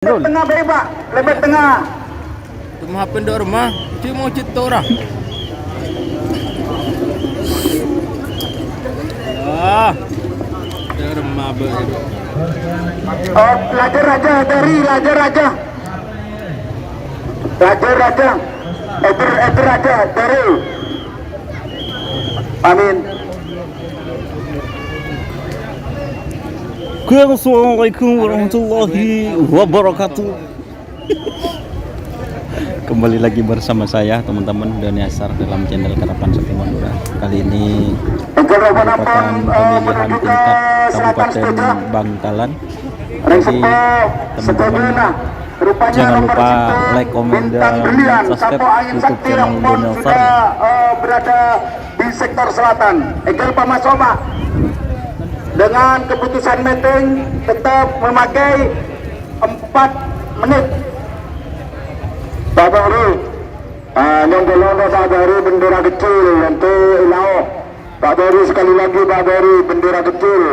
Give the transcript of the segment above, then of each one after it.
Tengah baik pak, lebih tengah. Rumah pendok rumah, cuma mau cerita orang. Pendok rumah baru. Oh, Raja Raja dari Raja Raja. Raja Raja. Eter Raja dari. Amin. Assalamualaikum warahmatullahi wabarakatuh. Kembali lagi bersama saya teman-teman Doni Asar dalam channel Karapan Sapi Madura. Kali ini merupakan pemilihan tingkat Kabupaten Bangkalan. Jadi teman-teman jangan lupa like, komen, dan subscribe YouTube channel Doni Asar. Berada di sektor selatan. Ekel Pamasoma. Dengan keputusan meeting tetap memakai 4 menit. Pak Bahri, yang belanda Pak Bahri bendera kecil untuk Ilao. Pak Bahri sekali lagi Pak Bahri bendera kecil.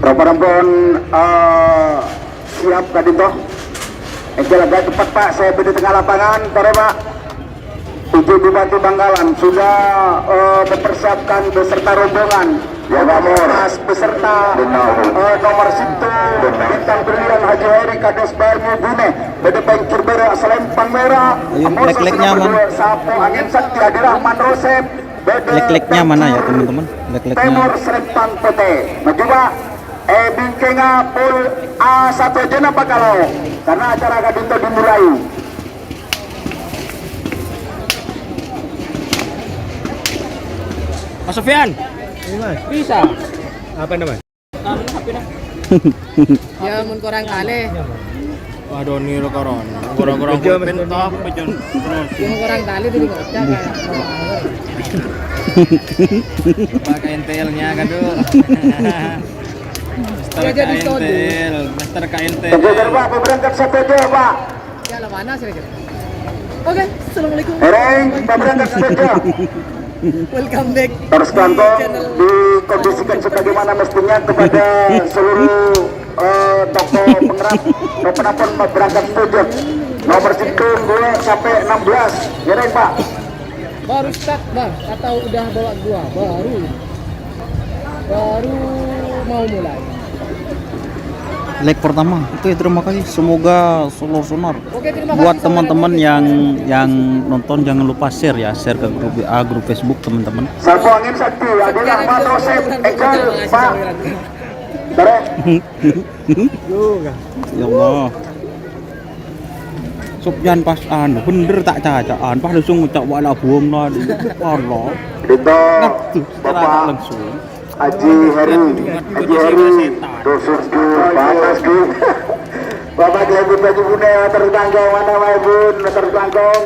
Rampon siap Kadito. Agak cepat Pak, saya berdiri tengah lapangan, tore Pak. Ibu Bupati Bangkalan sudah mempersiapkan beserta rombongan Mas beserta nomor 1 bintang brilian Haji Heri Kades Barmu Bune Bedepan Curbera Selempang Merah Lek-leknya mana? Sapo Angin Sakti Adirahman Rosep Lek-leknya mana ya teman-teman? Lek-leknya Timur Selempang Pete Majuba Bingkenga Pul A1 Jena Pakalo karena acara Kadinto dimulai. Mas Sofian, bisa. Apa nama? Ya mun kurang kali. Waduh nih lo corona. Kurang-kurang pentok pejon. Yang kurang kali itu ngocak kayak. Pakai NTL-nya kan tuh. Master KNTL, Master KNTL. Tenggelam Pak, berangkat satu aja Pak. Ya lah mana sih kira. Oke, assalamualaikum. Hereng, berangkat satu aja. Welcome back. Terus kantong dikondisikan sebagaimana mestinya kepada seluruh toko penggerak penonton berangkat setuju. Nomor 2 sampai 16. Ya Pak. Baru start bang, atau udah bawa gua? Baru mau mulai. leg pertama itu ya, terima kasih, semoga solo sonar. Oke, terima Buat kasih. teman-teman yang nonton jangan lupa share ya, share ke grup WA, grup Facebook teman-teman. Sapu Angin Sakti Adirahman Rosep Ekel Pak. Tere. Ya Allah. Sopjan pas bener tak cacaan pas langsung ngucap wala buom lah di Allah. Dito Bapak Bapak langsung. Haji Heri Dosurku Panasku Bapak dia bun baju bune tertanggung mana wae bun tertanggung.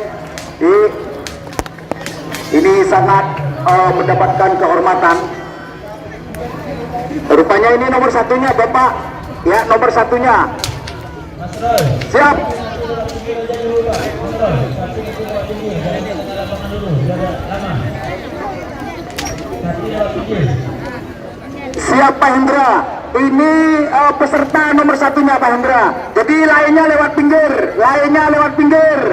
Ini sangat mendapatkan kehormatan. Rupanya ini nomor satunya Bapak. Ya nomor satunya. Siap. Siap Pak Hendra. Ini peserta nomor satunya Pak Hendra. Jadi lainnya lewat pinggir.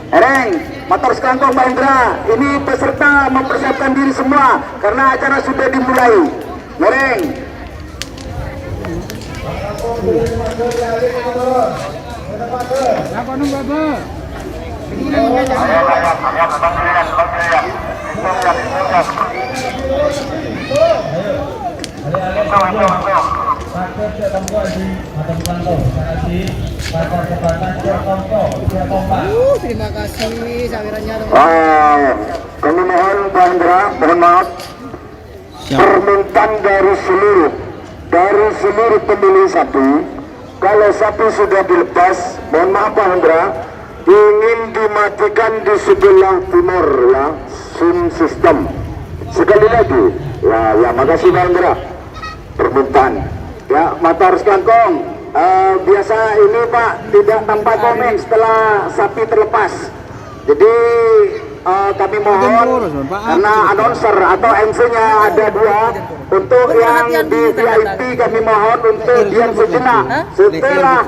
Hereng, motor sekantong Pak Hendra. Ini peserta mempersiapkan diri semua karena acara sudah dimulai. Hereng. Apa nung Bapak? Terima kasih sawirannya teman. Kami mohon Pak Hendra, mohon maaf. Permintaan dari seluruh pemilih sapi, kalau sapi sudah dilepas, mohon maaf Pak Hendra, ingin dimatikan di sebelah timur ya, SIM sistem. Sekali lagi, ya makasih Pak Hendra. Permintaan, ya motor sekantong. Biasa ini Pak tidak tanpa komen setelah sapi terlepas. Jadi kami mohon karena announcer atau MC-nya ada 2 untuk yang di VIP kami mohon untuk diam sejenak setelah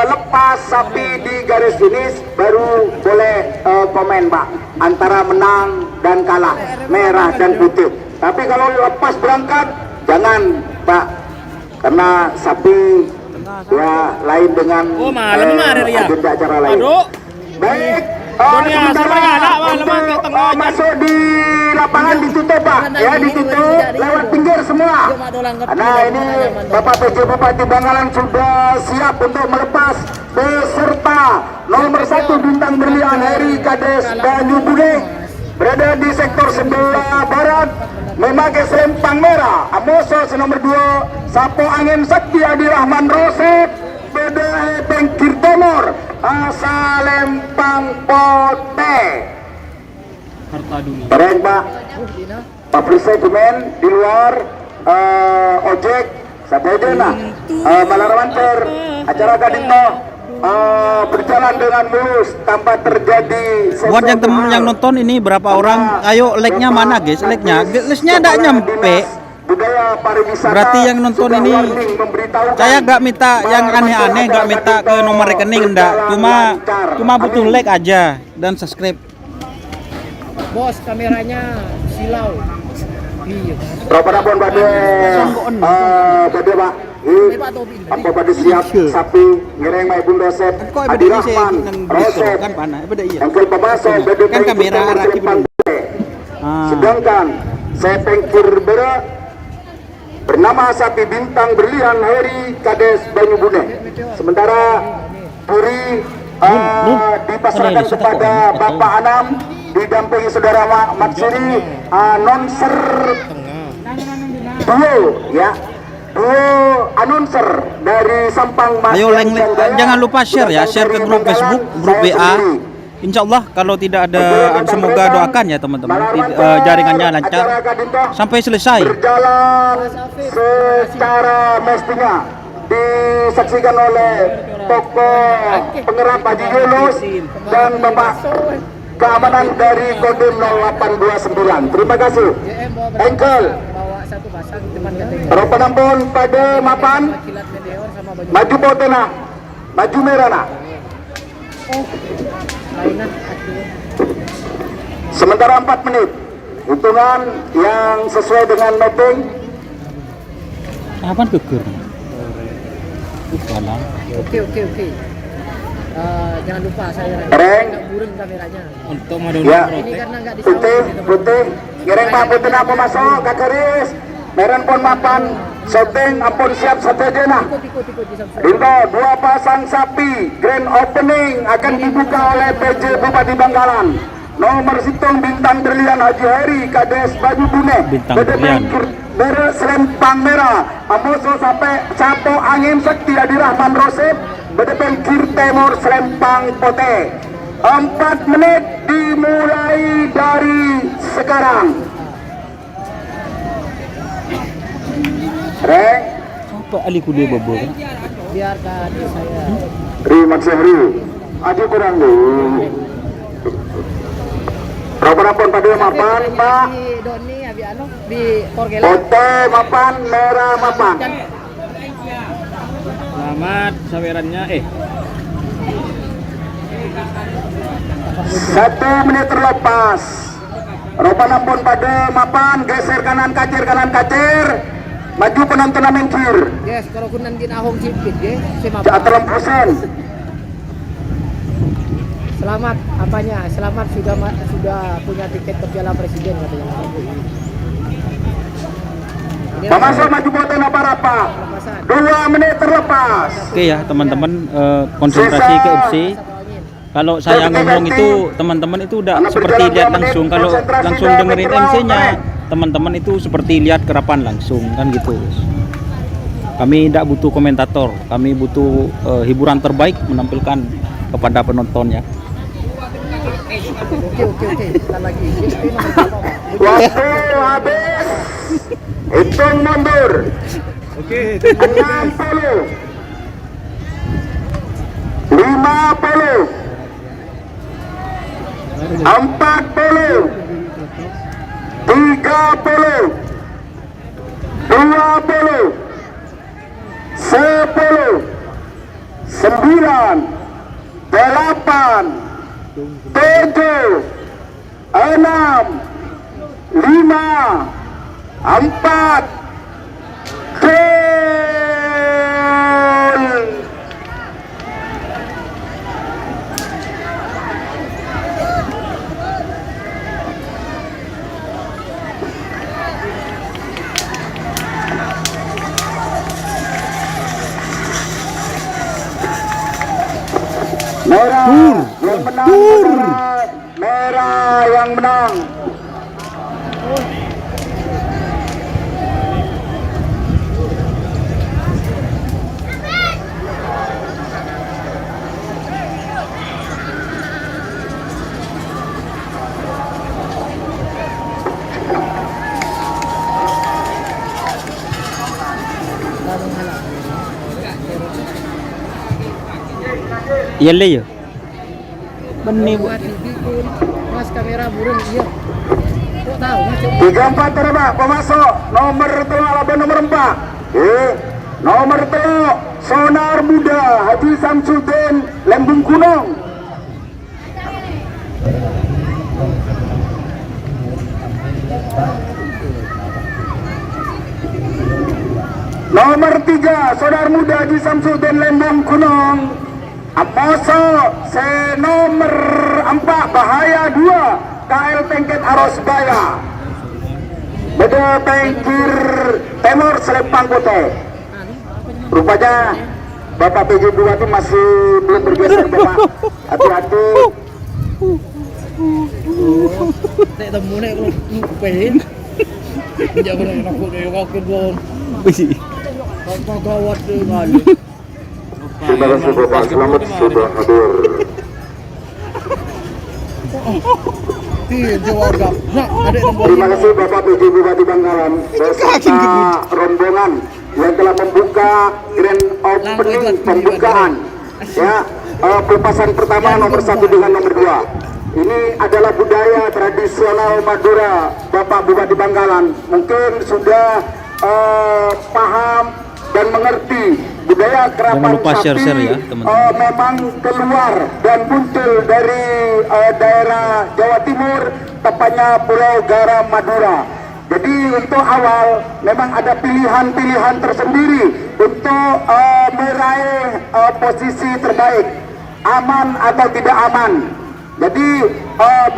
lepas sapi di garis finish baru boleh komen Pak antara menang dan kalah merah dan putih. Tapi kalau lepas berangkat jangan Pak karena sapi ya lain dengan agenda acara lain. Baik. Masuk di lapangan ditutup Pak, ya ditutup lewat pinggir semua. Nah ini Bapak PJ Bupati Bangkalan sudah siap untuk melepas beserta nomor 1 bintang berlian Heri Kades Banyu Bude berada di sektor sebelah barat memakai selempang merah. Amoso nomor 2 Sapo Angin Sakti Adi Rahman Roset Beda Bengkir Timur Salempang Pote keren Pak. Public segmen di luar ojek sabedena Malarawanter acara Kadinto berjalan dengan mulus tanpa terjadi buat yang temen yang nonton ini berapa orang, ayo like-nya mana guys, like-nya enggak nyampe. Berarti yang nonton ini saya gak minta yang aneh-aneh, gak minta ke nomor rekening, enggak, cuma butuh like aja dan subscribe. Bos, kameranya silau. Iya. Berapa napon bade Pak? Apa bade siap sapi ngereng mai bunda set Adi Rahman Roset Engkel Pemaso bade kan kamera arah kibul. Sedangkan saya pengkir berat bernama sapi bintang berlian Heri Kades Banyu Bude. Sementara Puri dipasrahkan kepada Bapak Anam didampingi saudara Matsuri announcer duo announcer dari Sampang Mas. Ayo jangan lupa share ya, share ke grup Facebook, grup WA. Insya Allah kalau tidak ada, semoga doakan ya teman-teman, jaringannya lancar sampai selesai. Berjalan secara mestinya disaksikan oleh tokoh pengerap Haji Yunus dan Bapak keamanan dari Kodim 0829. Terima kasih. Engkel Ropa Nampun pada mapan maju potena maju merana. Sementara 4 menit hitungan yang sesuai dengan mapping. Kapan keker? Oke. Jangan lupa saya burung kameranya. Untuk ya. Ini karena nggak disawat. Putih. Ngereng Pak Putih apa masuk kakaris. Meren pun mapan. Shooting ampun siap satu jena. Rinto 2 pasang sapi. Grand opening akan dibuka oleh PJ Bupati Bangkalan. Nomor situng bintang berlian Haji Heri Kades Banyu Bude. Bintang berlian. Selempang merah. Amoso sampai Sapo Angin Sakti Adi Rahman Roset. Berdepan kiri timur Selempang Pote. 4 menit dimulai dari sekarang. Reng. Apa ali kudu bobo kan? Biarkan saya. Terima kasih. Aja kurang dulu. Berapa pada mapan Pak? Di Doni abi anu di Korgela. Pote mapan merah mapan. Selamat sawerannya 1 menit terlepas. Ropa nampun pada mapan geser kanan kacir. Maju penonton mengkir. Yes, kalau kunan din ahong sipit ye. Jatuh persen. Selamat apanya? Selamat sudah punya tiket ke Piala Presiden katanya. Pemasok maju boten apa-apa. 2 menit terlepas. Oke ya teman-teman, konsentrasi ke FC. Kalau saya ngomong itu teman-teman itu udah seperti lihat langsung. Kalau langsung dengerin MC-nya, teman-teman itu seperti lihat kerapan langsung kan gitu. Kami tidak butuh komentator, kami butuh hiburan terbaik menampilkan kepada penontonnya. Oke. Kita lagi. Waktu habis. Hitung mundur. Oke. 60. 50. 40, 30, 20, 10, 9, 8, 7, 6, 5, 4, merah yang menang, merah yang menang. Iya ya. Benih bu. Mas kamera burung iya. Kok tahu mas? 34 terima pemasok nomor teluk Laban nomor 4. Nomor teluk Sonar Muda Haji Samsudin Lembung Gunung. Nomor 3 Sonar Muda Haji Samsudin Lembung Gunung. Aposo nomor 4 Bahaya 2 KL Tengket Arosbaya. Beda Tengkir Timur Selepang Putih. Rupanya Bapak PJ Bupati masih belum bergeser Bapak. Hati-hati. Nek temu nek pengen. Jangan nak nak nak kedon. Kau gawat dengan. Terima kasih Bapak Selamat sudah hadir. Terima kasih Bapak PJ Bupati Bangkalan beserta rombongan yang telah membuka grand opening pembukaan ya pelepasan pertama nomor 1 dengan nomor 2. Ini adalah budaya tradisional Madura Bapak Bupati Bangkalan. Mungkin sudah paham dan mengerti budaya kerapan sapi ya, memang keluar dan muncul dari daerah Jawa Timur, tepatnya Pulau Garam Madura. Jadi untuk awal memang ada pilihan-pilihan tersendiri untuk meraih posisi terbaik, aman atau tidak aman. Jadi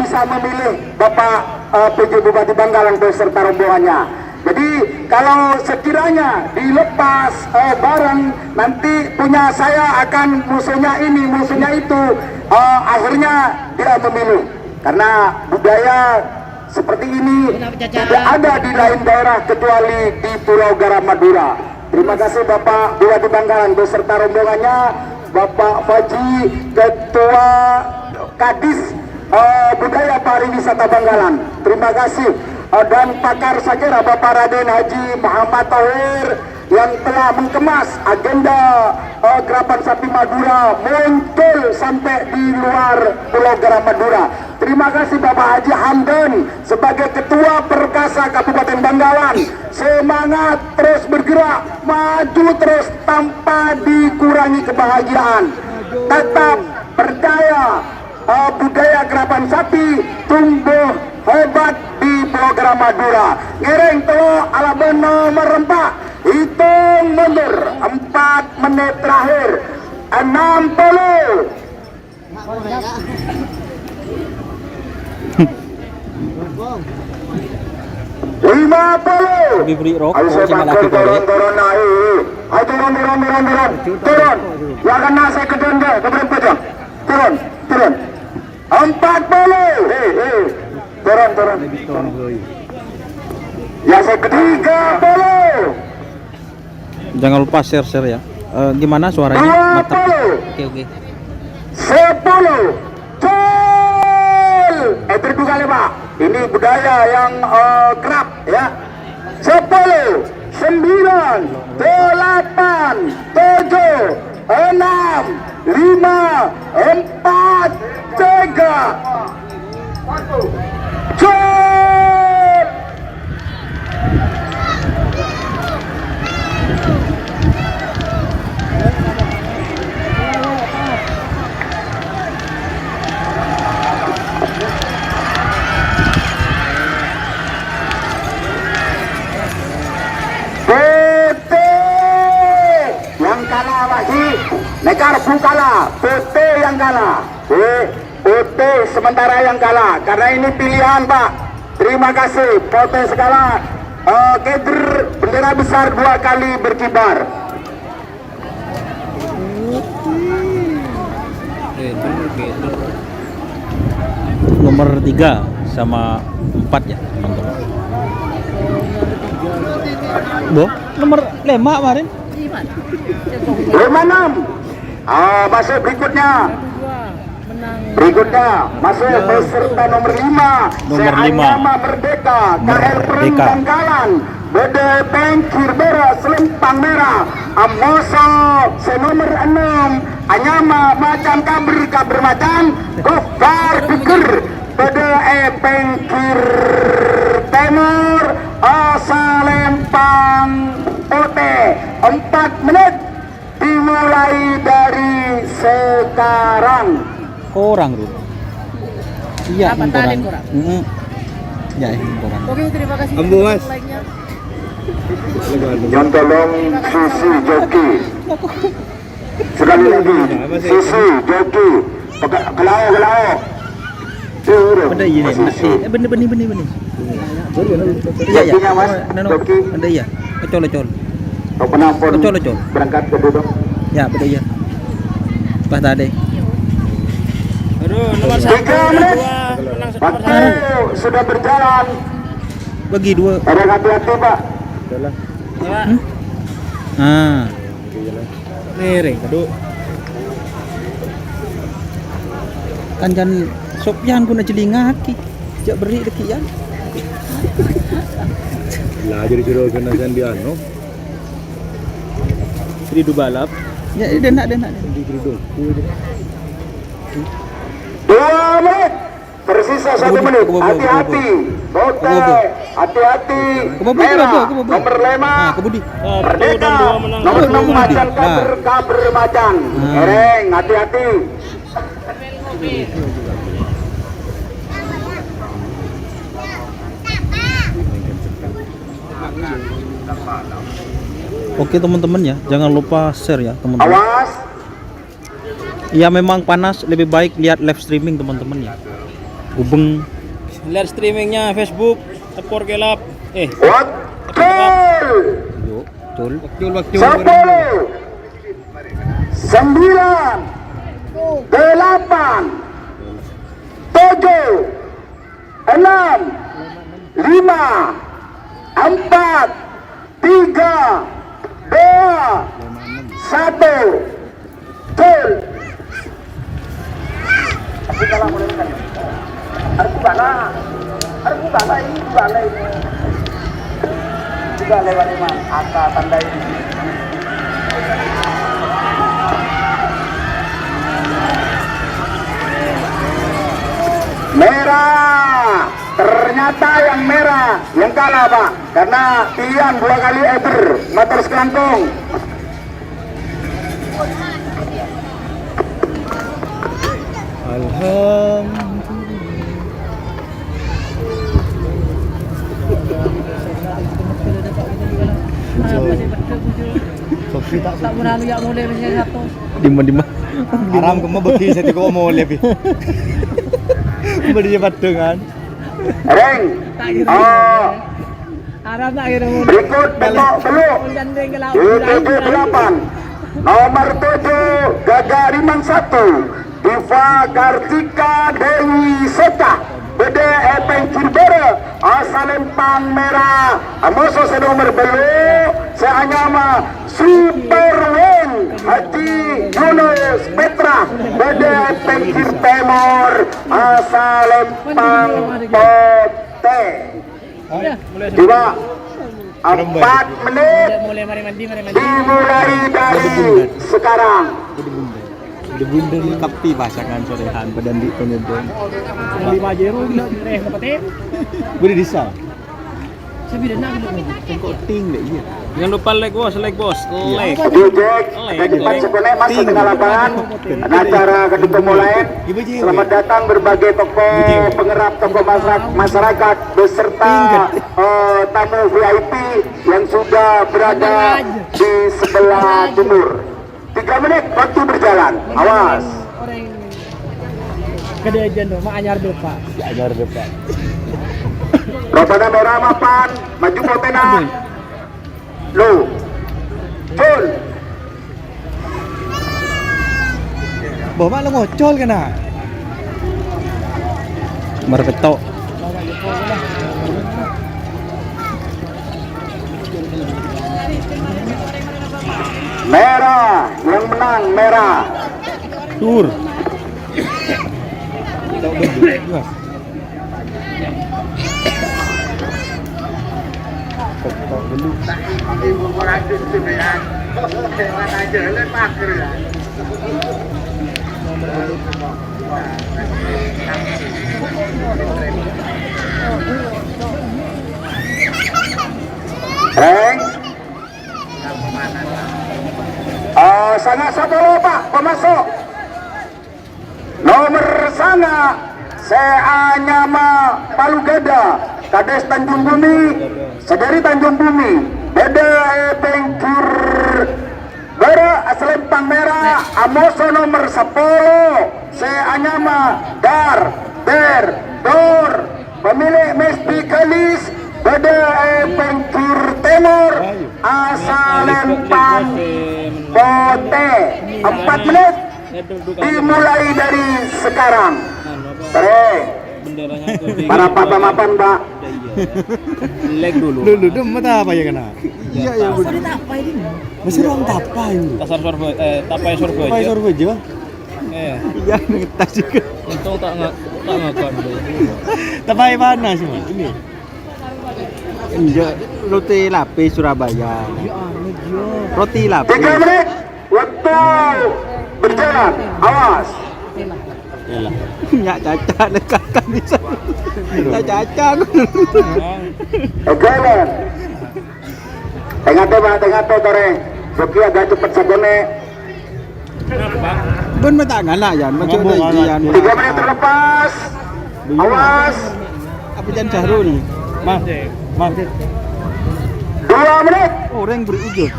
bisa memilih Bapak PJ Bupati Bangkalan beserta rombongannya. Jadi kalau sekiranya dilepas barang nanti punya saya akan musuhnya ini, musuhnya itu, akhirnya dia memilih. Karena budaya seperti ini tidak ada di lain daerah kecuali di Pulau Garam Madura. Terima kasih Bapak Bupati Bangkalan beserta rombongannya, Bapak Faji, Ketua Kadis Budaya Pariwisata Bangkalan. Terima kasih. Dan pakar sakira Bapak Raden Haji Muhammad Tohir yang telah mengemas agenda Gerapan Sapi Madura muncul sampai di luar Pulau Garam Madura. Terima kasih Bapak Haji Hamdan sebagai Ketua Perkasa Kabupaten Bangkalan. Semangat terus bergerak, maju terus tanpa dikurangi kebahagiaan. Tetap percaya budaya Gerapan Sapi tumbuh hebat di Pulau Garam Madura. Ngereng teluk Alaban nomor 4. Hitung mundur 4 menit terakhir. 60. 50. Diberi rokok Ayo saya sama bantu laki boleh. turun naik. Ayo turun. Turun. Ya kena saya kedon deh. Keberapa jam? Turun. 40. Turun. Ya saya ke 30. Jangan lupa share ya. Gimana suaranya? 20. Oke. 10. Col. Berdua kali Pak. Ini budaya yang kerap ya. 10, 9, 8, 7, 6, 5, 4, 3, Shoot! Yang kalah lagi Nekar kalah, Putih yang kalah. Putih sementara yang kalah karena ini pilihan Pak. Terima kasih Putih segala. Keder bendera besar 2 kali berkibar. Nomor 3 sama 4 ya teman-teman. Boh, nomor 5 kemarin. 56. Masuk berikutnya. Masuk peserta nomor 5. Nomor 5. Seanyama Merdeka. KL Pereng Bangkalan. Bede Pengkir Bera Selempang Merah. Amoso senomor 6. Anyama Macan Kabur Macan. Gofar Pikir. Bede Pengkir Timur. Salempang Ote. 4 menit dimulai dari sekarang. Kurang Rut. Iya, Apa tadi kurang? Ya, kurang. Oke, terima kasih. Ambu, Mas. Like-nya. Yang tolong Susi Joki. Sekali lagi Susi Joki. Kelao. Ada ini. Benih. Iya, Jokinya Mas. Joki. Ada iya. Kecol. Penampun Kecol. berangkat ke duduk. Ya, beda iya. Pas tadi. Aduh, nomor 1, 3 menit. menang Waktu sudah berjalan. Bagi 2. Ada hati-hati Pak. miring. Aduh. Kan Sopyan guna jelingaki. Jak beri dekian. Lah jadi suruh kena Sandiano. Tridu balap. Ya, denak. Di Tridu. 2 menit. Tersisa 1 menit. Hati-hati. Bote. Hati-hati. Merah. Nomor 5. Kebudi. Merdeka. Nomor 6 Macan Kabur Macan. Ereng. Hati-hati. Oke teman-teman ya, jangan lupa share ya teman-teman. Awas. Ya memang panas, lebih baik lihat live streaming teman-teman ya. Gubeng. Lihat streamingnya Facebook Tepor Gelap. Waktu. Yuk, betul. 10 9 8 7 6 5 4 3 2 1 Gol. Aku bala ini juga lewat lima angka tanda ini. Merah, ternyata yang merah yang kalah Pak, karena pilihan 2 kali eber motor sekantong. Tak menang ya mulai macam satu. Dima. Aram kamu bagi saya kau mau lebih. Beri patungan. Reng. Harap tak kira mulai. Berikut belok beluk. Gandeng ke laut. Di 8 nomor 7 Gagariman 1 Diva Kartika Dewi Seta Bede Epeng Kirbere Asalempang Merah Amoso senomor beluk Seanyama Super Wing Haji Yunus Petra Bede Epeng Kirtemor Asalempang Pote Tiba 4 menit Mulai mari mandi. dimulai dari sekarang. The bunda ni kapi pasangan sorehan badan di penyedon. 5-0 dapat Boleh disal. Sabi na gitu. Tengok ting deh iya. Jangan lupa like bos, leg. Jack, dan cepat sekolah masuk ke lapangan. Acara kedua mulai. Selamat datang berbagai tokoh penggerak, tokoh masyarakat beserta tamu VIP yang sudah berada di sebelah timur. 3 menit waktu berjalan. Awas. Gede aja dong, anyar depan. Ajar depan. Robana merah mapan, maju potena. Lo. Cul. Bawa lo ngocol kena. Merpetok. Merah yang menang merah. Tur. Reng. Sangat sabar Pak, pemasok. Nomor sangat Seanyama Palugada, Kades Tanjung Bumi, Sedari Tanjung Bumi, Beda Bengkur Bera Selempang Merah, Amoso nomor 10, Seanyama Dar Ber Dor, pemilik Mespi Kalis, Beda Bengkur Timur, Asal Lempang Pote. 4 menit dimulai dari sekarang. Para papan-papan Pak. Leg dulu. Dulu mata apa ya kena? Iya ya. Masih orang tapai. Pasar sorbo, tapai sorbo Tapai aja. sorbo aja. Iya ngetas juga. Untung tak ngakon. Tapai mana sih mas? Ini. Iya, roti lapis Surabaya. Roti lapis. 3 menit waktu berjalan. Awas. Yalah. Nyak caca dekat kan bisa. Nyak caca. Jalan. Tengah tore. Joki agak cepat sabone. Ben mata ngana ya, macam ada 3 menit terlepas. Awas. Apa Jan Sahrul? Mas. 2 menit Orang berujung.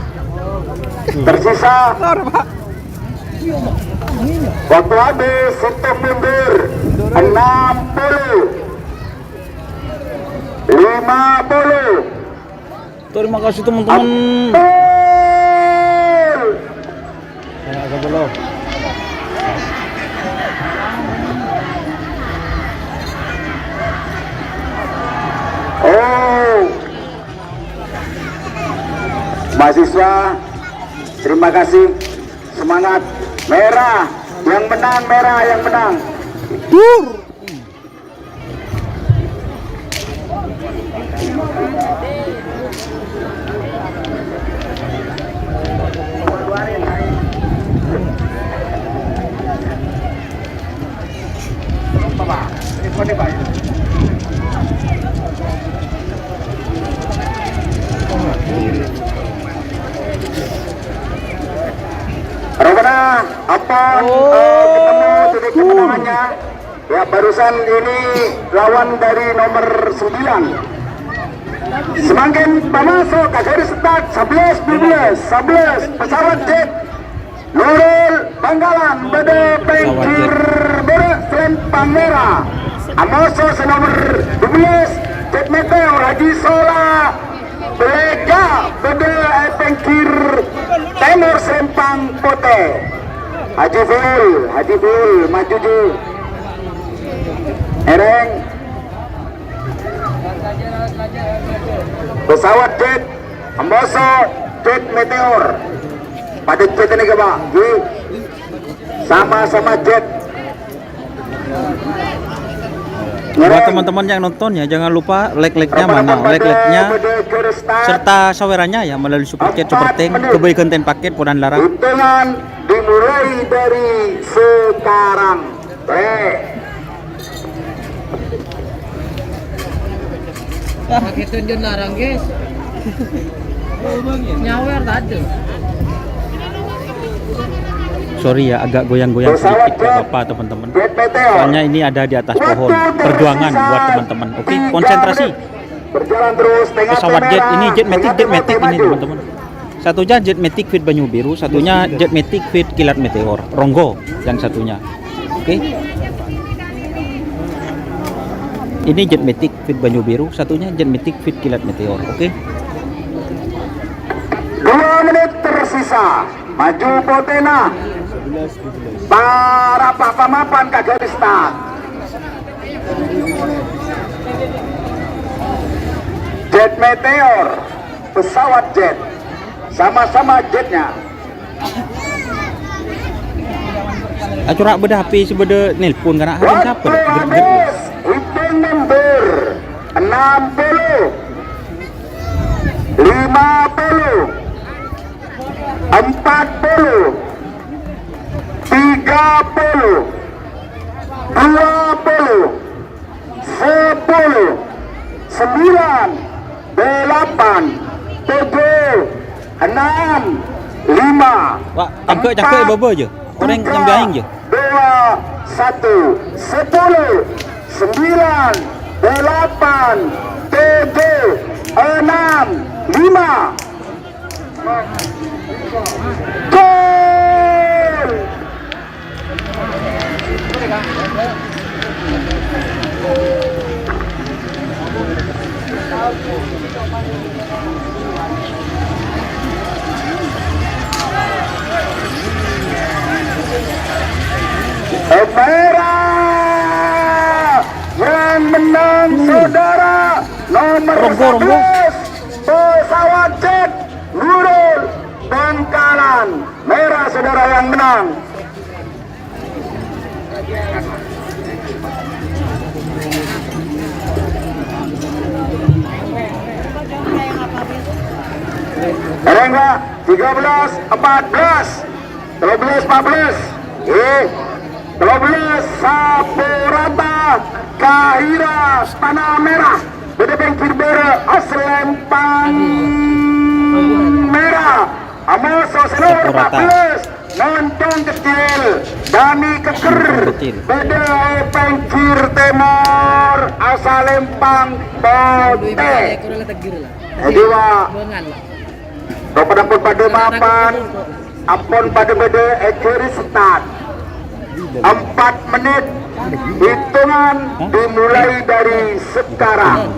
tersisa. Pak. Waktu habis untuk mundur 60 50. Terima kasih teman-teman. Agak belum. Oh, mahasiswa, terima kasih, semangat. Merah yang menang. Robana, apa ketemu titik kemenangannya? Ya barusan ini lawan dari nomor 9. Semakin pemasok kagari start 11 pesawat jet Nurul Banggalan Bede Pengkir Bere Selempang Merah Amoso nomor 12 jet Meteor Haji Sola Belega Bede Pengkir Timur Selempang Pote. Haji Ful maju ju Ereng pesawat jet Amoso jet Meteor pada jet ini Pak sama jet Buat teman-teman yang nonton ya, jangan lupa like-like-nya mana, like-like-nya serta sawerannya ya melalui super chat, super tank, kebaikan ten paket podan larang. Hitungan dimulai dari sekarang. Pakai tunjuk larang guys. Nyawer tadi. Sorry ya, agak goyang-goyang sedikit gak apa-apa teman-teman. Soalnya ini ada di atas pohon. Perjuangan buat teman-teman. Oke, konsentrasi. Berjalan terus. Pesawat jet ini jet matic ini teman-teman. Satunya jet matic fit Banyu Biru, satunya jet matic fit Kilat Meteor. Ronggo yang satunya. Oke. Ini jet matic fit Banyu Biru, satunya jet matic fit Kilat Meteor. Oke. 2 menit tersisa. Maju Potena. Para pamapan ke garis start. Jet Meteor, pesawat jet, sama-sama jetnya. Acurak beda HP sebeda nelpon karena hari siapa? Hitung mundur 60, 50, 40, 30, 20, 10, 9, 8, 7, 6, 5. Wah, cangkek baba je. Orang yang biaing je. 2, 1, 10, 9, 8, 7, 6, 5. Gol! Merah yang menang saudara nomor 11 pesawat jet Nurul Bangkalan. Merah saudara yang menang. Rengga 13, 14, 13, 14. 12 Sapurata Kahira Tanah Merah Bedebeng Kirbera Aslempang Merah Amoso Senor 14 Nontong Kecil Dani Keker Bedebeng Pengkir Timur Asalempang Bote Ediwa Kepada pada mapan Ampun pada beda ekeri setat 4 menit hitungan dimulai dari sekarang.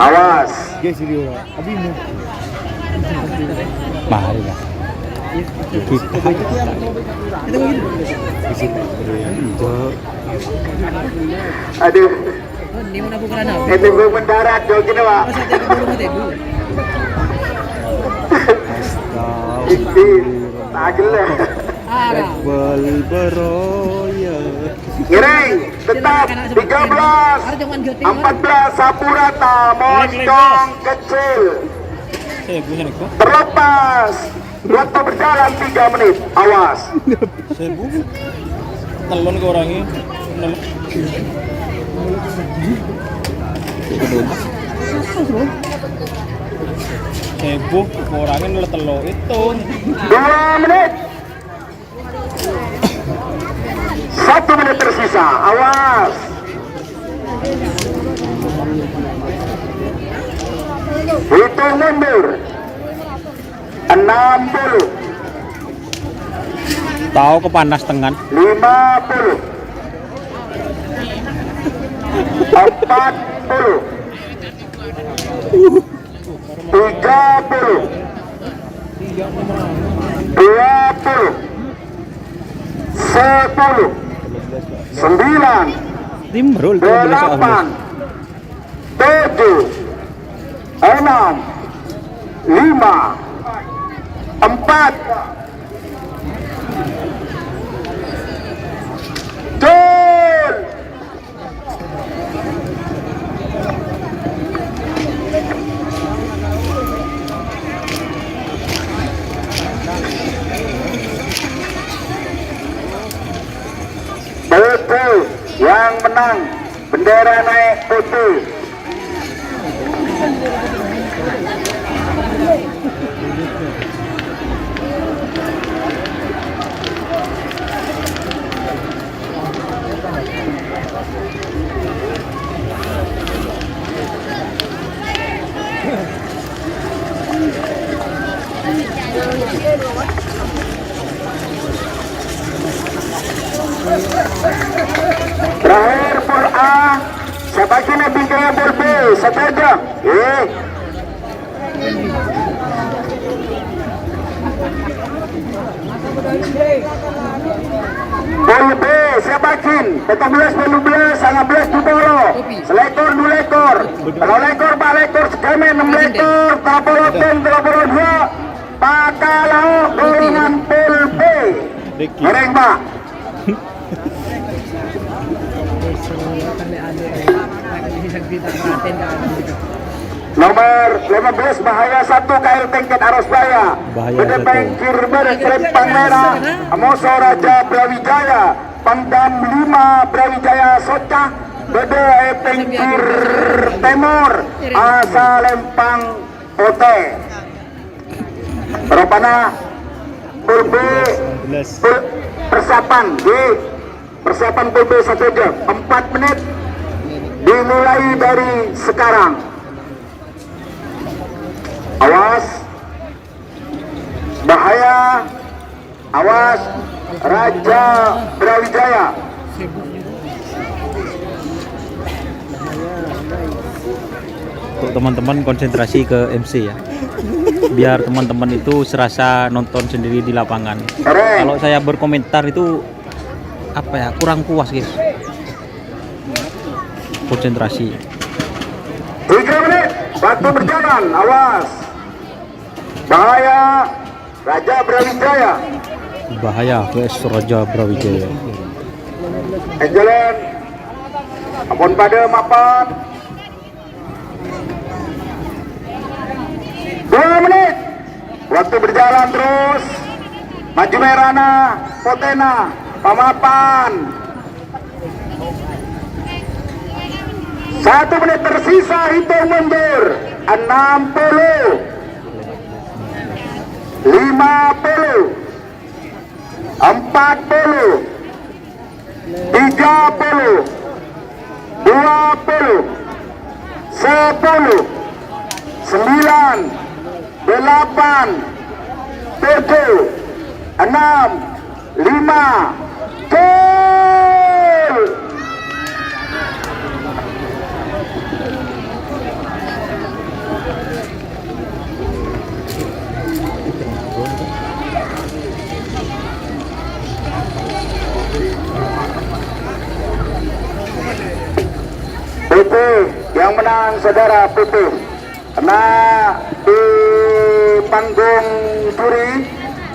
Awas. Mahal ya. Aduh. Itu gue mendarat jauh gini pak. Akbal Baroya. Giring tetap 13, 14 Sapurata Moncong Kecil. Terlepas. Waktu berjalan 3 menit. Awas. Sebu. Telon ke orangnya. Sebu ke orangnya telur itu. 2 menit. 1 menit tersisa. Awas. Hitung mundur. 60. Tahu kepanas tengan. 50. 40. 30. 20. 10. 9. Timbrul 8. 7. 6. 5. 4. Gol! menang. Bendera naik putih. Terakhir Pol A, sebagian bingkai Pol B, saja. Pol B, sebagian 14-12, 19 dibolo. Selekor 2 lekor. Kalau lekor 4 lekor, segamen 6 lekor. Tapolotong 32. Pakalau golongan Pol B. Goreng Pak. Nomor 15 Bahaya 1 KL Tengket Arus Baya. Bede Bengkir Bertrep Pangmerah Amoso Raja Brawijaya. Pangdam 5 Brawijaya Socah. Bede Pengkir Timur Asa Lempang Ote. Ropana Pulb persiapan di persiapan Pulb 1 jam 4 menit dimulai dari sekarang. Awas Bahaya, awas Raja Brawijaya. Untuk teman-teman konsentrasi ke MC ya, biar teman-teman itu serasa nonton sendiri di lapangan. Kalau saya berkomentar itu apa ya, kurang puas guys. Konsentrasi. 3 menit waktu berjalan. Awas Bahaya Raja Brawijaya. Bahaya vs Raja Brawijaya. Jalan ampun pada mapan 2 menit waktu berjalan terus. Maju Merana Potena Pamapan 1 menit tersisa, hitung mundur 60 50 40 30 20 10 9 8 7 6 5 gol. Putih yang menang saudara Putih. Karena di panggung juri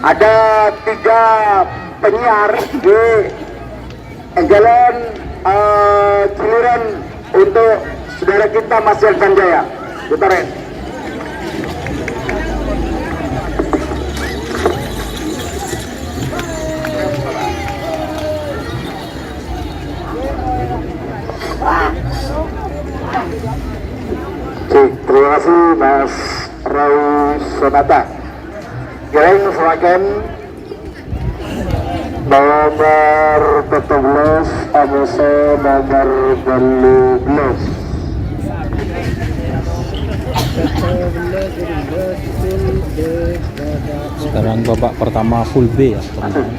ada 3 penyiar di jalan Ciliran untuk saudara kita Masil Sanjaya. Putarin. Terima kasih Mas Raul Sonata. Gereng semakin nomor 14 Amoso nomor 12. Sekarang babak pertama full B ya teman-teman.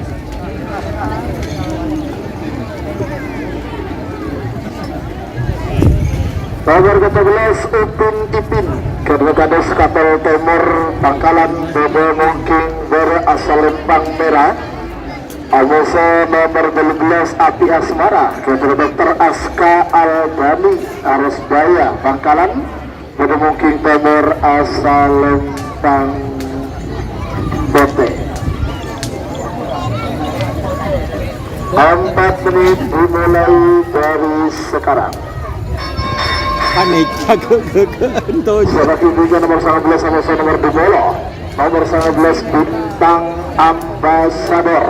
Nomor 14 Upin Ipin Kedua Kades Kapel Timur Pangkalan Bebe Mungking berasal Lempang Merah. Amoso nomor 12 Api Asmara Kedua Dr. Aska Albani Arus Jaya Pangkalan Bebe Mungking Timur asal Lempang Bote. 4 menit dimulai dari sekarang. Panik Sahabat ibunya nomor 19 sama nomor Dibolo. Nomor 19 Bintang Ambasador.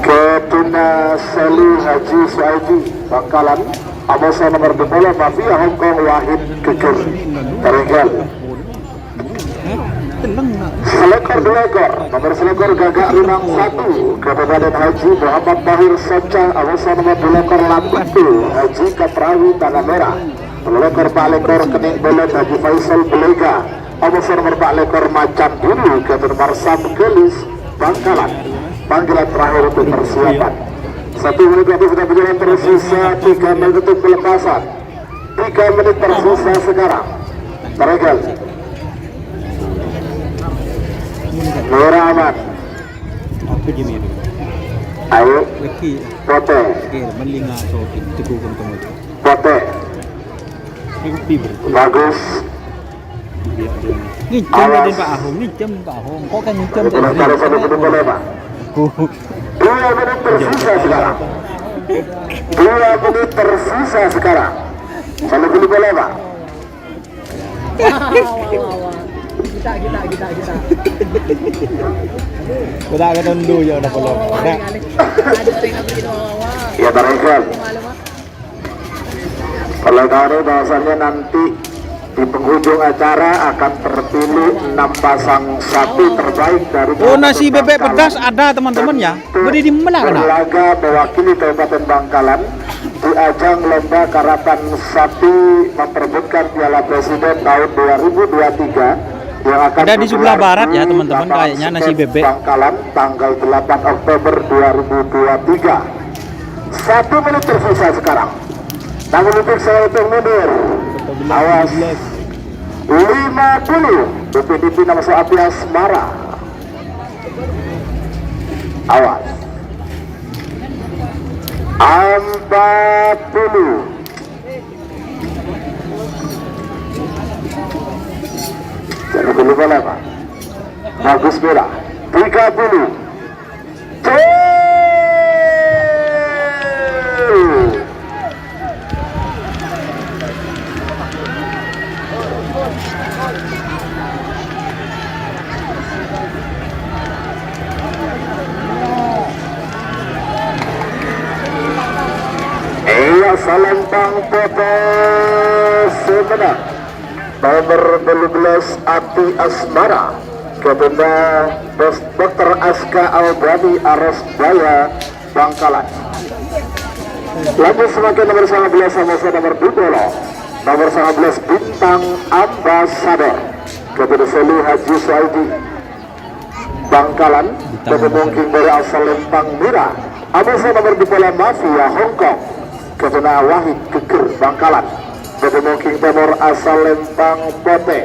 Ketuna Selu Haji Suaidi Bangkalan, Abosa nomor 12 Mafia Hongkong Wahid Kekir Teregal. Selekor 2 ekor, nomor selekor Gagak Rimang 1 Kabupaten Haji Muhammad Bahir Soca, Abosa nomor 2 ekor Lapitu Haji Kaprawi Tanah Merah, selekor 4 ekor Kening Belet Haji Faisal Belega, Abosa nomor 4 ekor Macan Biru Kapten Marsam Gelis Bangkalan. Panggilan terakhir untuk persiapan. 1 menit waktu sudah berjalan, tersisa 3 menit untuk pelepasan. 3 menit tersisa sekarang. Teregal. Merah aman. Apa Jimmy? Ayo. Leki. Pote. Oke, melinga sokin teguh ketemu. Pote. Bagus. Ngicam din Pak Ahong, ngicam Pak Ahong. Kok kan ngicam tadi? Kalau satu menit boleh Pak. 2 menit tersisa sekarang. 2 menit tersisa sekarang. Satu menit boleh Pak. Kita. Kita akan tundu je dah pelong. Dah. Ya Teregal. Kalau tahu bahwasannya nanti di penghujung acara akan terpilih 6 pasang sapi terbaik dari Oh, nasi bebek pedas ada teman-teman ya. Beri di mana kena? berlaga mewakili Kabupaten Bangkalan di ajang lomba karapan sapi memperebutkan Piala Presiden tahun 2023 yang akan Ada di sebelah digelar barat ya, di teman-teman, lapangan kayaknya nasi skate bebek. Bangkalan tanggal 8 Oktober 2023. 1 menit tersisa sekarang. Namun untuk saya hitung mundur. Awas. 50 DPDP nama Api Asmara. Awas. 40. Jangan dulu bola Pak. Bagus merah. 30. Salembang Kota Semenang nomor 12 Ati Asmara kepada Dr. Aska Albani Aros Daya Bangkalan. Lanjut semakin nomor 19 sama nomor 20 nomor 19 Bintang Ambasador kepada Selu Haji Suaidi Bangkalan kepada mungkin dari asal Lempang Mira. Abasa nomor 20 Mafia Hongkong kepada Wahid Kekir Bangkalan ketemu King Timur asal Lempang Pote.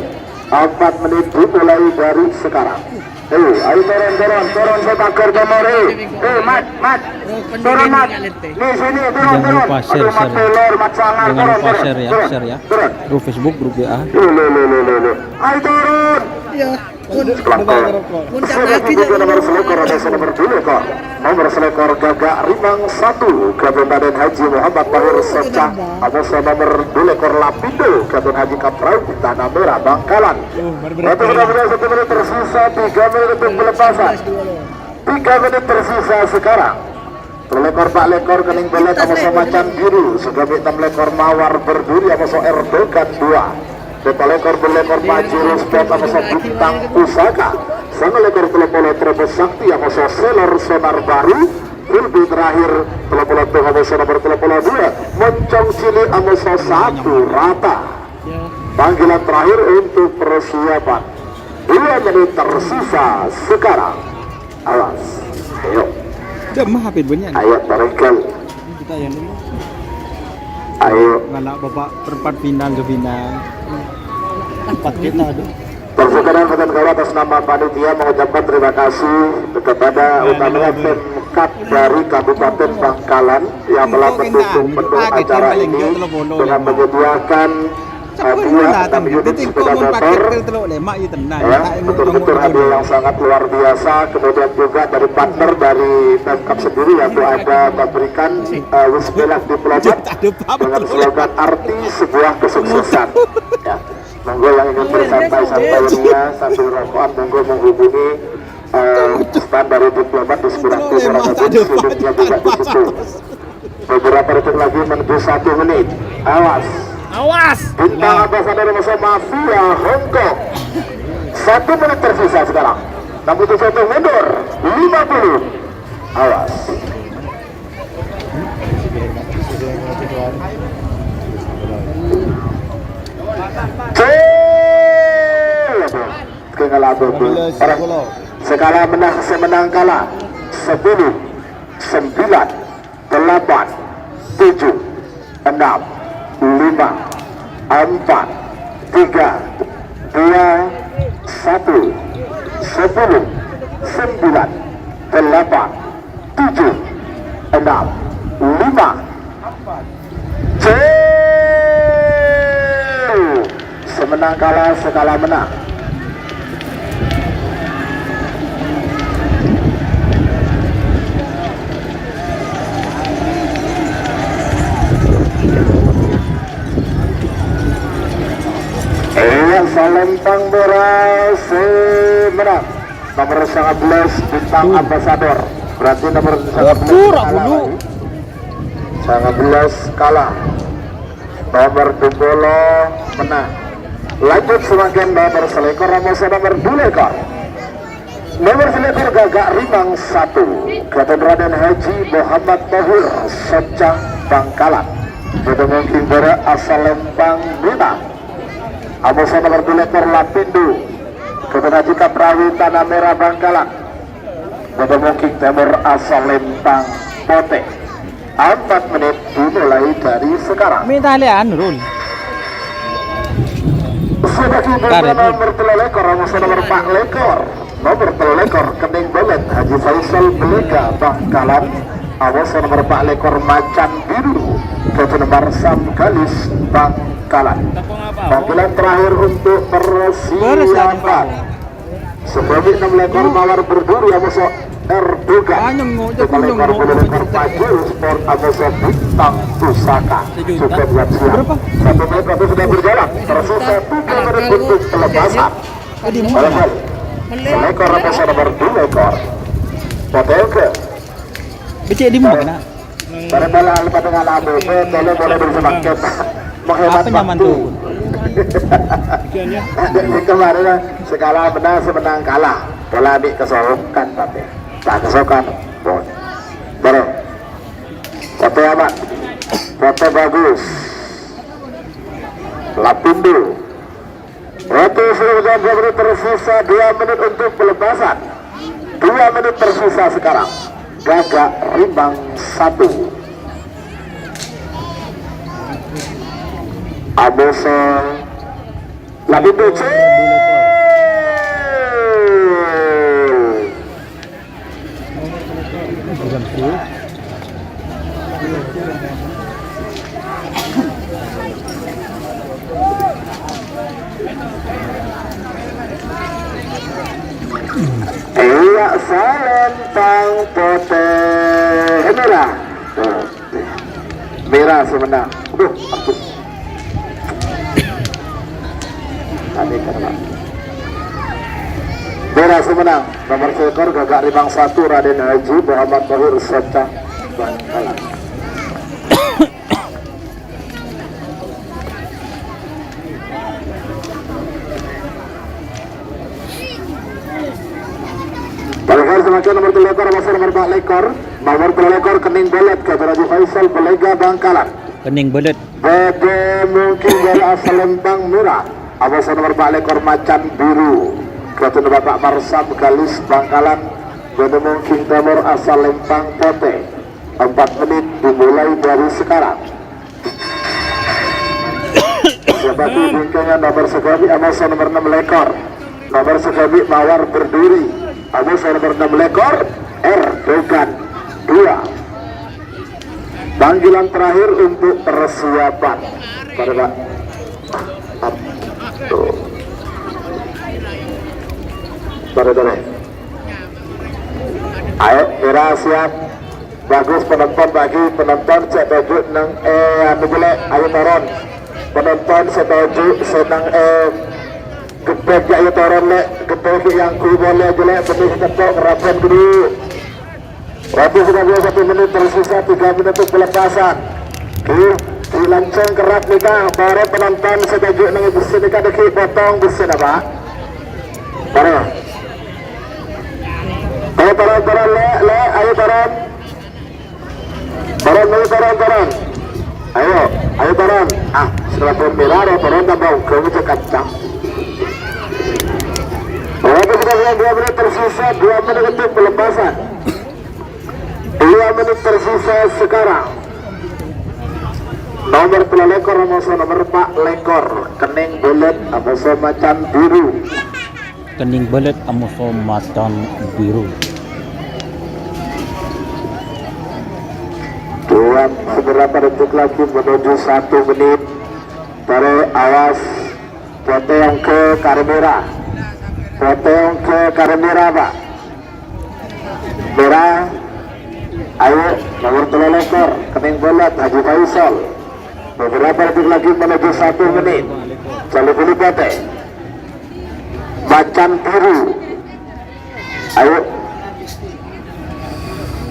4 menit dimulai dari sekarang. Ayo turun setakar Timur. Mat turun mat nih sini turun. Jangan lupa share Mat sangat Jangan lupa turun. share ya. Grup Facebook, grup WA. Ayo turun. Nomor selekor ada nomor 2 kok. Nomor selekor Gagak Rimang 1 Kabupaten Haji Muhammad Bahir Soca. Abasa nomor 2 ekor Lapindo Kabupaten Haji Kaprawi Tanah Merah Bangkalan. Satu menit tersisa, 3 menit untuk pelepasan. 3 menit tersisa sekarang. Lekor 4 lekor Kening Belet Abasa Macan Biru Segamit 6 lekor Mawar Berduri Abasa Erdogan 2. Lekor berlekor Pajero Sport Abasa Bintang Pusaka. Sang lekor telepolo Terobos Sakti Abasa Selor Sonar Baru. Kurbi terakhir telepolo tuh Abasa nomor telepolo 2 Moncong Cili Abasa 1 rata. Panggilan terakhir untuk persiapan. 2 menit tersisa sekarang. Awas. Ayo. Jam hapit banyak. Ayo Teregal. Kita yang dulu. Ayo. Anak bapak perempat final ke final. 4 kita aduh. Persekarang Kabupaten atas nama panitia mengucapkan terima kasih kepada utamanya Pemkab dari Kabupaten Bangkalan yang telah mendukung penuh acara ini dengan menyediakan hadiah 6 unit sepeda motor ya, betul-betul hadiah yang sangat luar biasa. Kemudian juga dari partner dari Pemkab sendiri yaitu ada memberikan Wisbelak Diplomat dengan slogan arti sebuah kesuksesan ya. Monggo yang ingin bersantai-santai ria sambil rokokan monggo menghubungi standar diplomat di sebelah timur sudutnya juga di situ. Beberapa detik lagi menuju 1 menit. Awas. Awas. Bintang Ambassador Masa Mafia Hongkong. 1 menit tersisa sekarang. 61 mundur. 50. Awas. Skala menang semenang kalah 10 9 8 7 6 5 4 3 2 1 10 9 8 7 6 5 semenang kalah skala menang. Salempang Beras menang nomor 19 Bintang Ambassador, berarti nomor 19 kalah. Nomor Dumbolo menang. Lanjut semakin nomor selekor Ramosa nomor 2 lekor. Nomor selekor Gagak Rimang 1 Gatot Raden Haji Muhammad Tahir Secang Bangkalan. Ketemu Kimbara asal Lempang menang. Amosa nomor 2 lekor Lapindo Ketua Jika Prawi Tanah Merah Bangkalan. Ketemu King Timur asal Lempang Pote. 4 menit dimulai dari sekarang. Minta lian Rul. Sebagai nomor 3 lekor Amosa nomor 4 lekor. Nomor 3 lekor Kening Belet Haji Faisal Belega Bangkalan. Amosa nomor 4 lekor Macan Biru Ketua nomor Sam Galis Bangkalan. Panggilan terakhir untuk persiapan. Sebelum 6 lekor Mawar Berduri Amosa Erdogan. 5 lekor 10 lekor Maju Sport Amosa Bintang Pusaka. Sudah siap. 1 menit waktu sudah berjalan. Tersisa 3 menit untuk pelepasan. Lekor Amosa nomor 2 lekor Potelke. Becek di mana? Barang-barang alpa dengan labu, boleh bersama kita menghemat waktu. Jadi kemarin segala menang semenang kalah, pola di kesokan tapi tak kesokan, bon. Baru foto amat, foto bagus, Lapindo. Waktu sudah beri tersisa 2 menit untuk pelepasan. 2 menit tersisa sekarang. Gagak Rimbang 1 Amosa Lapindo iya Salentang Pote merah. Merah semenang. Bagus. Merah semenang. Nomor sekor Gagak Rimang 1 Raden Haji Muhammad Tahir Secang Bangkalan. Semakin nomor 3 lekor masih nomor 4 lekor. Nomor 3 lekor Kening Belet Gatot Haji Faisal Belega Bangkalan. Kening Belet. Bede mungkin dari asal Lempang Merah. Amosa nomor 4 lekor Macan Biru Gatot Bapak Marsam Galis Bangkalan. Bede mungkin Timur asal Lempang Pote. 4 menit dimulai dari sekarang. Sebagai bingkainya nomor segabi Amosa nomor 6 lekor. Nomor segabi Mawar Berduri. Amosa nomor 6 lekor Erdogan 2. Panggilan terakhir untuk persiapan pada Pak. Pada ayo kira siap. Bagus penonton bagi penonton setuju nang anu boleh ayo taron penonton setuju senang Pejak itu orang lek ketua yang ku boleh jelek benih ketok rapan dulu. Waktu sudah 21 menit tersisa 3 menit untuk pelepasan. Dilanceng kerat nikah para penonton setuju dengan besi nikah deki potong besi apa? Para. Ayo turun le ayo turun. Turun. Ayo turun. Setelah pemirah turun tambah kamu cekat cang. Waktu sudah 2 menit tersisa 2 menit untuk pelepasan. 2 menit tersisa sekarang. Nomor pelekor nomor Pak Lekor kening bulat amoso macan biru. Kening belet amoso macan biru. Dua beberapa detik lagi menuju 1 menit. Baru awas potong ke Karimera. Potong ke Karimera Pak. Merah. Ayo nomor pelekor kening bulat Haji Faisal. Beberapa detik lagi menuju 1 menit. Jalur bulu pote macan biru. Ayo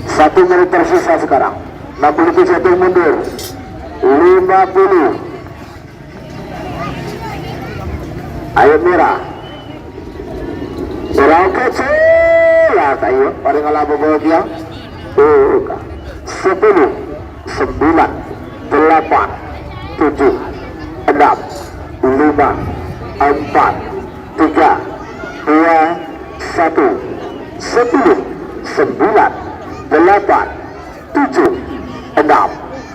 1 menit tersisa sekarang. 61 mundur 50. Ayo merah kecil lah ayo pada ngalamu bahagia. 10 9 8 7 6 5 4 3 2 1 10 9 8 7 6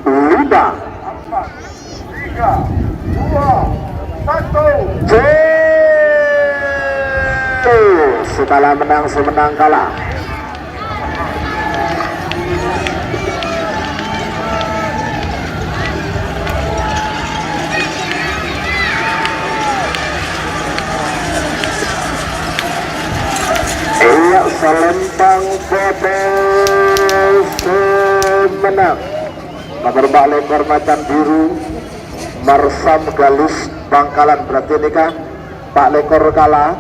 5 Sekala menang semenang kalah. Iya selempang menang. Nomor Pak Lekor macan biru Marsam Galus Bangkalan. Berarti ini kan Pak Lekor kalah,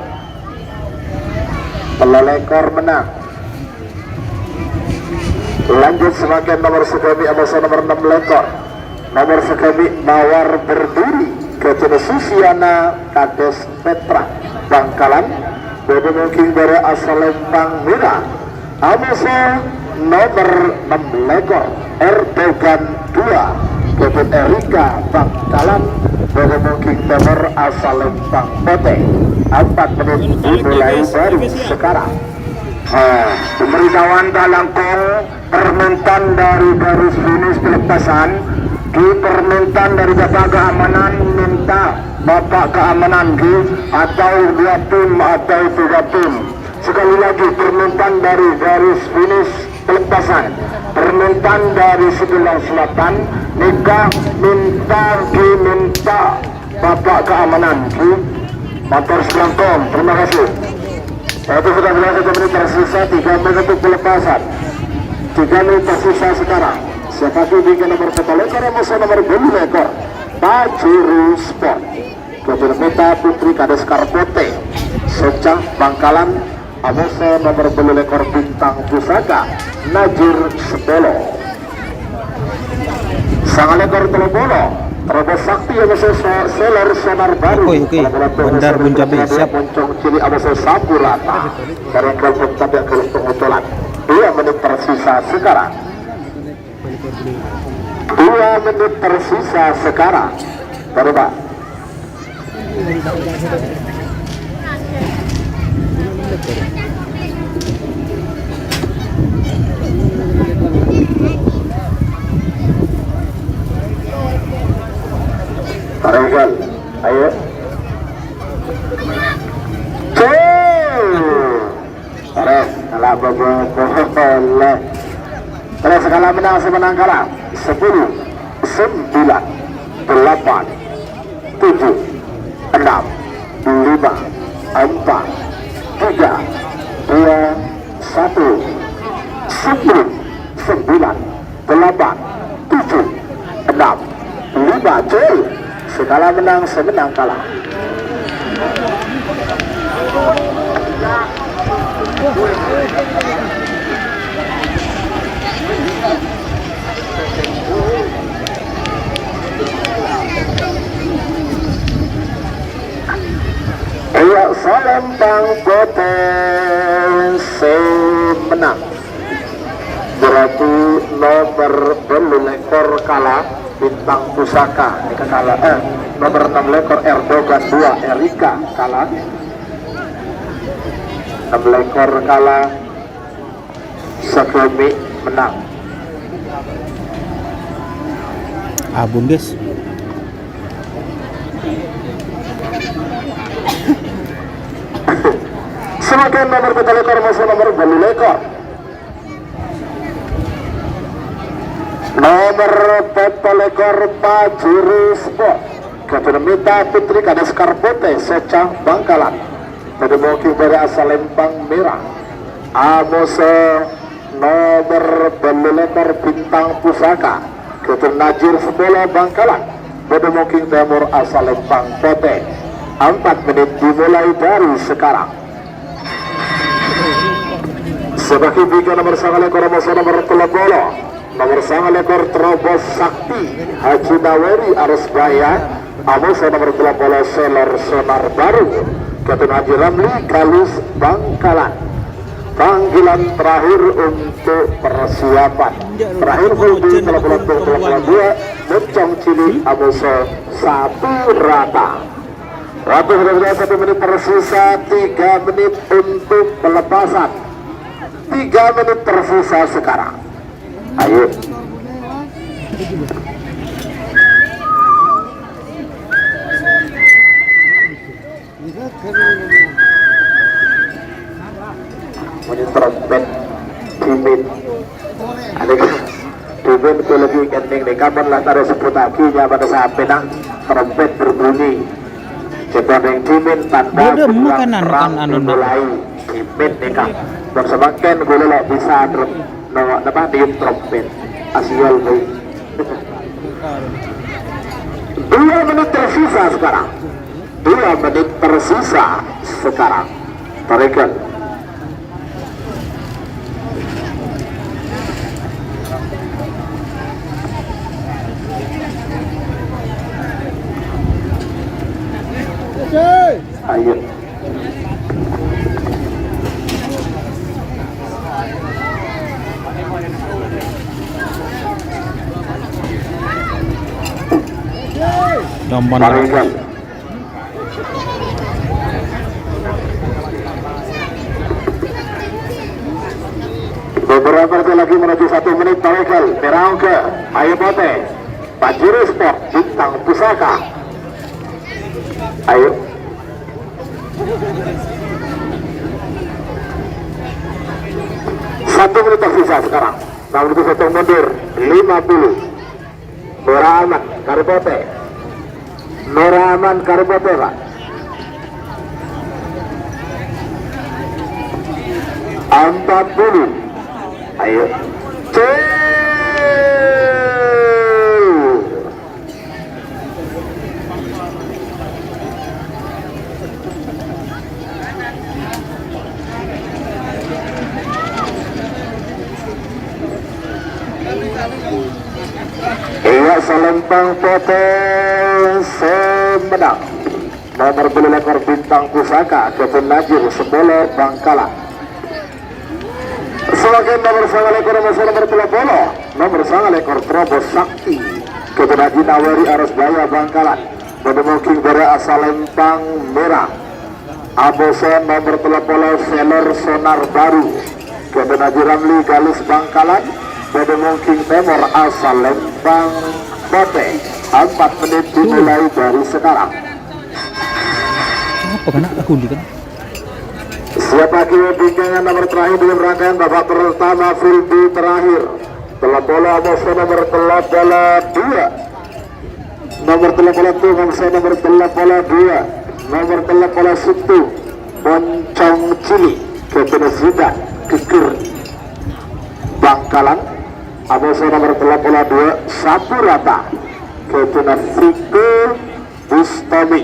Pelekor menang. Lanjut sebagai nomor sekami amoso nomor 6 Lekor. Nomor sekami Mawar Berduri Kecil Susiana Kades Petra Bangkalan. Bodo mungkin dari asal Lempang Merah amoso nomor 6 Lekor Erdogan 2 Kevin Erika Bangkalan. Bodo mungkin nomor asal Lempang Pote 4 menit dimulai dari sekarang. Pemberitahuan Dalangkong permintaan dari garis finish pelepasan di permintaan dari Bapak Keamanan minta Bapak Keamanan atau 2 tim atau 3 tim. Sekali lagi permintaan dari garis finish pelepasan, permintaan dari sebelah selatan nikah minta Bapak Keamanan motor selangkong. Terima kasih. Itu sudah 1 menit tersisa 3 menit untuk pelepasan. 3 menit tersisa sekarang. Siapa di nomor 1 Lekor amoso nomor 2 Lekor Pajuru Sport. Ketua Meta Putri Kades Karpote Secah Bangkalan amoso nomor 2 Lekor Bintang Pusaka Najir Sebolo. Sang Lekor Telobolo Terobos Sakti amoso Seler Sonar Baru. Oke. Bandar Buncabe siap. Moncong Cili amoso Sampurata. Dari kelompok tapi kelompok pengutulan. 2 menit tersisa sekarang. 2 menit tersisa sekarang. Baru Pak. Taruhan, ayo. Taruh, kalah boleh. Terus skala menang semenang kalah. 10 9 8 7 6 5 4 3 2 1 10 9 8 7 6 5 cuy. Skala menang semenang kalah. Iya, Salembang potensi menang. Berarti nomor 2 lekor kalah Bintang Pusaka Eka kalah. Nomor 6 lekor Erdogan 2 Erika kalah. 6 lekor kalah. Sekemi menang. Abun guys. Semakin nomor 7 lekor masuk nomor 2 lekor. Nomor 4 lekor Pajuri Sport Kepenamita Putri Kades Karbote Secah Bangkalan. Pada booking dari asal Lempang Merah. Amose nomor 2 lekor Bintang Pusaka Kepen Najir Sebola Bangkalan. Pada booking timur asal Lempang Pote. 4 menit dimulai dari sekarang. Sebagai tiga nomor 9 lekor nomor 3 nomor 9 lekor Terobos Sakti Haji Naweri Arus Baya. Amos nomor 3 Seler Sonar Baru Ketun Haji Ramli Galus Bangkalan. Panggilan terakhir untuk persiapan. Terakhir Fulbi 32 Mencong Cili Amos 1 rata. Waktu sudah 1 menit tersisa, 3 menit untuk pelepasan. 3 menit tersisa sekarang. Ayo. Menit trompet Dimin. Ada Dimin itu lebih kending nih. Kapan lah taruh sebut akinya pada saat penang trompet berbunyi. Coba yang Dimin tanda pulang perang dimulai. Dimin nih kak. Dan semakin boleh lah bisa nama dium trompet asial baik. 2 menit tersisa sekarang. 2 menit tersisa sekarang. Tarikan. Ayo. Domban Tarikan. Beberapa detik lagi menuju 1 menit. Tarikan. Merau ke Ayo Pote Pajuri Sport Bintang Pusaka. Ayo. Satu menit tersisa sekarang. Namun itu satu mundur 50. Nuraman Karbote. Nuraman Karbote Pak. 40. Ayo. Iya Salembang potensi menang. Nomor 2 lekor Bintang Pusaka Kevin Najir Sebola Bangkalan. Sebagai nomor 9 lekor nomor 30 nomor 9 lekor Terobos Sakti Kevin Haji Naweri Arus Baya Bangkalan. Menemuking dari asal Lempang Merah. Abosen nomor 30 Seler Sonar Baru Kevin Haji Ramli Galus Bangkalan. Menemuking temor asal Lempang Pote. 4 menit dimulai dari sekarang. apa kan aku di kan Siapa kini bingkangan nomor terakhir dalam rangkaian babak pertama Fulbi terakhir. Telah bola Amos nomor 2. Nomor 32 Bangsa nomor 2. Nomor 1 Moncong Cili Kepenasida Kekir Bangkalan. Amos nomor 32 1 rata. Kepenasida Bustami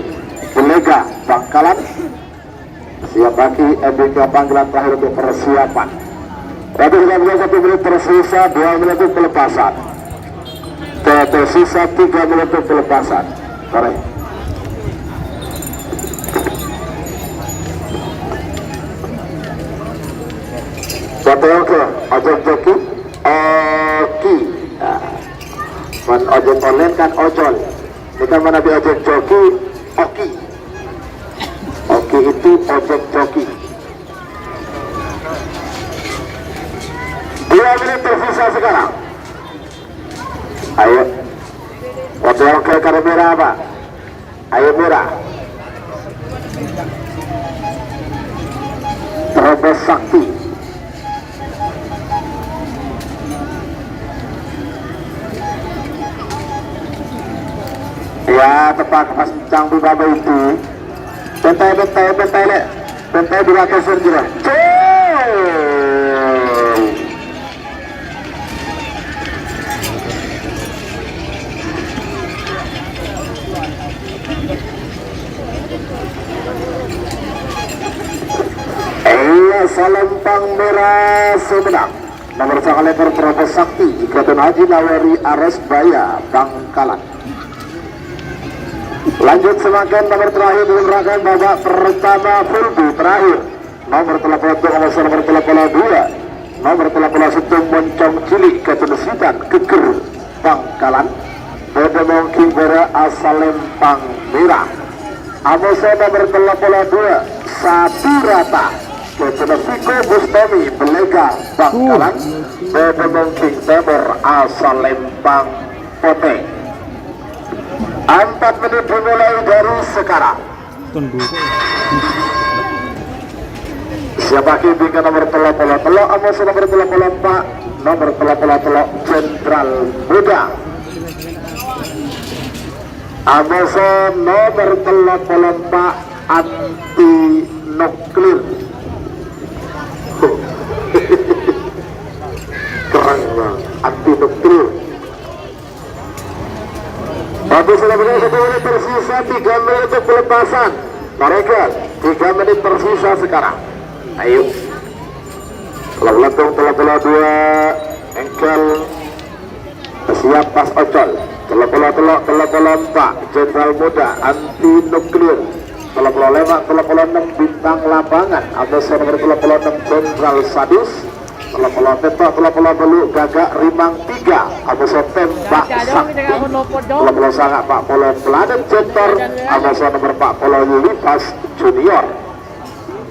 Belega Bangkalan. Siap bagi MBK panggilan terakhir untuk persiapan. Tapi sudah 1 menit tersisa, 2 menit untuk pelepasan. Tersisa 3 menit untuk pelepasan. Tarik. Oke, ojek joki, oki. Man ojek online kan ojol. Ini kan mana di ojek joki, oki. Oki itu ojek joki. 2 menit tersisa sekarang. Ayo. Oke karena merah apa? Ayo merah. Terobos sakti. Ya, tepat pas canggung baba itu. Bentai le. Bentai di atas saja. Salempang merah Sumedang. Nomor sangat lebar Terobos Sakti, Ikatan Haji Lawari Aresbaya, Bangkalan. Lanjut semakin nomor terakhir dalam rangkaian babak pertama Fulbi terakhir. Nomor telah pelatuh nomor telah pola 2. Nomor telah pola Setung Moncong Cilik Kecenesitan Keker Bangkalan. Beda Mongking Bera Asalempang Merah. Amosa nomor telah pola 2 Satu Rata Kecenefiko Bustami Belega Bangkalan. Beda Mongking Timur Asalempang Poteng. 4 menit dimulai dari sekarang. Tunggu. Siapa kibingkan nomor telok Amos nomor telok 4 nomor telok Jenderal Muda. Amos nomor telok 4 anti nuklir. Keren banget, anti nuklir. Tapi sudah berada 1 menit tersisa, 3 menit untuk pelepasan. Mereka 3 menit tersisa sekarang. Ayo. Telah belantung, telah bola 2 engkel. Siap pas ocol. Telah bola 4 Jenderal Muda anti nuklir. Telah bola 5, telah bola 6 bintang lapangan. Atas nomor telah bola 6 Jenderal Sadis. Telah bola peta, telah bola beluk gagak rimang 3. Atas tembak sakti. Telah bola sangat Pak Polo Peladan Centor. Atas nomor Pak Polo Yulipas Junior.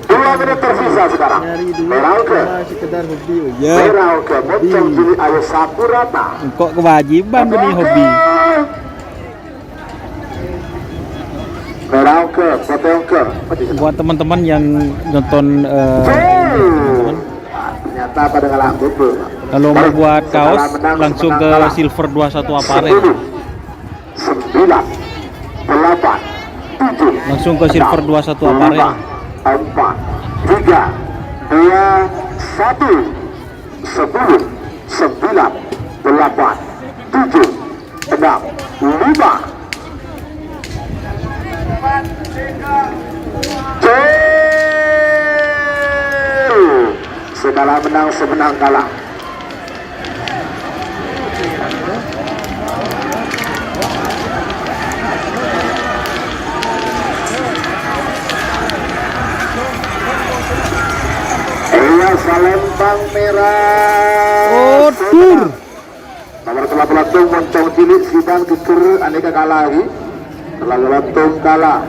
2 menit tersisa sekarang. Merauke. Sekedar hobi aja. Merauke Moncong Juli Ayo Sakurata. Kok kewajiban ini hobi. Merauke, Potengke. Buat teman-teman yang nonton Ternyata pada ngalah betul. kalau mau buat kaos langsung ke Silver 21 Apparel. 9 8 7 Langsung ke Silver 21 Apparel. 4 3 2 1 10 9 8 7 6 5 segala menang semenang kalah. Salempang merah. Tur. Nomor telah pelatung Moncong Cilik Sidang Keker aneka kalah lagi. Telah pelatung kalah.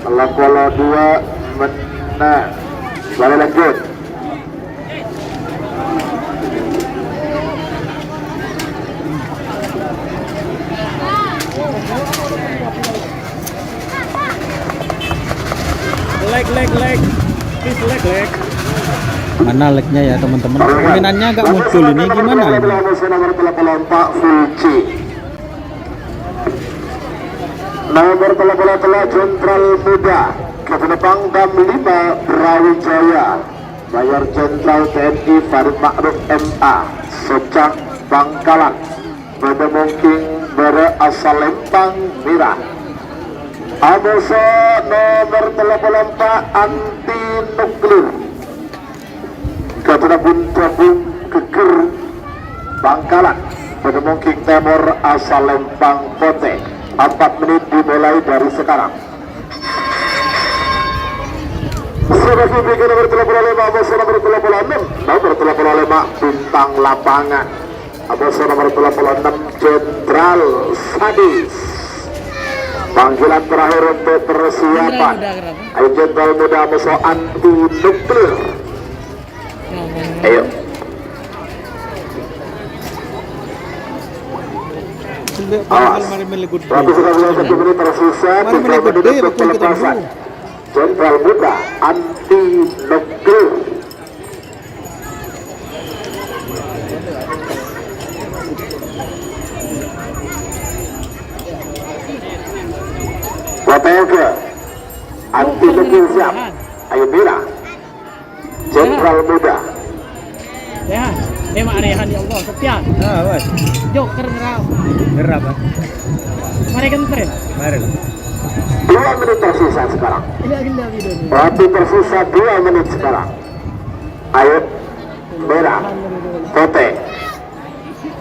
Telah pola 2 menang. Boleh lanjut. Leg. Please leg. Mana legnya ya teman-teman? Permainannya agak muncul ini gimana ini? Nomor telah Jenderal Muda Kepenepang Dam 5 Brawijaya. Mayor Jenderal TNI Farid Ma'ruf MA Secang Bangkalan. Beda Mungking Bere Asalempang Merah. Amoso nomor 34 anti nuklir Ketua Buntabung Geger Bangkalan Bedemongking Timur asal Lempang Pote. 4 menit dimulai dari sekarang. Sebagai berikut nomor 35 Amoso nomor 36 nomor 35 bintang lapangan Amoso nomor 36 Jenderal Sadis. Panggilan terakhir untuk persiapan Ayo Jenderal Muda Amoso anti nuklir. Ayo. Awas. 191 menit tersisa, 3 menit untuk pelepasan. Jenderal Muda anti nuklir. Watega anti nuklir siap. Ayo Mira. Jenderal Muda. Ya, memang arehan ya Allah, setia. Bos. Jok kerap. Gerap. Mari kan keren. Mari. 2 menit tersisa sekarang. Ini agenda video ini. Waktu tersisa 2 menit sekarang. Ayo Merah Pote.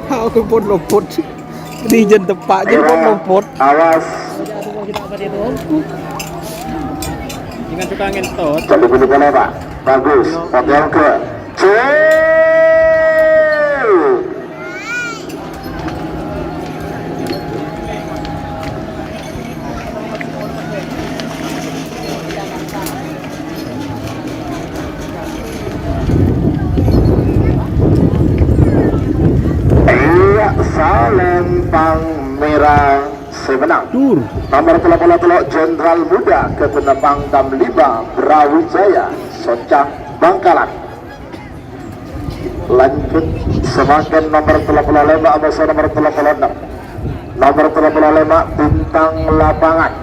Aku pun lopot. Di jen tepak je pun lopot. Awas. Kita apa dia tuh? Dengan suka angin tot. Jadi bunyi boleh Pak. Bagus. Pote yang ke. Salempang Merah semenang. Nomor 33 Jenderal Muda Ketua Pangdam 5 Brawijaya Socang Bangkalan. Lanjut semakin nomor 35 Amoso nomor 36 nomor 35 bintang lapangan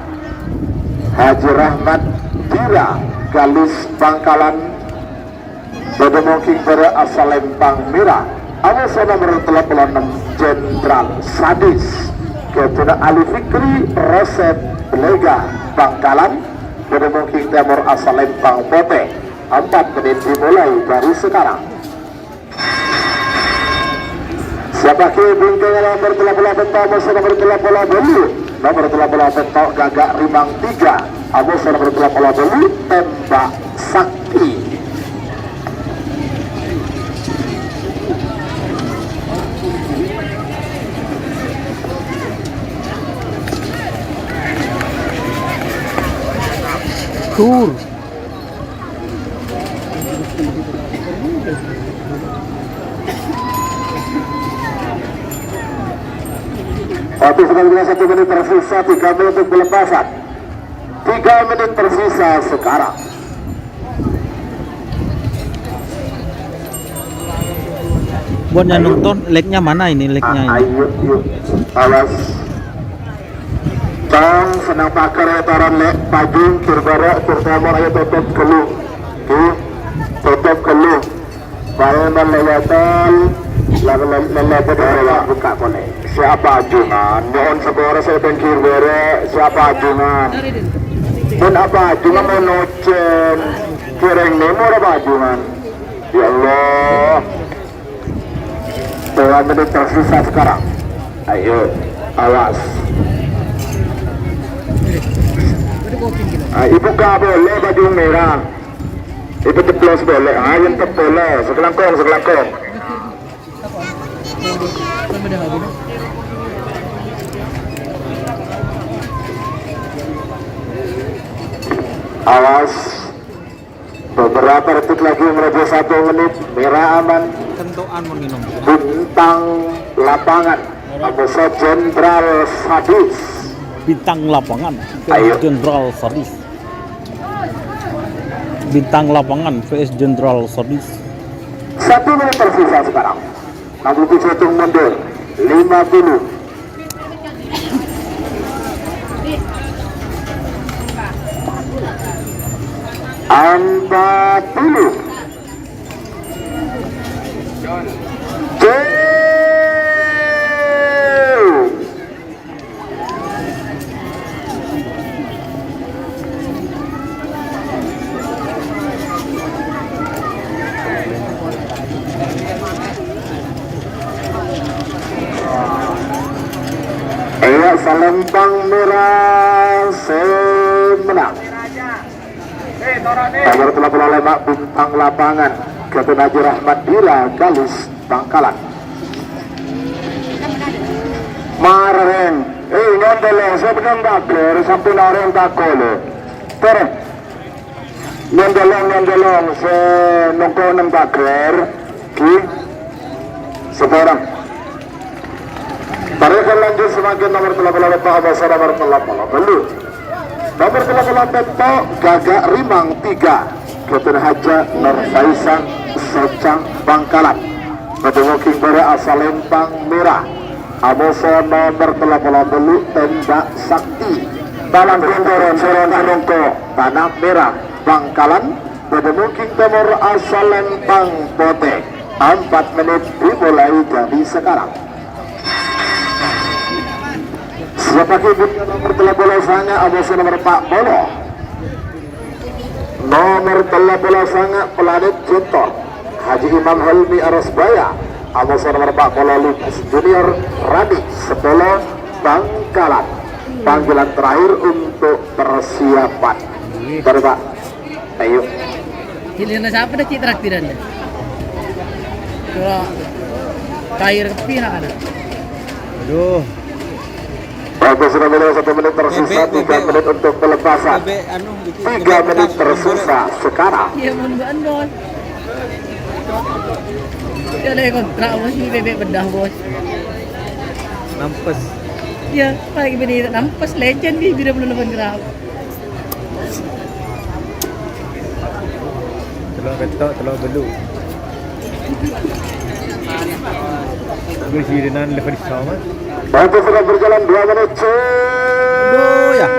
Haji Rahmat Dira Galus Bangkalan Bedemongking pada asal Lempang Merah. Amoso nomor 36 Jenderal Sadis Ketua Ali Fikri Roset Belega Bangkalan Bedemongking Timur asal Lempang Pote. 4 menit dimulai dari sekarang. Siapa bingkai nomor 38 Amoso nomor 38 nomor 38 Gagak Rimang 3 Amoso nomor 38 tembak sakti. Tur. Waktu sekarang 1 menit tersisa, 3 menit untuk pelepasan. 3 menit tersisa sekarang. Buat yang nonton, legnya mana ini? Legnya ini. Ayo, yuk, awas. Tong senang pakar ya taran lek pajung kirbara terutama ayo tutup keluh. Tutup keluh. Bayanan lewatan lelebet buka kone. Siapa ajungan? Mohon segera saya tengkir bere. Siapa ajungan? Mun apa ajungan mau nocen? Kireng nemo apa ajungan? Ya Allah. 2 menit tersisa sekarang. Ayo, awas. Ibu ka boleh baju merah. Ibu ceplos boleh. Yang tep boleh. Sekelangkong, sekelangkong. Awas. Beberapa detik lagi menuju 1 menit. Merah aman. Tentuan menginum. Bintang lapangan Amoso Jenderal Sadis. Bintang lapangan Ayo. VS Jenderal Sadis. Bintang lapangan VS Jenderal Sadis. 1 menit tersisa sekarang. 67 hitung mundur. 50. Empat puluh. Ya, Salempang Merah semenang. Nomor 85 bintang lapangan Kapten Haji Rahmat Dira Galus Bangkalan. Mareng, ngondelo sebelum bakar sampun orang takolo. Tere, ngondolong senongko nem bakar ki sekarang. Mereka lanjut semakin nomor 88 Abasa nomor 88 belum. Nomor 88 Tok Gagak Rimang 3 Kapten Haja Nurfaisan Secang Bangkalan. Pedemoking Bara asal Lempang Merah. Amoso nomor 80 Tembak Sakti Balang Gondoron Soron Anongko Tanah Merah Bangkalan. Pedemoking Timur asal Lempang Pote. 4 menit dimulai dari sekarang. Siapa kibut nomor 13 sangat Amoso nomor 40. Nomor 13 sangat Planet Jetor Haji Imam Helmi Arasbaya. Amoso nomor 40 Lukas Junior Radi Sepolo Bangkalan. Panggilan terakhir untuk persiapan. Baru Pak, ayo. Giliran siapa dah cik traktiran dia? Kalau cair kepi nak ada. Aduh. Waktu sudah mulai 1 menit tersisa, 3 menit untuk pelepasan. 3 menit tersisa sekarang. Iya mohon bos. Dia ada kontrak bos ni bebek bedah bos. Nampes. Ya, pagi bini nampas legend ni bila belum lawan gerak. Telur ketok, telur beluk. Gue sirinan lepas sama. Waktu sudah berjalan 2 menit. Aduh ya.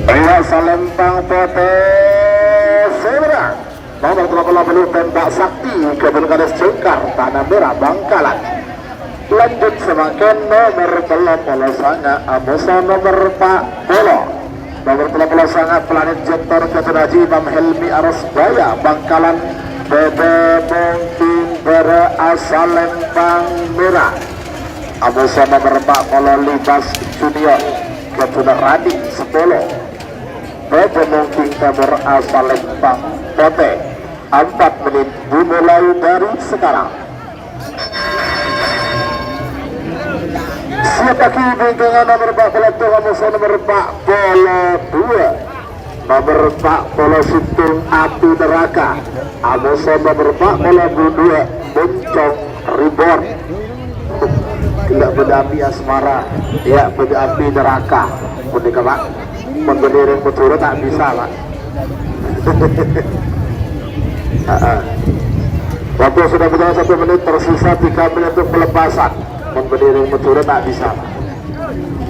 Pihak Salempang Pote seberang. Nomor 80 Tembak Sakti Kapten Kades Cengkar Tanah Merah Bangkalan. Lanjut semakin nomor 30 sangat Amoso nomor 40. Nomor 30 sangat Planet Jetor Kapten Haji Imam Helmi Arasbaya Bangkalan. Bebe Mungkin berasal Lempang Merah. Amoso nomor 40 Libas Junior Kapten Radi Sepolo. Bebe Mungkin Timur asal Lempang Pote. 4 menit dimulai dari sekarang. Siapa kini dengan nomor 40 Amoso nomor 42. Nomor 40 Sintung Api Neraka. Amoso nomor 42 Bencong Reborn. Tidak berapi asmara, ya berapi neraka. Mendeka Pak, menggeliring betul tak bisa Pak. Waktu sudah berjalan 1 menit tersisa 3 menit untuk pelepasan. Menggeliring betul tak bisa Pak.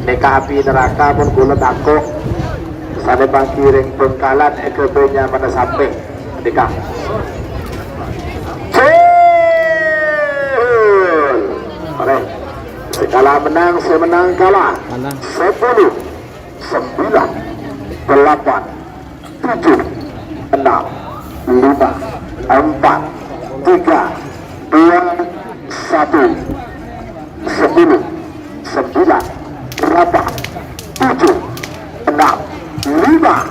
Neka api neraka pun gulat aku. Kesana bangkiring Bengkalan EKB-nya mana sampai. Mendeka. Kalah menang, semenang kalah. 10, 9, 8, 7, 6, 5, 4, 3, 2, 1. 10, 9, 8, 7, 6, 5,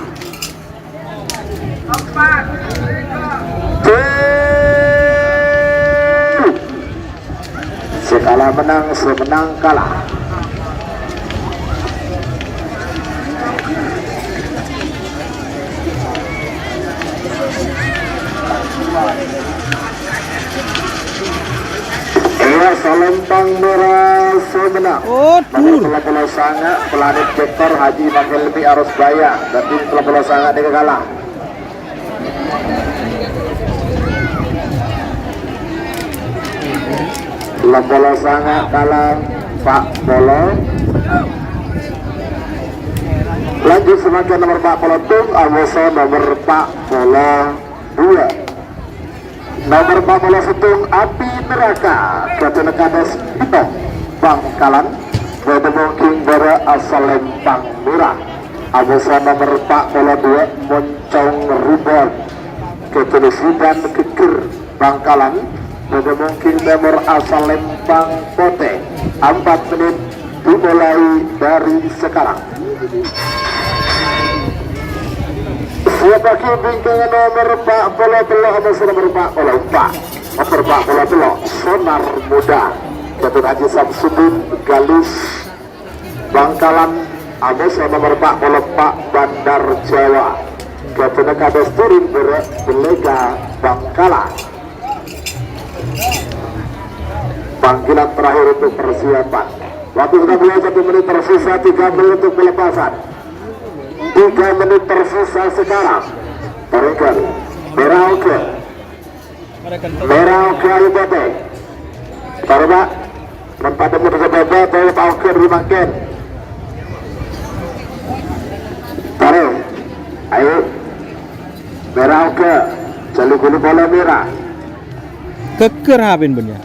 4, sekala menang, semenang kalah. Iya, Salempang Merah semenang. Nomor 30 sangat Planet Jetor Haji Imam Helmi Arasbaya. Dan tim 30 sangat dia kalah. Bola sangat kalah Pak Bolo. Lanjut semakin nomor 40 Tung Amoso nomor 42. Nomor 40 Setung Api Neraka Kapten Kades Pito Bangkalan. Mungkin bara asal Lempang Murah. Abasa nomor 42 Moncong Ribon Ketelisidan Kekir Bangkalan. Mungkin nomor asal Lempang Pote. 4 menit dimulai dari sekarang. Siapa bingkai nomor 43 Abasa nomor 44 nomor 43 Sonar Muda Jatuh Haji Samsudin Galis Bangkalan. Abasa nomor 44 Bandar Jawa Jatuh Kades Turin Belega Bangkalan. Panggilan terakhir untuk persiapan. Waktu sudah mulai 1 menit tersisa, 3 menit untuk pelepasan. 3 menit tersisa sekarang. Berikan Merauke IPT Tarba Tempat temu tersebut Dari Pauker dimakan Tarik. Ayo Merauke Jalur bola merah. Keker habin bener.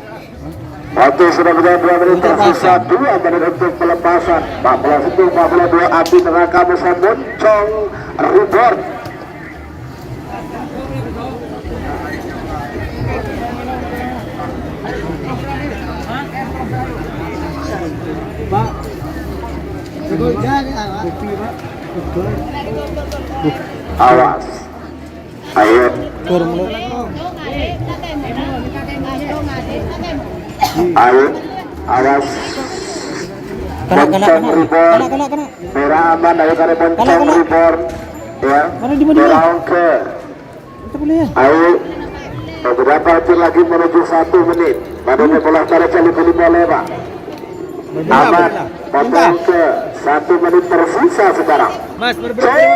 Waktu sudah berjalan 2 menit tersisa, 2 menit untuk pelepasan. 41-42 api neraka besar Moncong Ribon. Awas. Ayo. Ayo, awas. Moncong Ribon. Merah aman, ayo kare Moncong Ribon. Ya. Merauke. Ayo. Beberapa detik lagi menuju 1 menit. Badannya bola tarik cali boleh Pak. Aman. Merauke. 1 menit tersisa sekarang. Mas, berberapa?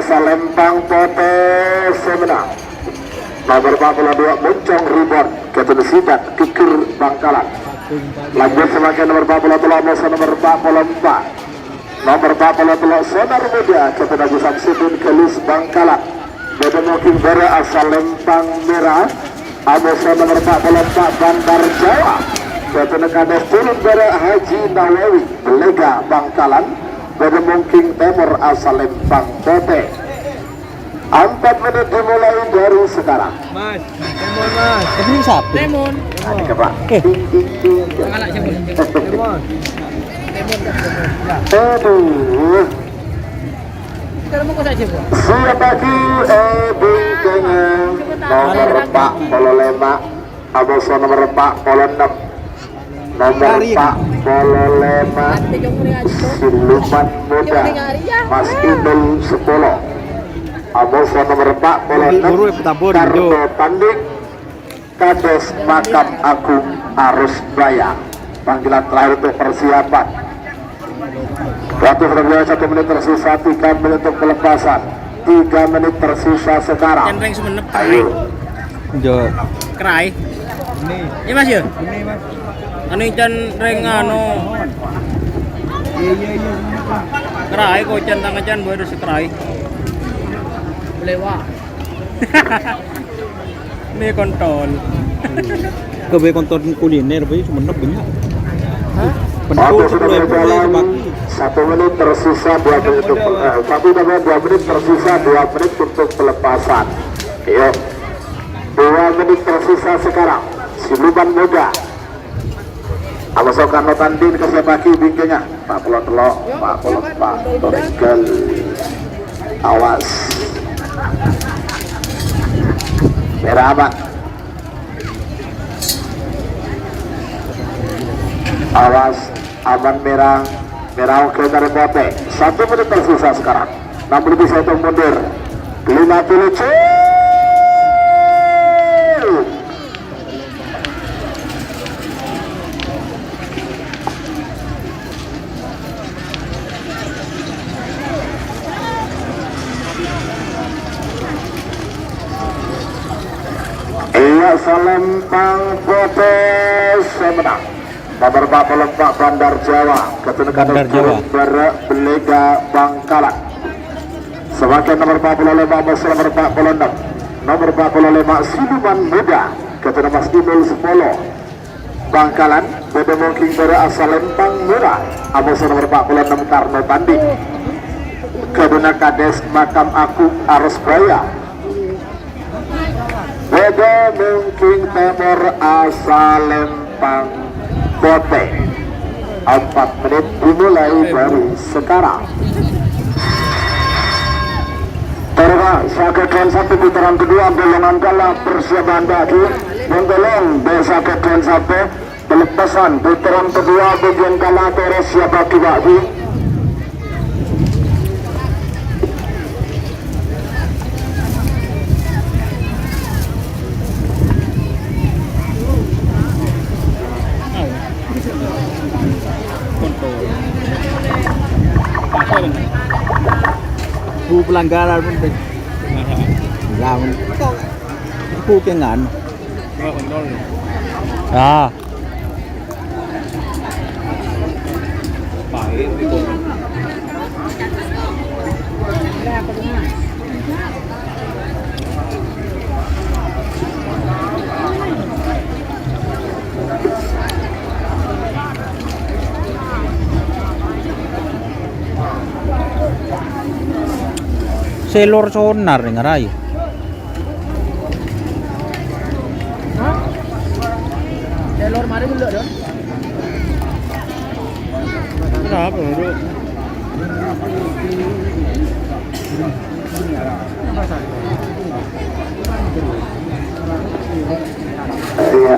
Lempang Pote Semena nomor 42 Moncong Ribon Ketelisidan Kikir Bangkalan. Lanjut semakin nomor 43 Mosa nomor 44 nomor 43 Sonar Muda Jatuh Haji Samsudin Galis Bangkalan. Beda mungkin bara asal Lempang Merah. Abasa nomor 44 Bandar Jawa Jatuh Kades turun bara Haji Nawawi Belega Bangkalan. Beda mungkin Timur asal Lempang Pote. 4 menit dimulai dari sekarang. Mas, Temon mas. Tapi ini siapa? Lemon. Ini Pak. Kalah siapa? Temon. Aduh. Kita mau kosak siapa? Siap pagi bingkainya nomor 4 polo 5 Abasa nomor 4 polo 6 nomor 4 polo 5 Siluman Muda Mas Idul 10 Abasa nomor 4 polo 6 Karno Pandik Kades Makam Agung Arus Raya. Panggilan terakhir untuk persiapan. Waktu sudah berjalan 1 menit tersisa, 3 menit untuk pelepasan. 3 menit tersisa sekarang. Centreng semenep Ayo. Jo. kerai. Ini. Iya Mas ya? Ini mas. Anu centreng anu Iya. kerai kok centang acan boleh terus kerai. Lewa. Ini kontol. Kebe kontor kuliner be cuma nek banyak. Hah? Waktu sudah berjalan 1 menit tersisa 2 menit untuk 2 menit tersisa 2 menit untuk pelepasan. Yuk 2 menit tersisa sekarang. Siluman Muda Abasa Karno Tandin kasih pagi bingkainya 44 Torikel. Awas merah aman. Awas aman merah. Merauke dari Pote. 1 menit tersisa sekarang. 60 bisa hitung mundur. 50 cil. Iya, Salempang Potes menang. Nomor 44 Bandar Jawa, Bandar Jawa. Belega Bangkalan. Sebagai nomor 45 Muslim nomor 46. Nomor 45 Siluman Muda, ketua Mas Imul Sepolo Bangkalan. Beda Mungking berasal Lempang Murah. Amos nomor 46 Karno Tandi. Kedua Kades Makam Aku Arus Raya. Beda Mungking Timur asal Lempang Kote. 4 menit dimulai dari sekarang. Terima Saketian 1 putaran kedua golongan kalah persiapan bagi menggolong Saketian 1 pelepasan putaran kedua bagian kalah terus siapa bagi pelanggaran pun làm khu cái ngạn à Selor sonar nih ngarai. Selor mari dulu dong. Kenapa lu? Iya.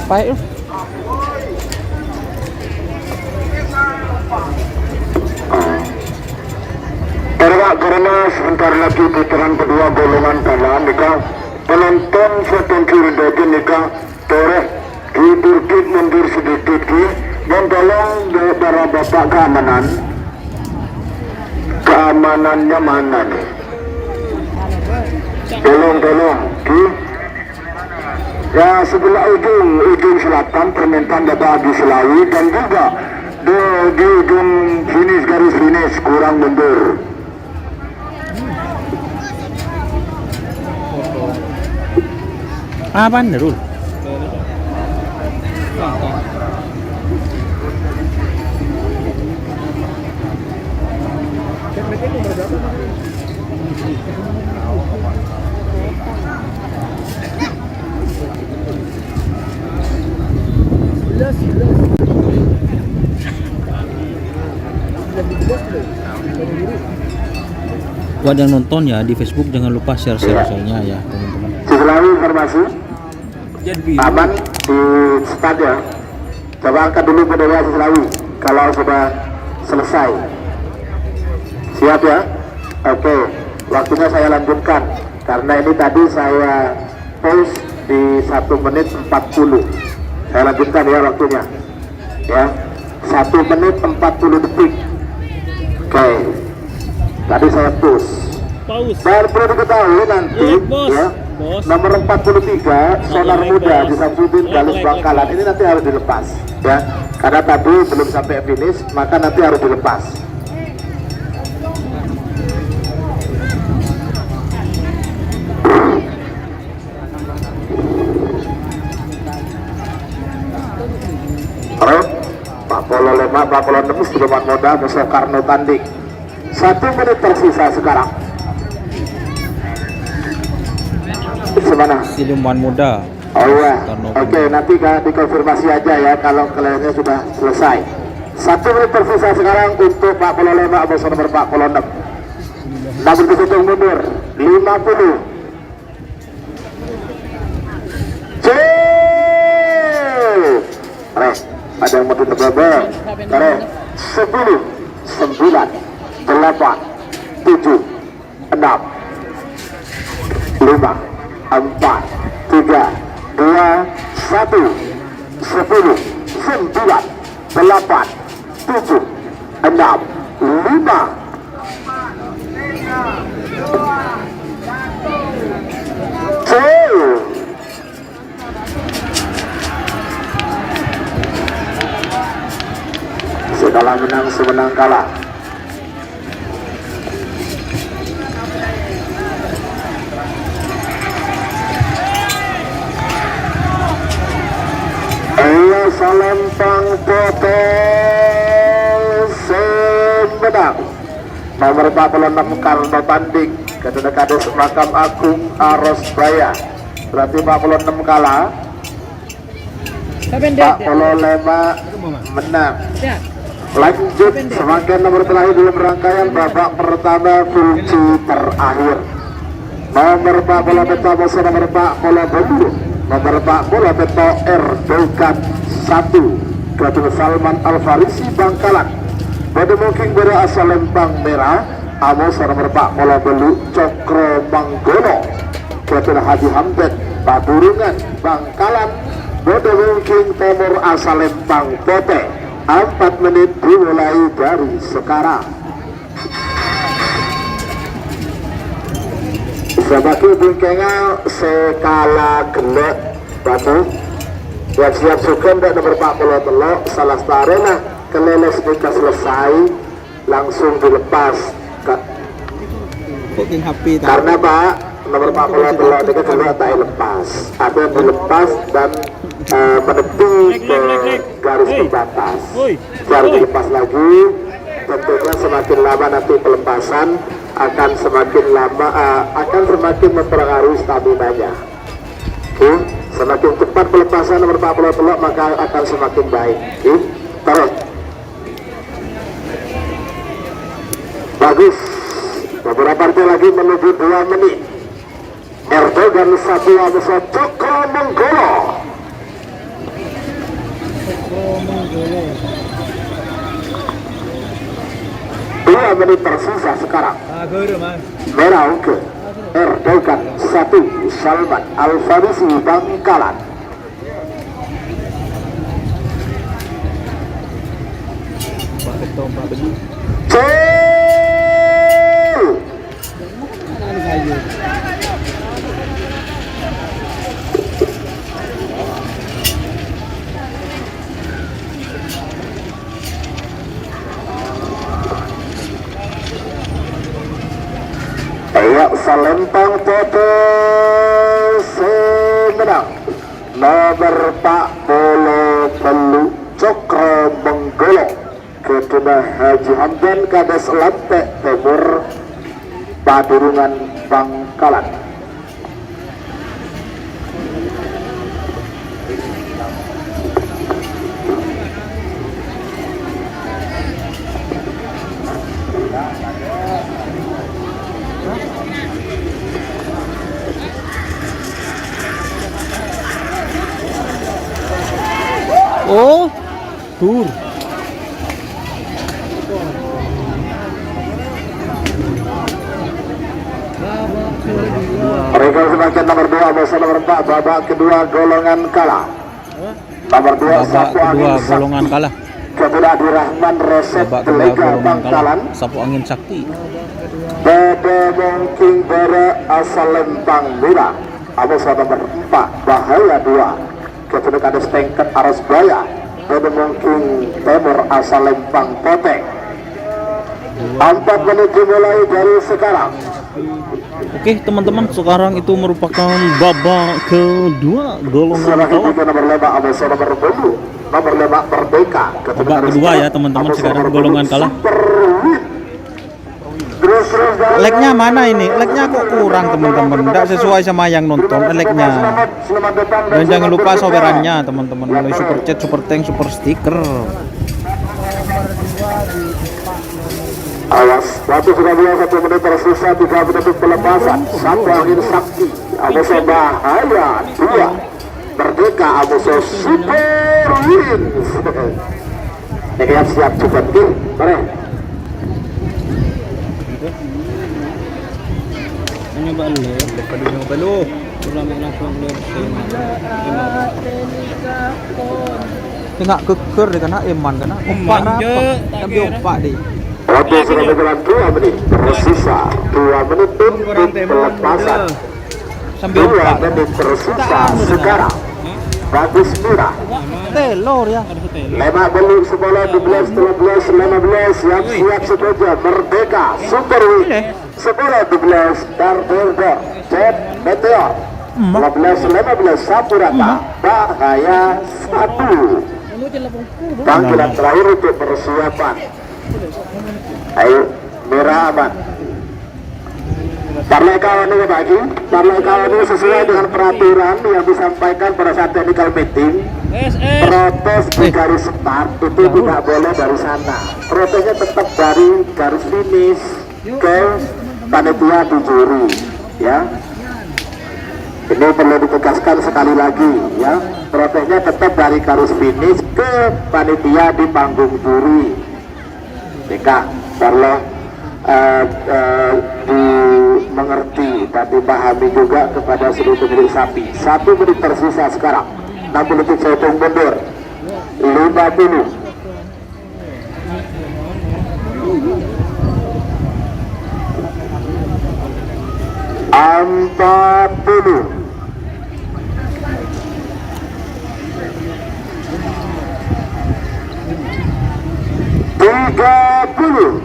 Baik. Karena sebentar lagi putaran kedua golongan kalah nikah penonton setensi redakin nikah toreh dikit mundur sedikit dan tolong para bapak keamanannya mana nih, tolong ya sebelah ujung selatan permintaan bagi Selawi dan juga di ujung garis finish kurang mundur. Apa nih Rul? Buat yang nonton ya di Facebook jangan lupa share-nya ya teman-teman. Selalu informasi aman di stad ya. Coba angkat dulu bendera Selawi kalau sudah selesai. Siap ya? Oke, waktunya saya lanjutkan karena ini tadi saya post di 1 menit 40. Saya lanjutkan ya waktunya. Ya, 1 menit 40 detik. Oke, tadi saya post. Dan perlu diketahui nanti ya, nomor 43 Sonar Muda di Samsudin Galus Bangkalan ini nanti harus dilepas ya, karena tadi belum sampai finish maka nanti harus dilepas. Alright, Pak Polo 5, Pak Polo 6 Siluman Muda Musuh Karno tanding. 1 menit tersisa sekarang. Semana? Siluman Muda. Oh iya, oke, nanti dikonfirmasi aja ya kalau kaliannya sudah selesai. 1 menit tersisa sekarang untuk Pak Polo 5 Musuh nomor Pak Polo 6. Namun ditutup mundur 50. Ada yang mau ditebel, kare 10, 9, 8, 7, 6, 5, 4, 3, 2, 1, 10, 9, 8, 7, 6, 5, 2. Segala menang semenang kalah. Salempang Potel Semenang nomor 46 Karno Tanding ketua Kades Makam Agung Arosbaya berarti 46 kalah, 45 menang. Lanjut semakin nomor terakhir dalam rangkaian babak pertama kunci terakhir nomor 48 bersama nomor 40 nomor 40 Beto Erdogan 1 Gatul Salman Alfarisi Bangkalan pada mungkin berasal Lempang Merah Amos nomor 40 Belu Cokro Manggono Gatul Haji Hamdan Padurungan Bangkalan pada mungkin Timur asal Lempang Pote 4 menit dimulai dari sekarang. Sebagai bingkengal sekala gelek batu siap sukan dan nomor 40 telok salah starena keleles nikah selesai langsung dilepas karena Pak nomor 40 telok itu kalau tak lepas ada yang dilepas dan menepi ke garis pembatas baru dilepas lagi. Tentunya semakin lama nanti pelepasan akan semakin lama akan semakin mempengaruhi stamina-nya. Semakin cepat pelepasan nomor 40 telok maka akan semakin baik. Taruh. Bagus. Beberapa detik lagi menuju 2 menit. Erdogan 1 Amusa Cokro Menggolo. 2 menit tersisa sekarang. Merah ke Erdogan 1 Salman Alfarisi Bangkalan. Salempang Potel Semenang nomor 40 Belu Cokro Menggolo ketua Haji Hamdan Kades Lantek Timur Padurungan Bangkalan. Oh, tur. Mereka semakin nomor 2 bersama nomor 4 babak kedua golongan kalah. Nomor 2 Babak kedua golongan kalah. Ketua Adi Rahman Resep Babak kedua Delega golongan kalah. Bangkalan. Sapu angin sakti. Bebe Mungking Bere asal Lempang Merah. Abu nomor 4 Bahaya 2. Ketua Kades Tengket Arosbaya. Bebe Mungking Timur asal Lempang Potek. 4 menit dimulai dari sekarang. Oke teman-teman, sekarang itu merupakan babak kedua golongan kalah. Nomor 5 Abu nomor 10 nomor 5 Merdeka. Babak kedua ya teman-teman, sekarang golongan kalah. Like-nya mana ini? Like-nya kok kurang teman-teman, tidak sesuai sama yang nonton like-nya. Dan jangan lupa soberannya teman-teman, mulai super chat, super tank, super stiker. Awas, waktu sudah biasa 1 menit tersisa 3 menit pelepasan. Satu angin sakti, Amuso Bahaya 2 Merdeka Amuso Super Wins. Ini siap cukup nih, mari. Nyoba lu. Ulang langsung lu. Tengah keker deh karena eman karena umpak apa? Tapi umpak deh. Waktu sudah berjalan 2 menit tersisa. 2 menit untuk pelepasan. Sambil 2 umpak. menit tersisa sekarang. Bagus Mira. Telur ya. Lemak beli sebola 12, 13, 15. Yang siap setuju. Merdeka. Superwin. Sebola 12. Darberger. Jet Meteor. 15, satu rata. Bahaya 1. Panggilan terakhir untuk persiapan. Ayo, Mira aman. Parley kawan ini bagi. Parley kawan ini sesuai dengan peraturan yang disampaikan pada saat technical meeting. Protes di garis start itu tidak boleh dari sana. Protesnya tetap dari garis finish ke panitia di juri, ya. Ini perlu ditegaskan sekali lagi, ya. Protesnya tetap dari garis finish ke panitia di panggung juri. Jika perlu dimengerti dan dipahami juga kepada seluruh pemilik sapi. 1 menit tersisa sekarang. 60 detik saya hitung mundur. 50. 40. 30.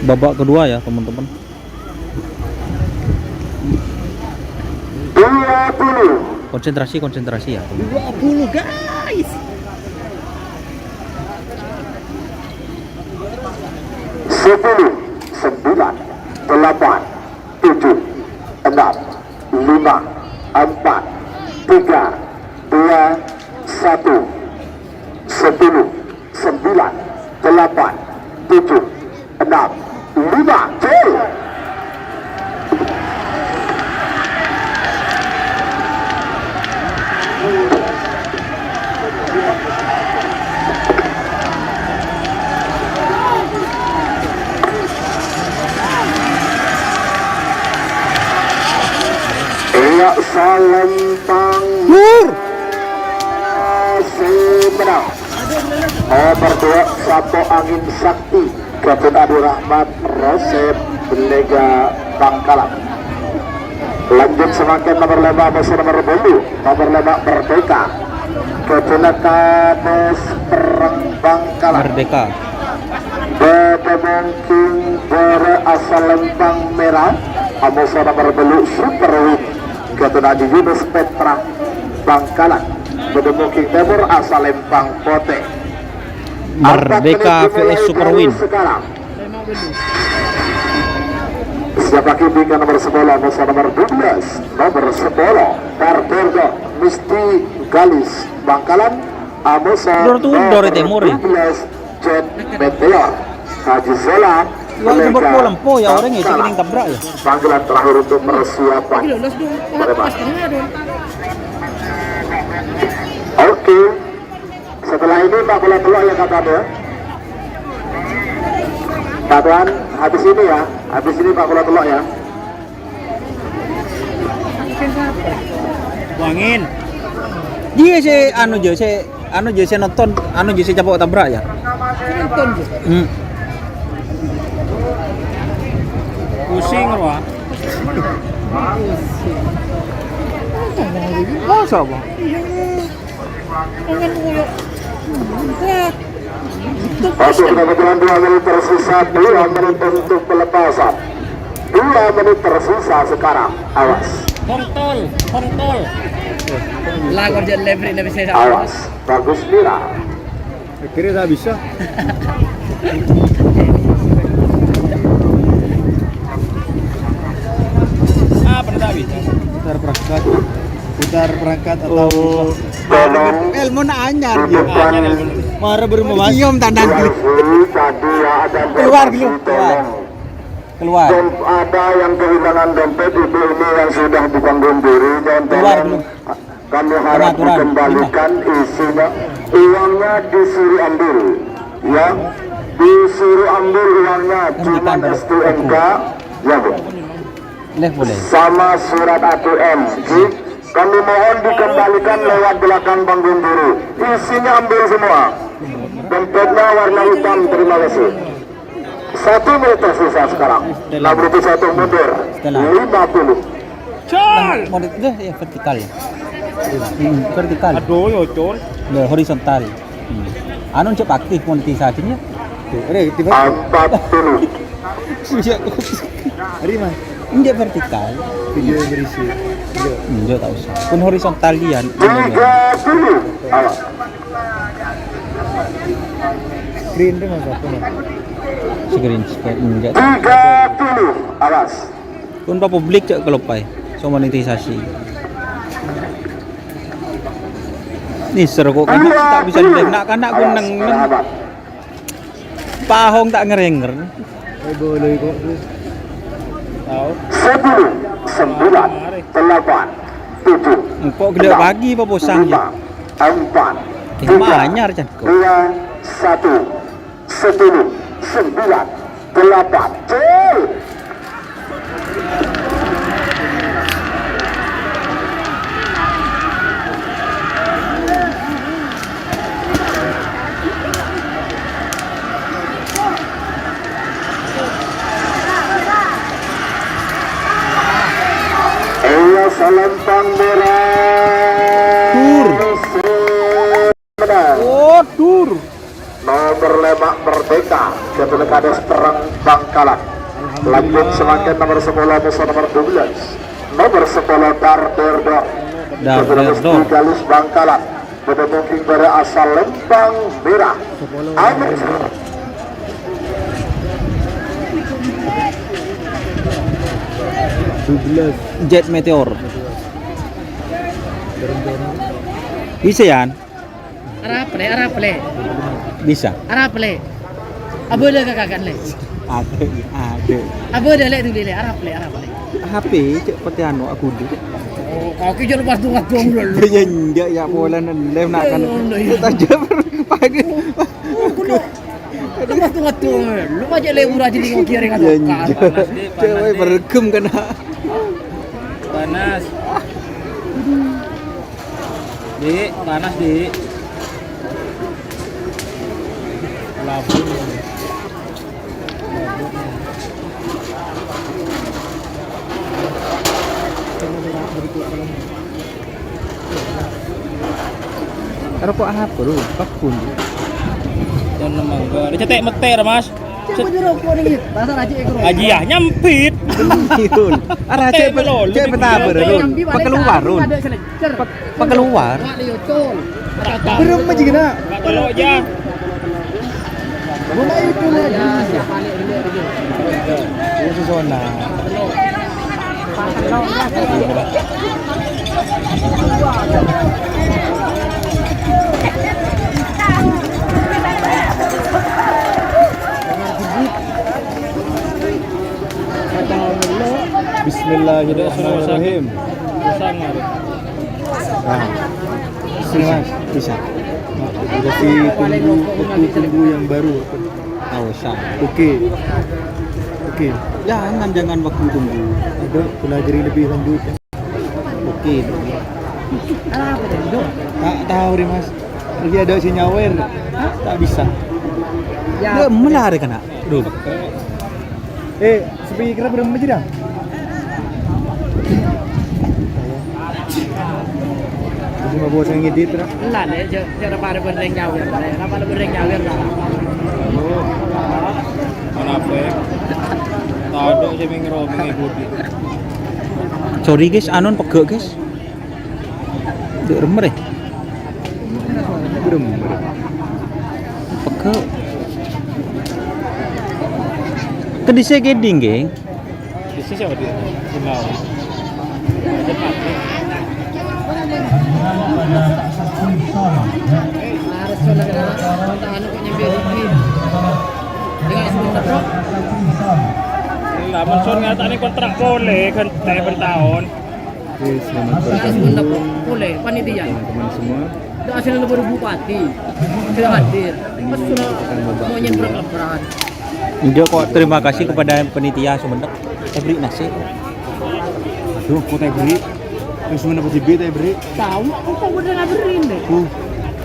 Babak kedua ya teman-teman. 20. Konsentrasi ya. 20 guys. 10, 9, 8, 7, 6, 5, 4, 3, 2, 1. 10, 9, 8, 7, 6, 5, full. Iya, Salempang menang. Nomor 2 Sapo Angin Sakti Kapten Adi Rahmat Rosep Belega Bangkalan. Lanjut semakin nomor 5 masih nomor 10 nomor 5 Merdeka Kapten Kades Perang Bangkalan. Merdeka. Bedemongking Bere Asal Lempang Merah Amusa nomor 10 Superwin Kapten Adi Yunus Petra Bangkalan. Bedemongking Timur Asal Lempang Pote. Merdeka vs Superwin. Siapa kibingkan nomor 10 Musa nomor 12 nomor 10 Darberger Misti Galis Bangkalan Amusa Dor Timur ya. 12 Jet Meteor Haji Zola Yang lempo ya orang itu kening tabrak ya. Panggilan terakhir untuk persiapan. Oke. Setelah ini Pak Bola Telok ya katanya. Pak Tuan, habis ini ya. Habis ini Pak Bola Telok ya. Wangin. Dia si nonton si capok tabrak ya. Nonton je. Pusing roh. Masa apa? Oke, kita berjalan 2 menit tersisa, 2 menit untuk pelepasan. 2 menit tersisa sekarang. Awas. Hongtol. Lagu je level ni bisa. Awas. Bagus Mira. Akhirnya tak bisa. Apa tak bisa? Putar perangkat atau Tolong Elmo nak anyar dia. hidupkan Mara baru mau cium tandang wifi tadi yang ada Keluar di dulu, tolong. keluar. Ada yang kehilangan dompet ibu ini yang sudah ditanggung diri dan Keluar tolong dulu. kami harap Aturan. dikembalikan isinya, uangnya disuruh ambil, ya, disuruh ambil uangnya, cuma STNK, ya Bu, Boleh. sama surat ATM. Kami mohon dikembalikan dikembalikan lewat belakang Bang Gunduru. Isinya ambil semua. Dompetnya warna hitam, terima kasih. 1 menit tersisa sekarang. 61 mundur. 50. Model itu ya vertikal. Vertikal. Aduh, yo con. Horizontal. Anu cek aktif monetisasinya. 40. Hari mah. Ini vertikal. Video yang berisi. Enggak tak usah. Pun horizontal dia. 30. Awas. Screen itu mas apa? Screen spot enggak. 30. Awas. Pun pa publik cek kelopai. So monetisasi. Nih seru kok kan tak bisa nak kanak kunang. Pak Ahong tak ngerenger. Boleh kok. Tahu. 10, 9, 8, 7. Kok gede pagi apa posang ya? 4, Anyar kan. 2, 1, 10, 9, 8. Cil. Selempang merah. Tur. Oh, tur. Nomor lemak merdeka. Ketua Kades Terang Bangkalan. Lanjut semakin nomor 10 musuh nomor 12. Nomor 10 Darderdor. Darderdor. Galis Bangkalan. Booking dari asal Lempang Merah. Amir. Jet Meteor. Bisa ya? Arah play. Bisa. Arah play. Abo dah kakak le. Ada. Abo dah le tu le. Arah play. HP cek peti anu aku di. Oh, kau kerja lepas tu waktu dulu. Ya enggak ya bola lem nak kan. Tajam pagi. Lepas tu waktu lu macam lebur aja di kiri kan. Cewek bergem kena. Panas. Dik, panas, Dik. Labun. Karo kok apa bro? Pakun. Dan mangga. Dicetek meter, Mas. Coba dirokok nih, bahasa aja ekor. Aji ya nyempit. Gitu. Arah cek petaber run. Pakeluar run. Pakeluar. Berem aja kena. Kalau aja. Rumah itu aja. Balik dulu. Itu zona. Bismillahirrahmanirrahim. Nah, sini mas, bisa. Kasih tunggu yang baru. Oh, sah. Oke. Jangan waktu tunggu. Ada pelajari lebih lanjut. Oke. Apa tu? Tak tahu nih mas. Lagi ada si nyawer. Tak bisa. Ya, melar kena. Dulu. Speaker berapa aja dah? Cuma bawa saya ngedit lah. Lah le, jangan pada berdeng jauh ya. Apa ada berdeng jauh ya? Kenapa? Tado saya mengerobong ibu. Sorry guys, anon pegel guys. Dek remer eh. Pegel. Kedise geding geng. Di siapa dia? Kenal. Harus soalnya kena anu kok nyampe ini. Dengan sebentar bro. Lah menson ngatane kontrak boleh kan per tahun. Oke, selamat Dengan sebentar bro. Boleh panitia. teman-teman semua. Dah hasil baru bupati. Sudah hadir. Pas sudah mau nyemprot laporan. Enggak kok, terima kasih kepada penitia sebentar. Saya beri nasi. Aduh, kok saya beri. Terus mana pasti beda beri? Tahu, kok udah ngabarin deh.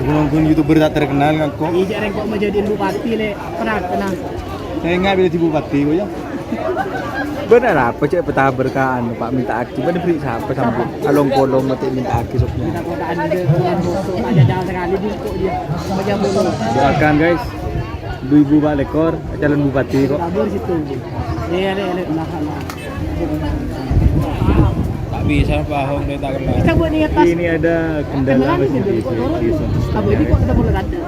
Aku nonton YouTuber tak terkenal ngaku. Iya, jarang kok mau jadiin bupati le. Pernah. Saya nggak bila di bupati kok ya. Benar apa cek peta berkaan Pak minta aki benar beri siapa sampai along-kolong mati minta aki sopnya. Kita kotaan dia bulan bosok aja jalan sekali di kok dia. Macam dulu. Doakan guys. Ibu Pak Lekor calon bupati kok. Tabur situ. Iya, le belakang. Tak bisa Pak Ahok dia tak kenal. Kita buat di atas. Ini ada kendala Kenalan masih gitu. di Abu ini kok kita boleh ada.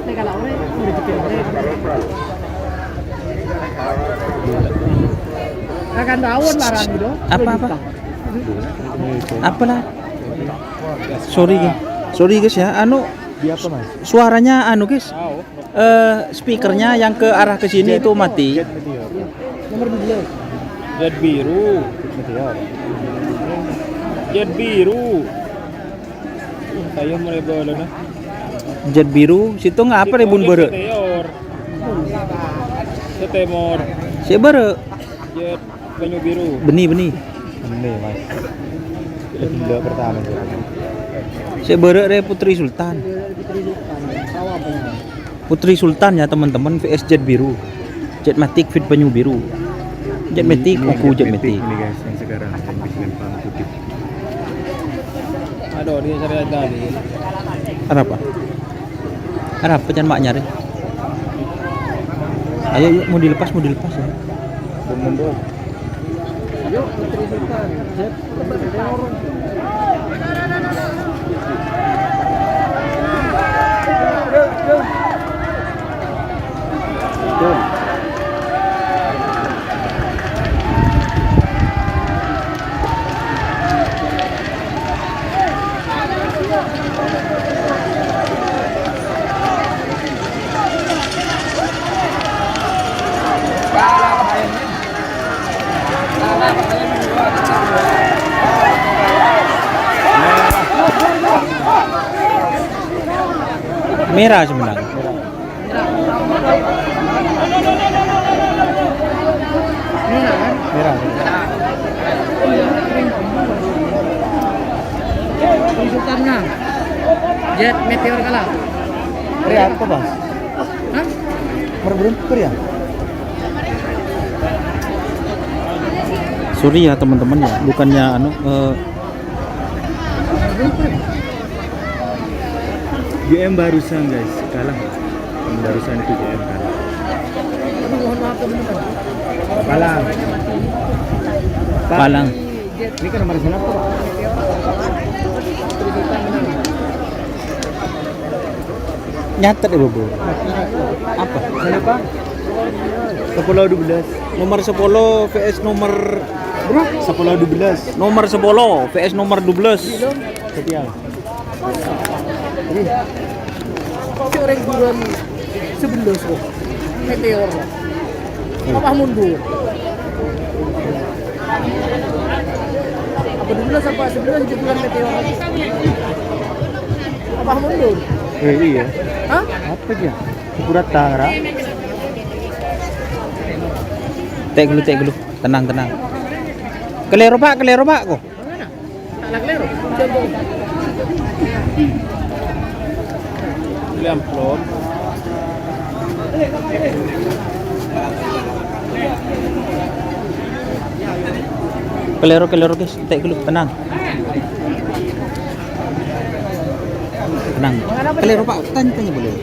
Nek kalau orang udah cepet orang. Akan tahun larang gitu. Apa? Apalah? Sorry guys ya. Anu Dia apa mas? suaranya anu guys. Tahu. Speakernya yang ke arah ke sini itu mati. Nomor 12. Jet biru. Jet biru. Saya mulai bola nah. Jet biru, situ ngapa rebun bere? Setemor. Si bere Jet banyu biru. benih. Ini mas. Gila pertama. Si bere re Putri Sultan. Putri Sultan ya teman-teman vs Jet biru. Jet Matic fit banyu biru. Jet Matic, aku Jet Matic. Ini guys yang sekarang yang bikin panggung putih. Aduh dia cari tadi. Apa jangan mak nyari. Ayo yuk mau dilepas ya. Mundur. Yuk, Putri Sultan. Jet Meteor. Merah sebenarnya. Merah. Putri Sultan menang. Jet Meteor kalah. Korea apa mas? Hah? Berberapa Korea? Sorry ya teman-teman ya, bukannya anu GM barusan guys kalah. Barusan itu GM kalah. Tapi mohon maaf teman-teman. Palang. Jet Ini kan nomor sana apa? Putri Sultan menang. Nyatet ya Bobo. Apa? Kenapa? 10-12. Nomor 10 vs nomor berapa? 10-12. Nomor 10 vs nomor 12. Setia. Si orang buruan 11 kok. Meteor. Apa mundur? Apa 12 apa 11 di bulan Meteor? Apa mundur? Iya. Hah? Apa dia? Pura Tangerang. Tek dulu. Tenang. Kelero Pak kok. Mana? Tak nak lero. Coba. Beli amplop. Kelero guys, tek dulu, tenang. Kelero Pak, tanya boleh.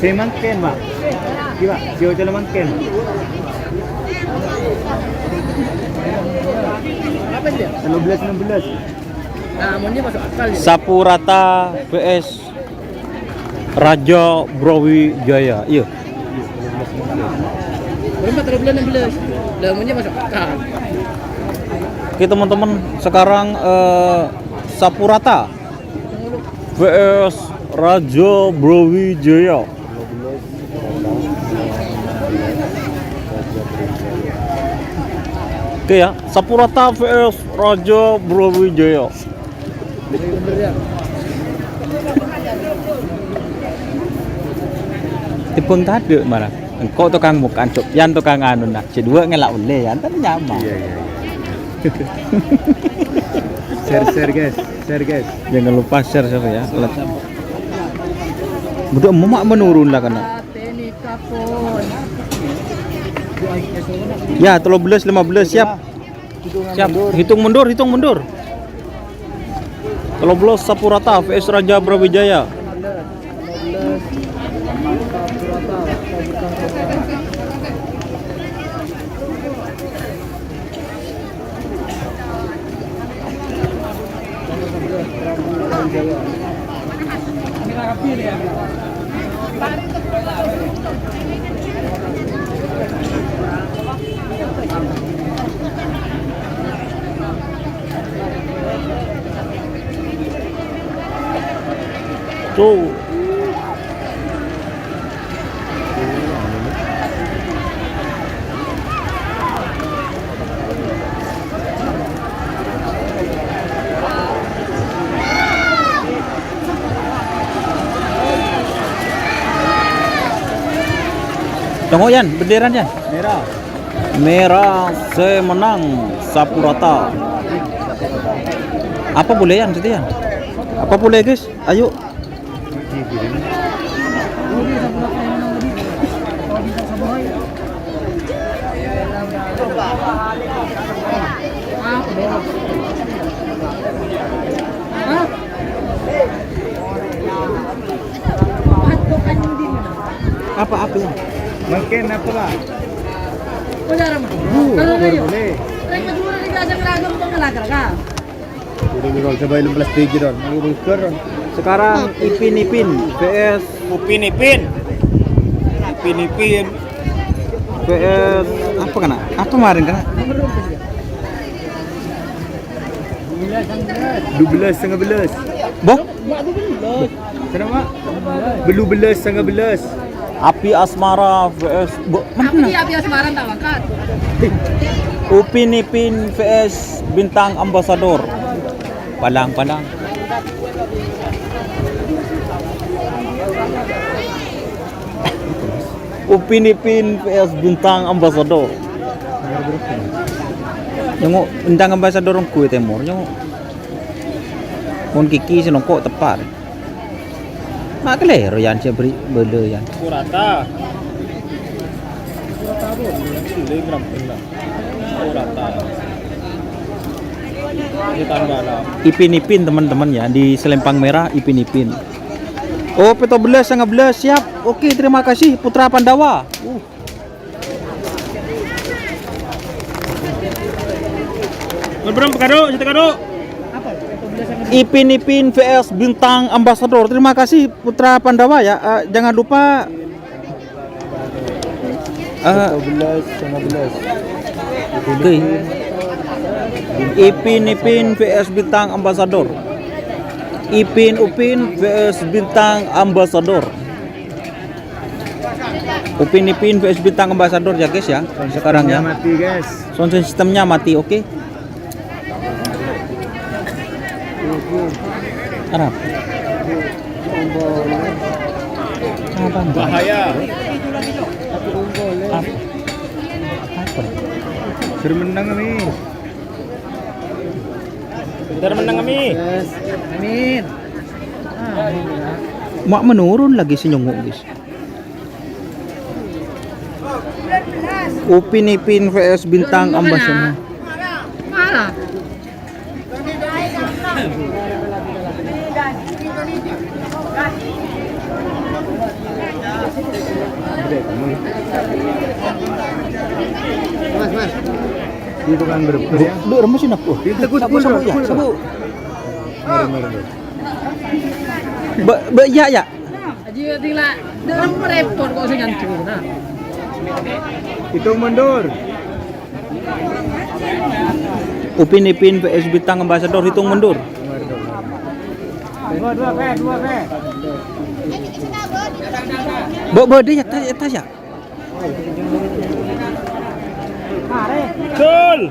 Saya mangken, Mak. Gila, siapa jalan mangken? Apa dia? 16. Nah, maunya masuk akal ya. Sapurata vs Raja Brawijaya. Iya. Berempat bulan 16. Lah maunya masuk akal. Oke teman-teman, sekarang Sapurata vs Raja Brawijaya. Oke ya, Sapurata vs Raja Brawijaya. Bener ya. Tipeng tadi mana? Engkau tukang bukan cok, yan tukang anu nak. Kedua ngelak oleh, yan tadi nyama. Iya. Share guys. Share guys. Jangan lupa share siapa ya. Udah emak menurun lah karena. Teknik kapon. Ya, 13 15 siap. Siap. Hitung mundur. 13 Sapurata vs Raja Brawijaya. Tuh. Tunggu Yan, benderanya. Merah. Merah semenang Sapurata. Apa boleh Yan, situ Yan? Apa boleh guys? Ayo. Apa ya? Makin apa lah? Boleh. Sekarang Ipin vs Upin Ipin vs apa kena? Apa kemarin kena? 12 Boh? Kenapa? Belum belas sangat belas. Api Asmara vs Api asmaran tak makan. Upin Ipin vs Bintang Ambasador. Palang. Upin Ipin vs Bintang Ambasador. Nyongok Bintang Ambasador orang kue temur nyongok. Mun kiki sinongkok tepat. Mak kelero yan siya bele yan. Purata. Telegram pula. Purata. Di Tanggala. Ipin teman-teman ya di Selempang Merah Ipin. Oh, peto belas sangat belas siap. Oke, terima kasih Putra Pandawa. Berapa kado? Cerita kado. Ipin vs Bintang Ambasador. Terima kasih Putra Pandawa ya. Jangan lupa 12. Oke. Ipin vs Bintang Ambasador. Upin vs Bintang Ambasador. Upin vs Bintang Ambasador ya guys ya. Sekarang ya. Mati guys. Sound sistemnya mati, oke. Arab. Bahaya. Suruh menang kami. Bentar menang kami. Amin. Mak menurun lagi si nyongok guys. Upin vs Bintang Ambasador. Mana? Mas. Itu kan berapa ya? Duh, remesin aku. Sabu ya, sabu. Ya. Aji tila, dalam repot kok sing ngancur nah. Itu mundur. Upin vs Bintang Ambasador hitung mundur. Dua, Dia ya tas ya. Cul.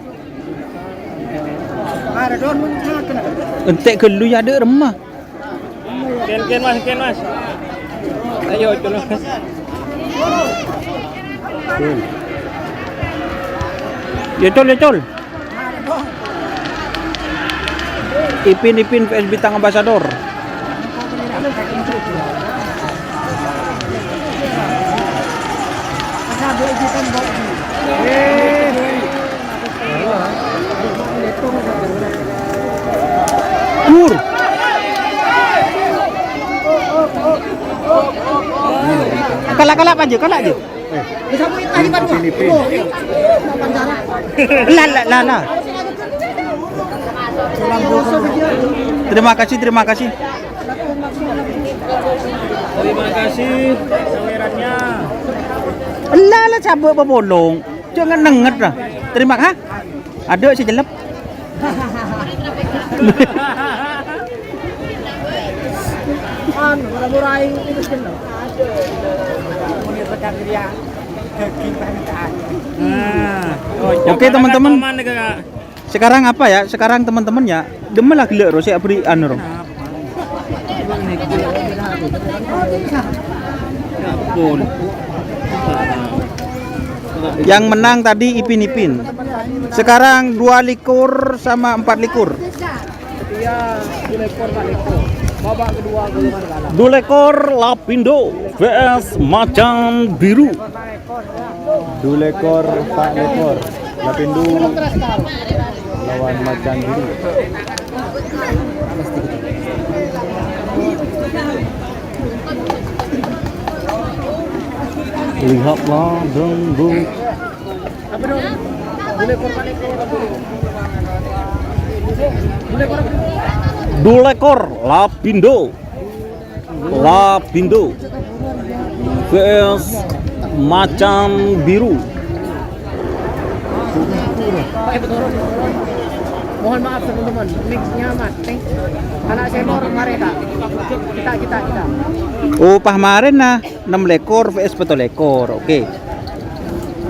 Entek kelu ya ada remah. Ken mas. Ayo cul mas. Ya col. Ipin VS Bintang Ambassador. Pur. Kalak aja. Lah. Terima kasih. Terima kasih sawerannya. Lah cabut bolong. Jangan nenget lah. Terima kasih. Ada si jelep. Murah-murah itu jenuh. Oke teman-teman. Sekarang apa ya? Sekarang teman-teman ya, demelah gila saya beri anu. Yang menang tadi Ipin. Sekarang 2 likur sama 4 likur. Iya, 2 ekor 4 ekor. Babak kedua golongan kalah. 2 lekor Lapindo vs Macan Biru. 2 lekor, 4 lekor. Lapindo lawan Macan Biru. Lihatlah dengbu. Apa dong? 2 ekor 4 ekor. 2 lekor Lapindo vs Macan Biru. Mohon maaf teman-teman, mix-nya mati. Anak senior mereka. Kita. Oh, pahmarin nah 6 lekor vs 4 lekor. Oke.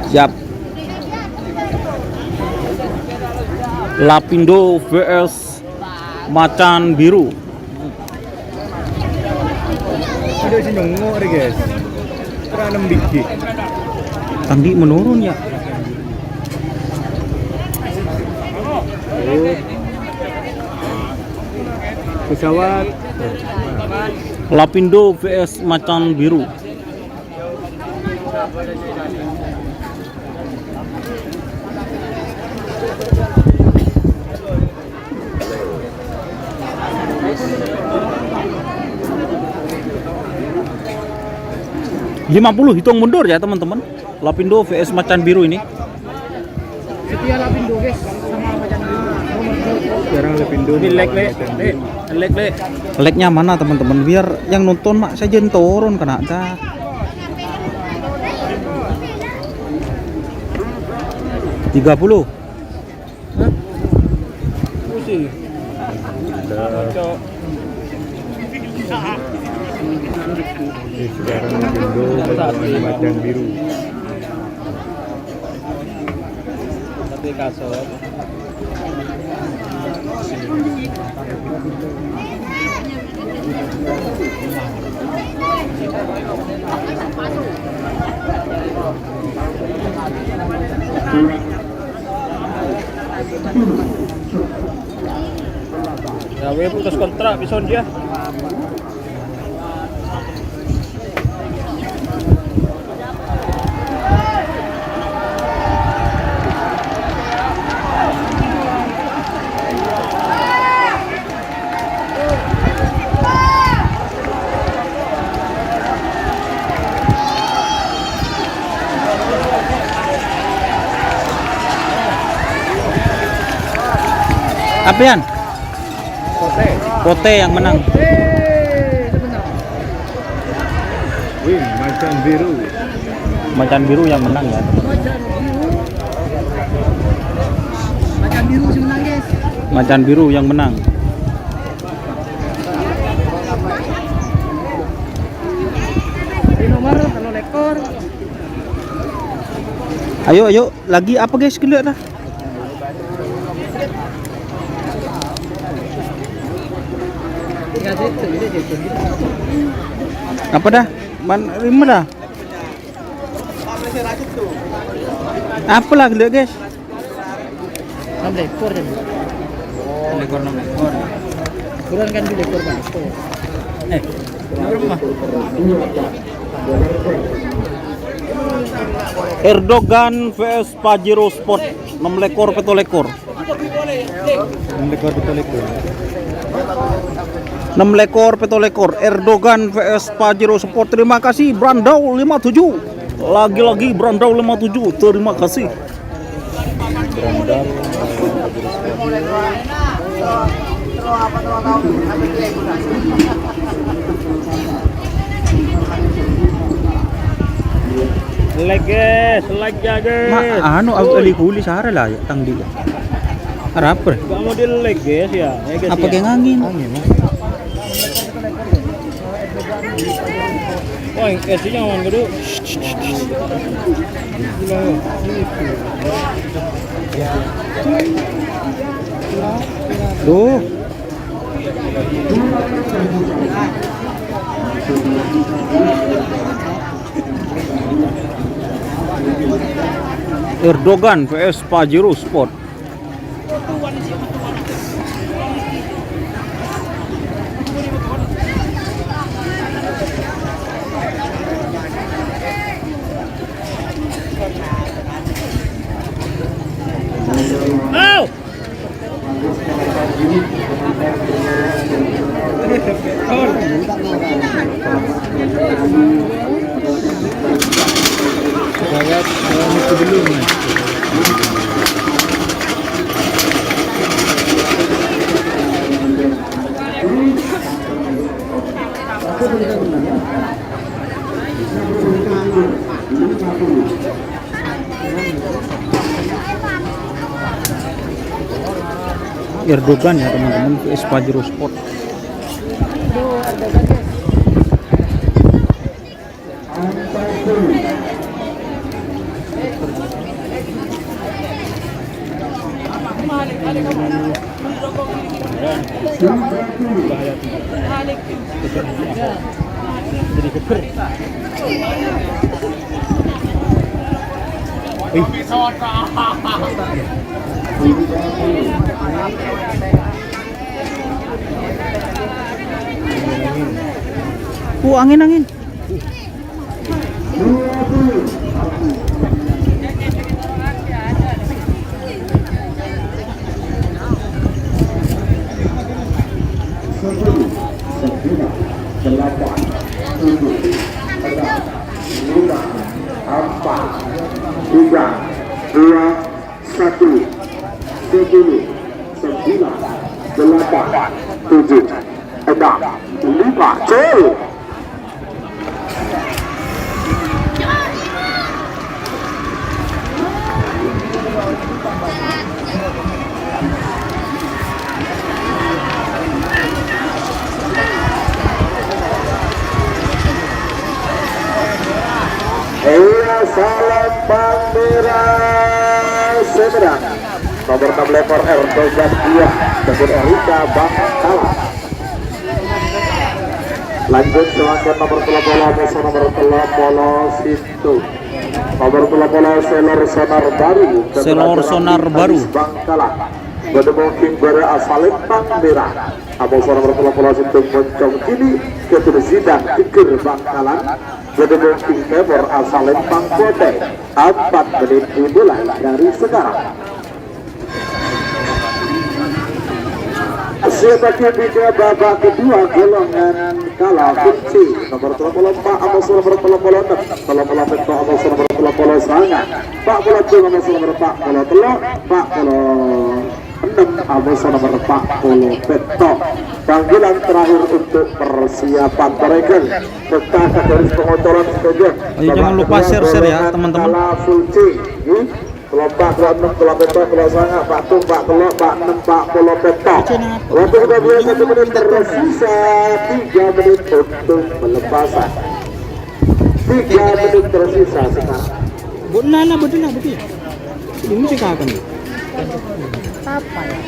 Siap. Lapindo vs Macan Biru. Ada si nyongok deh guys. Kurang 6 biji. Tadi menurun ya. Pesawat Lapindo vs Macan Biru. $50 hitung mundur ya teman-teman. Lapindo vs Macan Biru ini. Setia Lapindo guys sama Macan Biru. sekarang Lapindo. Ini leg. Legnya mana teman-teman? Biar yang nonton mak saja turun kena dah. $30. Pusing. Sekarang Lapindo lawan Macan Biru. Tapi kasut. Gawe putus kontrak bison dia. Apian? Pote yang menang. Win Macan Biru. Macan Biru yang menang ya. Macan Biru sih menang guys. Macan Biru yang menang. Di nomor 3 ekor. Ayo lagi apa guys kelihatan dah. Apa dah? Lima dah. Apa lagi lihat guys? 6 ekor. 6 ekor. Turunkan dulu korban. Rumah. Erdogan vs Pajero Sport 6 lekor peto lekor. 6 lekor peto lekor. Erdogan vs Pajero Sport. Terima kasih Brandau 57. Lagi-lagi Brandau 57. Terima kasih. Leg jaga. Anu ali huli sahara lah ya tang dia. Harap Gak mau di leg ya. apa kayak angin? Oh, esnya awan gede. Duh. Erdogan vs Pajero Sport. Oh! Erdogan ya teman-teman vs Pajero Sport. Angin. Salam Bandera Semarang. Nomor 6 lekor Erdogan 2 dengan Erika Bangkalan. Lanjut selanjutnya nomor 3 bola musuh nomor 3 bola situ. Nomor 3 bola Selor Sonar Baru Bangkalan. Bertemu King Bara Asalin Bandera. Abosor nomor 3 bola situ Moncong kini ketulis Zidang Tikir Bangkalan. Bertemu King Kebor Asalin Pangkote. 4 menit dimulai dari sekarang. Sebagai tiga babak kedua golongan kalah kunci nomor 34 Abosor nomor 36 kalau Beto Abosor nomor 30 sangat Pak Bola 2 Abosor nomor 40 Pak Bola 6 Abosor nomor 40 Beto. Panggilan terakhir untuk persiapan mereka tetap garis pengocoran stadion. Ayo jangan lupa share ya teman-teman. Kelompok 26, kelompok Beto, kelompok sangat, Pak Tung, Pak Kelok, Pak 6, Pak Polo Beto. Waktu sudah 1 menit tersisa 3 menit untuk pelepasan. 3 menit tersisa sekarang. Betul. Ini sih kakak nih. Apa ya?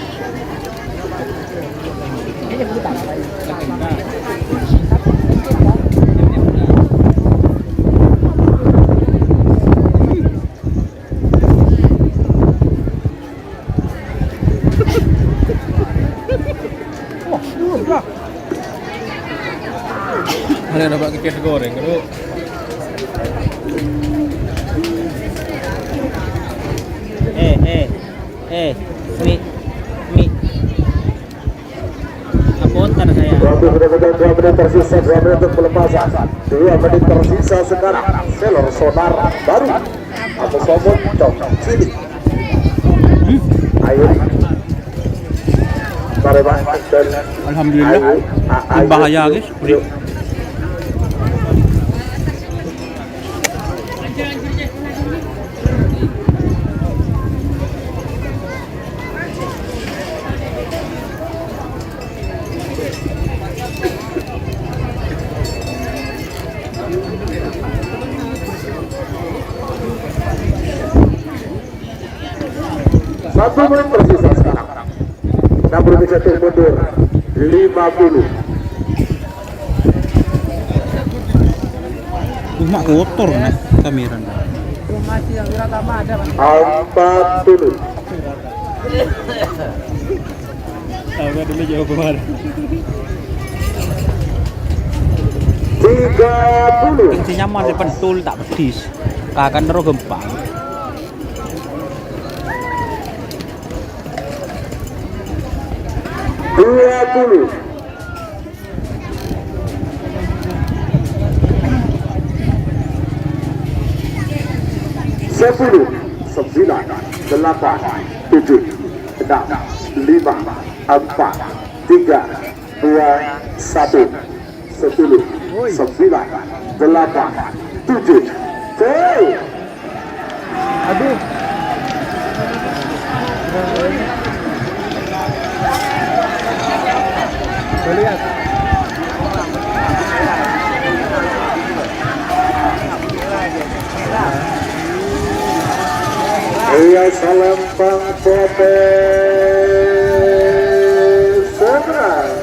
Ini bukan apa ya? Ada dapat tiket goreng dulu. Mi. Apuntan saya. Waktu benar-benar 2 menit tersisa, 2 menit untuk pelepasan. 2 menit tersisa sekarang. Selor sonar baru. Atau somon cok cilik. Ayo. Mari Pak dan Alhamdulillah. Bahaya guys. Satu menit tersisa sekarang. 61 mundur 50. Mak kotor nih kamera. 40. Apa dulu jawaban. 30. Yang si nyaman di pentul tak pedis. Akan terus gempa. 20. 10, 9, 8, 7, 6, 5, 4, 3, 2, 1, 10, 9, 8, 7. Aduh. Lihat. Iya selempang pote seberang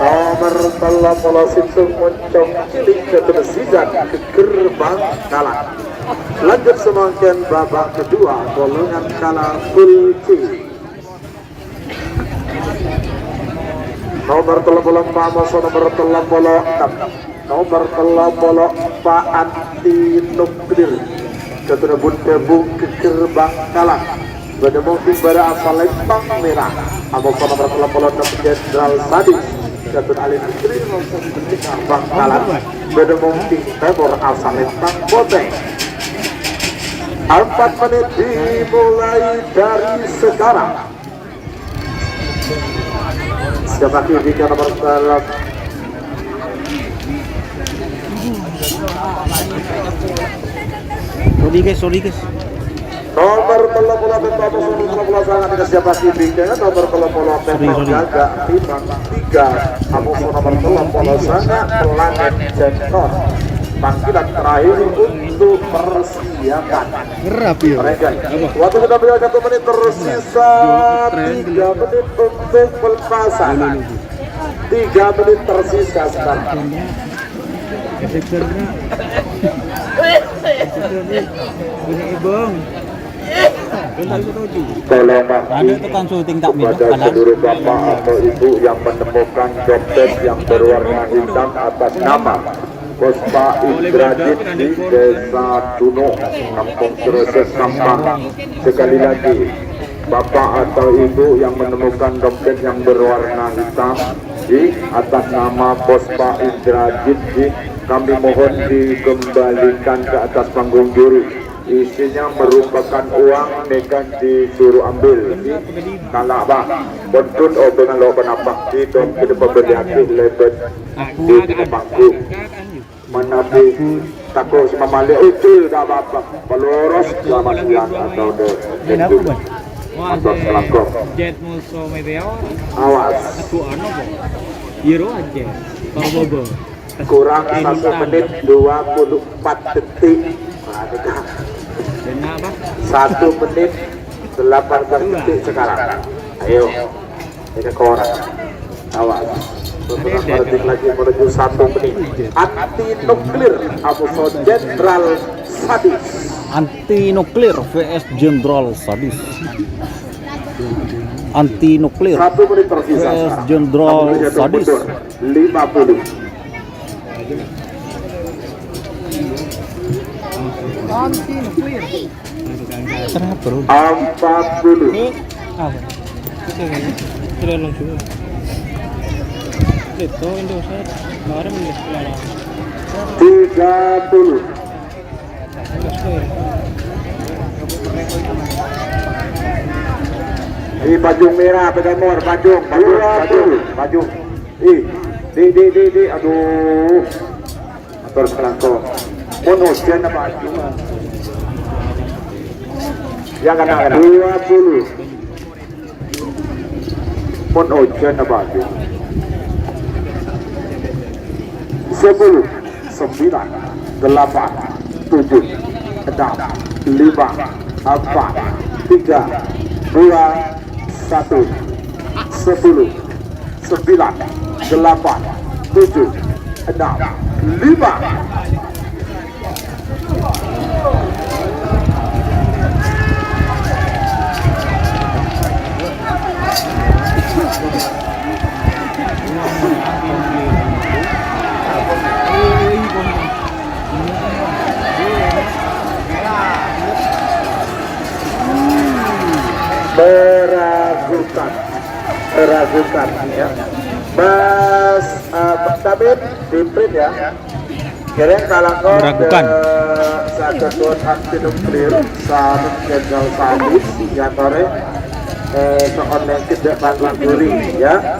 nomor 30 Simpsung Moncong cilik ke Persijat ke gerbang kalah. Lanjut semakin babak kedua golongan kalah full C. Nomor 34 masuk nomor 36. Nomor 34 anti nuklir. Ketua Bundebung ke gerbang kalah. Berdemung pada asal Lempang merah. Amoko nomor 36 Jenderal Sadis. Ketua Alin Negeri langsung ke gerbang kalah. Berdemung Timur asal Lempang Boteng. 4 menit dimulai dari sekarang. Siapa kiri ke nomor 8? Sorry guys. Nomor 30 sangat dengan siapa kiri ke nomor 30 jaga 3 Amuso nomor 30 sangat pelanggan Jentor. Panggilan terakhir untuk persiapan. Ngerap ya. Mereka. Waktu kita beri 1 menit tersisa 3 menit untuk pelepasan. 3 menit tersisa sekarang. Punya ibong. Tolong Ada tukang syuting tak minum kepada kadang. seluruh bapak atau ibu yang menemukan dompet yang berwarna hitam atas nama Puspa Indrajit di Desa Duno, Kampung Cereses, Sampang. Sekali lagi, bapak atau ibu yang menemukan dompet yang berwarna hitam di atas nama Puspa Indrajit, kami mohon dikembalikan ke atas panggung juri. Isinya merupakan uang, mereka disuruh ambil kalah bang betul dengan lo penapak di dompet pemberian lebet di bangku menapi takut sama malik itu dah bapak peloros sama siang atau dendam atau selangkong. Jet musuh meteor. Awas. Aku ano po? Hero aja. Bobo. Kurang 1 menit 24 detik. Dan apa? 1 menit 18 detik sekarang. Ayo, ini ke orang. Awas. Beberapa detik lagi menuju 1 menit. Anti nuklir Amuso Jenderal Sadis. Anti nuklir vs Jenderal Sadis. Anti nuklir 1 menit tersisa vs sekarang. Jenderal Sadis. 50. Continue clear. Terap bro. 40. Apa? Itu kayaknya tidak langsung. Itu Indosat kemarin milik larang. 30. Bajung merah pedamor, bajung. Di, aduh. Motor serangkong. Pun hujan apa bajung. Yang kena. 20. Pun hujan apa bajung. 10, 9, 8, 7, 6, 5, 4, 3, 2, 1, 10, 9, 8, 7, 6, 5. Meragukan ya. Mas Tabib di print ya. Kira kalau Meragukan. Satu tuan anti nuklir sarung jenderal Sabis ya tore seorang tidak bangun diri ya.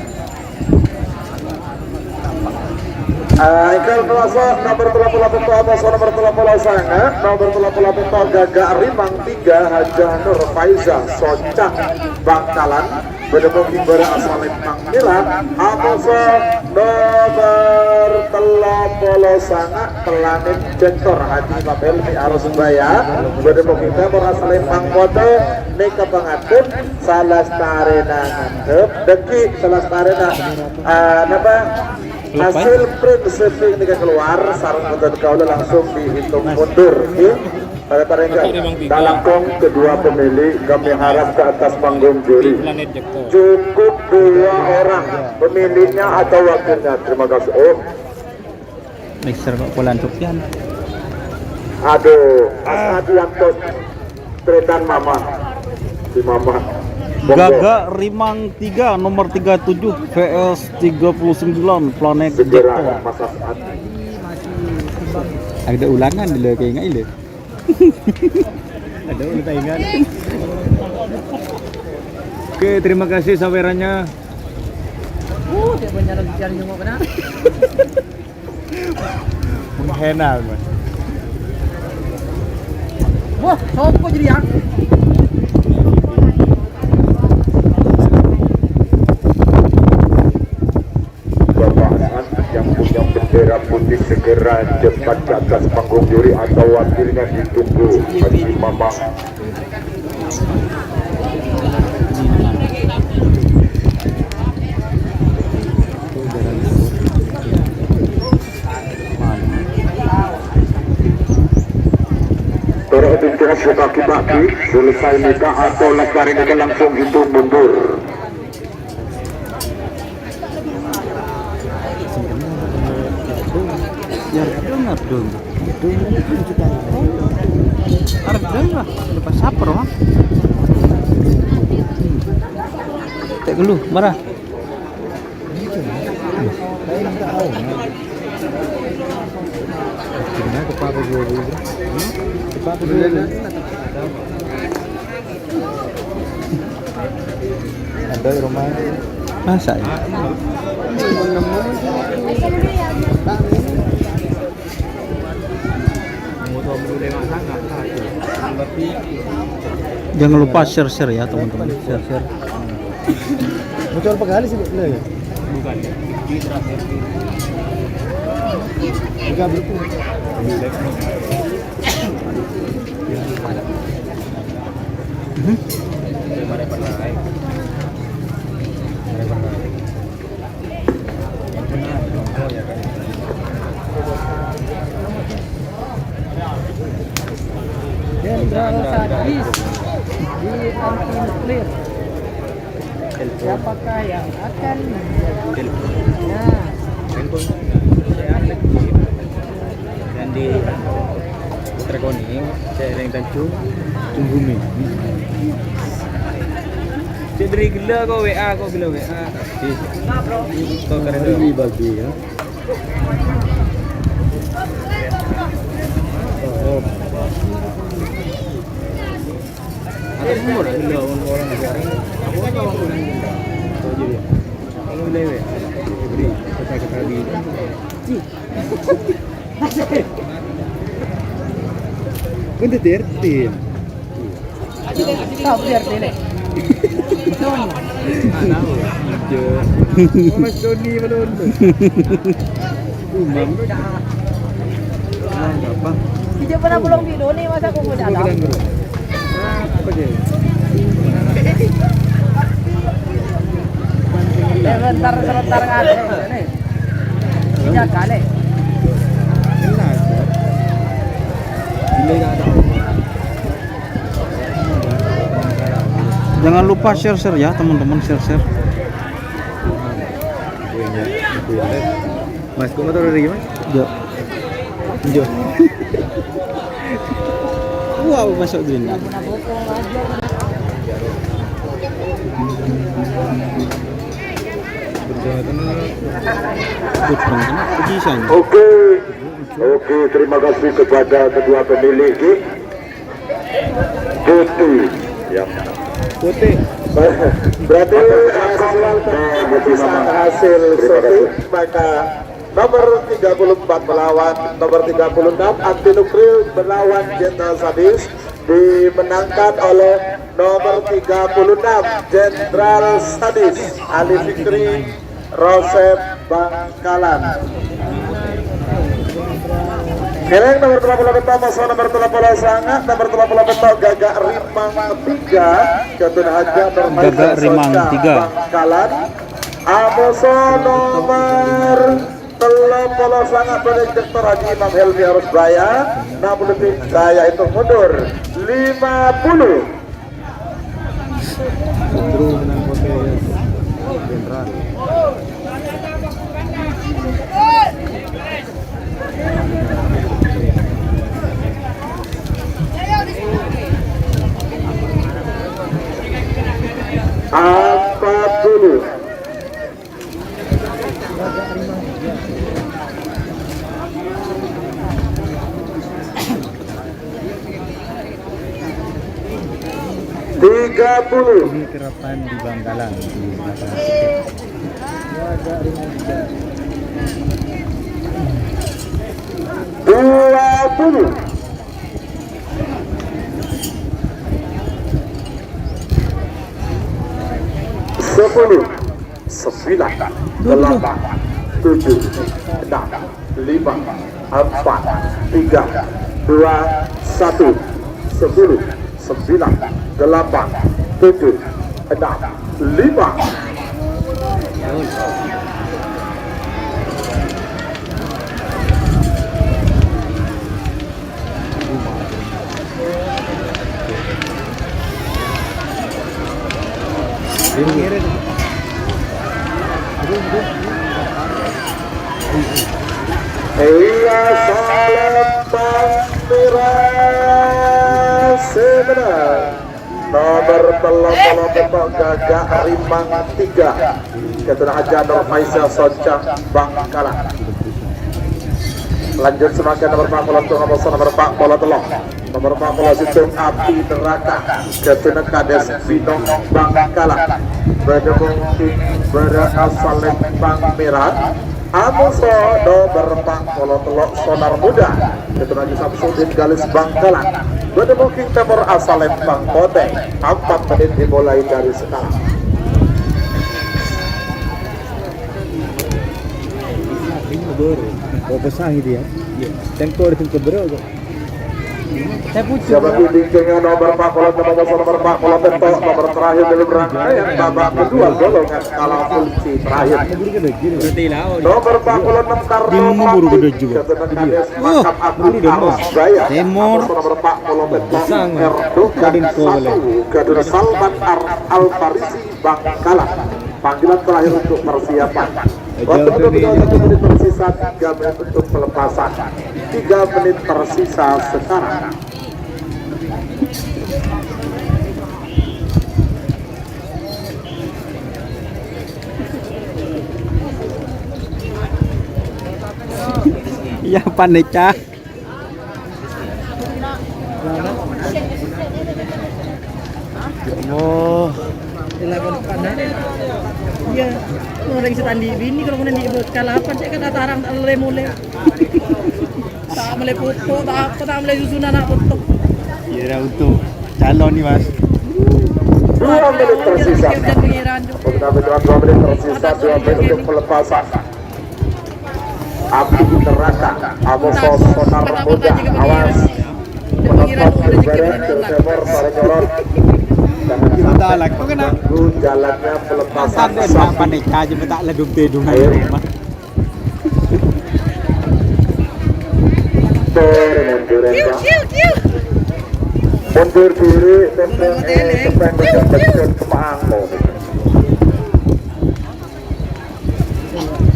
Ikal pelosok nomor 38 nomor 39 nomor 38 Gagak Rimang 3 Haja Nur Faiza Soncang Bangkalan Bedebong Himbara Asalim Mangmila Amoso nomor 39 Pelanin Jentor Haji Mabel Mi Arosbaya Bedebong Himbara Asalim Mangkoto Nika Pangatun Salastarena Ngantep Deki Salastarena Napa hasil print saving ini keluar sarung dan kaulah langsung dihitung mundur pada dalam kong kedua pemilih kami harap ke atas panggung juri cukup 2 orang pemilihnya atau wakilnya. Terima kasih. Mixer kok Polan Suktian. Aduh Adianto tretan mama si mama Gagak Rimang 3 nomor 37 VS 39 Planet Jekto. Ada ulangan dulu kayak nggak ile. Ada ulangan. Oke, terima kasih sawerannya. Dia banyak lagi cari semua kena. Menghenal mas. Wah, sopo jadi yang? Yang punya bendera putih segera cepat ke atas panggung juri atau wakilnya ditunggu Haji Mamang. Toro pimpinan suka kibaki selesai nikah atau lestari nikah langsung hitung mundur. Ya dengar dong. Arden lah, lepas saper mah. Tak geluh, marah. Ada di rumah. Masa ya? Jangan lupa share-share ya teman-teman. Share-share. Muncul pegali sih ya? Bukan. Di terakhir. Juga betul. Jenderal Sadis di anti nuklir. Siapakah yang akan menjadi? Nah, yang tancung bumi. Cik beri gila kau WA kau bila WA. Kau kena lebih bagi ya. Oh. Ada semua gila orang sekarang. Aku kan orang gila. Kau je dia. Kalau boleh WA. Beri kata-kata di. Kunti tertin. Tahu biar ini. Mas Doni belum. Umam. Apa? Tidak pernah pulang video nih masa aku mau datang. Apa dia? Sebentar ngade nih. Tidak kali. Jelas. Bila tak ada. Jangan lupa share-share ya teman-teman, share-share. Mas, kau motor dari mana? Jo. Jo. Wow, masuk green. Oke, terima kasih kepada kedua pemilik Putih. Ya. Putih. Berarti hasil shooting, maka nomor 34 melawan nomor 36 Anti Nukril melawan Jenderal Sadis dimenangkan oleh nomor 36 Jenderal Sadis Ali Fikri Rosep Bangkalan. Keleng nomor 38 masuk nomor 30 sangat nomor 38 Gagak Rimang 3 Ketun Haja Gagak Rimang 3 Bangkalan. Amoso nomor 30 sangat pada Dr. Haji Imam Helmi harus bayar 60 detik saya itu mundur 50. Cenderung menang Putih Jenderal. Apa dulu? Ini kerapan di Bangkalan di lapangan kriket. 20. Sepuluh, 9, 8, 7, 6, 5, 4, 3, 2, 1, 10, 9, 8, 7, 6, 5. Iya Salempang Merah sebenar nomor 30 Gagak Rimang 3 Ketun Haja Nur Faisal Soncang Bangkalan. Lanjut semakin nomor 40 untuk nomor 40 Telok nomor 40 Situng Api Neraka Ketun Kades Vino Bangkalan. Bermungkin berasal Lempang Merah Amoso nomor 40 Telok Sonar Muda Ketun Haji Samsudin Galis Bangkalan. Bermungkin temor asal Lempang Koteng 4 menit dimulai dari sekarang. Kau pesan dia. Tempo di tempat berapa? Saya pucuk. Siapa bimbingnya nomor 40 nomor 40 tentok nomor terakhir dari rangkaian babak kedua golongan skala fungsi terakhir. Nomor 46 Karno buru gede juga. Timur nomor 40 tentok Erdogan 1 Gadur Salman Al-Farisi Bangkalan. Panggilan terakhir untuk persiapan. Waktu menit tersisa 3 menit untuk pelepasan. 3 menit tersisa sekarang. Iya panik cah. Oh, Dilakukan panas. Iya, orang setan di bini kalau kemudian dibuat kalapan saya kata tarang tak boleh mulai. Tak boleh foto, tak apa, tak boleh susunan nak foto. iya untuk calon nih mas. 2 menit tersisa. Dan pengiran tu. Beberapa 2 menit tersisa, 2 menit untuk pelepasan. Api neraka, Amosos sonar muda, awas. Penonton berberet, bertemor, pada nyorot. Kita lah, kok kena Ganggu jalannya pelepasan tak sapi. panik aja tak lah dum tedung Ayo. rumah. Mundur diri, tembeng betul kemang.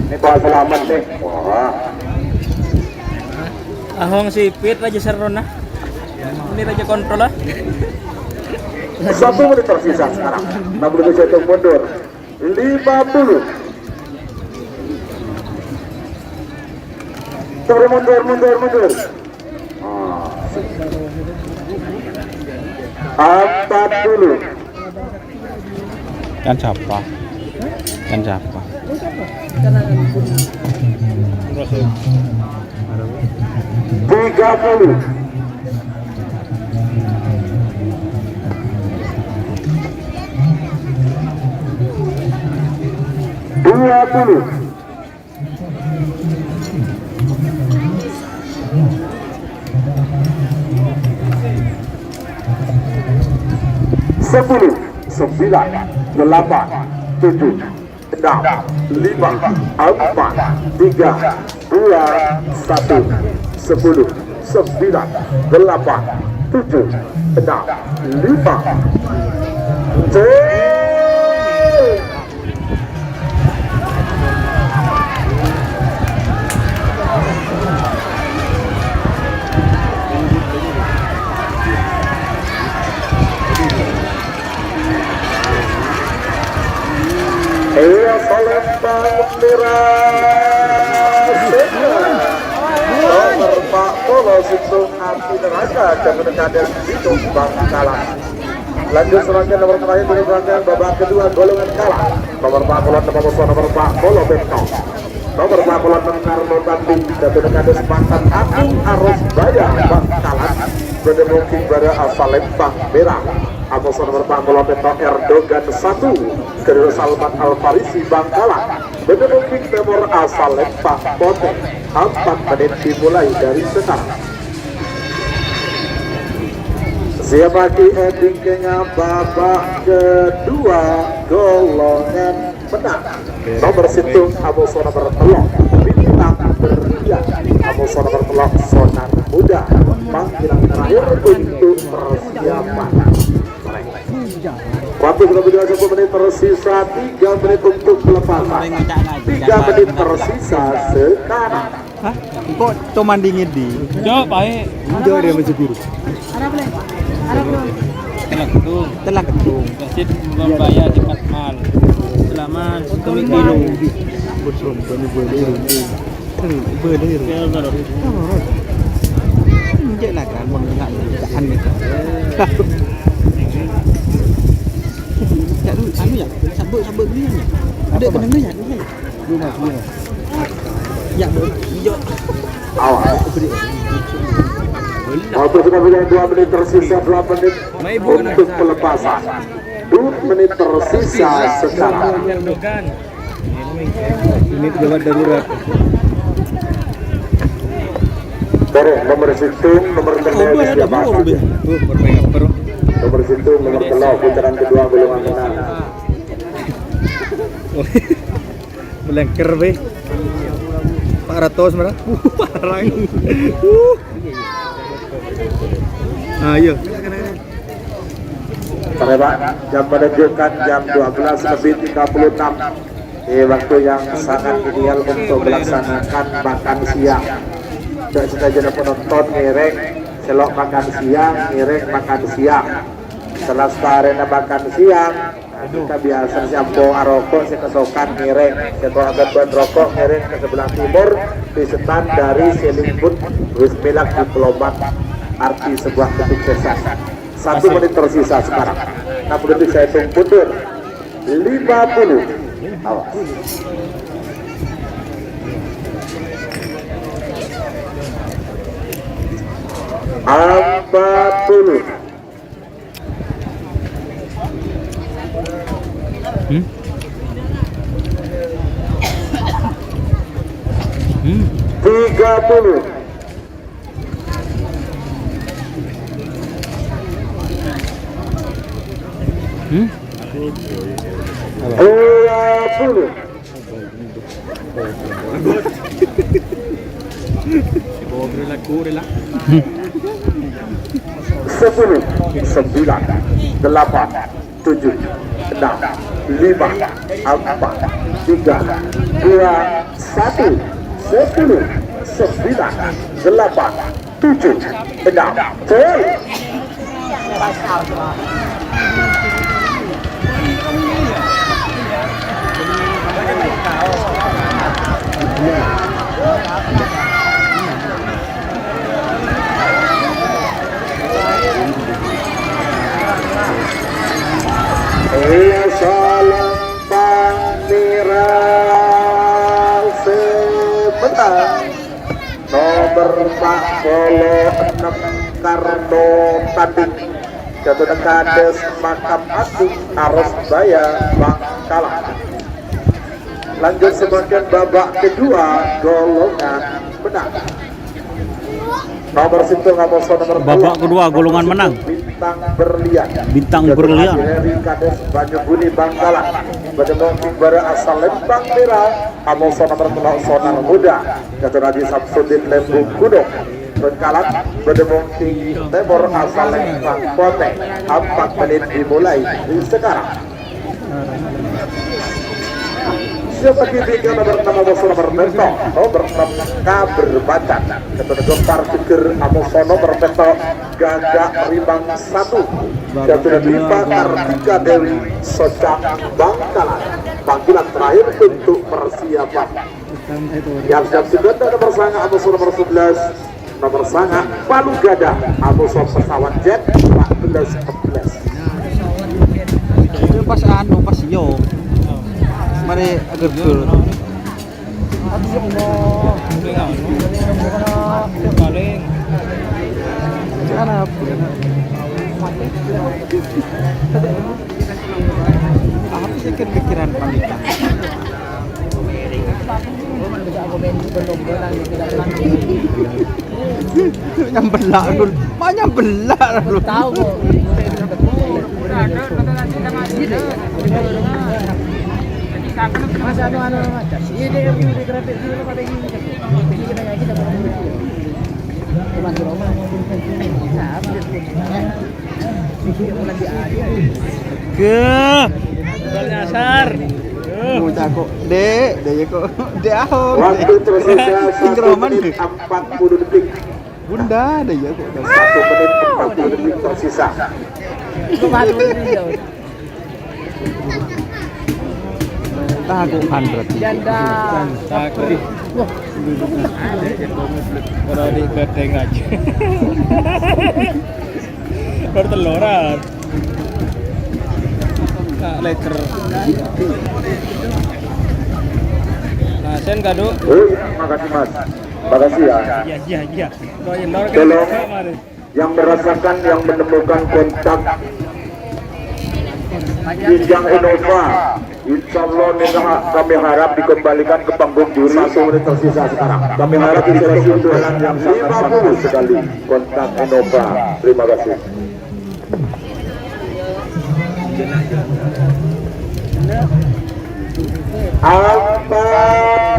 Ini Pak Selamat nih. Wah, Ahong sipit raja serona. Ini raja kontrol lah. 1 menit tersisa sekarang. 60 detik mundur. 50. Mundur. 40. Kan siapa? 30. 20. 10, 9, 8, 7, 6, 5, 4, 3, 2, 1, 10, 9, 8, 7, 6, 5, 4. Iya, Palembang nomor Pak Polo Situng Api Neraka dan Menekades Situng Bangkalan. Lanjut selanjutnya nomor terakhir dari rangkaian babak kedua golongan kalah. Nomor Pak Polo nomor Pak Polo Bentong. Nomor Pak Polo Karno Bandung dan Menekades Mantan Agung Arus Baya Bangkalan. Berdemungkin pada Palembang Merah. Atas nomor Pak Bentong Erdogan 1 kedua Salman Al-Farisi Bangkalan. Berdemungkin nomor asal Lempang Potek 4 menit dimulai dari sekarang. Siap lagi endingnya babak kedua golongan menang. Nomor situng Abu Sonar Telok bintang beria Abu Sonar Telok Sonar muda. Panggilan terakhir untuk persiapan. Waktu sudah berjalan 10 menit tersisa, 3 menit untuk pelepasan. 3 menit tersisa sekarang. Hah? Kok cuman dingin di? Jauh baik. Jauh dia masih biru. Telah ketung. Wasit membayar tiket mal. Selamat 1 kilo. Vậy là cả một ngạn ăn được. Dạ đúng, ăn được nhỉ? Sắp bự đi nhỉ? Đợi cái nấm nhỉ? Đúng rồi. Dạ đúng. Awas. Waktu sudah berjalan 2 menit tersisa, 2 menit untuk pelepasan. 2 menit tersisa sekarang. Ini gawat darurat. Nomor situng, nomor kendali siapa? Nomor situng, nomor telok, putaran kedua golongan menang. Melengker be. Pak Ratos marah. Parah. Ayo. Pak, jam menunjukkan jam 12:36. Waktu yang sangat ideal untuk melaksanakan makan siang. Dan sudah jadi penonton ngereng celok makan siang, ngiring makan siang. Setelah arena makan siang, kita biasa siampo aroko si kesokan ngiring, setelah agak rokok ngiring ke sebelah timur di setan dari Selingput Wismilak diplomat arti sebuah kesuksesan. 1 menit tersisa sekarang. 60 detik saya hitung mundur. 50. Awas. Puluh. Hmm? Hmm. 30. Hmm? 20. Bawa berlaku rela. 10, 9, 8, 7, 6, 5, 4, 3, 2, 1, 10, 9, 8, 7, salam pangeran sebentar nomor 46 Karno Tanding jatuh dekades Makam Agung Aros Baya Bangkalan. Lanjut sebagian babak kedua golongan menang. Nomor situ Ngamoso nomor Babak kedua golongan menang. Bintang Berlian. Bintang Berlian. Heri Kades Banyuguni Bangkalan. Bedemong Timbara asal Lembang Merah. Ngamoso nomor telok Sonar Muda. Jatuh Haji Samsudin Lembung Gunung. Bangkalan Bedemong Timur asal Lembang Pote. 4 menit dimulai sekarang. Seperti tiga nomor 6 Amoso nomor Beto, nomor 6 Kaberbacan, ketua gempar fikir Amoso nomor Beto, Gagak Rimbang 1, ketua Dipa Kartika Dewi Sojak Bangkalan. Panggilan terakhir untuk persiapan. Yang siap sudah nomor sanga Amoso nomor 11, nomor sanga Palu Gada Amoso pesawat jet 14. Itu pas yo. Mari agar betul. Paling apa sih pikiran panitia? Nyambelak dulu, mau nyambelak dulu. Tahu kok. Masa ano macam ini yang di grafik dulu pada ini kita ngaji kita mau cuma di rumah Ke bal nyasar. mau kok dek kok dek ahok Waktu tersisa 1 Roman menit 40 detik. bunda deh ya kok 1 menit 40 detik tersisa. baru dia aku 100 janda Takut. Kalau di gedeng aja. Berteloran. Nah, leker. Nah, sen kado. Makasih Mas. Makasih ya. Iya. Kau yang lor Tolong. kan. Yang merasakan, yang menemukan kontak Kijang Innova, insya Allah kami harap dikembalikan ke panggung juri. 1 menit tersisa sekarang. Kami harap di sesi duelan yang sangat 50 sekali kontak Innova. Terima kasih. Empat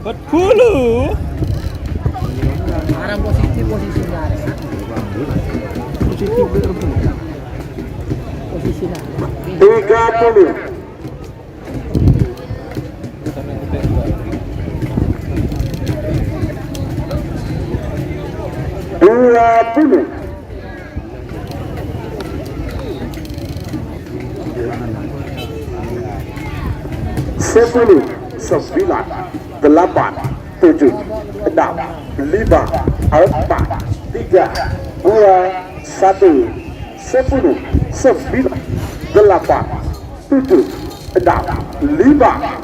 40. orang posisinya posisinya 30. 30. Sepuluh, 9, 8, 7, 6, 5, 4, 3, 2, 1. 10, 9, 8, 7, 6, 5.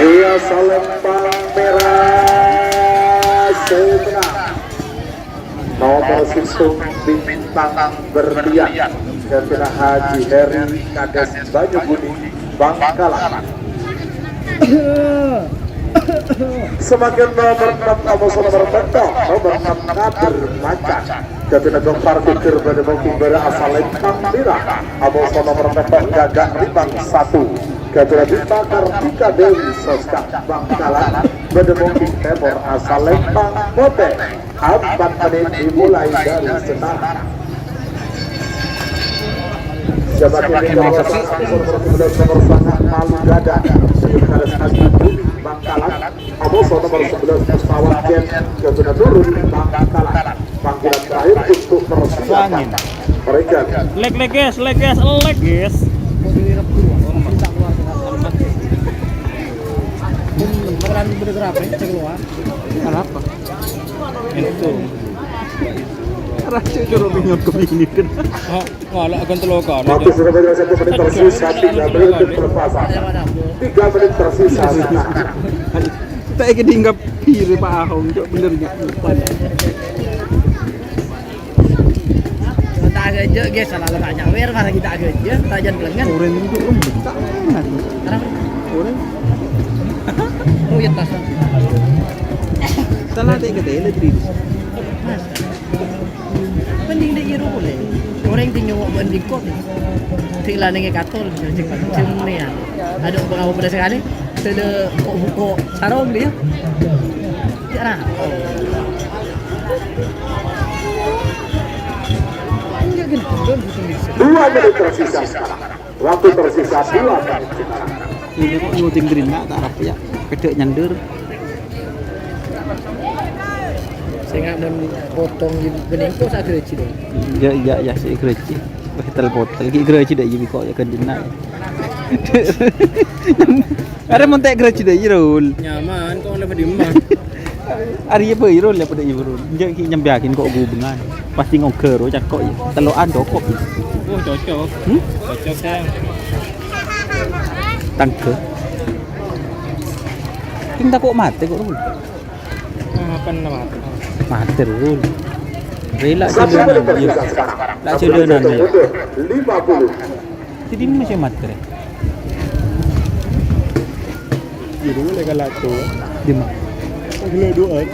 Ia Salembang merah sebenarnya nomor 1 bintang berlian Ketua Haji Heri Kades Banyubuni Bangkalan. Semakin nomor 6 nomor bentok nomor 6 Nadir Macan Ketua Gempar Fikir pada Bukit Berasal Lempang Merah Aboso nomor bentok Gagak Ribang 1 Ketua Bintang Kartika Dewi Soska Bangkalan Bedemungking Timur asal Lempang Bote 4 menit dimulai dari sekarang. Jabatan nomor 11 nomor sangat Malu Gada Kades Haji Bumi Bangkalan Aboso nomor 11 pesawat jet Ketua turun Bangkalan. Panggilan terakhir untuk persiapan mereka. Leg guys. Bakalan bergerak ya, saya keluar. Kenapa? Itu. Racu juru bingung ini kan. Oh, wala akan telokan. Waktu sudah berjalan 1 menit tersisa 3 menit pelepasan. 3 menit tersisa. Kita ingin hinggap kiri Pak Ahong, cok benernya. Tak aja guys, salah tanya. Wer mana kita aja, tajan belengan. Orang itu tak. Kenapa? Orang Oh ya tas. salah teh kata ele tri. Pending de iro boleh. Orang tinggal buat banding kot. Tinggal dengan katol, macam ni ya. Ada orang pada sekali, ada buku sarong dia. Cara. Enggak gendut gitu. 2 menit tersisa sekarang. Waktu tersisa 2 menit sekarang. Ini kok nyuting gerina tak apa ya. Kedek nyandur. Saya nggak potong bening kok saya kerja dong. Ya si gereci. Telepon lagi gereci dah jadi kok ya kan dina. Ada montek gereci dah irul. Nyaman kau lepas di rumah. Ari apa irul lepas dah irul. Jadi nyambiakin kok gubungan. Pasti ngoker cak kok ya. Teloan dokop. Oh cocok. Cocok sayang. Tangke. Tinggal kok mati kok rul. Apa nama? Mati rul. Rela 1 menit cedera tersisa dia. sekarang. Tak cedera dia. 50. Jadi ini masih mati re. Jadi boleh kalau tu. Di mana? Boleh doa.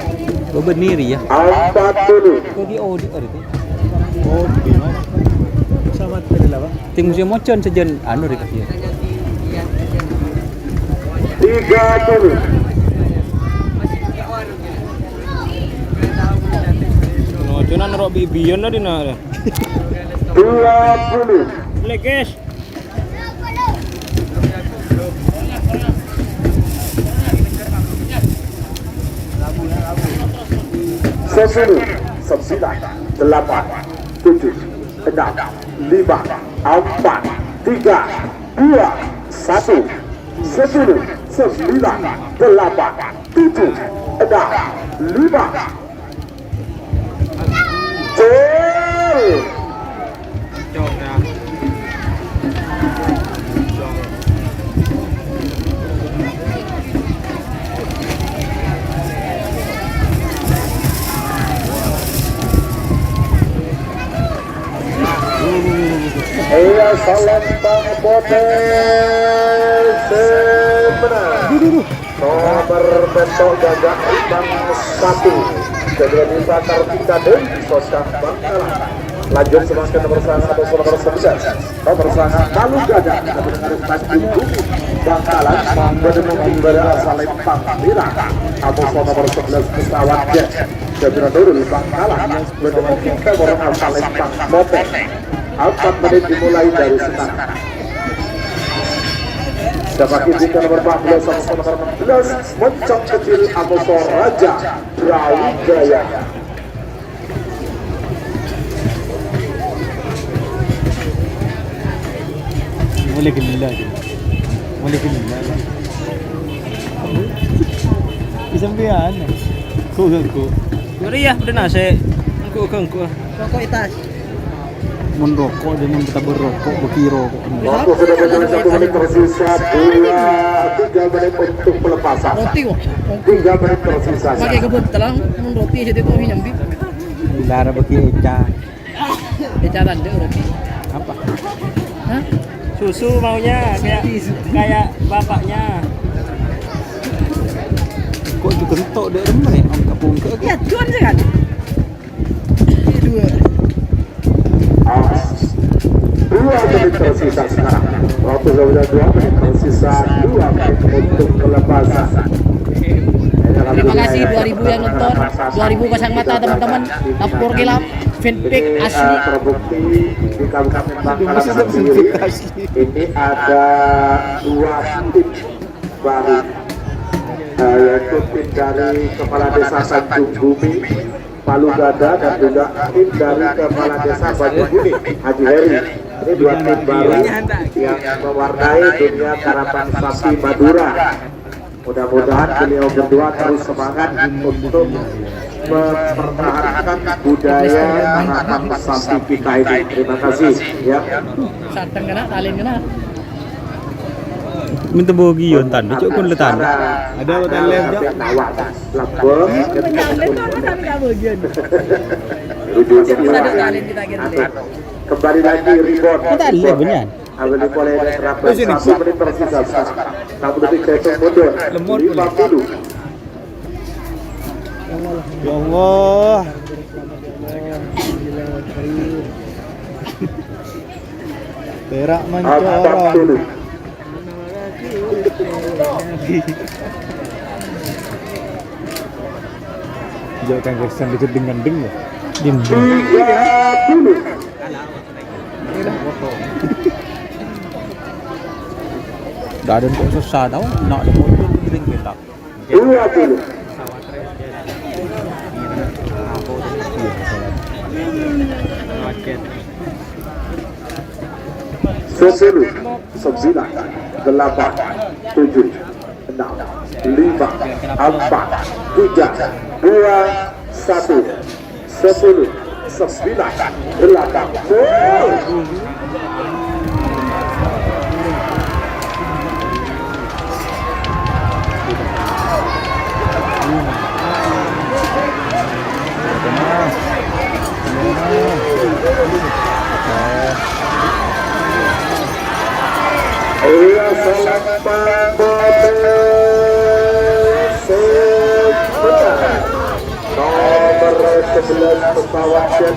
Bebeniri ya. 40. Kau di audit ada tu. Oh, di mana? Sama tadi lah, Pak. Ting musim mocon sejen anu rek dia. 30. No, cuma naro bibian lah di mana. 20. Boleh guys. Sepuluh, 9, 8, 7, 6, 5, 4, 3, 2, 1. 10, 9, 8, 7, 6, 5, 4, 3, 2, 1. Cok ya. Ia Salembang Botel sebenar. Nomor bentok gagak Ribang 1. Kedua di Kartika Dewi Soska Bangkalan. Lanjut semakin nomor serangan atau nomor 11. Nomor serangan Palu Gada dengan Tanjung Bumi Bangkalan menembus pada asal Lempang Merah. Atau nomor 11 pesawat jet Jabina Nurul Bangkalan menembus nomor asal Lempang Moteng. 4 menit dimulai dari sekarang. Dapat dibuka nomor 14 sama nomor 16 Moncong Kecil Amosor Raja Brawijaya. Boleh gila je. Boleh gila. Isambian. Ku. Ngeri ya, udah nasi. Engku. Rokok itas. Mun rokok dia mun kita berrokok berkiro kok. Waktu sudah berjalan 1 menit tersisa 3 menit untuk pelepasan. Roti kok. 3 menit tersisa. Pakai kebun telang, mun roti jadi kau nyambi. Lara bagi eca. Jalan deh roti. Apa? Hah? Susu maunya kayak bapaknya. Kok juga kentok dek remen ya om kapung ke. Ya, cuan sih kan. Ini 2. 2 menit tersisa sekarang. Waktu sudah 2 menit tersisa 2 menit untuk pelepasan. Terima kasih 2000 yang nonton, 2000 pasang mata teman-teman. Lapor gelap, fanpage asli. Terbukti di Kabupaten Bangkalan sendiri ini ada 2 tim baru, yaitu tim dari Kepala Desa Tanjung Bumi Palu Gada dan juga tim dari Kepala Desa Banyubuni Haji Heri. Ini 2 tim baru yang mewarnai dunia karapan sapi Madura. Mudah-mudahan beliau berdua terus semangat untuk mempertahankan budaya karapan sapi kita ini. Terima kasih ya. Sateng kena, talin kena. Minta bogi yon tan, cok kun letan. Ada hotel lem jok. Labem. Talin kau tapi nggak bagian. Kembali lagi rebound. Kita ada benyan. Ambil boleh terapkan 1 menit tersisa sekarang. 6 detik kehitung mundur. 50. Ya Allah. Perak mencorong. 40. Jauh kan kesan deket dengan deng ya. 30. Dah ada kok susah tau. Nak ada motor kering petak. 20. Sepuluh, 9, 8, 7, 6, 5, 4, 3, 2, 1. 10, 9, 8. Iya, selamat nomor 11 pesawat jet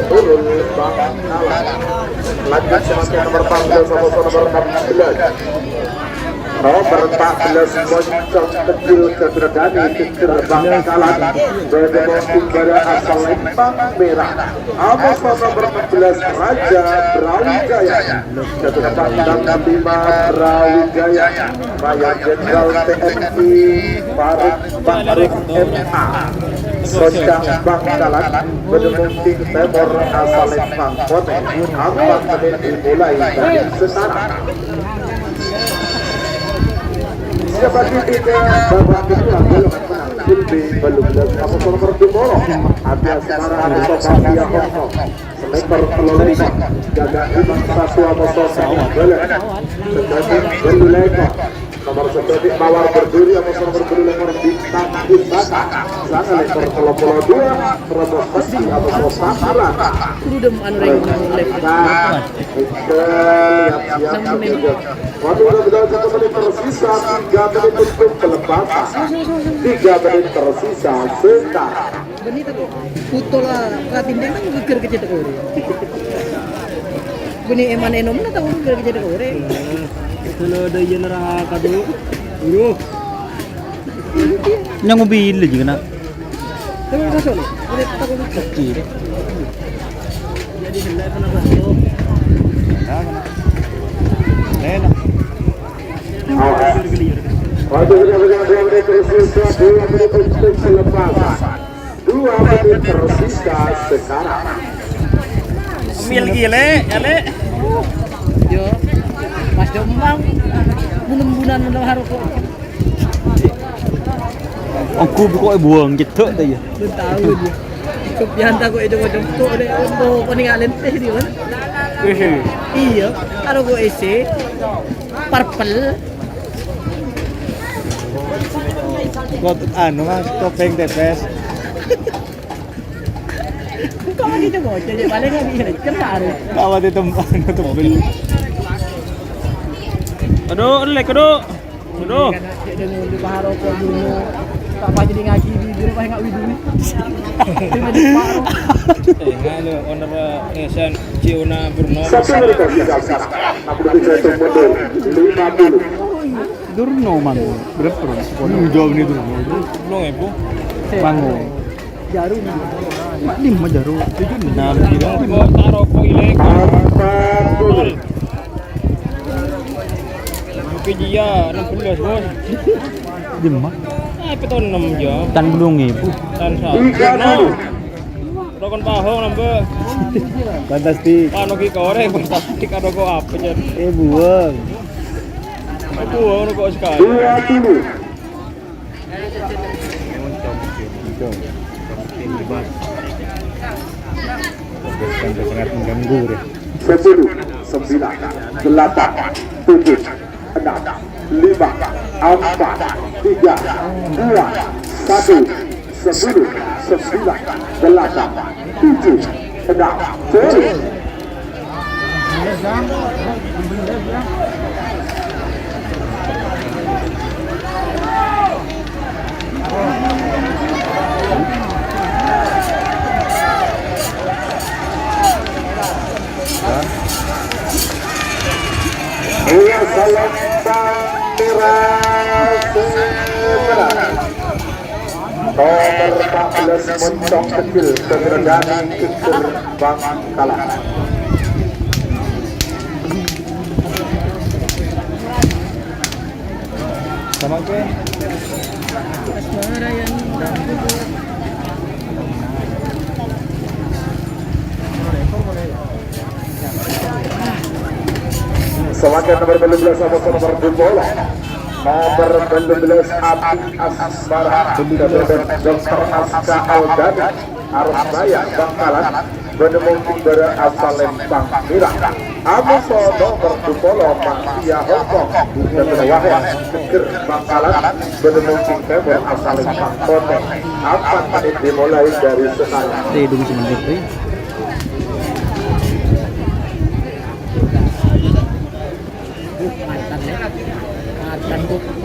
Nurul Bangkalan. Lanjut semakin nomor 14 sama nomor 16. Nomor 14 Moncong Kecil Cedradani Kecil Bangkalan menembus pada asal Lempang Merah. Amos nomor 14 Raja Brawijaya Cedradani 5 Brawijaya Mayor Jenderal TNI Faruk MA Soncang Bangkalan menembus Timur asal Lempang Kota. 4 menit dimulai dari sekarang. Dapat dipimpin babak kedua belum menang. Kulbi belum dilakukan nomor Dumoro. Abia Semara atau Papia Hongkong. Sniper Pelolesa. Jaga Imam Sasua Mososa. Belum. Sejajar Beluleko. Nomor 11 Mawar Berduri atau nomor berduri nomor Bintang Bintaka. Sana lekor Pulau 2. Terobos Besi atau Sakura. Udem anu reng Waktu sudah berjalan 1 menit tersisa, 3 menit untuk pelepasan. 3 menit tersisa sekarang. Benih tak puto lah katindeng kan geger kecil tak ore. Benih eman enom na tahu geger kecil tak ore. Itu lo ada yang neraka kado. Udah. Yang mobil juga nak. Tapi masuk ni. Boleh tak boleh Kecil. jadi helai pernah masuk. Enak. Waktu kita tersisa 2 menit untuk selepas 2 menit tersisa sekarang. Ambil gile, ya le. Yo. Pas Jombang bulan-bulan menang haroko. Aku buka buang gitu tu ya. Lu tahu dia. Kepian tak kok itu jemput deh untuk peninggalan teh dia kan. Iya, kalau gue isi purple Kau mas topeng tepes. kau lagi coba jadi paling nggak bisa cepat. Kawat itu tuh beli. Aduh, lek aduh. Aduh. Karena dia dengar di bahar rokok dulu. Tak apa jadi ngaji di rumah nggak widuri. Cuma di paru. Ngalo owner Esan Ciuna Bruno. 1 menit tersisa sekarang. 67 mundur 50. Durno man. Berapa? Jauh ni Durno. Belum ya, Bu? Mango. Jarum. Mak 5 jarum. 7 6 Kok taruh kok ilek. 40. Pijia 16, Bos. 5. Peton 6 jam. Tan belum ibu. Tan sa. 30. Rokon pahong nambah. Fantastik. Pano ki korek fantastik ada kok apa jan. Buang. Aku ono kok sekali. 20. Sampai sangat mengganggu deh. 10, 9, 8, 7, 6, 5, 4, 3, 2, 1, 10, 9, 8, 7, 6, 10. Iya, salam merah sebelah. Nomor 14 Moncong Kecil Segregani Kikir Bangkalan. Sama ke? Asmara yang Semakin nomor 12 sama-sama nomor 2 bola. Nomor 12 Api Asmara dan Dr. Aska Aldani Arusnaya Bangkalan menemukan berasal Lembang Mirang. Abu So nomor 2 bola Makia Hongkong dan Wahya Kekir Bangkalan menemukan Kebel asal Lembang Kota. 4 menit dimulai dari sekarang. Dulu sebentar.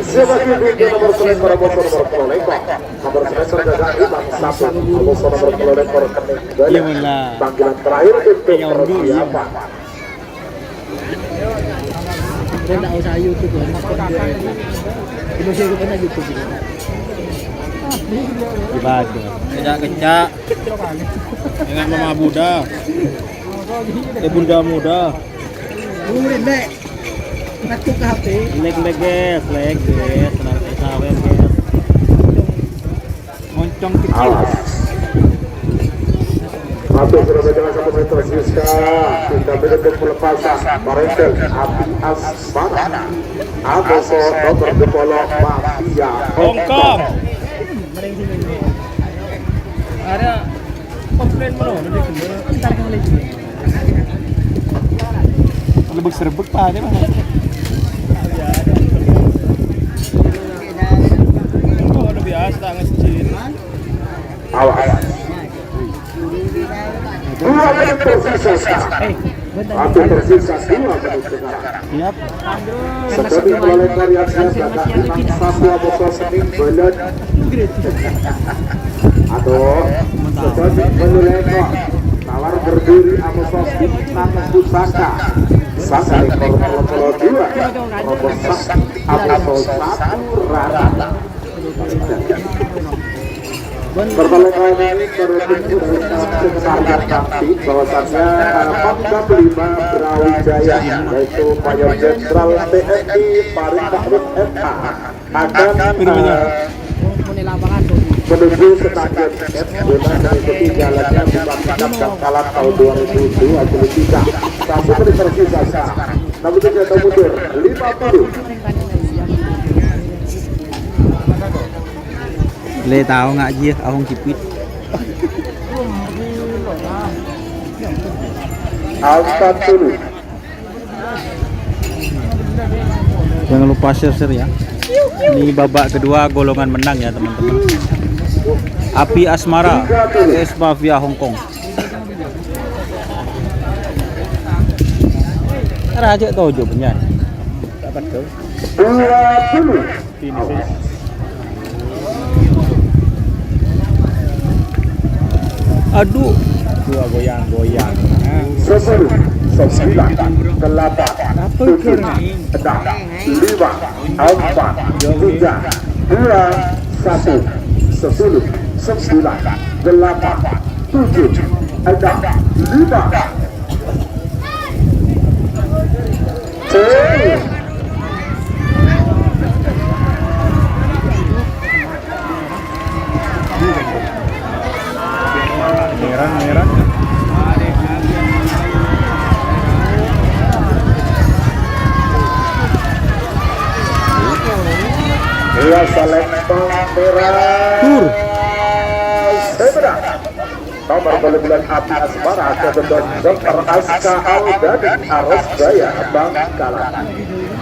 Sebagai video nomor selekor nomor prolekor nomor selekor gagal Imam 1 nomor prolekor kening panggilan terakhir untuk persiapan. Dia tak usah YouTube lah. Indonesia itu kan YouTube. Ibadah. Kecak-kecak. Dengan Mama Buddha. Bunda muda. Murid nek. Ngatuk ke HP. Leg guys, nanti sawer guys. Moncong kecil. Awas. Masuk sudah berjalan 1 meter Siska. Kita berdekat pelepasan Parentel Api Asmara. Aboso nomor 2 Mafia Hongkong. Ada komplain mana? Nanti kena. Entar kembali sini. Lebek-serebek pak dia mah. Udah biasa ngescin. Awas. 2 menit tersisa sekarang. Waktu tersisa 2 menit sekarang. Siap. Seperti prolekor yang siap datang Imam 1 Aboso Senin Belet. Aduh, sebagai penuleko tawar berdiri amusos bintang pusaka sang ekor polo dua robosak amusos satu rara. Pertolongan ini berbentuk sekretariat Bakti bahwasannya Pangdam 5 Brawijaya yaitu Mayor Jenderal TNI Farid Mahmud MH akan menuju stadion F guna mengikuti jalannya Bupati Bangkalan tahun 2023. Satu menit tersisa sekarang. Namun tidak mundur 50. Le tahu nggak dia ahong kipit. Alstan dulu. Jangan lupa share ya. Ini babak kedua golongan menang ya teman-teman. Api Asmara AS Mafia Hongkong. Raja tojo penyan. Dapat tuh. 20. Finish. Aduh, Dua goyang-goyang. 10, 9, 8, 7, 6, 5, 4, 3, 2, 1, 10, 9, 8, 7, 6, 5. Merah. Dua Salembang merah. Zebra. Nomor bulan Api Asmara kebetulan Dr. Aska Aldadi Aros Jaya Bangkalan.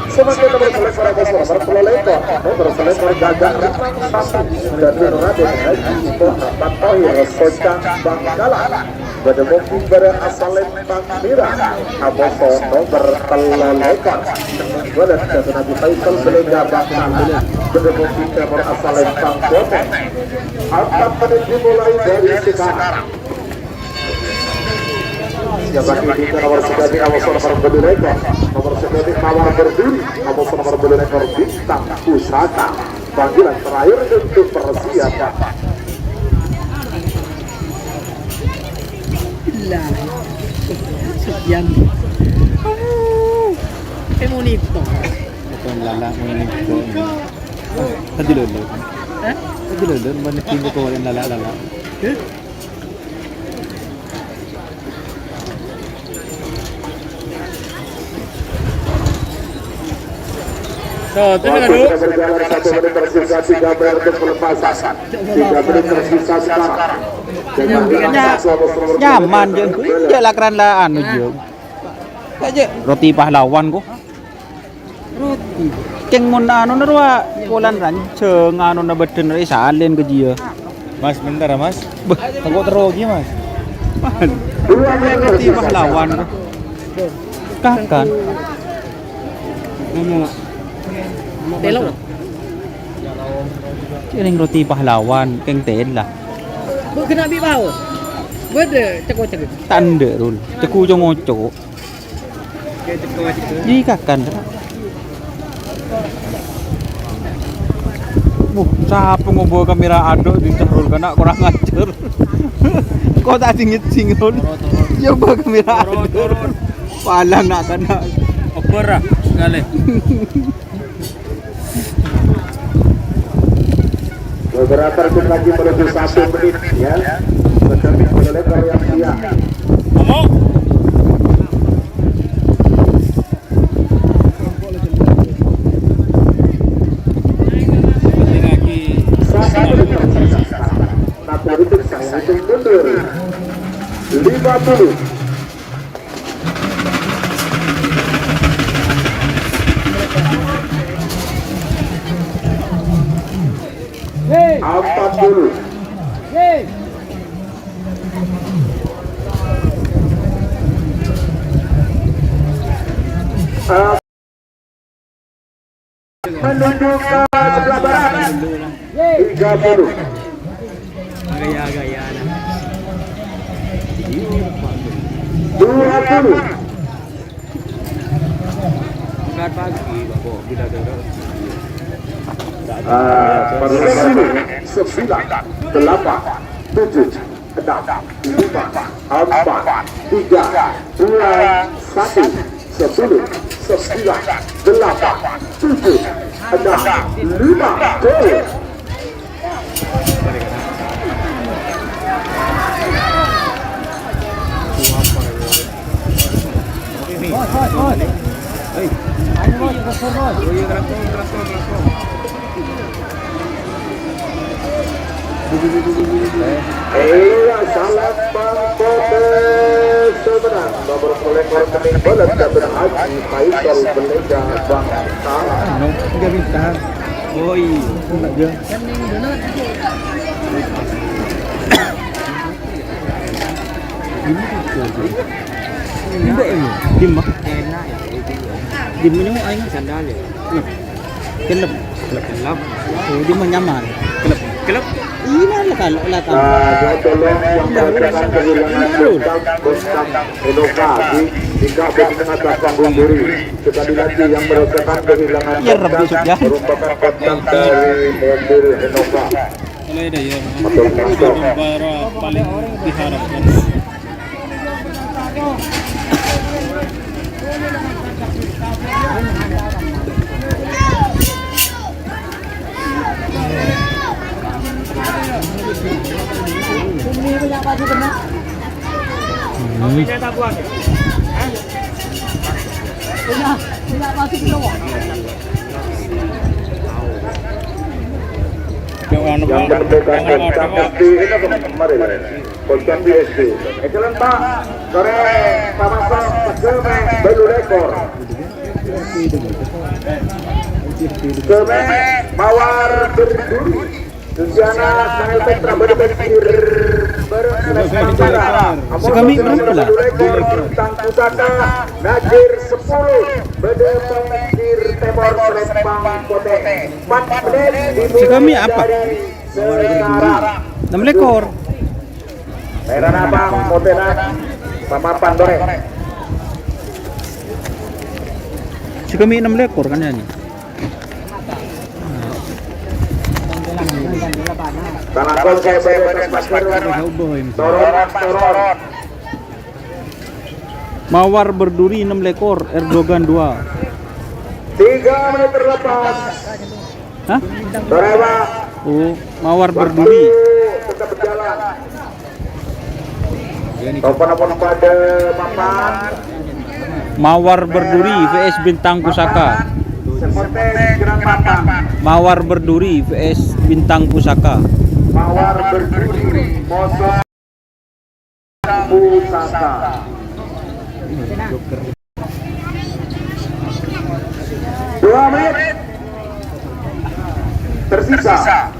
Sebagai nomor selektor nomor pelolekor, nomor selektor Gagak Ripang Satu dan Raden Haji Muhammad Tohir Socang Bangkalan. Berdemuki berasal Lembang Merah, Aboso nomor pelolekor. Wadah dan Nabi Faisal Selega Bangkalan. Berdemuki berasal Lembang Boteng. Akan dimulai dari sekarang. Siapa ini nomor 9 nomor berdiri nomor 9 mawar berdiri nomor berdiri bintang pusaka panggilan terakhir untuk persiapan. Lah. Sekian. Emonito. bukan lala mo ini ko. Tadi lolo. Tadi lolo, mana tinggal ko yang lala. So, terima kasih. Berjalan 1 menit tersisa 3 menit untuk pelepasan. 3 menit tersisa sekarang. Nyaman je. Je lah kerana anu je. Aja roti pahlawan ko. Roti. Keng mun anu narwa polan ranceng anu na beden rai salin ke dia. Mas, bentar ya, Mas. Aku terogi, Mas. Roti pahlawan. Kakan. Telo. Ini roti pahlawan, keng ten lah. Bu kena bi bau. Bede ceko-ceko. Tanda rul. Ceku jo ngoco. Ji kakan. Siapa ngobawa kamera ado di Cahrul kena kurang ajar. Kok tak singit rul. Coba kamera ado. Pala nak kena. Oper ah, sekali. Beberapa detik lagi menuju 1 menit ya. Tetapi boleh yang siap. Ngomong. Nah, politik saya hitung mundur 50. Empat dulu. Menuju ke sebelah barat 30. Gaya-gaya nah. 20. Berangkat pagi, Bapak. Kita dorong. 9, 8, 7, 6, 5, 4, 3, 2, 1, 10, 9, 8, 7, 6, 5, go! Salam Bangkote sebenarnya nomor kolektor rekening balas Kapten Haji Faisal Belega Bangkalan. Enggak bintang. Oh iya, enggak dia. Ini ini. Dim mah. Enak ya. Dim ini mau aing sandal ya. Kelep. Kelep. Oh, dia mah nyaman. Kelep. Ini lah kalau lah kan. Tolong yang merasakan kehilangan kontak inovasi jika berkenaan panggung diri. Sekali lagi yang merasakan kehilangan kontak merupakan kontak dari mobil Innova. Mulai dah ya. Motor masuk. Paling diharapkan. Yang berpegang kontak SD ini kemarin kontak SD. Excellent Pak. Sore Pak Masuk Keme baru rekor. Keme Mawar Berduri. Luciana Sanel Petra berpikir Sekami berapa lah? Tangku Saka Najir 10 berpikir Temor Lembang Kote 4 menit Sekami apa? 6 ekor. Merah apa? Kotena Pamapan Dore. Sekami 6 ekor kan ya nih. Tanakon saya beres masker. Toron. Mawar Berduri 6 ekor, Erdogan 2. 3 menit terlepas. Hah? Doreba. Oh, Mawar Berduri. Tetap berjalan. Telepon pada papan. Mawar Berduri vs Bintang Pusaka. Semotek Gerang Papan. Mawar Berduri vs Bintang Pusaka. Mawar Berduri Mosok Pusaka. 2 menit tersisa.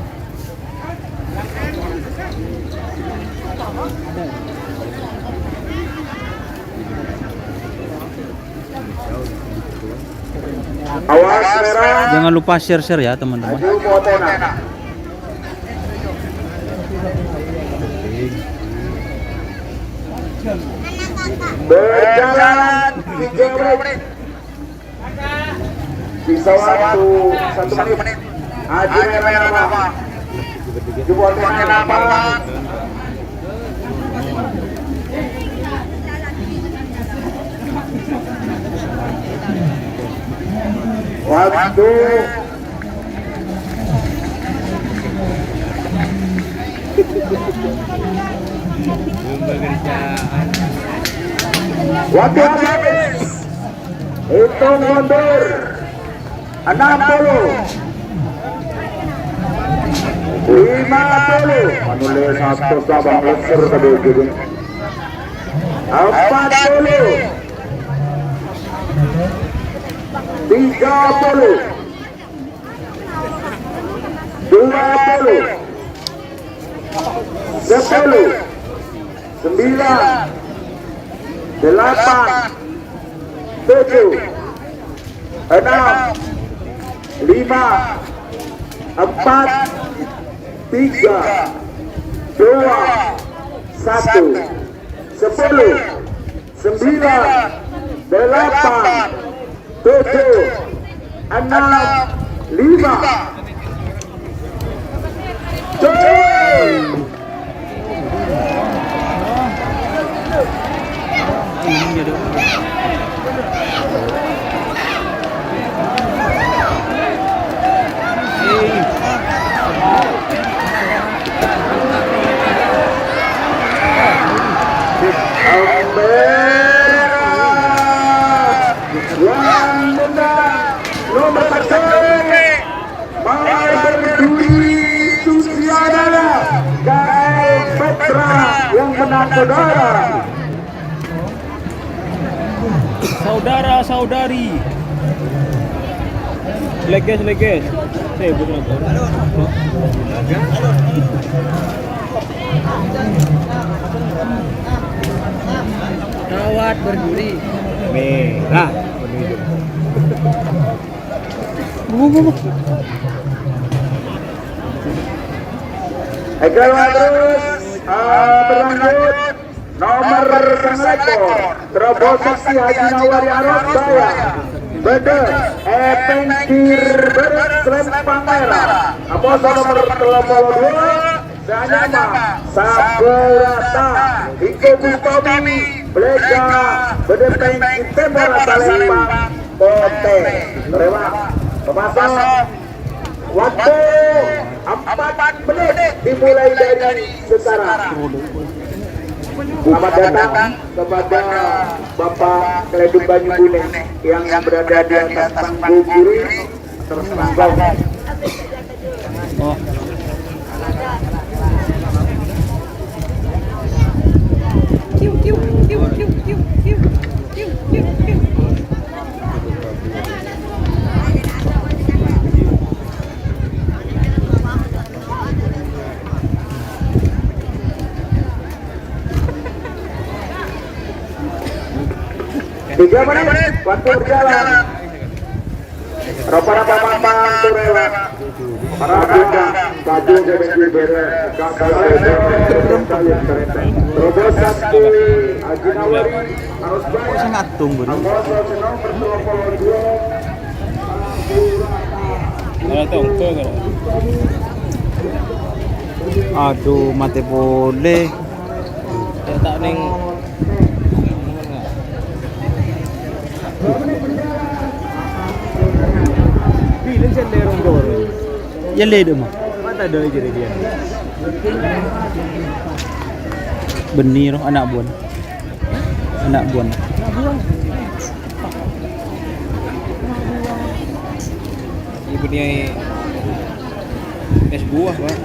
Awas merah. Jangan lupa share-share ya teman-teman. Maju Kotena. Berjalan 3 menit. Bisa waktu 1 menit. Haji merah apa? Jebol Kotena apa? Waktu waktu habis. Hitung mundur 60 50 menulis 1 sabang leser tadi gitu 40 30 20 10 9 8 7 6 5 4 3 1, 10, 9, 8, 7, 6, 5. Yang menang nomor 1 Berduri Susiana KM Petra yang menang saudara. Saudara-saudari. Leges. Saya belum nonton. Rawat berduri. Merah. Egal terus berlanjut nomor 9 Terobosan Haji Nawari Arabaya Bede Epengkir Bereslem Pangerang Aposo nomor 32 Zanyama Saburata Iko Bustomi Blega Bede Pengkir Tembora Salembang Pote terima pemasok waktu 4 menit dimulai dari sekarang. Selamat datang kepada Bapak Kledum Banyu Kuning yang berada di atas panggung kiri tersenggol. Oh. Tiga menit waktu berjalan. Rapa-rapa mamang turela. Para bunda baju jadi beres. Terobosan Haji Nawari harus bayar. Sangat tunggu. Aduh, mati boleh. Tak ning Bilang cenderung dorong. Ya lede mah. Mata ada jadi dia. Benir anak buan. Ini benih es buah, Pak.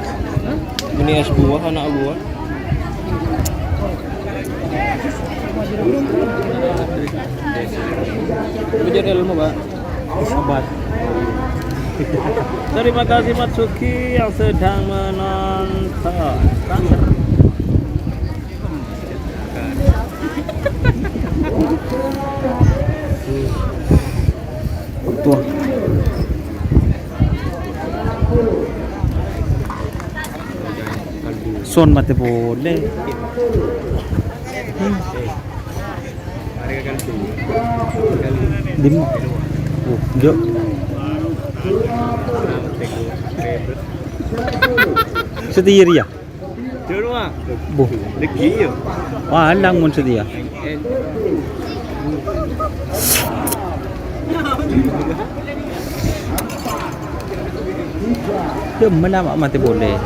Benih es buah anak buah. Belajar ilmu, Pak. Sahabat. Terima kasih Matsuki yang sedang menonton. Tuh. Son mati boleh. Dim. Oh, jok. Setir ya? Jom ah. Bu. Lagi ya. Wah, alang mun setia. Dem mana mak mati boleh.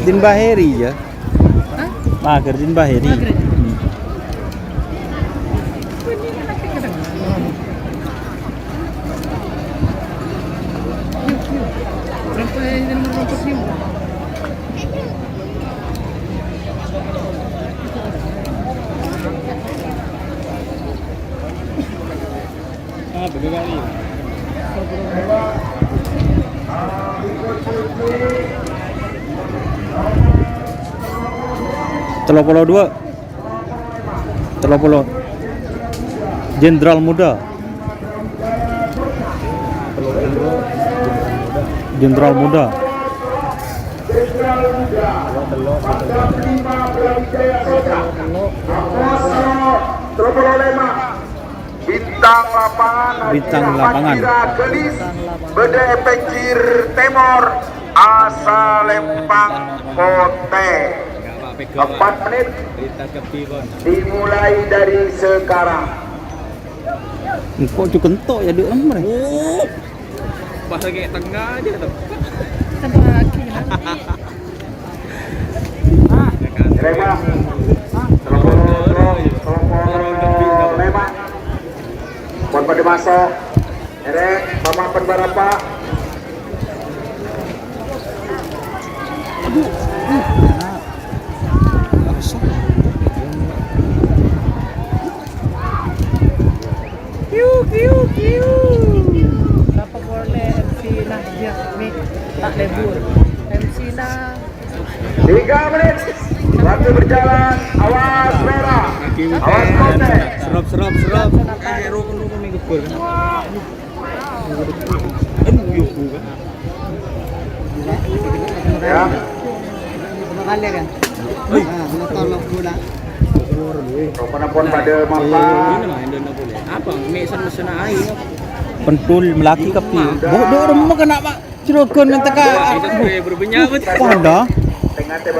Din Baheri ya. Hah? Mager Din Baheri. Mager. Hmm. Berapa yang merumput ni? Ah, berkali. Telopolo 2. Telopolo. Jenderal muda. Jenderal muda. Telopolo 5 bintang lapangan Bintang lapangan. Gelis Bede Pencir Timur Asa Lempang Kote 4 menit dimulai dari sekarang. Kok cukup kentok ya dek mereka. Oh. Pas lagi tengah aja tuh. Tambah lagi kan? Terima. Telopolo 5 Pon pada masuk. Erek mama pen berapa? Kiu kiu kiu. Dapat boleh MC lah dia ni tak lebur. MC lah. 3 menit. Waktu berjalan. Awas merah. Awas kote. Serap. Rokok minggu pur. Yuk kan. Ya. Pertama kali kan? Nak tolong pula. Pon pada mapa. Ini mah Indonesia boleh. Apa? Mesen air. Pentul melaki kapi. Bodoh rumah kena pak. Cirogon yang teka. Berbenyak betul. Pada.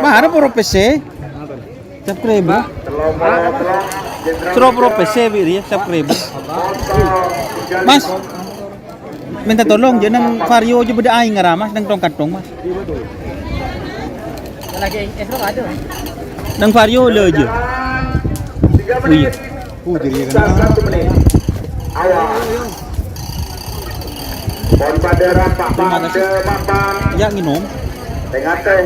Mana pro PC? Siap kribo. Ciro pro PC biri siap kribo. Mas. Minta tolong jangan vario aja beda aing ngara mas nang tong mas. Lagi esok ada. Nang vario le aja. 3 menit. Jadi Sisa 1 menit. Awas. Pon pada rampak pada mapan. ya nginom. Tengah teh.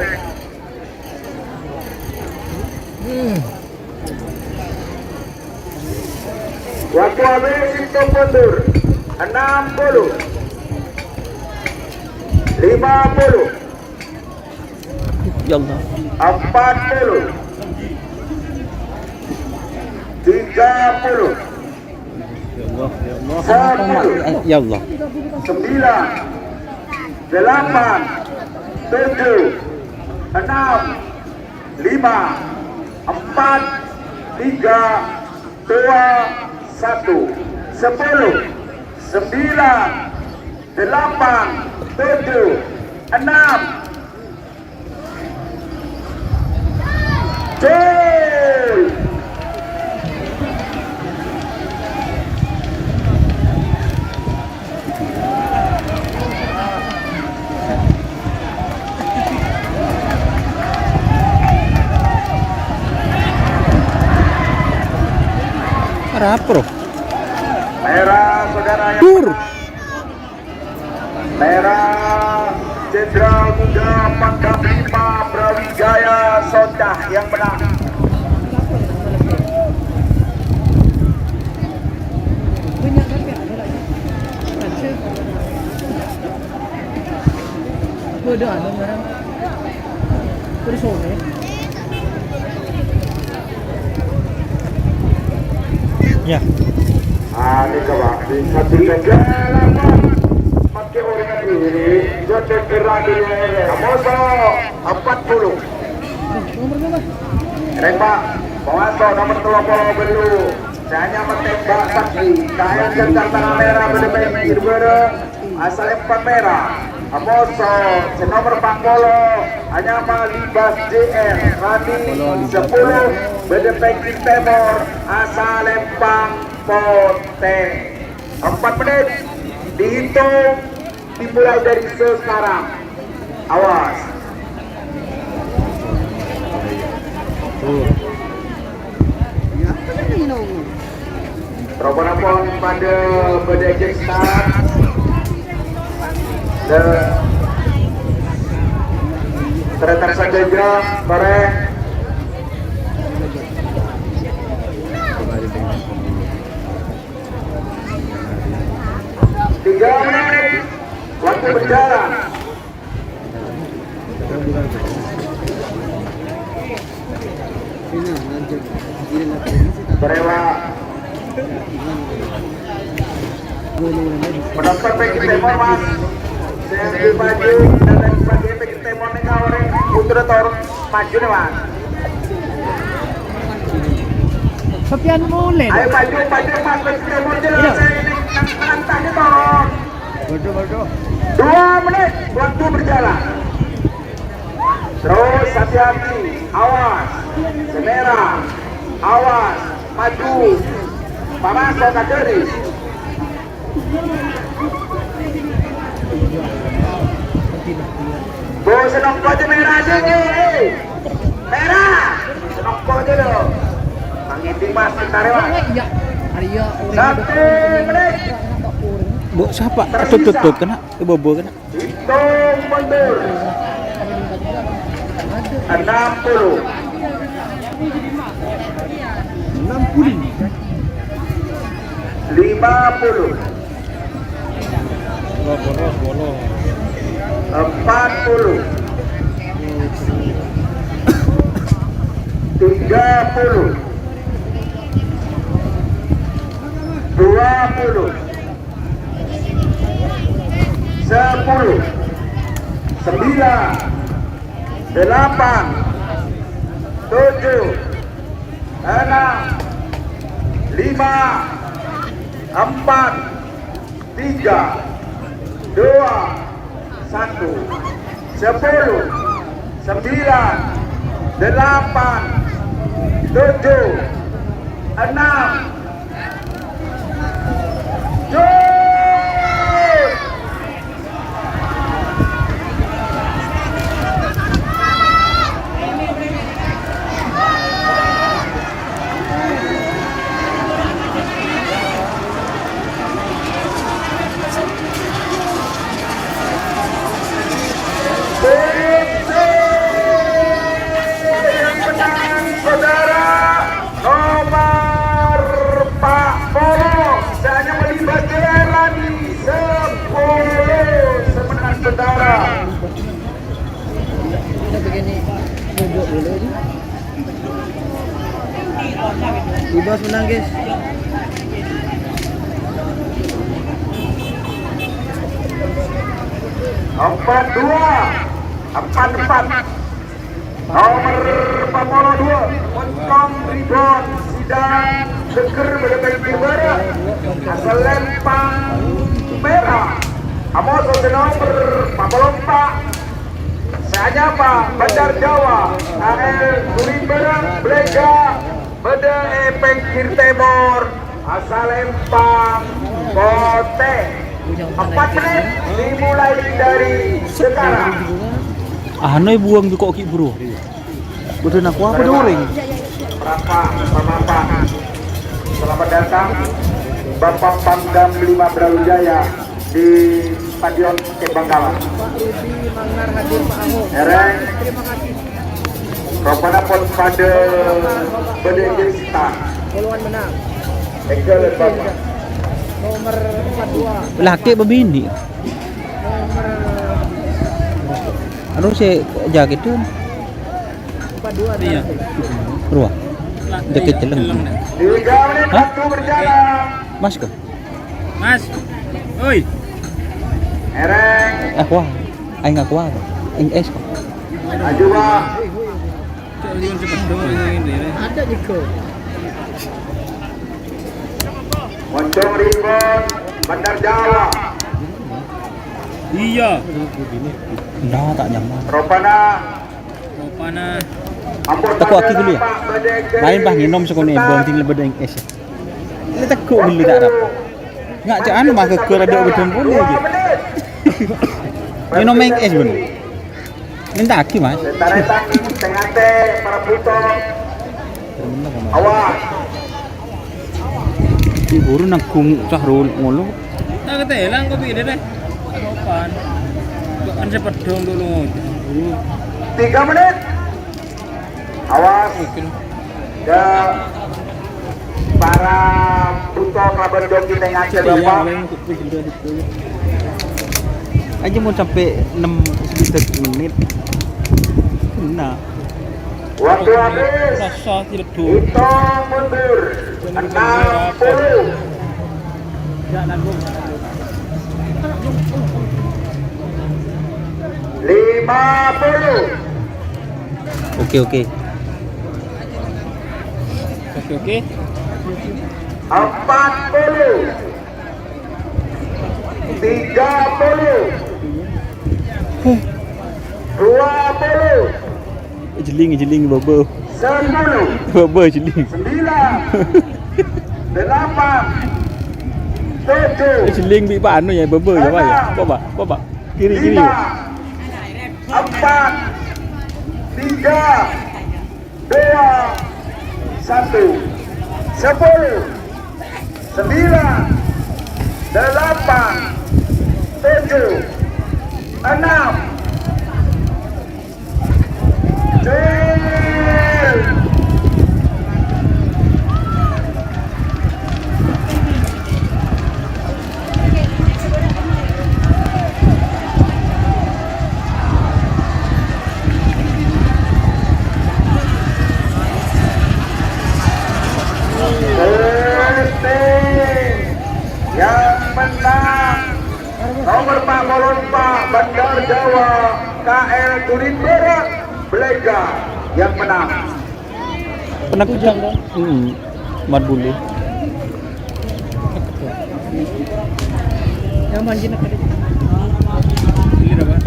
Waktu habis hitung mundur 60 50 Ya Allah. 40 30 10 Ya Allah. 9 8 7 6 5 4 3 2 1 10 9 8 7 6 5 4 3 2 1 Rapro. merah saudara yang Tur. merah Jenderal Muda Pangkap 5 Brawijaya Sondah yang menang. Banyak kan ya ada lagi. Baca. Bodoh ada orang. Bersore. Ya. Ini coba di satu negara pakai orang ini jodoh kerana Amoso 40 Nomor berapa? Rempak Pengaso nomor 30 belu hanya menembak saksi kaya centang tanah merah berdebek asal 4 merah Amoso nomor 40 hanya Malibas JR Rani 10 berdebek Timur asal Lempang Pote 4 menit dihitung dimulai dari sekarang. Awas. Proponapon pada berdekat start terasa saja korek 3 menit waktu berjalan. Berewa mendapat peki temor mas. Saya di baju dan dari sebagai peki temor nih orang putra tor maju nih mas. Sopian mulai. Ayo maju mas peki temor jelas saya ini nantangnya toron. 2 menit waktu berjalan. Terus hati-hati, awas, semerah, awas, maju, panas kota keris. Senongko aja merah aja nih, merah, senongko aja loh. Mangiting mas, bentar ya mas. 1 menit. Bu siapa? Tutut kena, bobo kena. Hitung mundur. 60 50 40 30 20 10 9 8 7 6 5 4 3 2 1 10 9 8 7 6 Kita begini duduk dulu ini. Di bos menang guys. Empat dua, empat nomor 42 Montong Ribon Sidang Deker Bedekai Kibara asal lempang merah Amos nomor 44 saya Pak Bandar Jawa AL Turimberang Blega Bede Epeng Kirtemor asal lempang Kote 4 menit dimulai dari sekarang. Anoy buang di koki bro. Betul nak apa doreng? Bapak, selamat datang Bapak Pangdam 5 Brawijaya di Stadion Kebangkalan. Ereng, Ropanapon pada Bedegir Sita. Puluhan menang. Ekel Bapak. Nomor 42. Laki berbini. Aduh saya jaket tu. 42 iya. Ruah. Jaket celeng. 3 menit waktu berjalan. Mas ke? Mas. Oi. Ereng, Wah. Aing ngaku apa? Aing es kok. maju Pak. Ada juga. Montong Ribon Bandar Jawa. Iya. Dah tak nyaman. Ropana Takut aki dulu ya. Lain bah nginom sekone bong tinggal bedeng es. Ini takut dulu tak dapat. Ngak cak anu mah keker ada bedeng pun aja. Nginom main es pun. Minta aki mas. Tentara tangking tengah para puto Awas. Siguro nagkung sahrul ngulo. Nah, ketelang kopi ini deh. Kapan? Kan cepat dong dulu. 3 menit. Awas. Ya. Para puto kabar joki tengah Bapak. Aja mau sampai 6 menit. Nah, Waktu habis. Rasa tidak tuh. Hitung mundur. 60. Lima puluh. oke. Oke. 40. 30. 20. Jeling bobo. 10. Bobo jeling. 9. 8. 7. Jeling bi anu ya bobo ya Pak ya. Bapak. Kiri. 5. 4. 3. 2. 1. 10. 9. 8. 7. 6. 7. Yang menang nomor 44 Bandar Jawa KL Turin Barat Belega yang menang. Pernah kujang dong? Mat bulu. Yang manjin nak kerja. Ini berapa?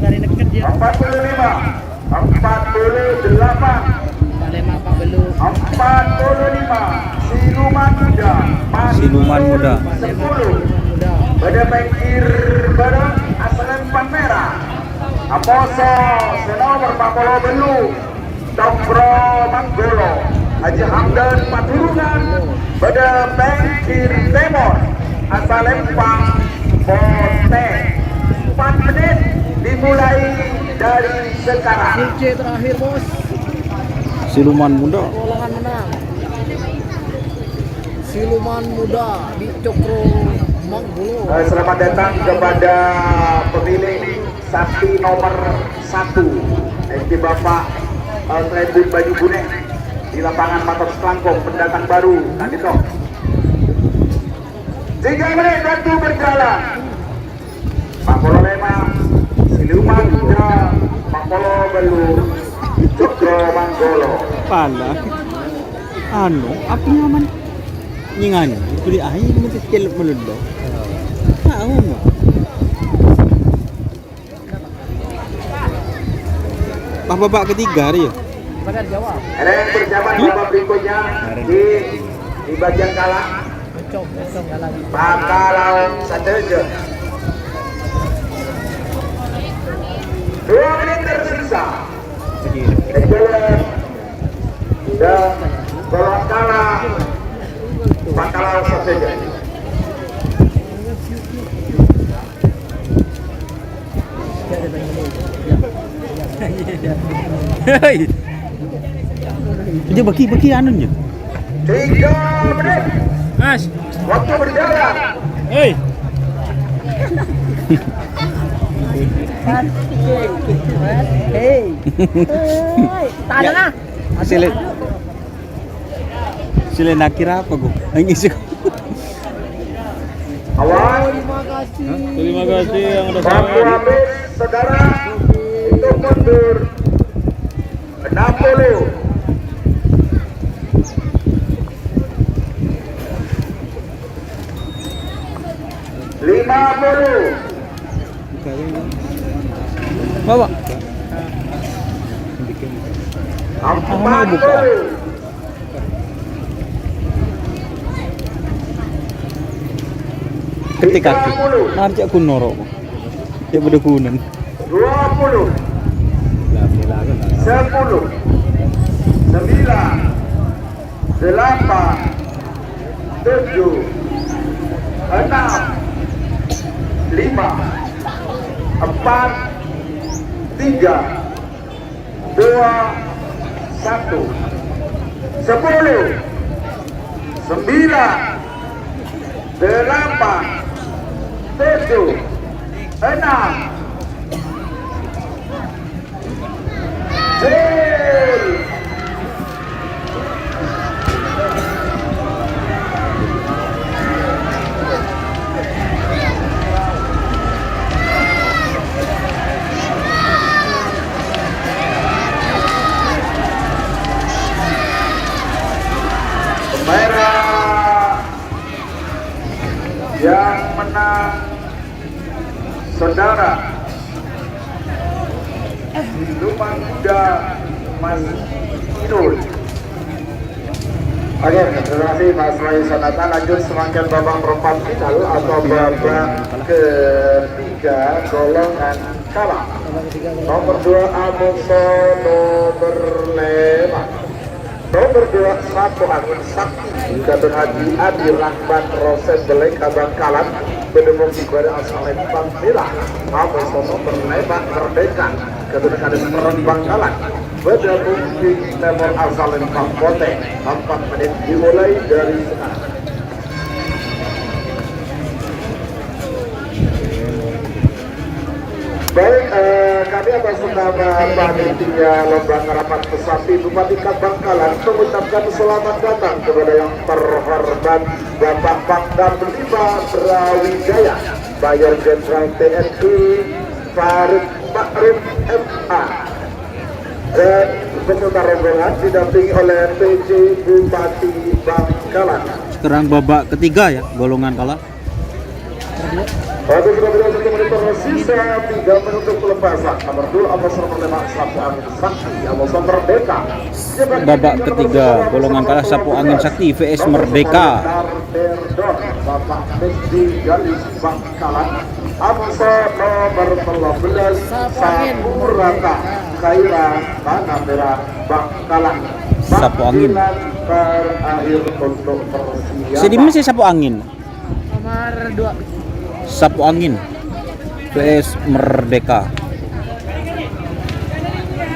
Dari nak kerja. 45. 48. Balik apa belum? 45. Siluman Muda. Siluman Muda. 10. Mudah. Pada pinggir barang asalan Palmera. Aposo senomor 40 belu. Tokro Manggolo. Haji Hamdan Paturungan. Pada pinggir Timur. Asal Lempang Bote. 4 menit dimulai dari sekarang. CC terakhir bos. Siluman Muda. Golongan menang. Siluman Muda di Cokro Manggolo. Selamat datang kepada pemilih sapi nomor 1 SD Bapak Tribun Baju Kuning di lapangan Matos Kelangkong, pendatang baru Kandito. 3 menit waktu berjalan. Pak Polo Lema, Siluman Muda, Pak Polo Belu, Cokro Manggolo. Pala. Ano, apinya man. Nyingan. Itu di air mesti kelep melendo. Tahu mah. Bapak ketiga dia. Bandar Jawa. Ada yang berjabat babak berikutnya di bagian kalah. Cok lagi. Bakalau Sateja. 2 menit tersisa. Ejelet dan golong kalah Bakalau Sateja. Hei. Dia bagi anunya. 3 menit. Mas. Waktu berjalan. Hei. Hei. Tangan lah. Sile nakira apa gua? Ini sih. Awas. Terima kasih yang udah Waktu sampai. habis, saudara. Untuk mundur. 60. 50. Bawa. 40. Ketika nanti aku norok. Ya pada kunan. 20. 10. 9. 8, 7, 6, 5, 4, 3, 2, 1, 10, 9, 8, 7, 6, merah yang menang saudara Siluman Muda Mas Inul. Oke, terima kasih Mas Rai Sonata. Lanjut semakin babak perempat final atau babak ketiga golongan kalah. Nomor 2 Amoso, nomor 5. Nomor 2 Satu Angin Sakti Gadun Haji Adi Rahman Rosen Belek Bangkalan Bedemung Ibadah Asalem Bangkila Amoso nomor 5 Merdeka Gadun Haji Bangkalan Bedemung Timur Asalem Bangkote 4 menit dimulai dari sekarang. Baik, kami atas nama panitia lomba karapan pesapi Bupati Bangkalan mengucapkan selamat datang kepada yang terhormat Bapak Pangdam 5 Brawijaya, Mayor Jenderal TNI Farid Ma'ruf MA, dan peserta rombongan didampingi oleh PJ Bupati Bangkalan. Sekarang babak ketiga ya, golongan kalah. Waktu sudah berjalan 1 menit tersisa 3 menit untuk pelepasan. Nomor 2 Amoso nomor 5 Sapu Angin Sakti Amoso Merdeka. Babak ketiga golongan kalah Sapu Angin Sakti vs Merdeka. Bapak Mesdi Galis Bangkalan. Amoso nomor 12 Sapu Rata Kaira Tanah Merah Bangkalan. Sapu Angin. Terakhir untuk persiapan. Sedih sih Sapu Angin. Nomor 2. Sapu Angin vs Merdeka.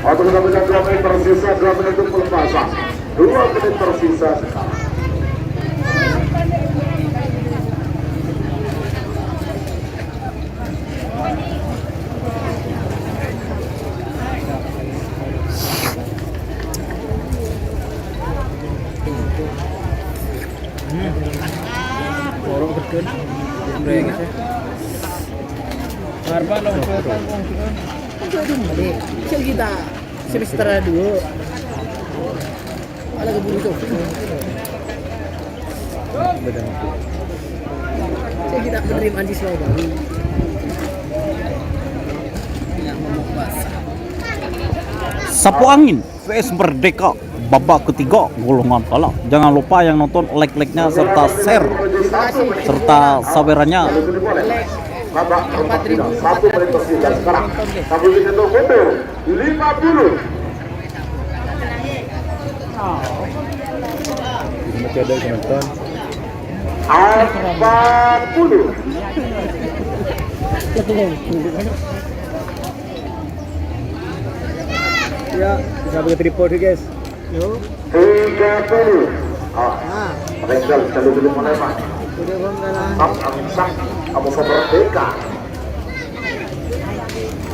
Waktu sudah berjalan 2 menit tersisa, 2 menit untuk pelepasan. 2 menit tersisa sekarang. Borok betul. Brengis ya. Harba lo berapa uang kita? Itu balik. Cek kita semester 2. Ada keburu tuh. Cek kita penerimaan siswa baru. Yang momok basah. Sapu Angin vs Merdeka babak ketiga golongan kalah. Jangan lupa yang nonton like-like-nya serta share serta sawerannya. Babak perempat final 1 menit tersisa sekarang. Sambil dihitung mundur 50. Masih ada yang nonton. 40. Ya, bisa pakai tripod sih guys. 30. Renggal jalur dulu mulai Pak. Sapu Angin Sakti Amoso Merdeka.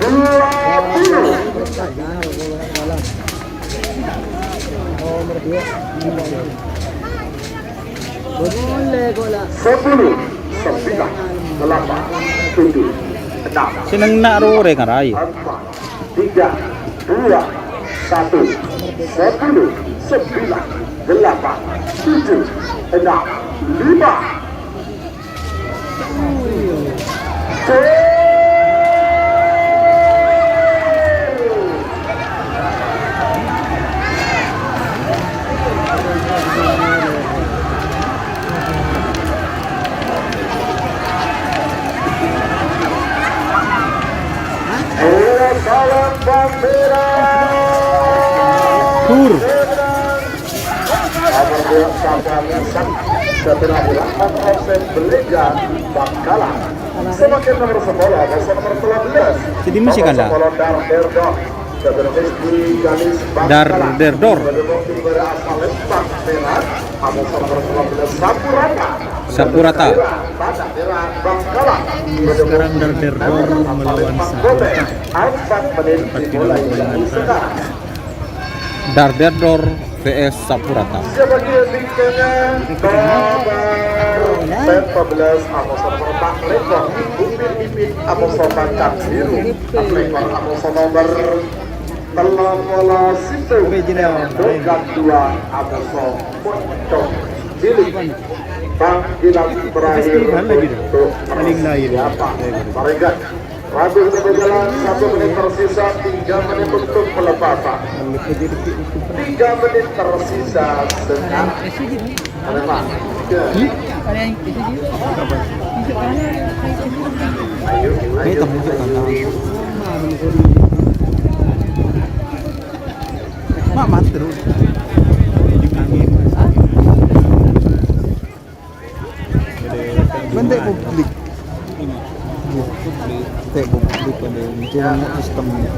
20. Nomor 2. Boleh gola. 10, 9, 8, 7, 6, Sinang narure kan rai. 4, 3, 2, 1, 10, 9, 8, 7, 6, 5. Salam Bambera. Tur. Nomor pihak Sabanisan setelah dilakukan proses beliga Bangkalan. Semakin nomor 10 bersama nomor 12. Jadi masih kalah. Nomor 10 Darderdor. Setelah di garis Bangkalan. Darderdor. Dari asal Lembang Merah. Nomor 19 Sapurata. Sapurata. Pada daerah Bangkalan. Sekarang Darderdor melawan Sapurata. 4 menit dimulai dari sekarang. Darderdor vs Sapurata. Sebagai bingkangnya nomor 14 Amoson Pertak Lekor Upin Ipin Amoson Bangkang Biru Lekor Amoson nomor Telomola Situ Dogan 2 Amoson Pocong Cilik. Panggilan terakhir untuk siapa? Mereka Ragu sudah berjalan 1 menit tersisa, 3 menit untuk pelepasan. 3 menit tersisa sekarang. Ada Pak? Ayo, Kita muncul tanah. Mama terus. Bentuk publik. Bentuk publik pada mencoba sistemnya.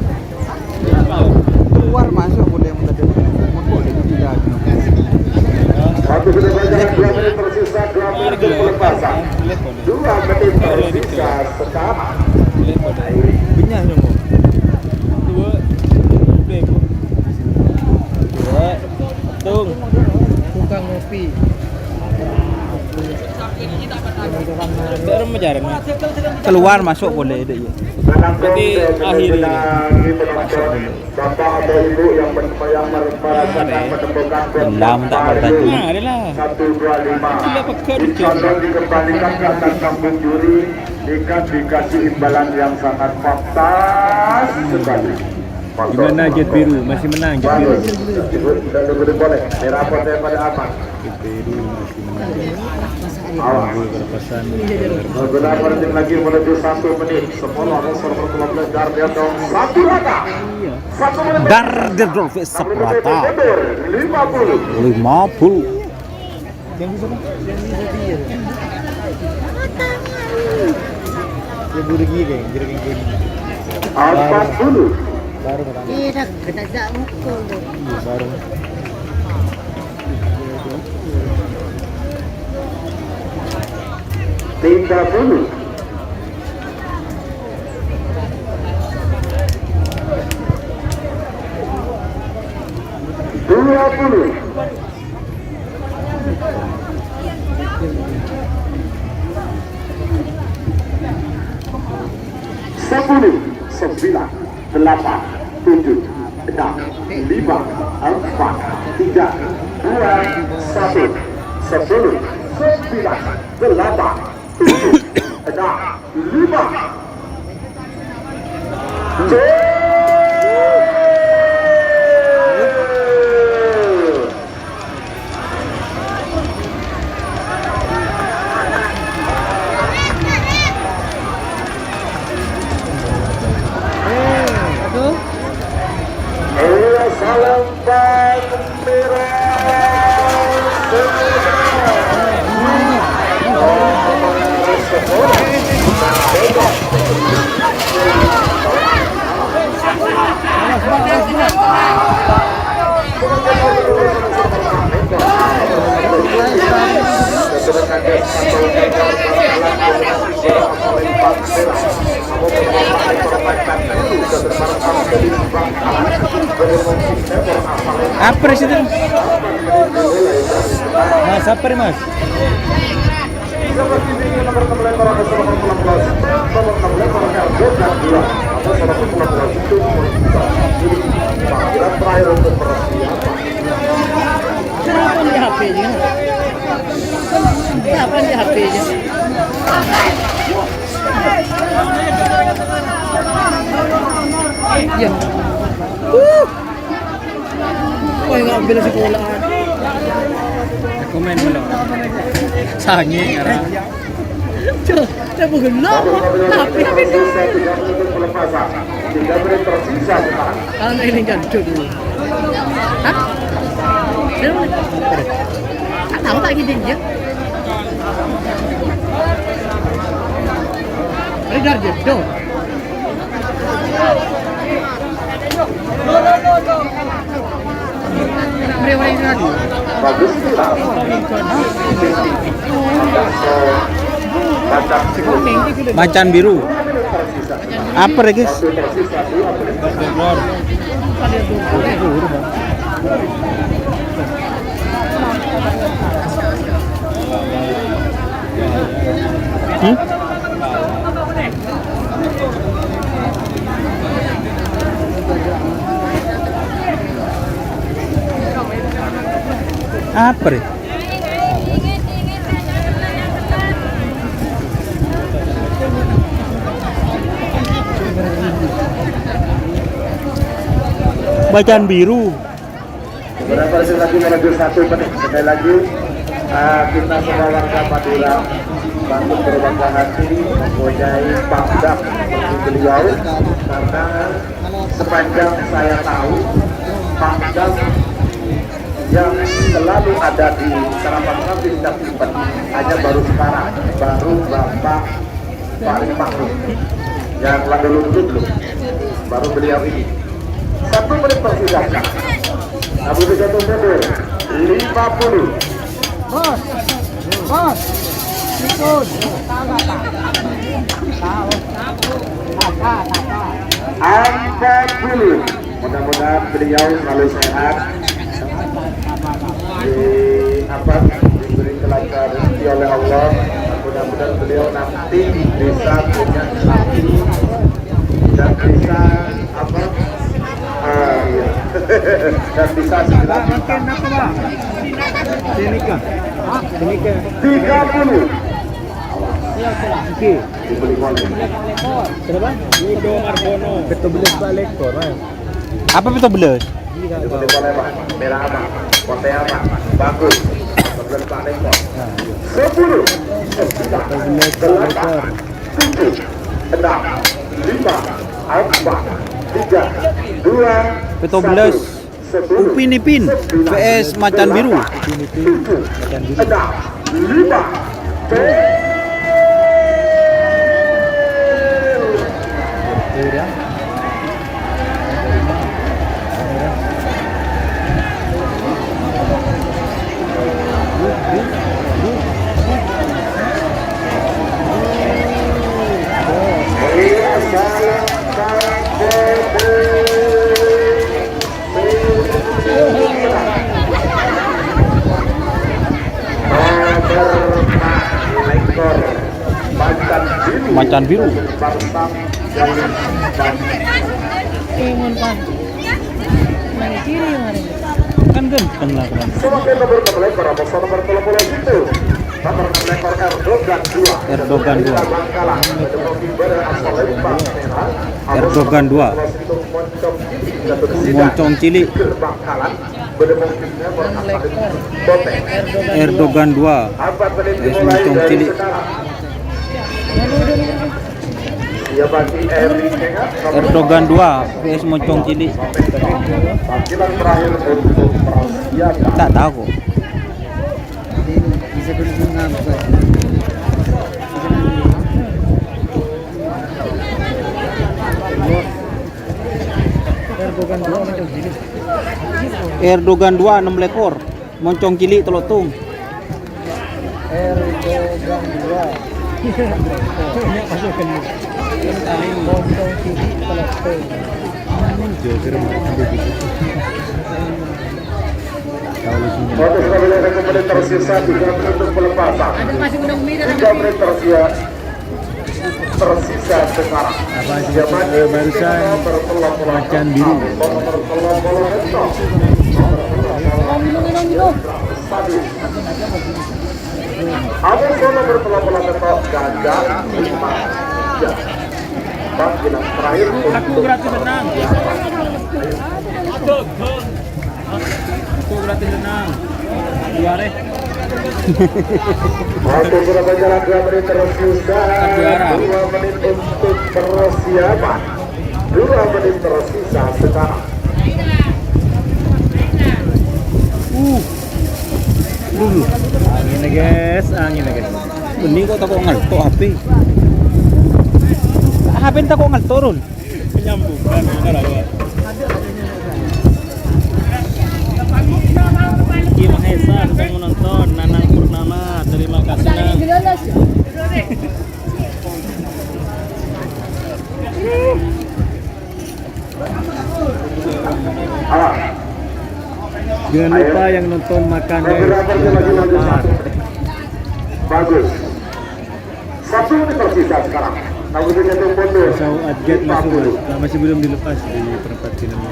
Keluar masuk boleh mendadak. Boleh tidak. Waktu sudah berjalan 2 menit tersisa, 2 menit untuk pelepasan. 2 menit tersisa sekarang. Binyah dong. Dua, tung. Tukang ngopi. Baru menjarang. Keluar masuk boleh deh. Berarti akhirnya Bapak atau ibu yang merasakan menemukan Belam tak bertanya. Nah, adalah. 125 Gila peker Condong dikembalikan ke atas kampung juri dikasih imbalan yang sangat fantas sekali. Gimana Jet Biru? Masih menang Jet Biru? Dan diberi boleh merapot daripada apa? Jet Biru masih menang. Awas. Berpasan. Beberapa detik lagi menuju 1 menit. 10 Amoson berkelompok Darderdor 1 rata. 1 menit. Darderdor vs Sapurata. 50. 50. Ya buru gini, gini. 40. Baru pertama. Tidak, kena tak mukul tu. Iya, baru. Tiga puluh. Dua puluh. Sepuluh. 9, 8, 7, 6, 5, 4, 3, 2, 1. 10, 9, 8, 7, 6, 5. Salam Gembira. Apa sih itu? Mas, apa nih Mas? Kenapa di HP-nya? Kenapa di HP-nya? Ya. Kau yang ambil sekolahan. Komen belum? Sange karena Coba, coba gelap. HP itu. 3 menit tersisa sekarang. Anak ini jatuh dulu. Hah? Dia mana? tahu tak gini je. Redar je, do. Mereka ini lagi. Bagus pula. Macan biru. Apa ya guys? Apa ya? Macan biru. Berapa detik lagi menuju 1 menit. Sekali lagi kita semua warga Madura patut berbangga hati mempunyai pangdam seperti beliau, karena sepanjang saya tahu pangdam yang selalu ada di Sarapan Kami tidak simpan, hanya baru sekarang, baru Bapak Paling Makhluk yang dulu baru beliau ini. 1 menit persidangan. Abu Jatuh mundur 50. Bos. Ikut. Angkat dulu. Mudah-mudahan beliau selalu sehat. Diberi kelancaran rezeki oleh Allah. Mudah-mudahan beliau nanti bisa punya sapi dan bisa dan bisa segera nikah. 30. Dibeli konten. Apa itu beles? Dibeli oleh Pak. Merah apa? Konten apa? Bagus. Dibeli Pak Lekor. 10. 8. 7. 6. 5. 4. 3. 2. Peto beles. Upin Ipin vs Macan Biru. 7. 6. 5. Macan biru. Kan ganteng lah kan. Semakin nomor melekor apa nomor bola itu. Nomor melekor Erdogan 2. Erdogan 2. Erdogan 2. Moncong cilik. Erdogan 2. Moncong cilik. Erdogan 2 vs Moncong cilik. Panggilan terakhir untuk Prasiata. Tak tahu. Bisa berguna apa? Erdogan 2 6 lekor. Moncong cilik telok tung. Erdogan 2. Banyak pasukan ini. Moncong cilik Palestin. Untuk kembali kemudian tersisa 3 menit untuk pelepasan. 3 menit tersisa sekarang. Barusan Macan biru. Ada zona berpola-pola ketok ganda 5. Panggilan terakhir Aku berarti menang. Aku berarti menang. Juara. Waktu berapa jalan 2 menit tersisa. Juara. 2 menit untuk persiapan. 2 menit tersisa sekarang. dulu. Angin ya guys, angin ya guys. Bening kok takut ngalto HP. HP takut ngalto ron. Menyambungkan enggak. Ki Mahesa sedang menonton Nanang Purnama. Terima kasih Nang. Jangan lupa yang nonton makan guys. Jangan lupa. Bagus. 1 menit tersisa sekarang. Nampaknya itu mundur. Pesawat Adjet masuk mas. Masih belum dilepas di perempat finalnya.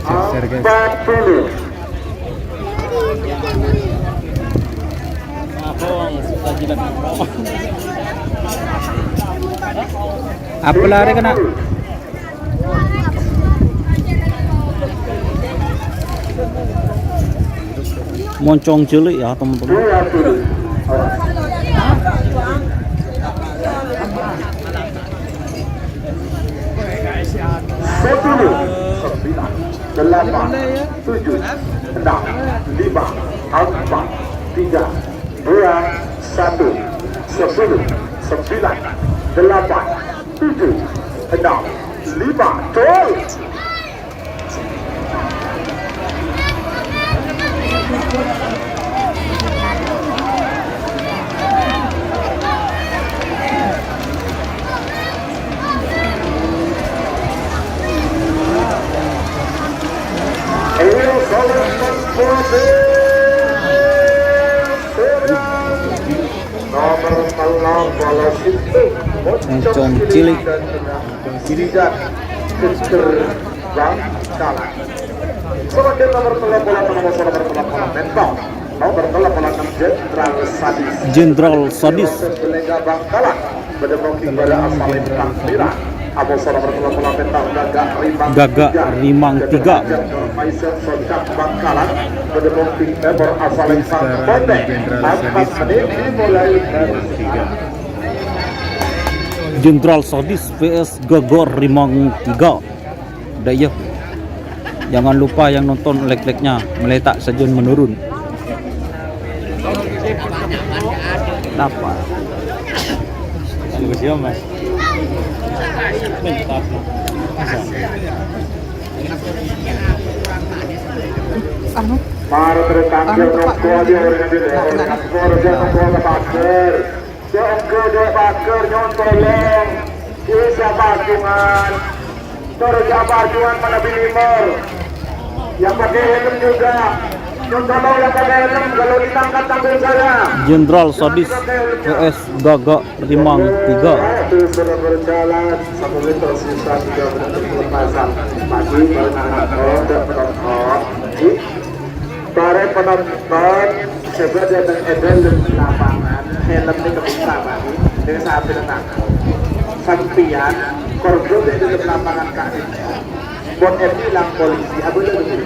Share guys. 40. Apa lari kena? Moncong cilik ya teman-teman. 20. Sepuluh, 9, 8, 7, 6, 5, 4, 3, 2, 1, 10, 9, 8, 7, 6, 5, gol! Moncong cilik. Tidak terbang kalah. Sebagai nomor 38 mental, nomor 86 Jenderal Sadis. Jenderal Sadis. Belega Bangkalan, berdemoki pada asal Bintang Merah. Abu nomor 38 mental Gagak Rimang 3. Maisen Sojak Bangkalan, berdemoki member asal Bintang Pendek. 4 menit dimulai dari 3. Jenderal Sadis vs Gagak Rimang 3. Udah ya. Jangan lupa yang nonton like-like-nya meletak saja menurun. Dapat. Siapa mas? Para tertangkap rokok di orang Baker. Dia Baker nyontolong. Bisa patungan. Torja patungan mana Bilimor. Yang pakai helm juga. Nyontolong yang pakai helm kalau ditangkap tanggung saya. Jenderal Sadis vs Gagak Rimang 3. Itu sudah berjalan 1 menit tersisa 3 menit pelepasan. Masih penonton. Para penonton sebagai edel di lapangan helm ini kebesaran ini saat penentangan sampian korban di lapangan kainnya buat bilang polisi abu dulu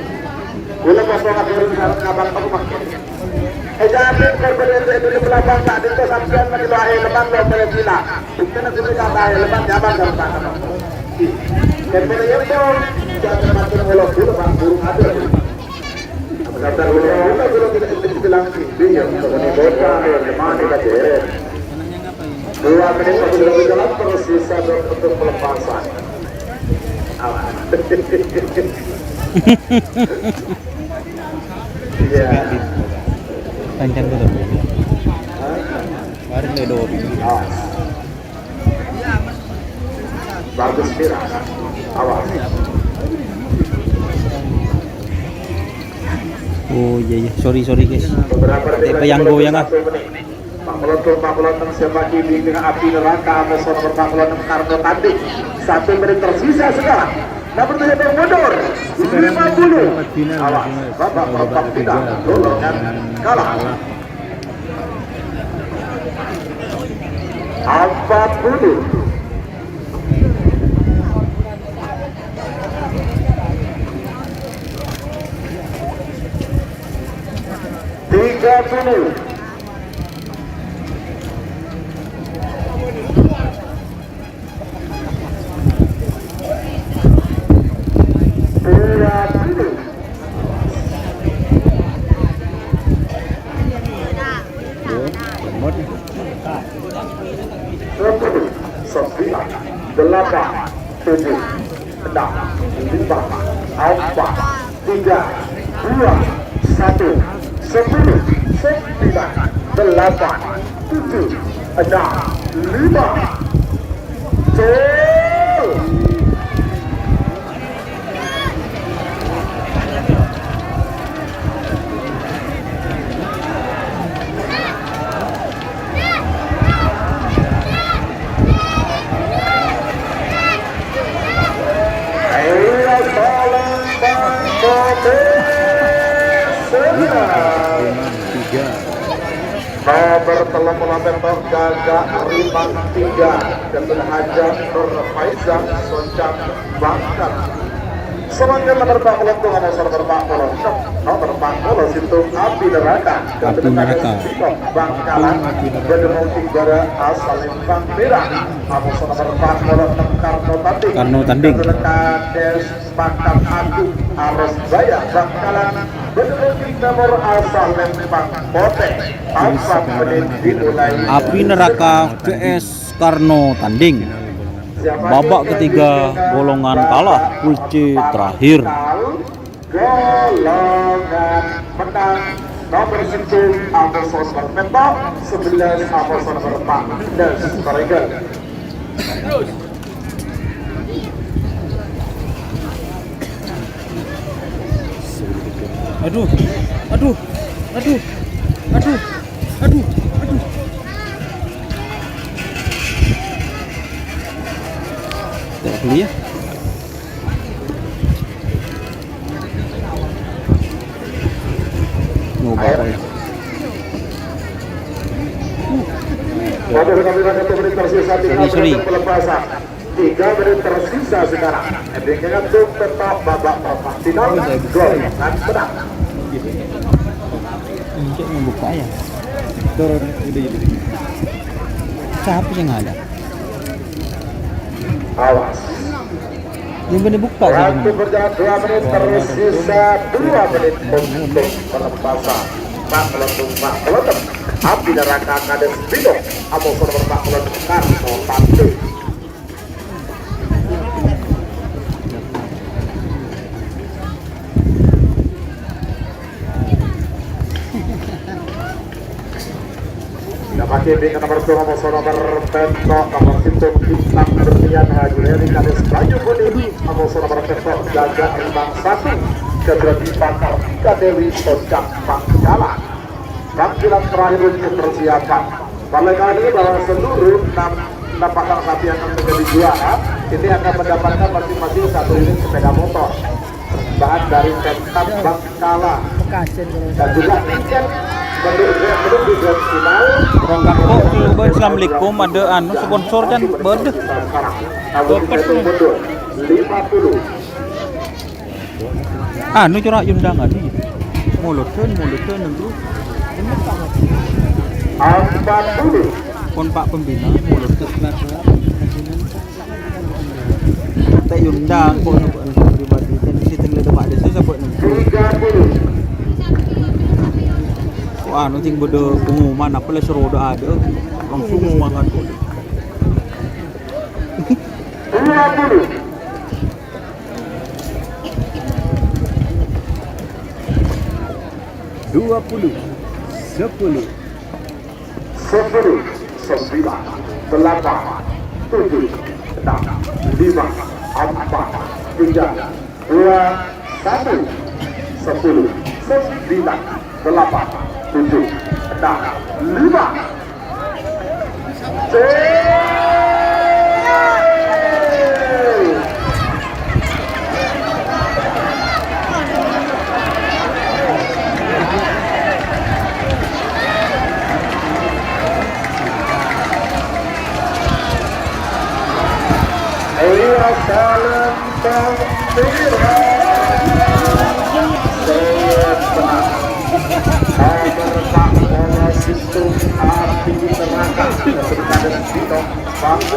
boleh kosong akhirnya harus ngabang aku pakai jamin korban itu di belakang saat itu sampian masih doa leban lo boleh bilang bukan aku tidak tahu leban jaban kalau tak ada korban itu jangan termasuk oleh burung ada kata guru kita bilang dia untuk menimbulkan bagaimana kita 2 menit masih berjalan tersisa untuk pelepasan. Iya. Panjang betul. Kemarin ledo. Bagus Mira. Awas. Oh iya, sorry guys. Apa yang goyang ah. Pak siapa kini dengan api neraka Mesor berpakulan Karno Tanding 1 menit tersisa sekarang. Nomor 7 mundur 50. Awas, babak perempat final golongan kalah. 40. 7, 6, 5, 4, 3, 2, 1, 10, 9, 8, 7, 6, 5. Gol! Nomor telepon tembak Gaga Rimang 3 dan Hajar Nur Faizal Soncang Bangkat. Selanjutnya nomor 40 dengan nomor 40 nomor 40 Sintung Api Neraka Api Neraka. Bangkalan Bedemong Tinggara asal Lembang Merah. Nomor 40 Karno Tanding Kades Pangkat Agung Aros Baya Bangkalan Bedemong Timur asal Lembang Poteng. 4 menit dimulai. Api Neraka vs Karno Tanding. Babak ketiga golongan kalah, kunci terakhir. Golongan menang nomor 1 Amos Bermentok 11 Amos Berpak dan Striker. Aduh. Tidak kuliah. Sorry. 3 menit tersisa sekarang. Dengan tetap babak perempat final gol dan menang. Untuk membuka ya. Turun udah. Siapa yang ada? Awas. Yang benar buka sih. Waktu berjalan 2 menit tersisa 2 menit untuk pelepasan. Pak Pelotem Api Neraka Kades Bino Amos Berpak Karno Tanding. Pakai dengan nomor 2 nomor Pentok nomor Sintung Bintang Berlian Haji Heri Kades Bayu Budi nomor Pentok Jaga Rimang 1 Keberati Bakar Kadewi Soncang Bangkalan. Panggilan terakhir untuk persiapan. Pada kali ini bahwa seluruh 6 pasang sapi yang akan menjadi juara ini akan mendapatkan masing-masing 1 unit sepeda motor bahan dari Pemkab Bangkalan dan juga tiket menuju grand final. Rongkan kok Assalamualaikum ada anu sponsor dan berde. Mundur 50. Anu corak undangan di mulutkeun nengru. 40. Pon Pak Pembina mulutkeun tak undang kok pribadi dan sistem le Pak Desa sebut nengru. 30. Anu ting bede pengumuman apa le seroda ada langsung semangat kok. 20. 20, 10, 10, 9, 8, 7, 6, 5, 4, 3, 2, 1, 10, 9, 8, 7,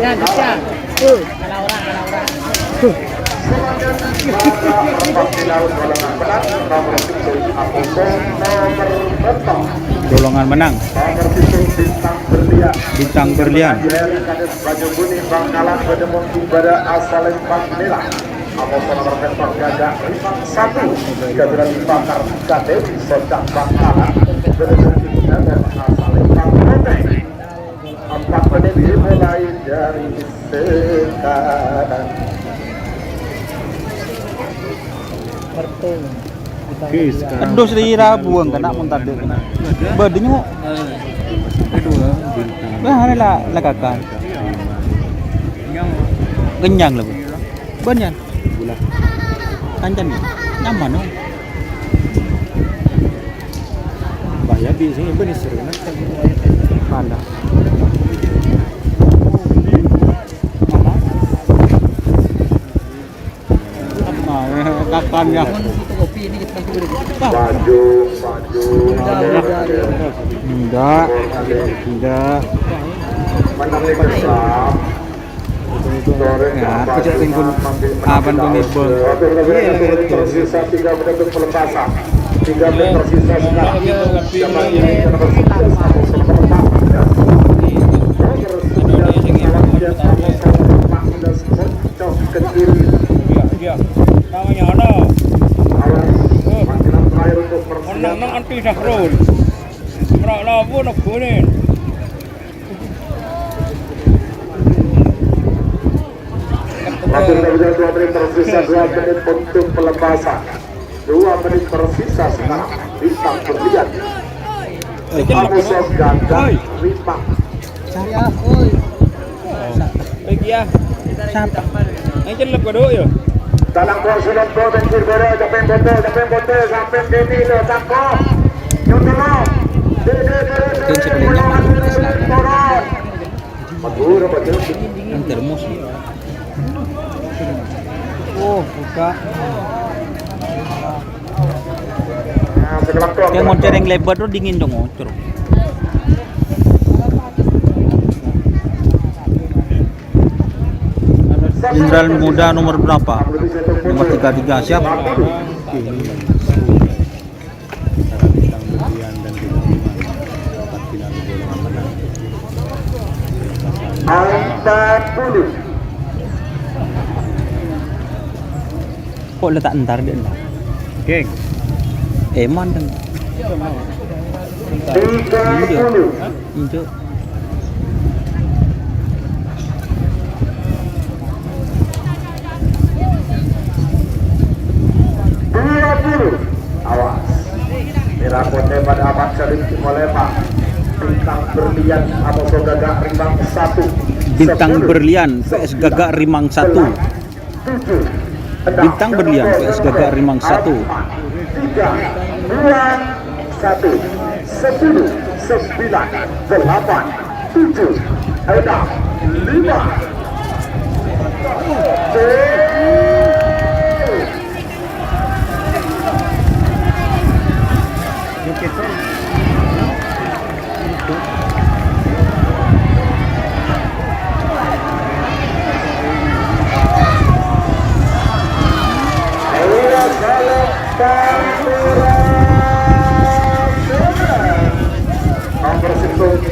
Ya, bisa. Kalau orang. Golongan menang. Bintang berlian. Empat menit dimulai dari sekarang. Aduh selira buang kena pun tadi. Badinya bah ada lah lagakan. Kenyang lah bu. Banyak. Kancan nyaman dong. Bahaya biasanya benih seru Mana? Kakannya. Fotokopi ini kita beri. Maju. Enggak. Menang besar. Ya, kecil tingkun apan kuning bol. Tersisa 3 menit untuk pelepasan. 3 menit tersisa sekarang. Kecil. Namanya ada. Panggilan terakhir untuk Menang anti sakrul. Merak labu nak kuning. Masih sudah 2 menit tersisa, 2 menit untuk pelepasan. 2 menit tersisa sekarang. Bintang berlian. Amusos ganda Rimang. Baik ya. Siapa? Ang jelek ko ya. Dalam konsulat ko bensin bero, sampai bote, sampai dini lo, sako. Yung dulu. Turun. Maguro ba dito? Ang termos. Oh, buka. Sekarang Kayak moncer yang lebar tuh dingin dong, ngocor. Jenderal muda nomor berapa? Nomor 33 siapa? Kok letak entar dia entar? Geng. Eman dong. Hijau. Awas. Merah putih pada Ahmad Syarif Molepa. Bintang berlian atau Gagak Rimang 1. Bintang berlian vs Gagak Rimang 1. Bintang berlian vs Gagak Rimang 1. 3, 2, 1. 10, 9, 8, 7, 6,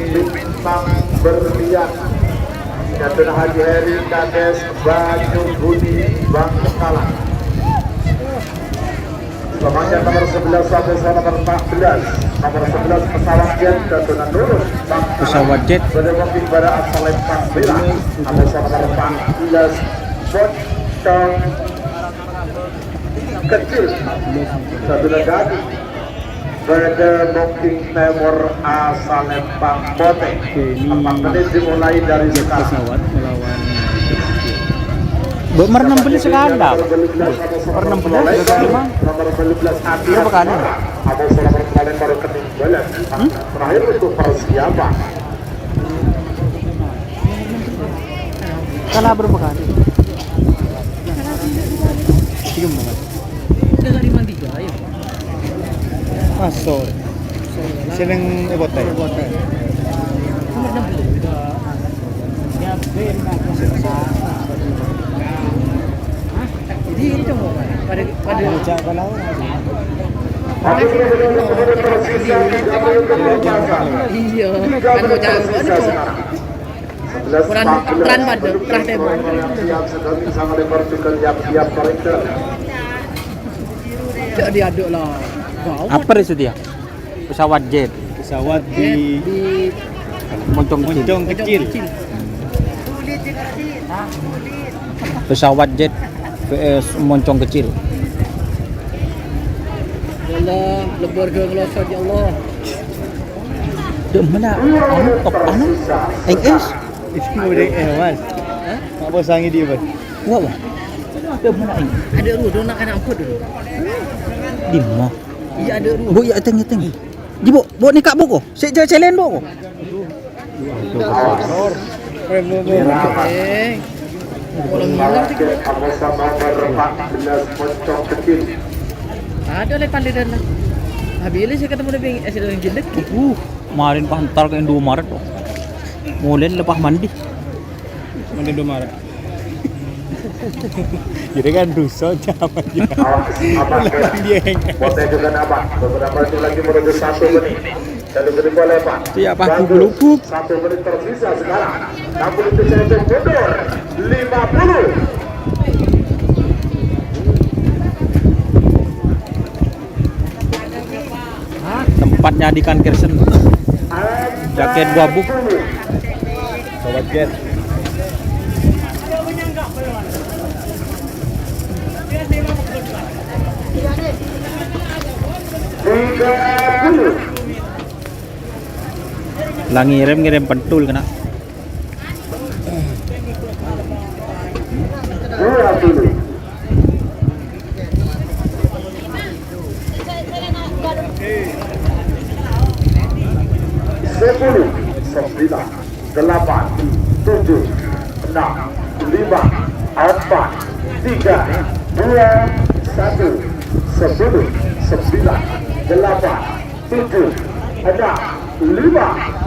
Bintang berlian Jatuh Haji Heri Kades Banyu Budi Bangkalan. Selamanya nomor 11 sampai nomor 14. Nomor 11 pesawat jet Jatuh Nurul Pesawat jet Berdemokrasi pada asal Lempang Bila. Nomor 14 Bocong kecil Jatuh Nagadi pada Booking Timur asal Lempang Bote. 4 menit dimulai dari sekarang. Pesawat melawan Nomor 16 sekarang dah. Nomor 16 Gagak Rimang. Nomor 12 Adi. Berapa kali? Atau nomor kemarin baru ketinggalan. Terakhir untuk persiapan. Kalah berapa kali? Tiga banget. Gagak Rimang 3 ayo. Masuk. Seneng ebotai. Nomor 60. Jadi ini dong pada Iya, kan mau jago nih kok. Peran pada perah tembak. Cak diaduk lah. Wow. Apa itu dia? Pesawat jet. Pesawat Di Moncong kecil. kecil. Pesawat jet vs moncong kecil. Ya Allah, lebur ke ngelosot ya Allah. Dek mana? Anu top anu? NS. Itu udah mas. Hah? Apa sangi dia bang? Wah wah. Dek mana ini? Ada rudo nak kena amput dulu. Di mana? Iya ada rudo. Bu ya teng. Di bu ni kak bu ko. Sik je celen bu ko. Kalau ngilang sih. Ada lepas lidah lah. Habis saya ketemu dengan accident jelek. Kemarin pantar ke Indomaret tuh. Mulai lepas mandi. Mana dia marah? Jadi kan dosa zaman dia. Dia yang Bote juga nama. Beberapa itu lagi menuju 1 menit. Jadi beri boleh Pak. Siapa aku gelupuk? 1 menit tersisa sekarang. 60 detik mundur. 50. Tempatnya di Kirsten. Jaket buabuk. pesawat jet. Lah ngirim pentul kena. Sepuluh, 9, 8, 7, 6, 5, 4, 3, 2, 1, 10, 9, 8, 7, 6, 5,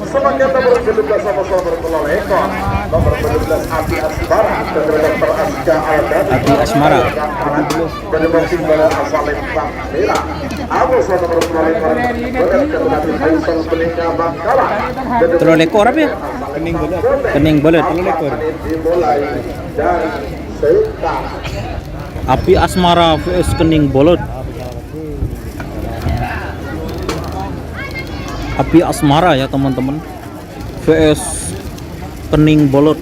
Semakin nomor 17 sama-sama berkelol ekor. Nomor 17 Api Asmara dan Dr. Aska Aldan. Api Asmara. Dari Boksim Balan Asalem Bang Merah. Abu sama nomor 25 berketurunan Faisal Peninggal Bangkalan. Telur ekor apa ya? Kening belut. Kening belut. Telur ekor. Dimulai dari sekarang. Api Asmara vs Kening Bolot. Api Asmara ya teman-teman vs Kening Bolot.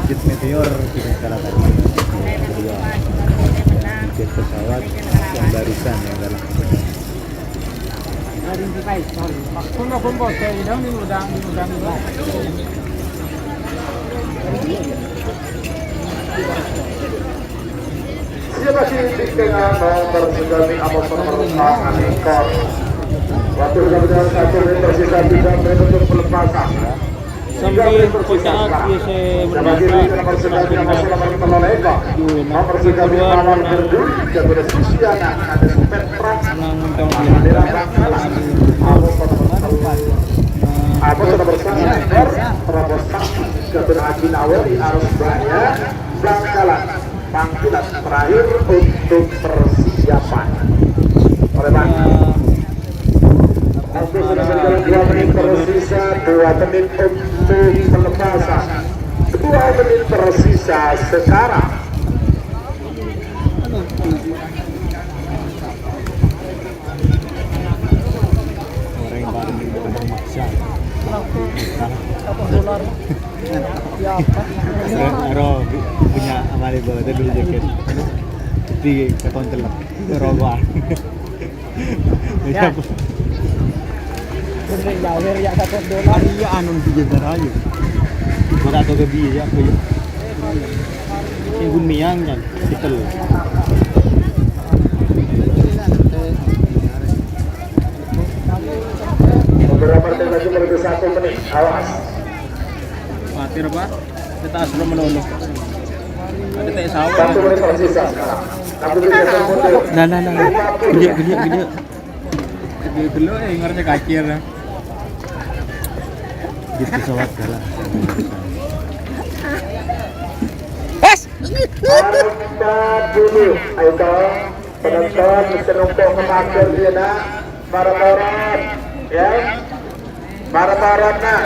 Jet meteor kita kalah tadi. Kedua. Jet pesawat yang barisan yang dalam. Siapa sih di tengah nomor 9 Amos nomor 4 ekor. Waktu sudah 1 menit tersisa 3 menit untuk pelepasan. Sambil kotak biasa bermanfaat. Nomor 9 Amos nomor 4 ekor. Nomor 9 lawan berduri kepada sisi anak ada Petra. Senang untuk Bendera Bangkalan. Amos nomor 4. Amos nomor 1 ekor. Terobos kepada Haji Nawari arus Belanya Bangkalan. Panggilan terakhir untuk persiapan. Oleh Bang. Waktu sudah berjalan 2 menit tersisa, 2 menit untuk pelepasan. 2 menit tersisa sekarang. orang yang baru memaksa. Aro punya amali bawa dia beli jaket. Tapi ketontel roba. Ya. Bener jawir ya $1. Iya anon di jendera aja. Gua atau ke biaya apa ya? Yang gumiang kan, kita Awas. Khawatir apa? Kita asal menolong. Ada teh sawah. 1 menit tersisa sekarang. Satu menit mundur. Nah. Gede. Dulu ngarnya kacir. Gitu pesawat kalah. Harus dulu. Ayo dong. Penonton mesti numpuk kemakan dia nak. Maratoran. Ya. Maratoran nak.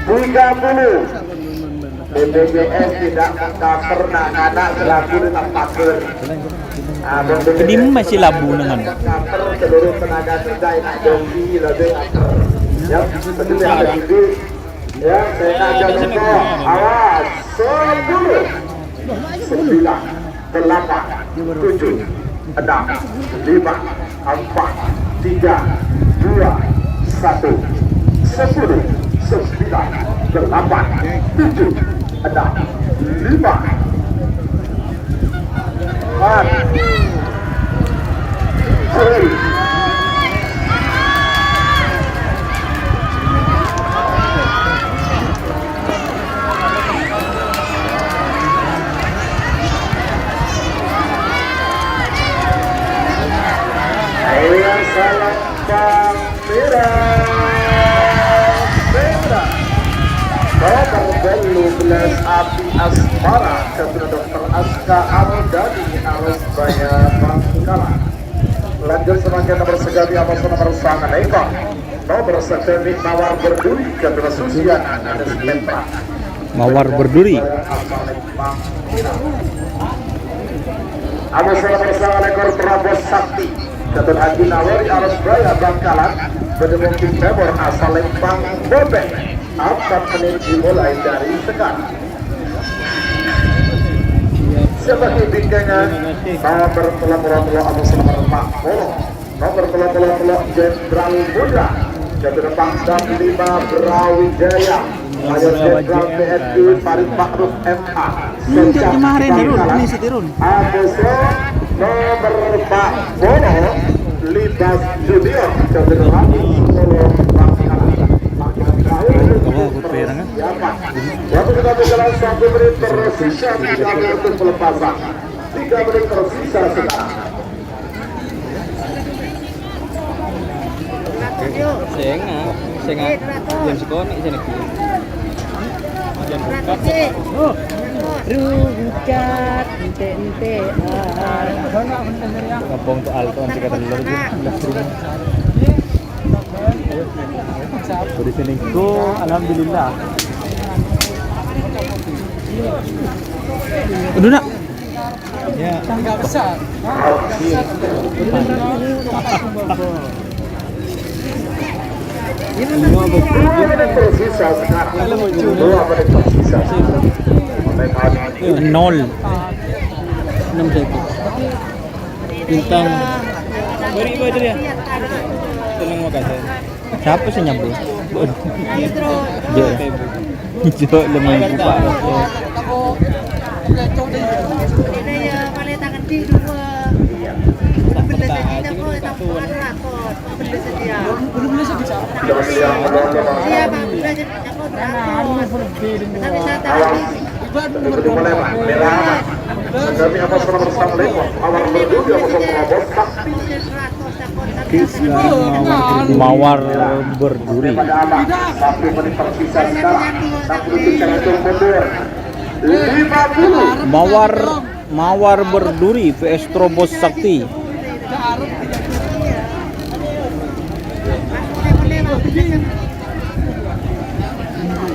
30. BPJS tidak mengcover anak selaku ditampakan. Kedim masih labu dengan. Cover seluruh tenaga kerja yang joki lebih cover. Ya, betul yang ada di. Ya, saya akan contoh. Awas, 10, 9, 8, 7, 6, 5, 4, 3, 2, 1, 10, 9, 8, 7, 6, 5, 4, 3, Ayo salam kamera. Nomor 12 Api Asmara Ketua Dr. Aska Amdani Alasbaya Bangkalan. Lanjut sebagai nomor segami atas nomor sangat ekor. Nomor sekenik Mawar Berduri Ketua Susian Anas Lepra. Mawar Berduri. Atas nomor sangat ekor Prabowo Sakti Ketua Haji Nawari Alasbaya Bangkalan. Berdemung tim Memor asal Lempang Bobek. 4 menit dimulai dari sekarang. Sebagai bimbingan nomor pulau atas nomor 40, nomor pulau Jenderal Muda, Jatuh Pangdam 5 Brawijaya, Mayor Jenderal TNI Farid Ma'ruf MA. Sejak kemarin ini setirun. Abuso nomor 40 Libas Junior, Jatuh Hadi Solo Bangkalan. Kamu ikut perang kan? Waktu kita berjalan 1 menit tersisa 3 menit untuk pelepasan. 3 menit tersisa sekarang. Saya jam sekoni sana kiri. Jam bukat. Rugat, ente. Kampung tuh alto anti kata dulu. Di sini ko alhamdulillah. Udah nak. Ya. Enggak besar. Dua menit tersisa sekarang. 2 menit tersisa. 0. 6 jago. Bintang. Beri aja dia. Tenang makasih. Siapa sih nyambung? Dia. Jo lumayan buka. Kami atas nomor Assalamualaikum. Awal berdua atas nomor Sakti. Mawar Berduri. 1 menit tersisa sekarang. 67 mundur. 50. Mawar Berduri vs Trobos Sakti.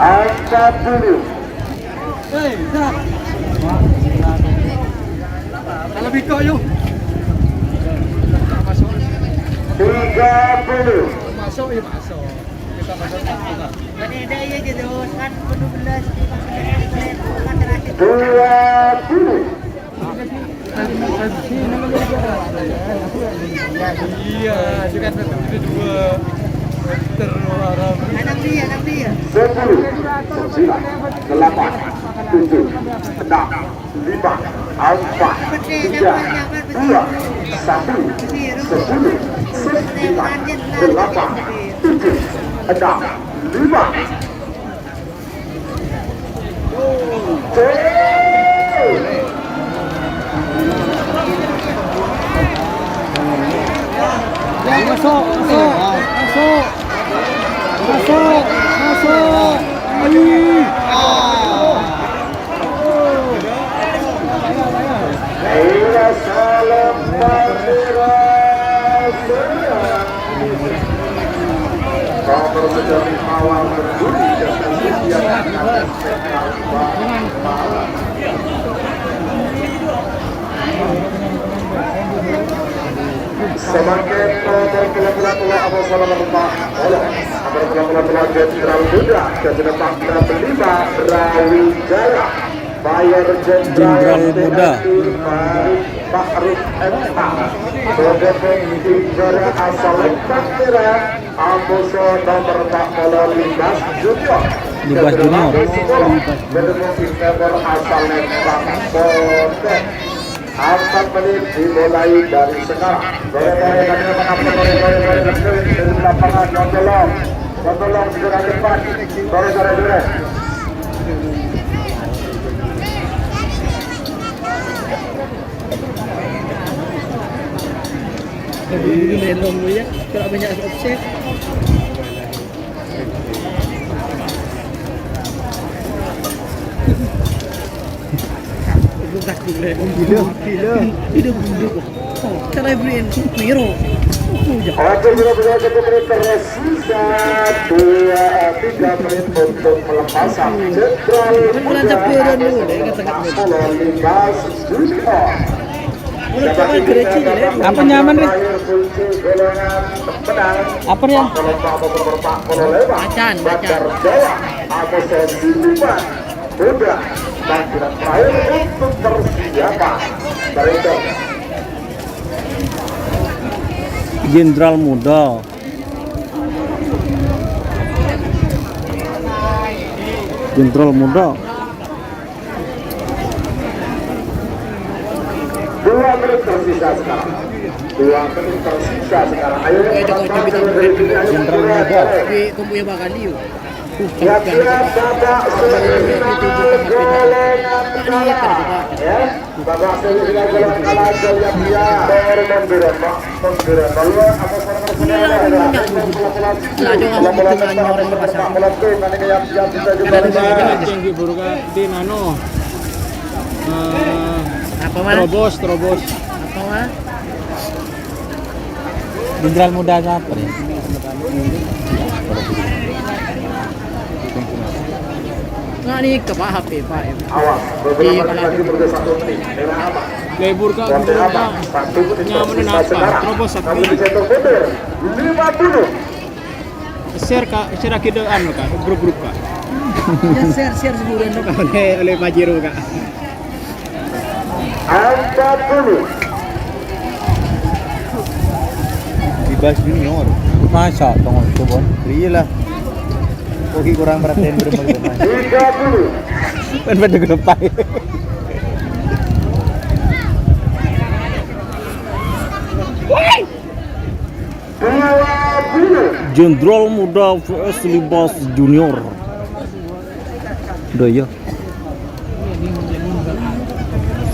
Angkat dulu. Kalau biko yuk. 30. Masuk ya masuk. Kita masuk kita. 20. Iya, juga kan itu 2 meter orang. 10, 9, 8, 7, 6, 5, 4, 3, 2, 1, 10, 9, 8, 7, 6, 5. Masuk. Ila salam pandira nomor menjadi awal berbunyi dan kemudian akan sebagai nomor pula Abu Salam Pak Oleh nomor pula Jenderal Muda dan Jenderal Kelima Brawijaya Mayor Jenderal Muda Pak Arif MH sebagai Jenderal asal Pakira Amboso nomor 45 Junior Libas Junior. Jenderal asal Pakpolres 4 menit dimulai dari sekarang. Dari lapangan Gondolong segera depan. Sore. Begini melong ya, kalau banyak offset. Hidup. Cara beri miro. Oke, sudah tersisa 2-3 menit untuk pelepasan Jenderal Bulan Capuran dulu deh, kata-kata. Lintas Junior. Mulai kawan kereci deh. Apa nyaman nih? Apa ya? Macan. Jawa atau sesi 5 sudah panggilan terakhir untuk persiapan mereka. Jenderal Muda. Jenderal Muda. 2 menit tersisa sekarang. Ayo Jenderal Muda. Tapi kumpuya bakal liu. siap-siap babak semifinal golongan kalah. Ya, babak semifinal golongan kalah yang dia bermemberan lalu apa Tinggi buruga di nano. Apa mana? Terobos. Apa mana? Jenderal Muda apa ya? Nggak nih ke Pak HP Pak. awas beberapa kali lagi berdasar tim merah apa Lebur ka Konten apa satu nyaman na apa? Terobos sa kami di sektor mundur 50 share kita ano ka, grup ka. Ya share sebulan dong. Oleh Pajero ka. 40 Libas Junior. Masa tong coba. Iyalah. Oke kurang perhatian bermain. 30 Kan pada gepai. Jenderal Muda vs Libas Junior. Udah ya.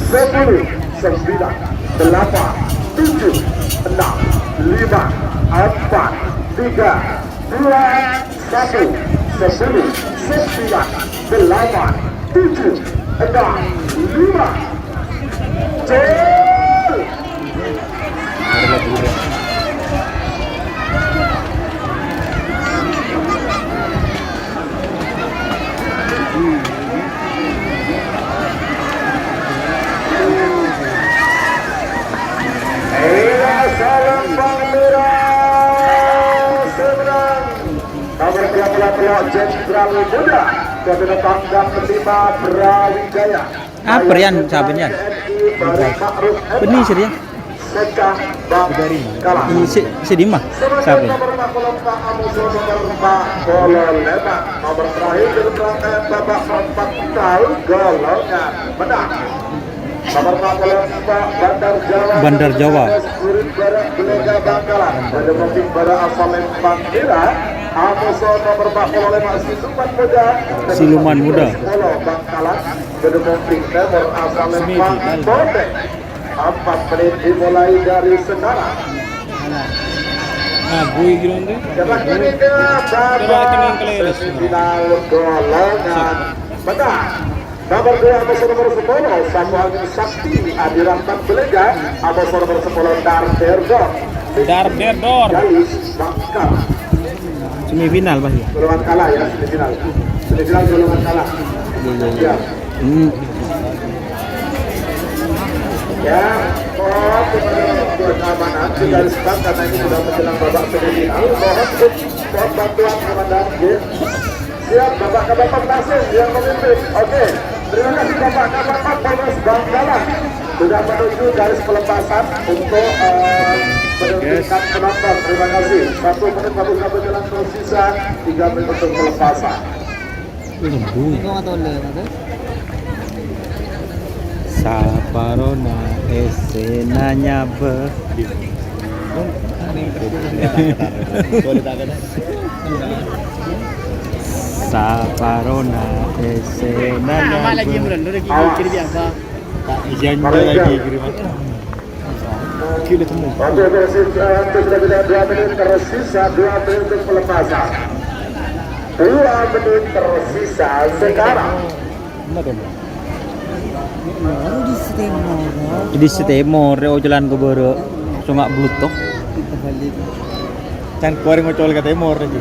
10 9 8 7 6 5 4 3 2 1 10 9 8 7 6 5 salam panglima seberang nomor pelak Jenderal Muda Kabin Pangdam 5 Brawijaya Apa Rian sahabatnya? Benih sih ya. Sekah Bangkalan Si Dimah sebagai sahabat. nomor 4 Amuso nomor 4 Golongan nomor terakhir di belakang babak 4 tahun golongan menang nomor 4 Bandar Jawa. Kurit Barat Belega Bangkalan pada Mungkin Barat asal Lempang Kira Amoson nomor 45 Siluman Muda. Siluman Muda. Bangkalan. Kedua Pinter berasal Lempang Bote. 4 menit dimulai dari sekarang. Nah, gue gitu deh. Jarak ini ke babak semifinal golongan bedah. Nomor 2 Amoson nomor 10 Samuel Sakti Adirantan Belega. Amoson nomor 10 Darderdor. Darderdor. Galis Bangkal. Semifinal pasti. Golongan kalah ya, semifinal. Semifinal golongan kalah. Ya. Ya, mohon kepada keamanan kita respect karena ini sudah menjelang babak semifinal. Mohon bantuan komandan. Siap, bapak kabar langsung yang memimpin. Oke, terima kasih bapak kabar Polres Bangkalan sudah menuju garis pelepasan untuk menertibkan penonton. Terima kasih. 1 menit baru berjalan tersisa 3 menit untuk pelepasan. Saparona esenanya Saparona esenanya Nama lagi yang berenang lagi kiri biasa. janji lagi kiriman. Oke, sudah tidak 2 menit tersisa 2 menit untuk pelepasan. 2 menit tersisa sekarang. Di Setemor o jalan ke Boro. Cuma blutok. Can kuari ngocol ke timur aja.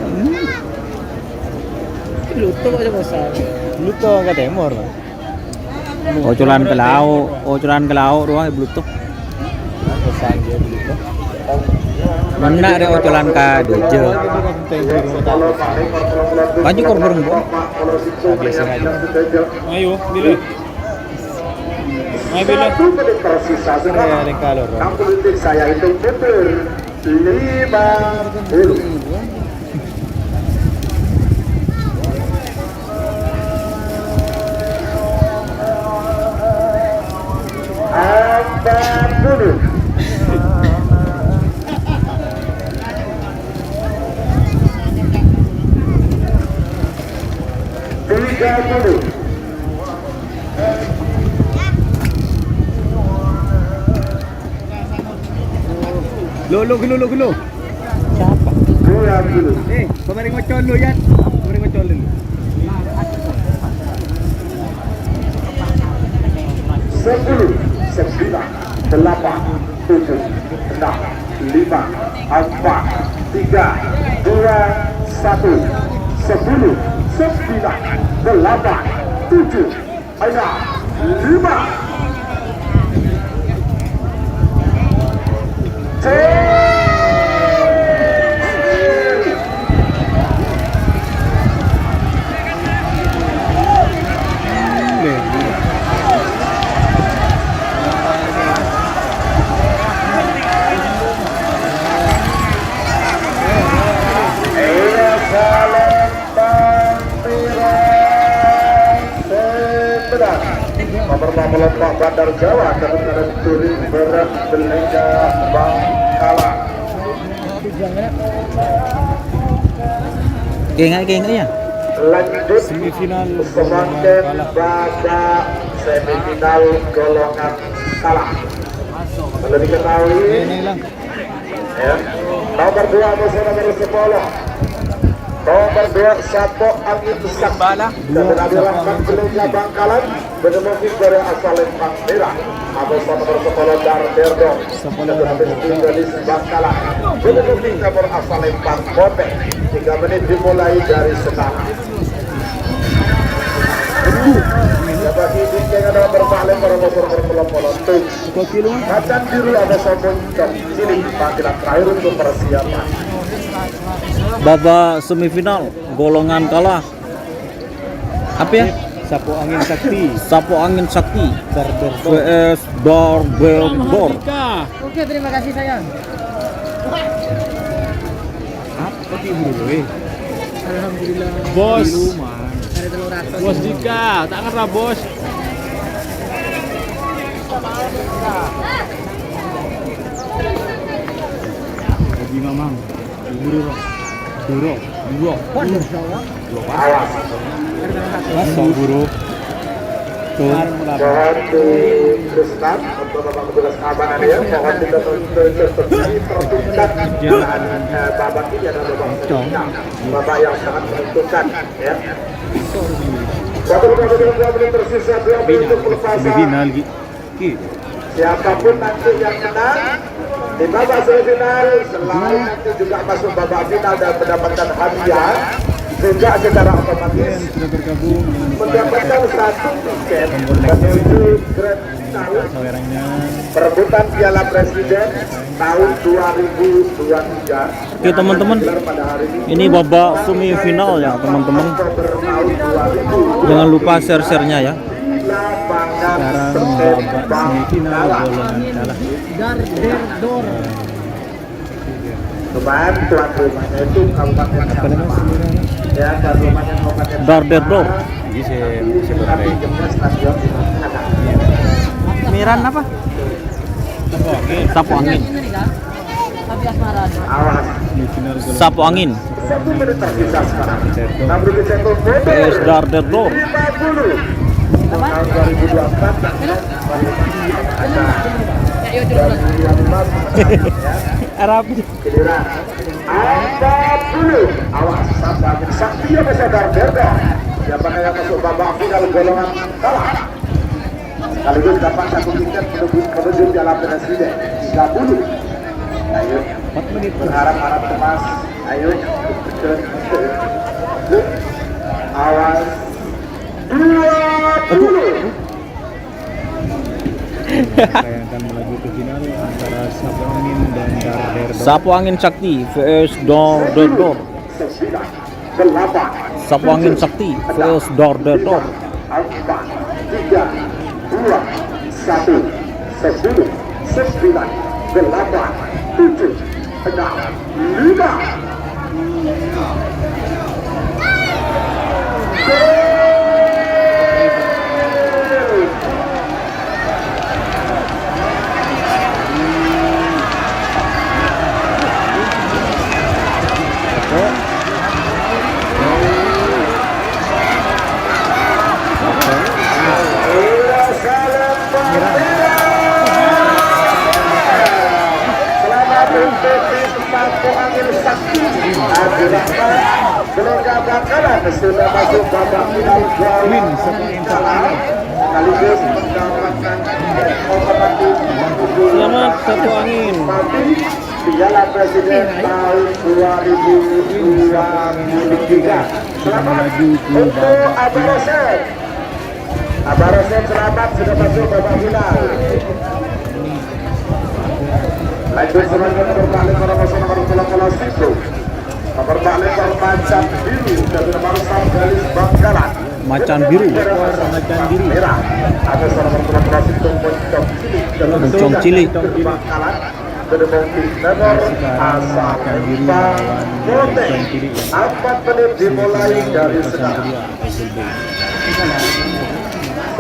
Luto aja bosan. Luto ke timur. Ocolan ke laut ruang blutok. Pesan dia begitu. Mana ada ocolan ke dojo. Baju kor burung bu. Ayo, bila. Ayo, bila. 1 menit tersisa sekarang. 60 detik saya hitung mundur. 50. Gelo. Siapa? 20. Kemarin ngocol lu ya. Kemarin ngocol lu. 10, 9, 8, 7, 6, 5, 4, 3, 2, 1. 10, 9, 8, 7, 6, 5. Nomor 44 Bandar Jawa Kabupaten Turin Berat Belega Bangkalan. Kayaknya ya. Lanjut Semifinal semakin babak semifinal golongan kalah. Perlu diketahui ya. Nomor 2 Amoson nomor 10. Nomor 2 Sapo Angin Sakbala dan Adirantan Belega Bangkalan menemukan dari asal Lempang Merah. Amoson nomor 10 Darderdor dan habis Galis Bangkalan menemukan nomor asal Lempang Bote. 3 menit dimulai dari sekarang. Bagi bincang ada berbalik para motor berpelopolon tuh. Macan biru ada sombong dan cilik panggilan terakhir untuk persiapan. Babak semifinal golongan kalah. Apa ya? Sapu angin sakti. Sapo angin sakti. Darderdor. VS Darderdor. Oke, terima kasih sayang. Apa sih bro? Alhamdulillah. Bos. Ada telur ratus. Bos Dika, tak ngerti bos. Lagi mamang. Buru. Awas. Masuk buru. Tuh. Mohon diteruskan untuk Bapak petugas keamanan ya. Mohon tidak tertutupkan jalan babak ini adalah babak semifinal. Babak yang sangat menentukan ya. Satu menit tersisa 2 menit untuk pelepasan. Semifinal Siapapun nanti yang menang di babak semifinal selain nanti juga masuk babak final dan mendapatkan hadiah, juga secara otomatis sudah bergabung mendapatkan 1 tiket menuju Grand Final perebutan Piala Presiden tahun 2023. Oke teman-teman, ini babak semifinal ya teman-teman. Jangan lupa share-nya ya. Sekarang babak semifinal golongan kalah. Dor. Cuman tuan rumahnya itu Kabupaten ya, tuan rumahnya Kabupaten Darderdor. Jadi saya jamnya stadion di mana? Miran apa? Sapu angin. Tapi asmara. Awas. Sapu angin. 1 menit tersisa sekarang. 6 menit satu PS Darderdor. 50. Tahun 2024 ada Arab. giliran 40. Awas sampai angin sakti yang bisa Darderdor. Siapa yang masuk babak final golongan kalah sekaligus dapat 1 tiket menuju Piala Presiden 30. Ayo 4 menit. berharap cemas. Ayo awas 20. Akan melaju ke final antara Sapu Angin dan Darderdor. Sapu Angin Sakti vs Darderdor. 9, 8, Sapu Angin Sakti vs Darderdor. 4, 3, 2, 1, 10, 9, 8, 7, 6, 5. Sapu Angin Sakti Abdurrahman Belega Bakalan sudah masuk babak final golongan kalah sekaligus mendapatkan otomatis Selamat Sapu Angin. Piala Presiden tahun 2023. Selamat untuk Abarosen. Abarosen selamat sudah masuk babak final. Lanjut selanjutnya nomor balik para pasang nomor bola situ. Nomor balik para Macan Biru dan nomor Sargalis Bangkalan. Macan Biru. Macan Biru. Merah. Ada nomor bola situ Moncong Cilik. Bangkalan. Kedemongki nomor asal Mote. 4 menit dimulai dari sekarang.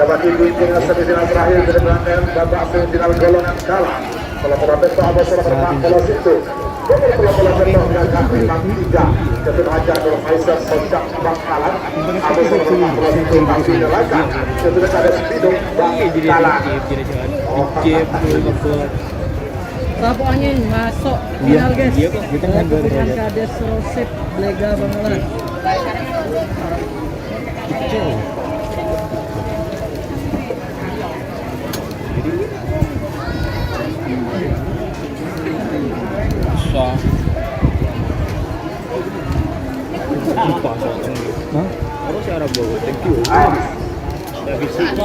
Dapat dibimbing semifinal terakhir dari belakang babak semifinal golongan kalah. Kalau betul ada seorang bola situ. Bola betul gagal memang 3. Jatuh Hajar Nur Faisal Sojak Bangkalan. Ada seorang bola situ masih dilaga. Jatuh ada Spidong Bangkalan. Sapu Angin masuk final guys. Dengan Kades Rosep Belega Bangkalan.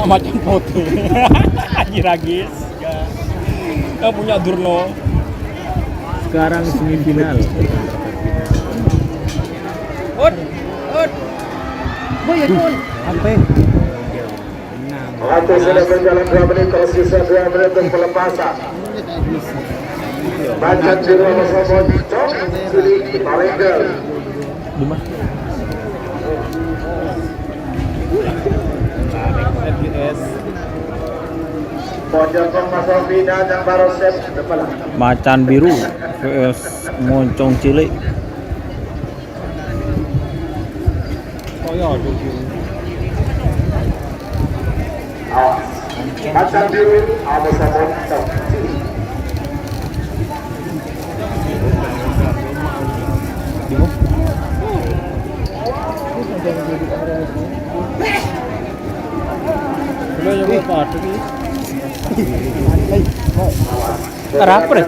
Macam foto. Ragis. Yang punya Durno. Sekarang semifinal. Boy, Kun. Sampai Waktu sudah berjalan 2 menit, tersisa 2 menit untuk pelepasan. Macan Biru bersama Moncong Cilik di Palenggal. di mana? Pojok masuk final yang baru set depan. Macan Biru vs Moncong Cilik. Awas. Macan biru, awas sabun. Kenapa deh?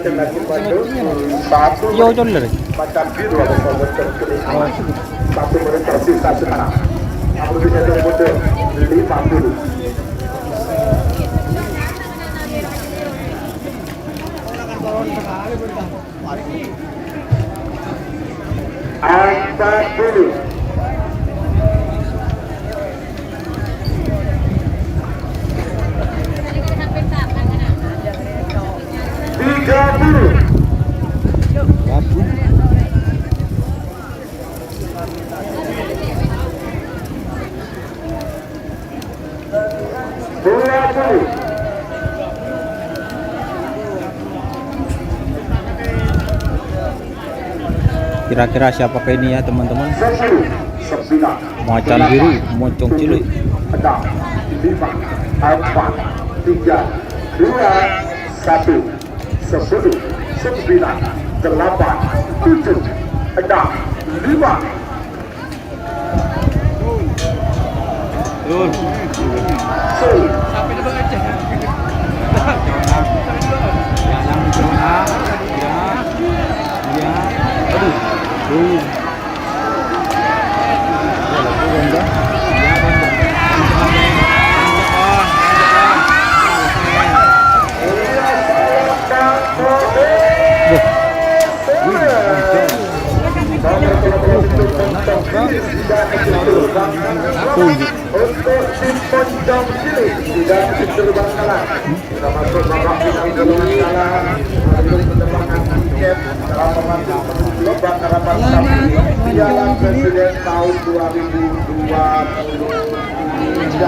Satu Yo joller. macan biru awas sabun terkini. 1 menit tersisa sekarang. Aku bisa mundur 50. Angkat dulu. Tiga puluh. Dua puluh. Kira-kira siapakah ini ya teman-teman? 10, 9, Macan biru, mocong cilik. 6, 5, 4, 3, 2, 1, 10, 9, 8, 7, 6, 5. Sulit. Untuk tim Pondok Cilik sudah terbang kalah. Sudah masuk babak final golongan kalah. Melalui penerbangan tiket dalam membantu menuju lomba harapan sapi Piala Presiden tahun 2023.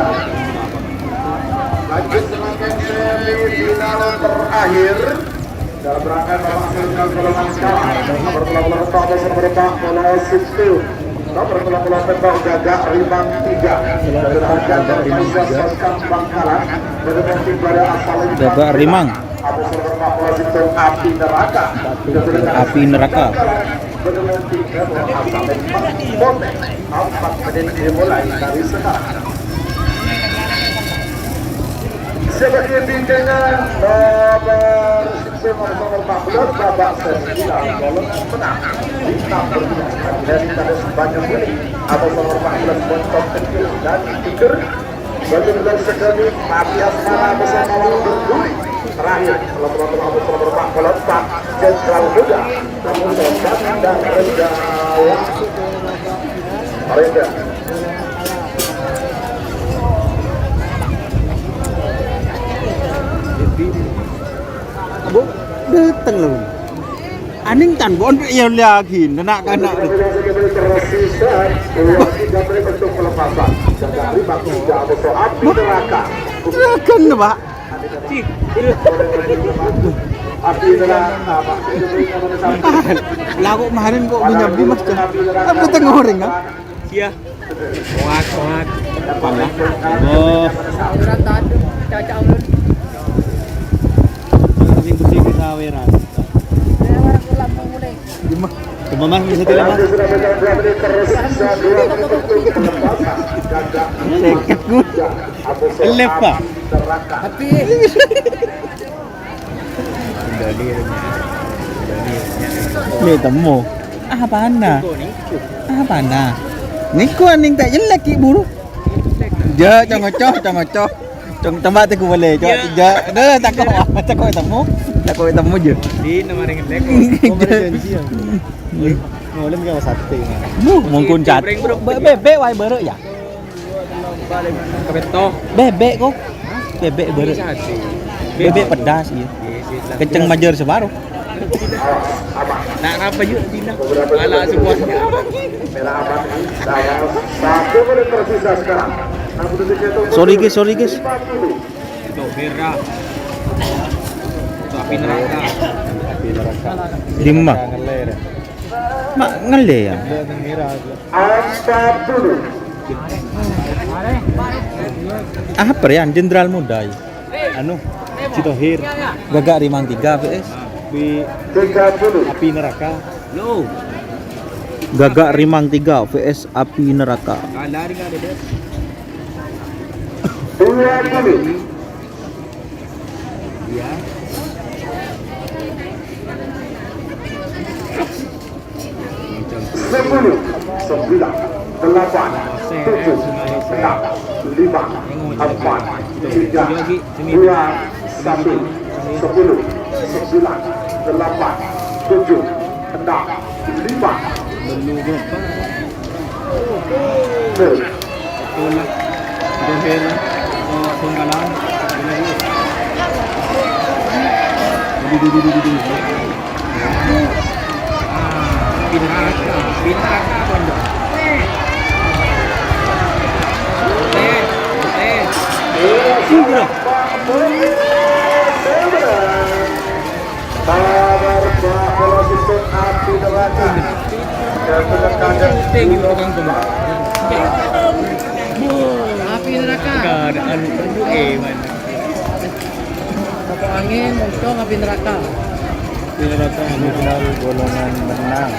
Lanjut dengan semifinal terakhir dalam rangka babak semifinal golongan kalah. Nomor 8 bersama bola Sistu. Nomor 8 tembak gagak Rimang 3 dari Raja Bangkalan berbentuk pada asal Gagak Rimang. Abu Surabaya Polisitung Api Neraka. Api Neraka. Berbentuk asal Potek. 4 menit dimulai dari sekarang. Sebagai dengan nomor 14 babak semifinal golongan menang ditampilkan dari pada sebanyak ini atau nomor 14 bontok kecil dan tiger bagi-bagi sekali Mati Asmara bersama lawan berduri terakhir setelah penonton Abu nomor 14 Jenderal Muda namun Sobat dan Renda Bố đưa từng lần anh ninh tàn bọn bị yêu lìa khỉ nó nạ cái nạ được tersisa 3 menit untuk pelepasan Gagak Rimang 3 Abu Api Neraka kan loh pak Api Neraka Pak lah kok kemarin kok minyak di mas apa tengah orang kan Iya. Koak. Oh, Sauran tadi cacau lu. ini bersih ke saweran. Orang pulang mulai. Cuma mah bisa tidak mas? sudah berjalan 2 menit tersisa 2 menit untuk pelepasan Gagak Seket gue. Abu Elef pak. Neraka Tapi Nih temu. Apa anda? Apa anda? Niko aning tak jelek ki buru. Ja ngocoh. Coba tu ku boleh. Ja tak kau temu. Tak kau temu je. Di nomor yang lek. Boleh enggak sate. Mungkin cat. Bebek wae beureu ya. Kebeto. Bebek kok. Bebek beureu. Bebek pedas ya. Kenceng majer separuh. Nak apa yuk Dina? Ala semuanya. merah aman sama 1 menit tersisa sekarang. Sorry guys. 50. Itu merah. Itu api neraka. 5. Mak ngele ya. 40. Apa ya jenderal muda ya? Anu Citohir Gagak Rimang 3 VS di 30. api neraka. Gagak Rimang 3 VS Api Neraka. Lari nggak ada deh. 20. Iya. Sepuluh, 9, 8, 7, 6, 5, 4, 3, 2, 1, 10, 9, 8, 7, 6, 5, Belum berapa? 4, Tolak. Dohir. Oh, Tunggalan. Pinaka pondok. Kabar bahwa sistem api neraka Api neraka. Keadaan mana? Kapal angin, moncong, api neraka. Semifinal golongan menang.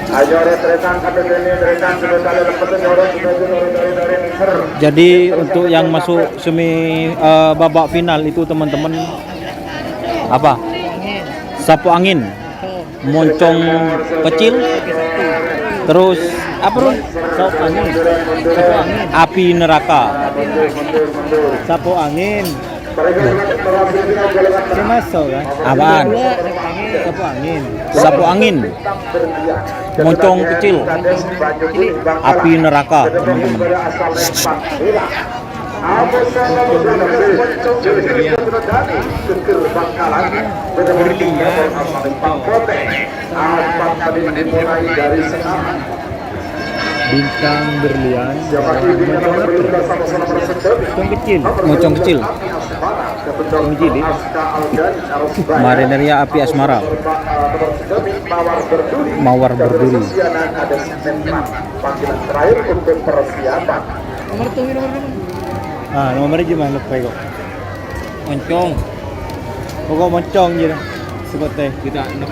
Ayo rekan rekan sudah kali lepas dari Jadi untuk yang masuk babak final itu teman-teman apa? Angin. Sapu angin, Moncong. moncong kecil, terus apa Run? Sapu angin. Sapu angin. Api neraka. Sapu angin. Masuk kan? Apaan? Sapu angin. Sapu angin, moncong kecil, api neraka teman-teman. Bintang berlian. Moncong kecil. Moncong kecil, Marineria Api Asmara, Mawar Berduri. Panggilan terakhir untuk persiapan. Nomor tuh, nomor berapa? Ah, nomornya gimana lupa kok. Moncong. Pokok moncong je dah. Sebut teh. Kita nak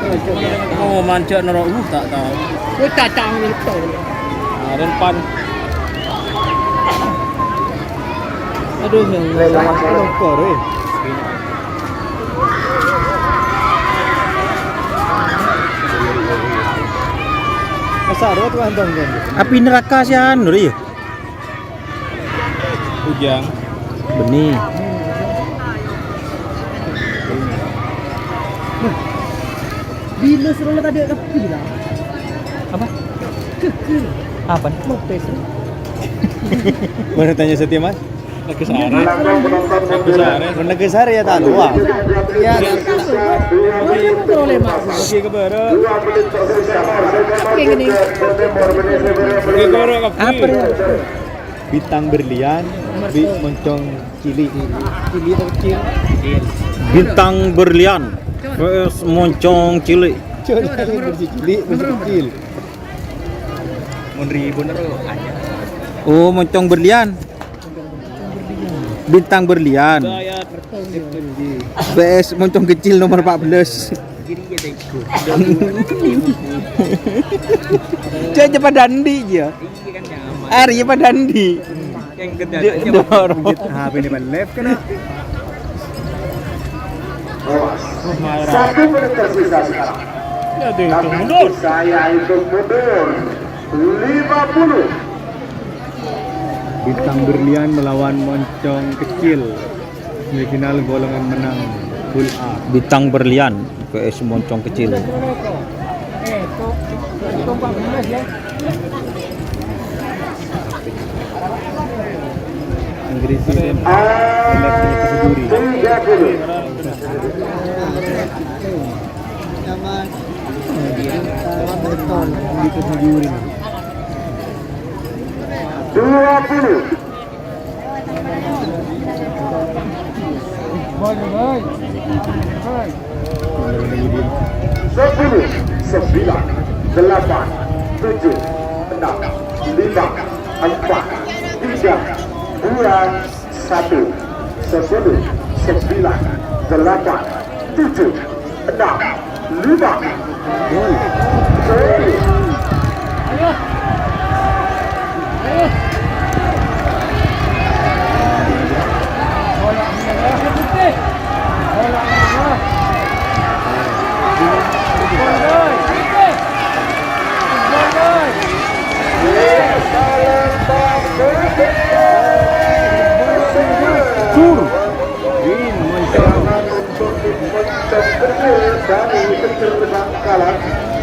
mau manca noro tak tahu. Gue cacang itu. Nah, dan pan. Aduh, Longkor eh. Masa ada tuh antong kan? Api neraka sih anu ya. Ujang. Benih. Bila serolah tadi api lah. Apa? Kekil. Apa? Lopes. Mana tanya setia mas? Kesare. Pernah ke Sari ya tak luar. Ya, teroleh mak. Oke ke baru. Yang ini. Apa ya? Bintang berlian, moncong cilik. Cili atau kecil? Bintang berlian vs moncong cilik. Coba bersih cilik, bersih kecil. Mun ribu nero. Oh, moncong berlian. Bintang berlian Saya vs moncong kecil nomor 14. kiri ya teko. Jangan pada dandi aja. Iya kan nyaman. Ari pada dandi. Yang kedatanya Dorong. HP ini ban left kena. Satu menit tersisa sekarang. Tapi saya hitung mundur. 50. Bintang berlian melawan moncong kecil. Semifinal golongan menang Pool A. Bintang berlian vs moncong kecil. Inggris ini ke Seduri. 30. Di ke Seduri. 20. Sepuluh, 9, 8, 7, 6, 5,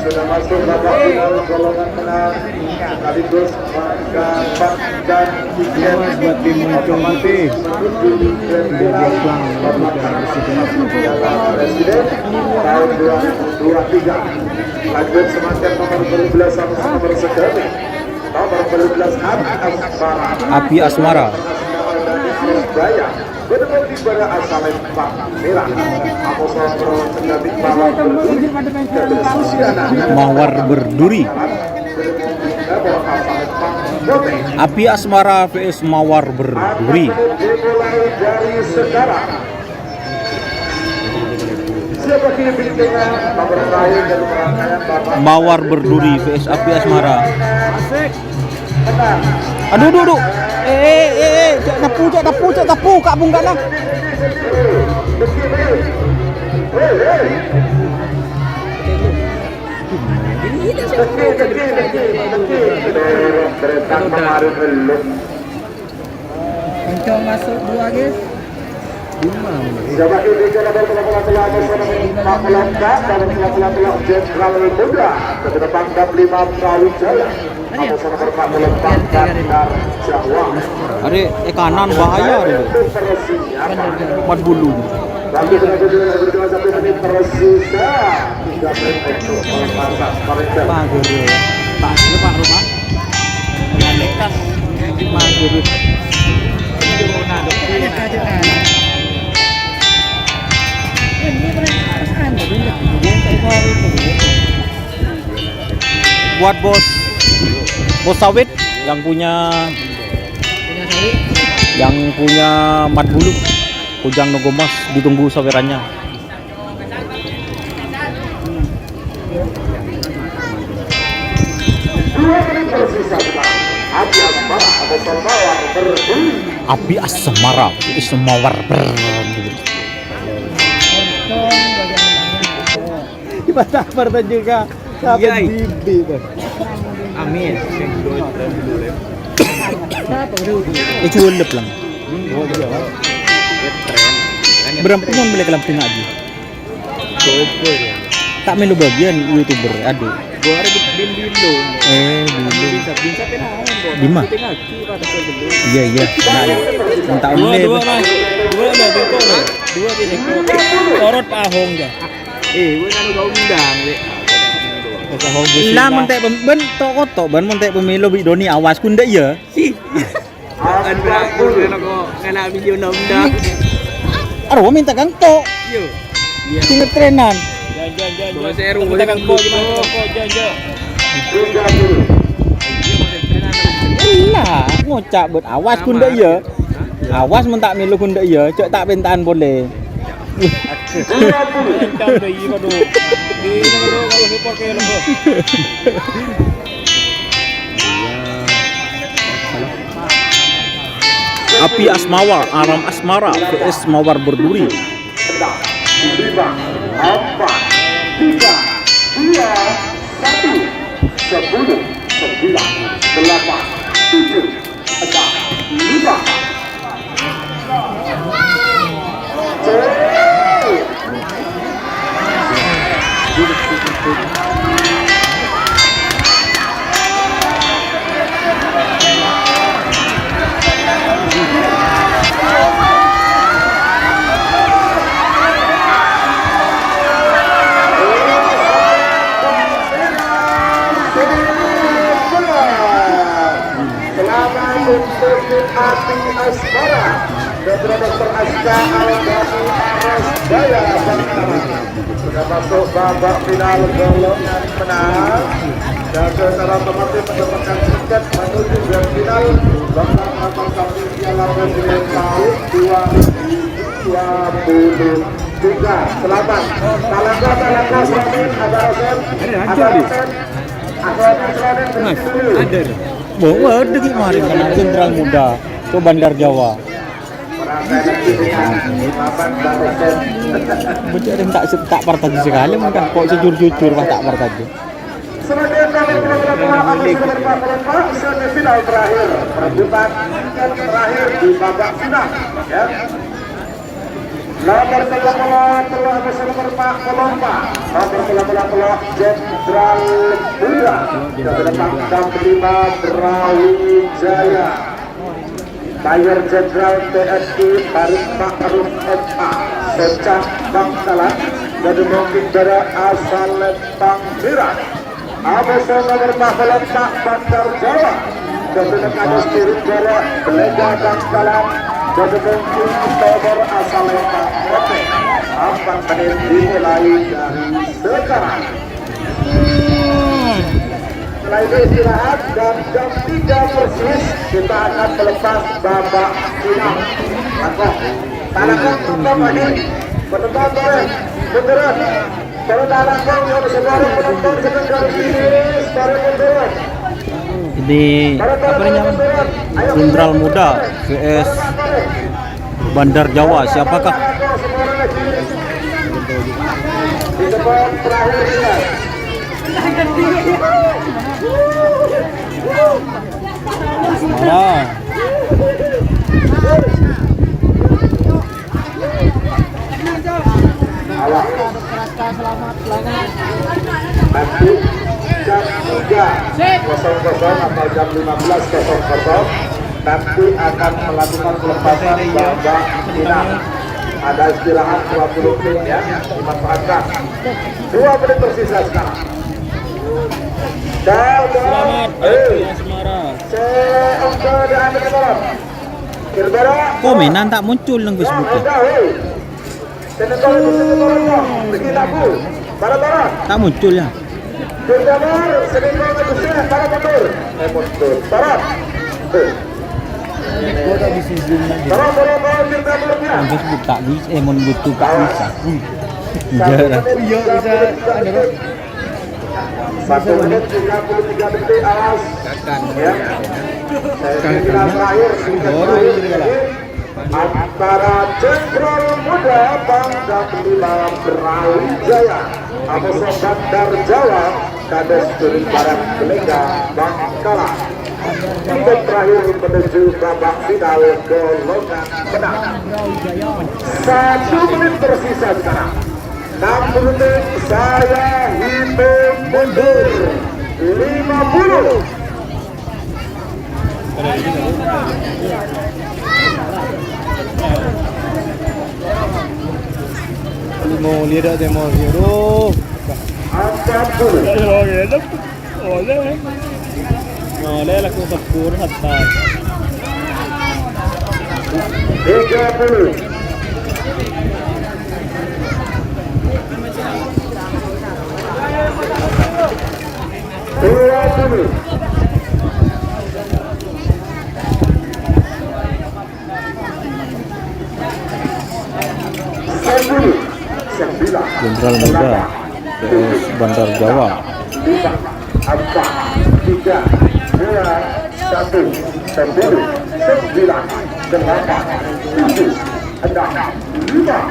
Sudah masuk babak final golongan menang sekaligus mendapatkan tiket buat tim otomatis menuju grand final Piala Presiden tahun 2023. Lanjut semangat nomor 12 sama nomor 11. Nomor 12 Api Asmara. Jaya. Benar di pada asal Pak Merah. Mawar Berduri. Api Asmara vs Mawar Berduri. Dari sekarang. Mawar Berduri vs Api Asmara. Aduh. Cak tapu, Kak Bung Kanang. Kencang masuk dua guys. Coba ini kalau bola melangkah dalam bola Jenderal Muda ke depan 5 Brawijaya. Ada kanan bahaya ada. 4 bulu. Lalu berdua 1 menit tersisa. 3 menit untuk melepas Parentel. Pak rumah. Mager. Buat bos sawit yang punya mat bulu Kujang Nogomas, ditunggu sawerannya. Api Asmara Mawar Berduri. Ibadah juga. Kapan bibi, Bang? Amin. Culep lang. Berapa pun boleh kelam tina aja. Tak melu bagian YouTuber, aduh. Gua ada bim dulu. Dulu. Bisa Di mana? Iya. Nah, tak Dua boleh. mas. Dua ada beko. Dua beko. Torot Pak Ahong ya. Gua kan udah undang, Le. Lah mentek ben tok ban mentek pemilu bi Doni awas ku ndak ya. Kan berapa kok kena video undang. Aduh minta kang tok. Yo. Tinggal trenan. Jangan. Bawa serum. Kita kan kok gimana kok jangan. Lah ngocak bet awas ku ndak ya. Awas men tak milu ku ndak ya, cek tak pentaan boleh. Entah deh iya aduh. Ini kalau support kayak lembu. Api Asmawar, Aram Asmara vs Mawar Berduri. 5, 4, 3, 2, 1, 10, 9, 8, 7, 6, 5, 4, 3, 2, 1. Selamat untuk Api Asmara dan Dr. Aska Al-Ghani Ares Jaya Bangkalan sudah masuk babak final golongan menang dan secara otomatis mendapatkan tiket menuju grand final babak Kapal Piala Presiden tahun 2023. Selamat. Talangkah Slamet, ada Rosen, Ada. Bawa ada kemarin kan Jenderal Muda ke Bandar Jawa. Betul yang tak partai sekali kan kok sejujur pas tak partai. Semifinal terakhir, perebutan terakhir di babak final. Ya. Nomor 30 telah nomor 4 Kolomba, nomor 30 Jenderal Muda, dan 5 Brawijaya. Mayor Jenderal TNI Farid Ma'ruf MA, Secah Bangkalan, dan mungkin dari asal Tanggerang. Absen nomor 4 Pak Bandar Jawa, dan ada spirit dari Belega Bangkalan, dan mungkin nomor asal Pak 4 menit dimulai dari sekarang. Setelah istirahat dan jam 3 persis kita akan melepas babak final. Talangkah tetap lagi penonton boleh munduran. Kalau talangkah yang sekarang penonton sedang garis finish baru munduran. Ini apa namanya? Jenderal Muda vs Bandar Jawa. Siapakah? Di depan terakhir kita. Semarang. Awak. Nanti jam 3.00 atau jam 15.00 nanti akan melakukan pelepasan babak final. Ada istirahat 20 menit ya, dimanfaatkan. 2 menit tersisa sekarang. Selamat Persija Semarang. Komenan tak muncul nang Facebook. Tak muncul ya. Nang Facebook tak bisa, mon YouTube tak bisa. Jarang. Iya bisa ada 1 menit 33 detik awas. Ya. Final terakhir antara Jenderal Muda Bangka Belitung Brawijaya atau Bandar Jawa Kades Turin Barat Belega Bangkalan. Tiket terakhir menuju babak final golongan menang. 1 menit tersisa sekarang. 60 detik saya hitung mundur. 50. Mau lihat demo zero. 40. Oleh laku sepur hatta. 30. 20. 9. Jenderal Muda vs Bandar Jawa. 4, 3, 2, 1, 10, 9, 8, 7, 6, 5.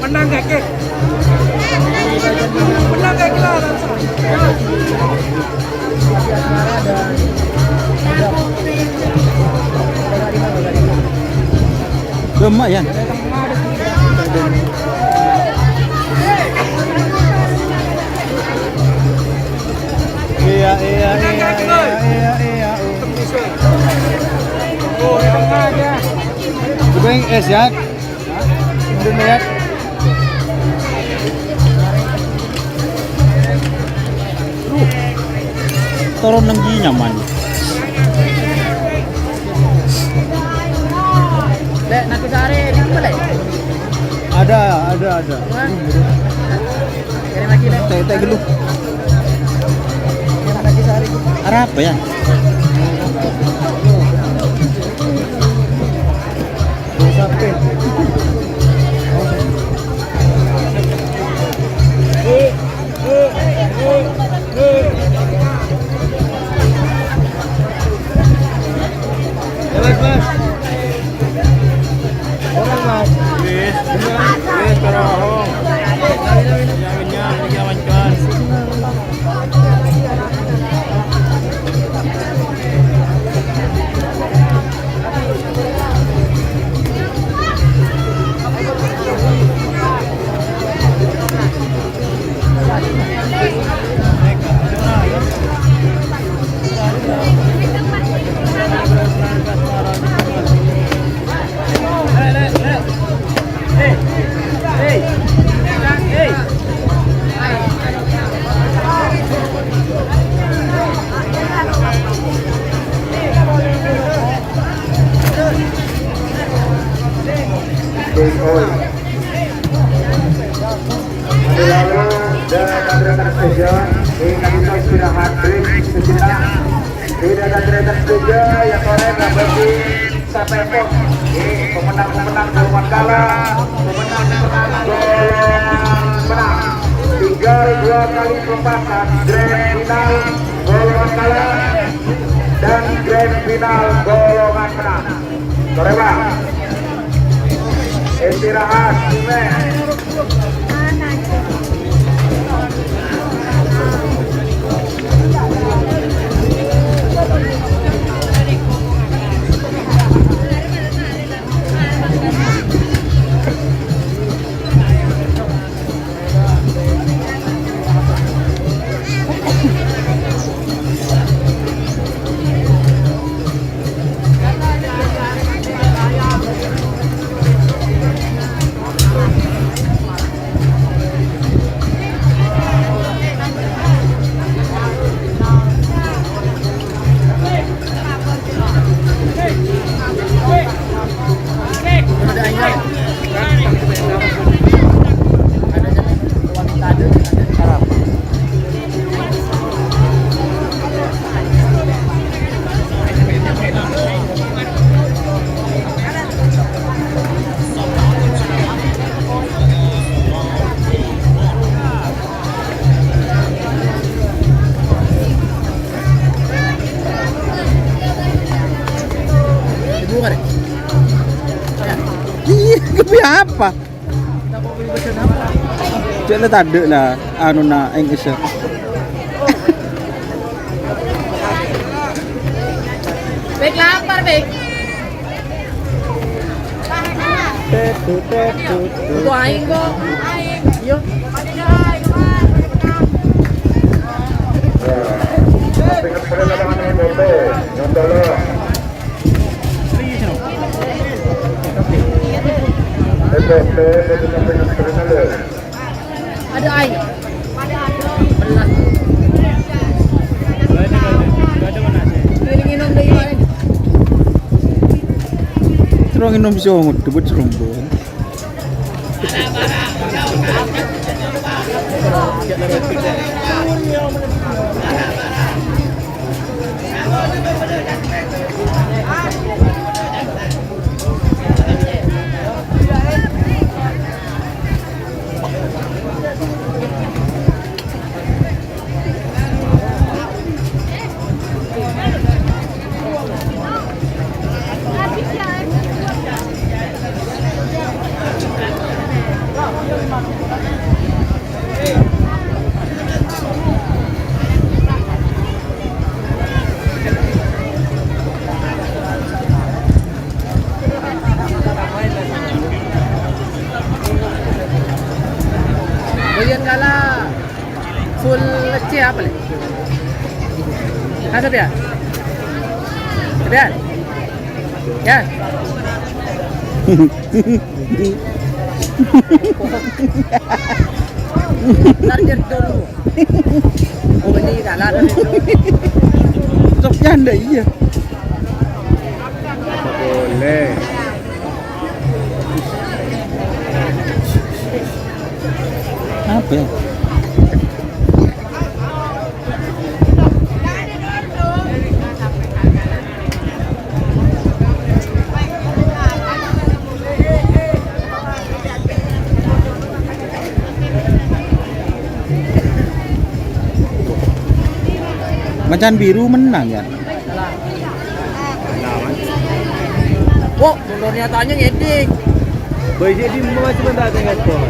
Menang kekek. Menang kekek lah. Lumayan. Iya. Oh, di tengah aja. Coba yang es ya. Udah lihat. Turun lagi nyaman. Dek, nanti sehari di mana? Ada. Kirim lagi deh. Teh geluh. Nanti sehari. Arah apa ya? Sampai. Lalu dan rekan stadion ini kita istirahat break sejenak. Tidak ada rekan stadion yang sore bagi sampai pos. Ini pemenang golongan kalah, pemenang golongan menang. Tinggal 2 kali perempatan grand final golongan kalah dan grand final golongan menang. Sore bang. Istirahat, Tapi apa? Jangan tadi lah, anu na English. Bek lapar, Bek. Itu aing kok. Yuk. Ada air. Belas. Piring deh gimana? Terus minumsiongut, debut serumpun. Aceh apa le? Kasih dia. Kemudian. Ya. Target dulu. Oh ini kalah dah. Sofyan dah iya. Boleh. Apa ya? Macan biru menang ya. Oh, turunnya tanya ngedik. Baik jadi macam mana dengan kau?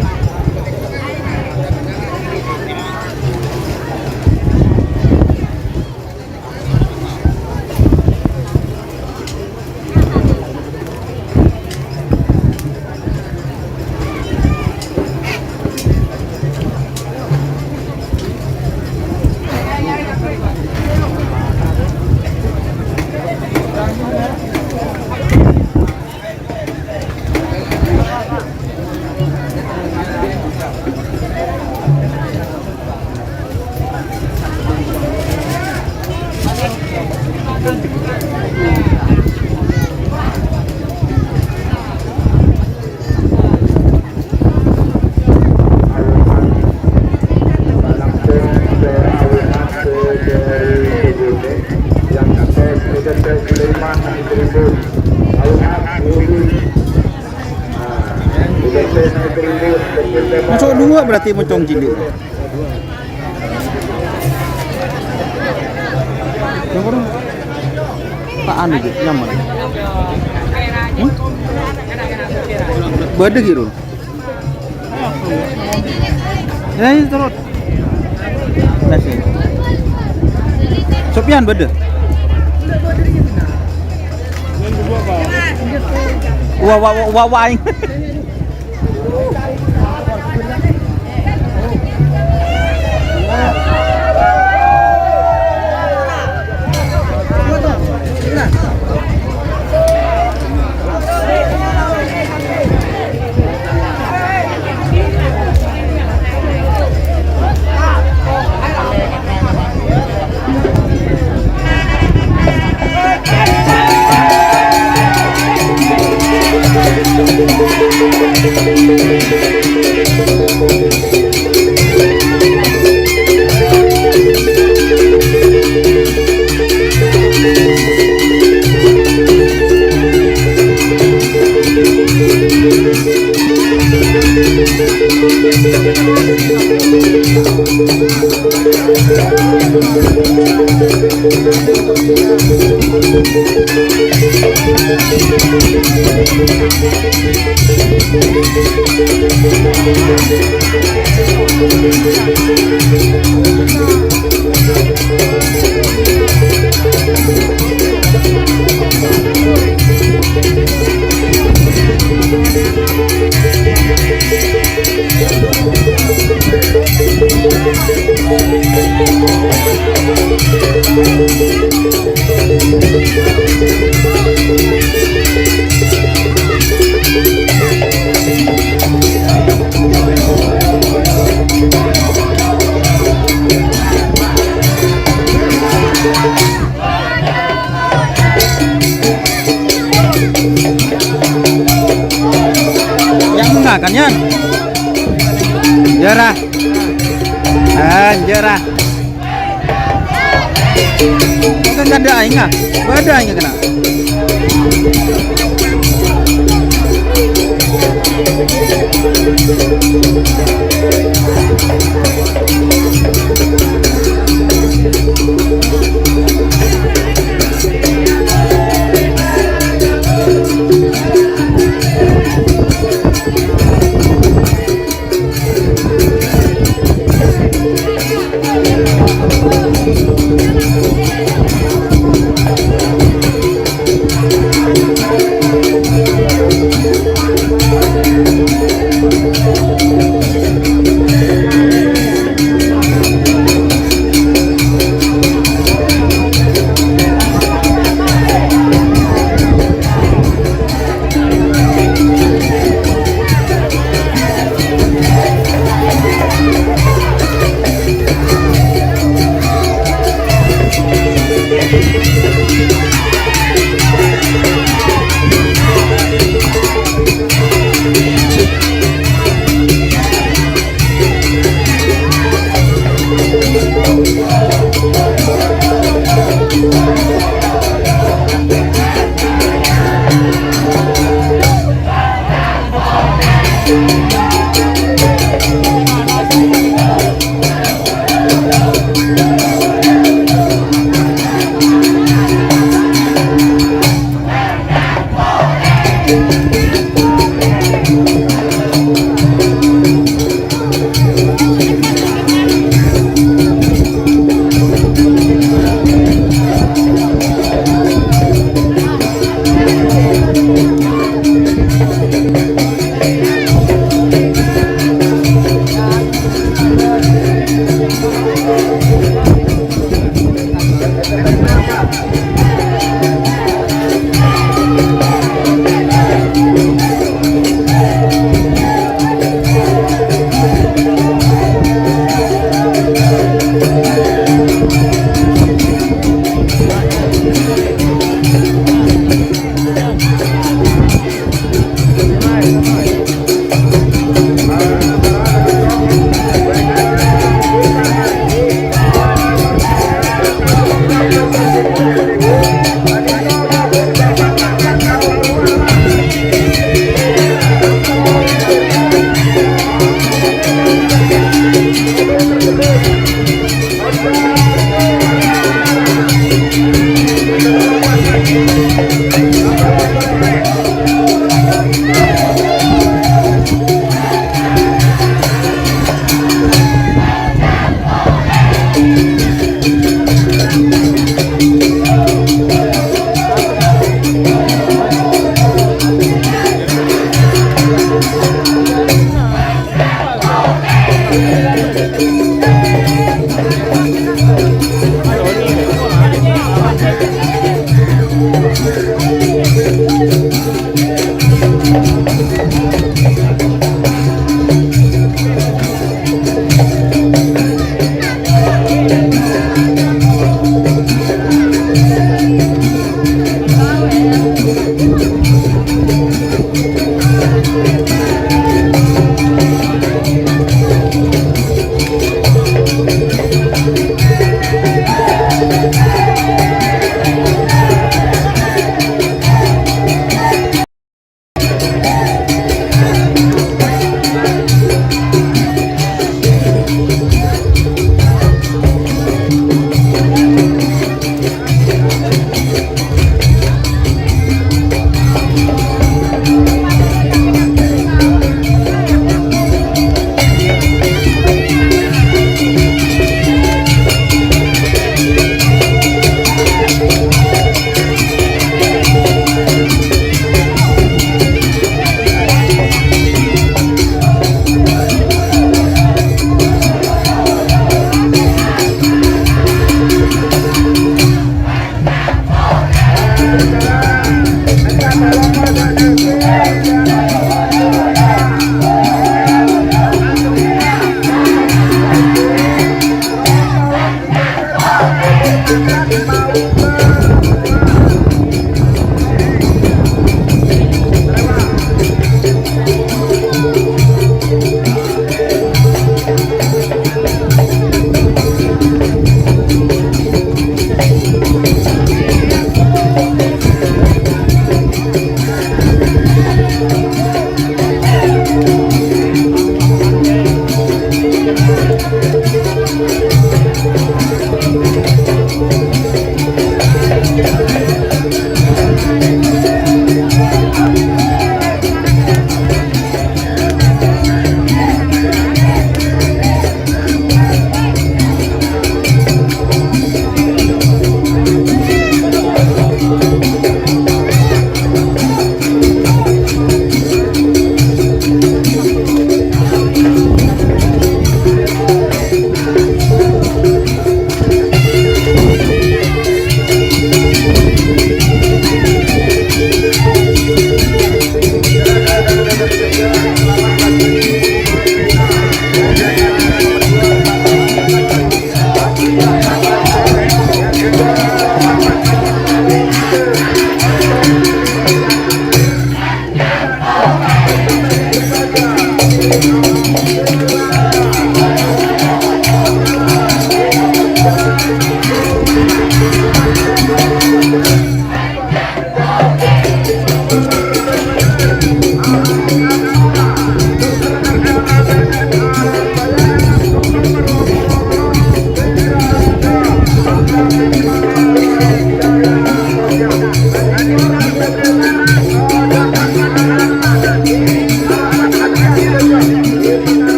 Masuk dua berarti mocong cilik. Yang orang tak anu je, nyaman. Beda gitu. Ya ini terus. Nasi. Sofyan beda. Wah aing. Kan Yan? Jerah. Jerah. Kan ada aing ah. Ada aing kena.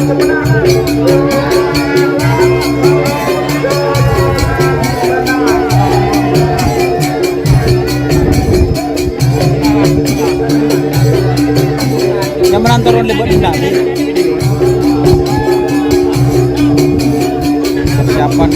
Yang menang turun lebih indah nih. Persiapan.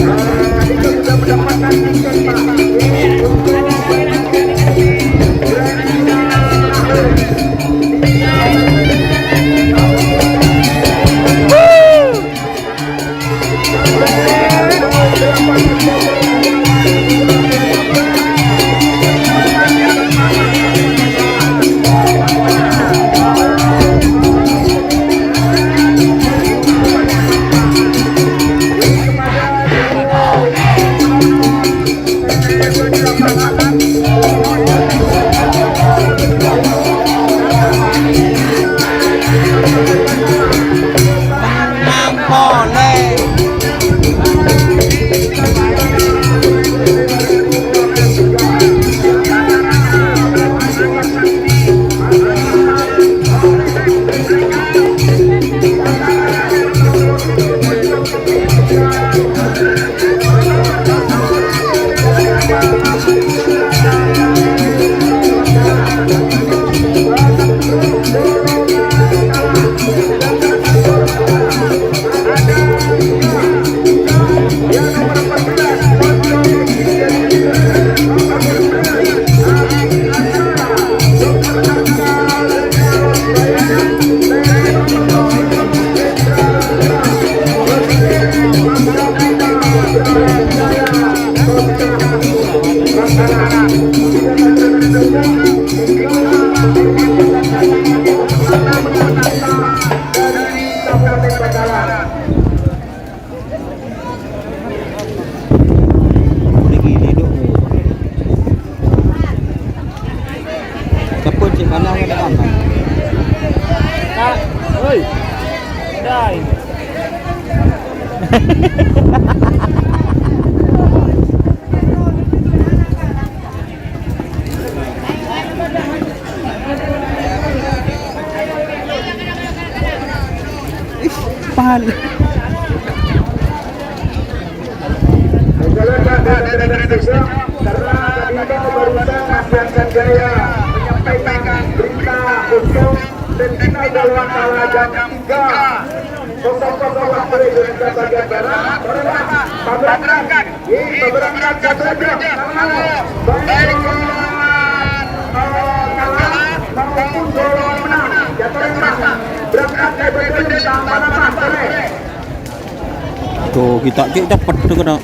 Tuh kita cepet tuh kena.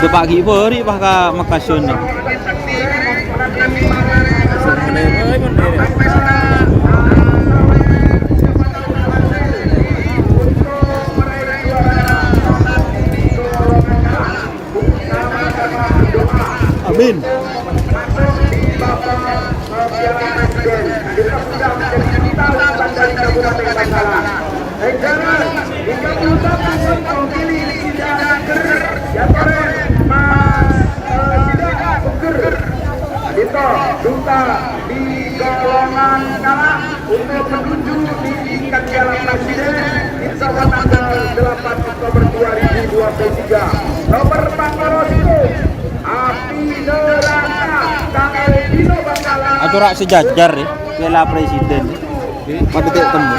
Udah pagi beri pakai Makassar nih. Amin. Duta di golongan kalah untuk menuju di tingkat Piala Presiden insya Allah tanggal 8 Oktober 2023. Nomor 41 Api Neraka Kang Elvino Bangkalan. Aturak sejajar ya Piala Presiden. Pada titik temu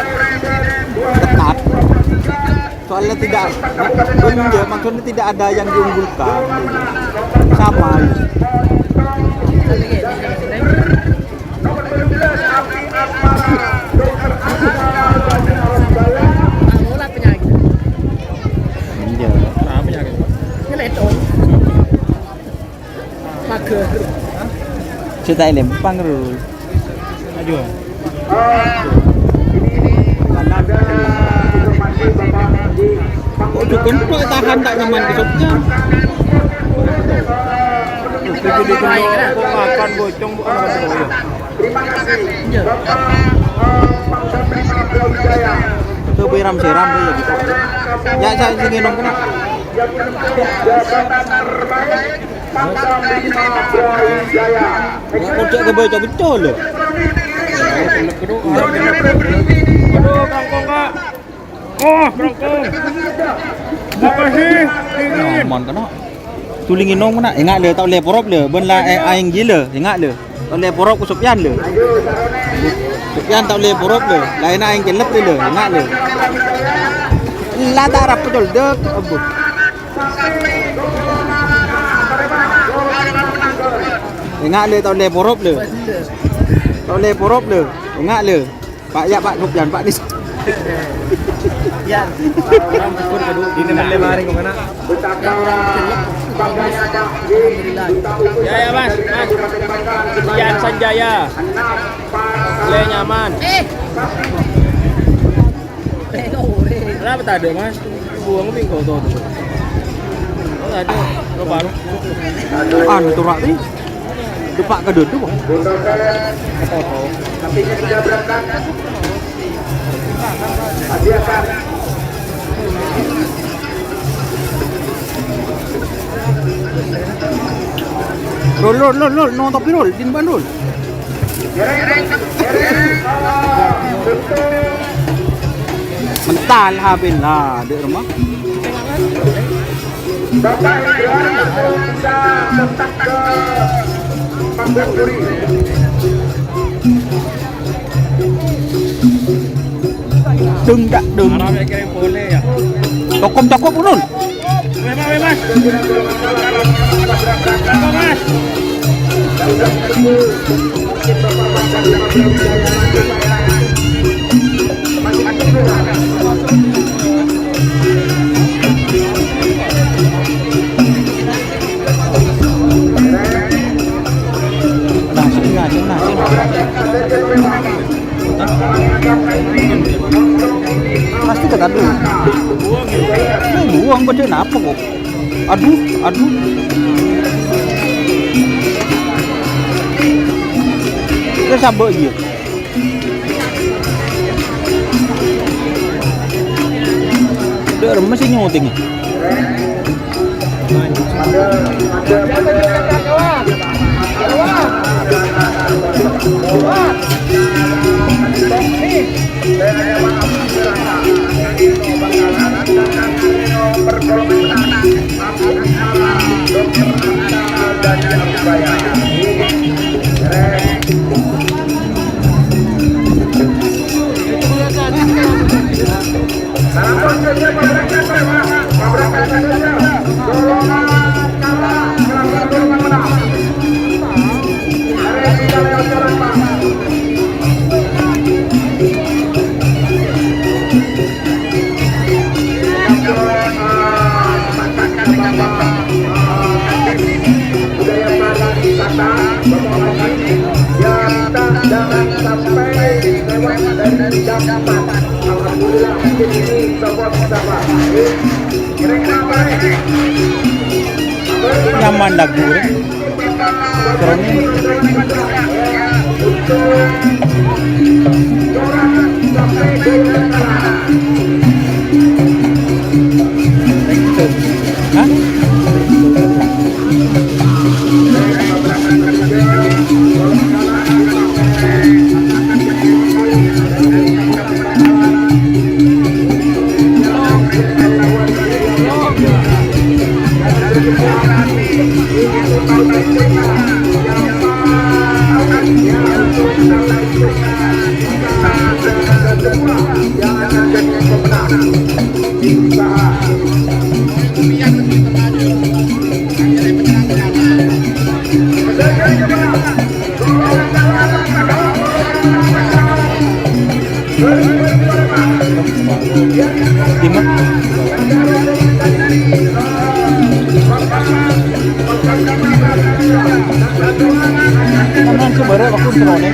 ketat. Soalnya tidak maksudnya tidak ada yang diunggulkan. Sama. Cerita lempang dulu. Ayo. Oh, dukun kok tahan tak nyaman besoknya. Jadi kok makan bocong bu anak saya. Terima kasih. Tuh biram seram tuh ya gitu. Ya saya ingin nong kena. Jabatan terbaik Pangdam 5 Brawijaya. Ya kocok ke bocok betul loh. Aduh, Kangkong Kak. Oh, Kangkong. Makasih. Dingin. Mon ka no. Tulingin nong na ingat le tau le porop le ben la aing ji le ingat le. Tau le porop ku Sopyan le. Sopyan tau le porop le. Lain aing kelep le ingat le. La darap betul dek abu. Ingat le tau le porop le. Tau le porop le. Ingat le. Pak ya Pak Sopyan Pak Nis. Ya. Ini melemari ke mana? Ya ya Mas, Mas. Sekian Sanjaya. Le nyaman. Kenapa tak ada Mas? Buang pingkau tuh. Oh tak ada. Lo baru. Anu tu rak ni. Depak ke duduk. Roll, no tapi roll, din bandul. Mental habis lah, dek rumah. Đừng đặt đừng. Tokom Nul. Mas. Mas. Pasti kata dulu. Buang benda apa kok? Aduh. Dia sabuk je. Dia remes ini ngotingnya. Nyaman lagu keren hah? Kanan sebenarnya aku drone.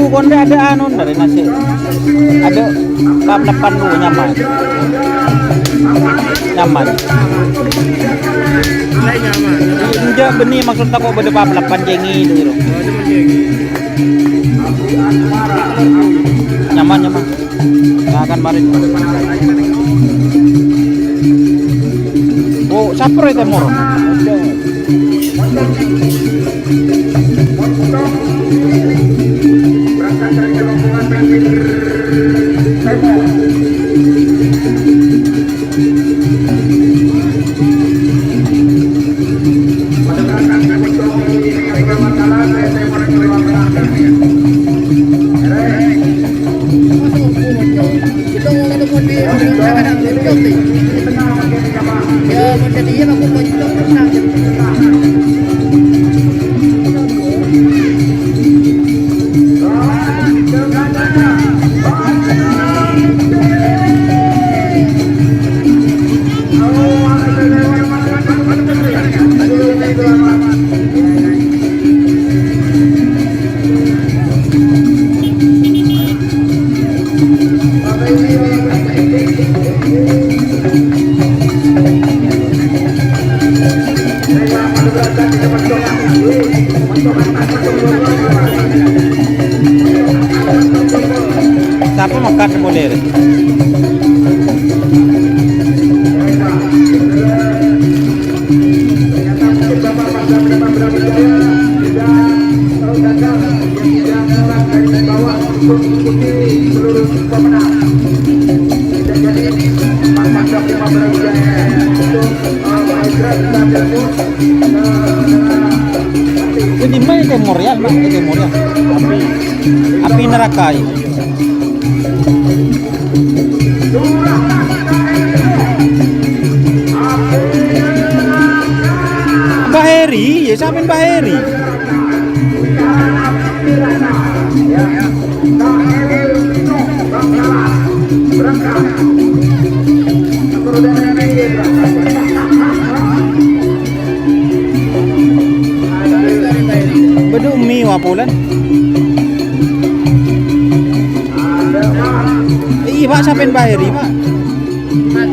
Konde ada anu dari nasi, ada pap depan dulu nyaman, nyaman. Enggak benih maksud aku beda pap depan jengi itu. Nyaman nyaman, nggak akan marin. Oh saper itu moro. Siapa makan model? Ini mana Memorial, Pak? Memorial. Api neraka ini. Baheri, ya sampean Baheri. Bedu mie wapulan. Iya Pak, sampean Baheri Pak.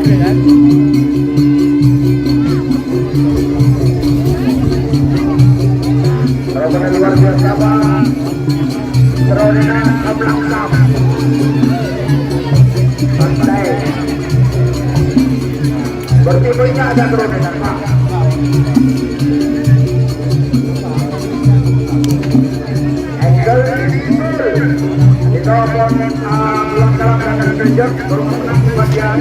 Kan? Luar biasa Pak. Terorena Kablangkap. Pantai. Bertimunya Ada terus Pak. Engel itu pun pulang dalam dan kerja bermenang di bagian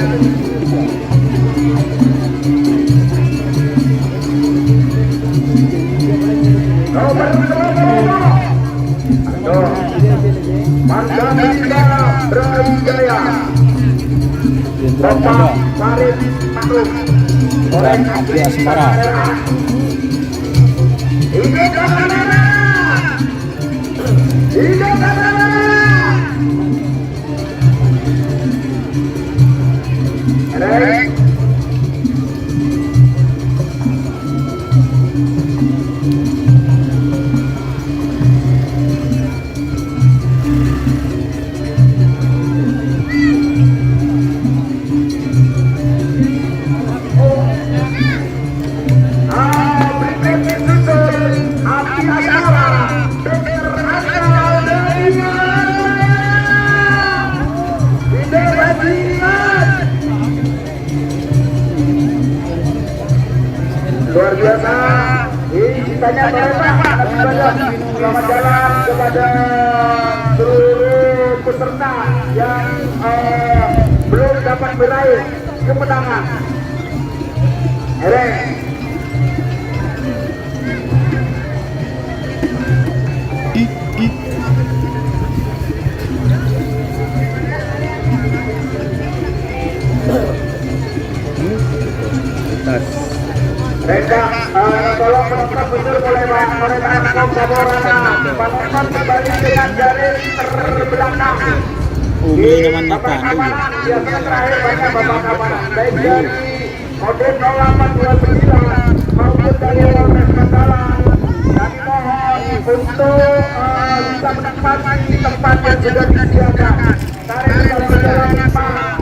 Mandalika Brawijaya Jenderal Muda Farid Maklum dan Abdi Asmara. Hidup Katanana! Hidup Katanana! Rek. Luar biasa, ditanya Bapak, selamat jalan kepada seluruh peserta yang belum dapat meraih kemenangan. Mereka tolong penonton mundur mulai menonton Saborana. Penonton kembali dengan garis terbelakang. Umi naman Bapak ikan dulu. Kamanan, biasanya terakhir banyak Bapak Kamanan. Baik dari kode 0829 maupun dari Polres Bangkalan. Kami mohon untuk bisa menempati tempat yang sudah disediakan. Tarik kita berjalan Pak.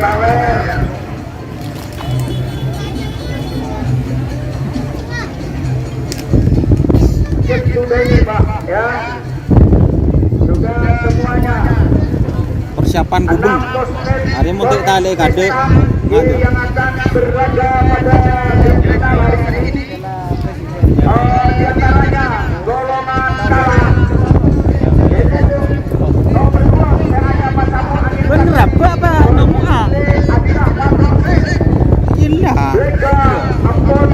Tawer. Cek juga ini Pak ya. Juga semuanya. Persiapan gubeng. Hari mau tek tali kade. Ini yang akan berlaga pada kita hari ini. Di antaranya golongan kalah. Nomor 2 saya hanya Pasamu Angin. Bener apa nomor A? Gila. Mereka akan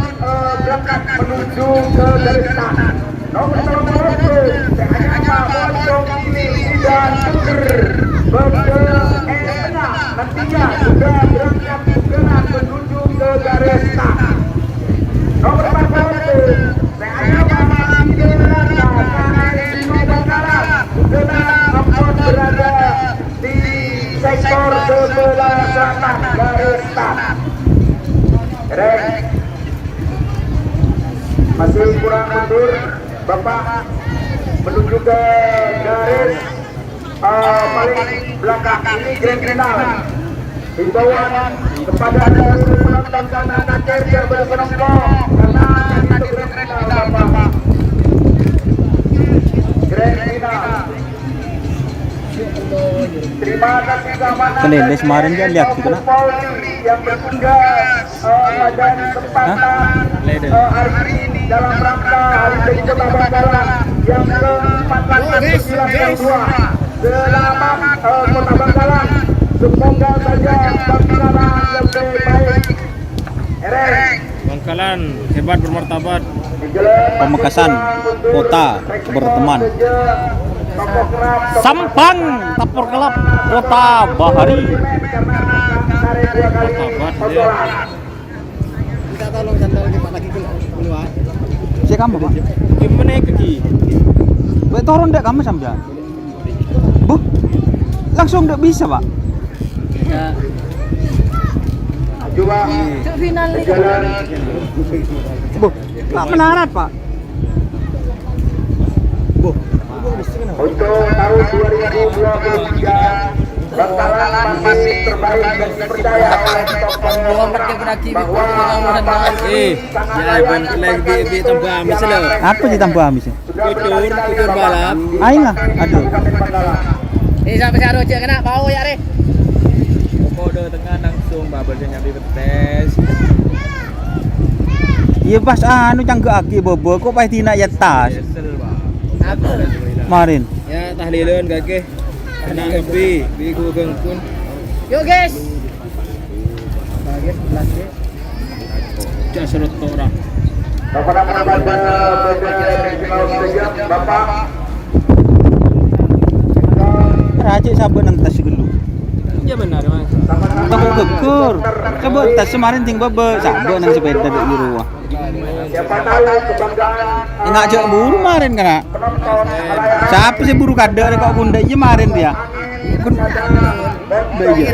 berangkat menuju ke garis start. Nomor 1 saya hanya Bojong ini dan Tuker tengah nantinya sudah berangkat bergerak menuju ke garis start. Nomor 41 saya hanya berada di sektor sebelah selatan garis start. Masih kurang mundur Bapak menuju ke garis paling belakang. Ini grand final. Himbauan kepada seluruh penonton karena akhir dia berpenonton karena itu grand final Bapak. Grand final. Terima kasih keamanan Kelilis kemarin dia lihat gitu nak. yang bertugas pada kesempatan hari ini dalam rangka Hari Jadi Kota Bangkalan yang ke-492. Selamat Kota Bangkalan. Semoga saja Bangkalan lebih baik. Bangkalan hebat bermartabat. Pamekasan kota berteman. Sampang Tapur Kelap Kota Bahari. Martabat dia. Minta tolong sandal kita lagi keluar. Si kamu Pak. Gimana kaki? Baik turun dek kamu sambil. Bu, langsung dek bisa Pak. Coba Final nih. jalan Bu, tak menarat Pak. Bu, untuk tahun 2023 Bangkalan masih terbaik dan dipercaya oleh Buang mereka pendaki bahwa Ya ban lagi tambah amis lo. Apa sih tambah amis? Kucur balap. Aing lah, aduh. Sampai sekarang cek kena bau ya deh. Kode tengah langsung babelnya nyambi betes. Iya pas anu cangke aki bobo kok pasti nak ya tas. Kesel bang. Apa? Kemarin. Ya tahlilan kakek. Kena ngebi, biku gengkun. Yuk guys. Cak serut orang. kepada PT Regional Stadium Bapak Rajik sabar nang tas gelu. Ya benar mas. Toko geger. Coba tas kemarin ting bebe sabar nang sepeda di rumah. siapa tahu kebanggaan Ngajak buru kemarin kena. penonton Siapa sih buru kada kok bunda iya kemarin dia. Kun iya.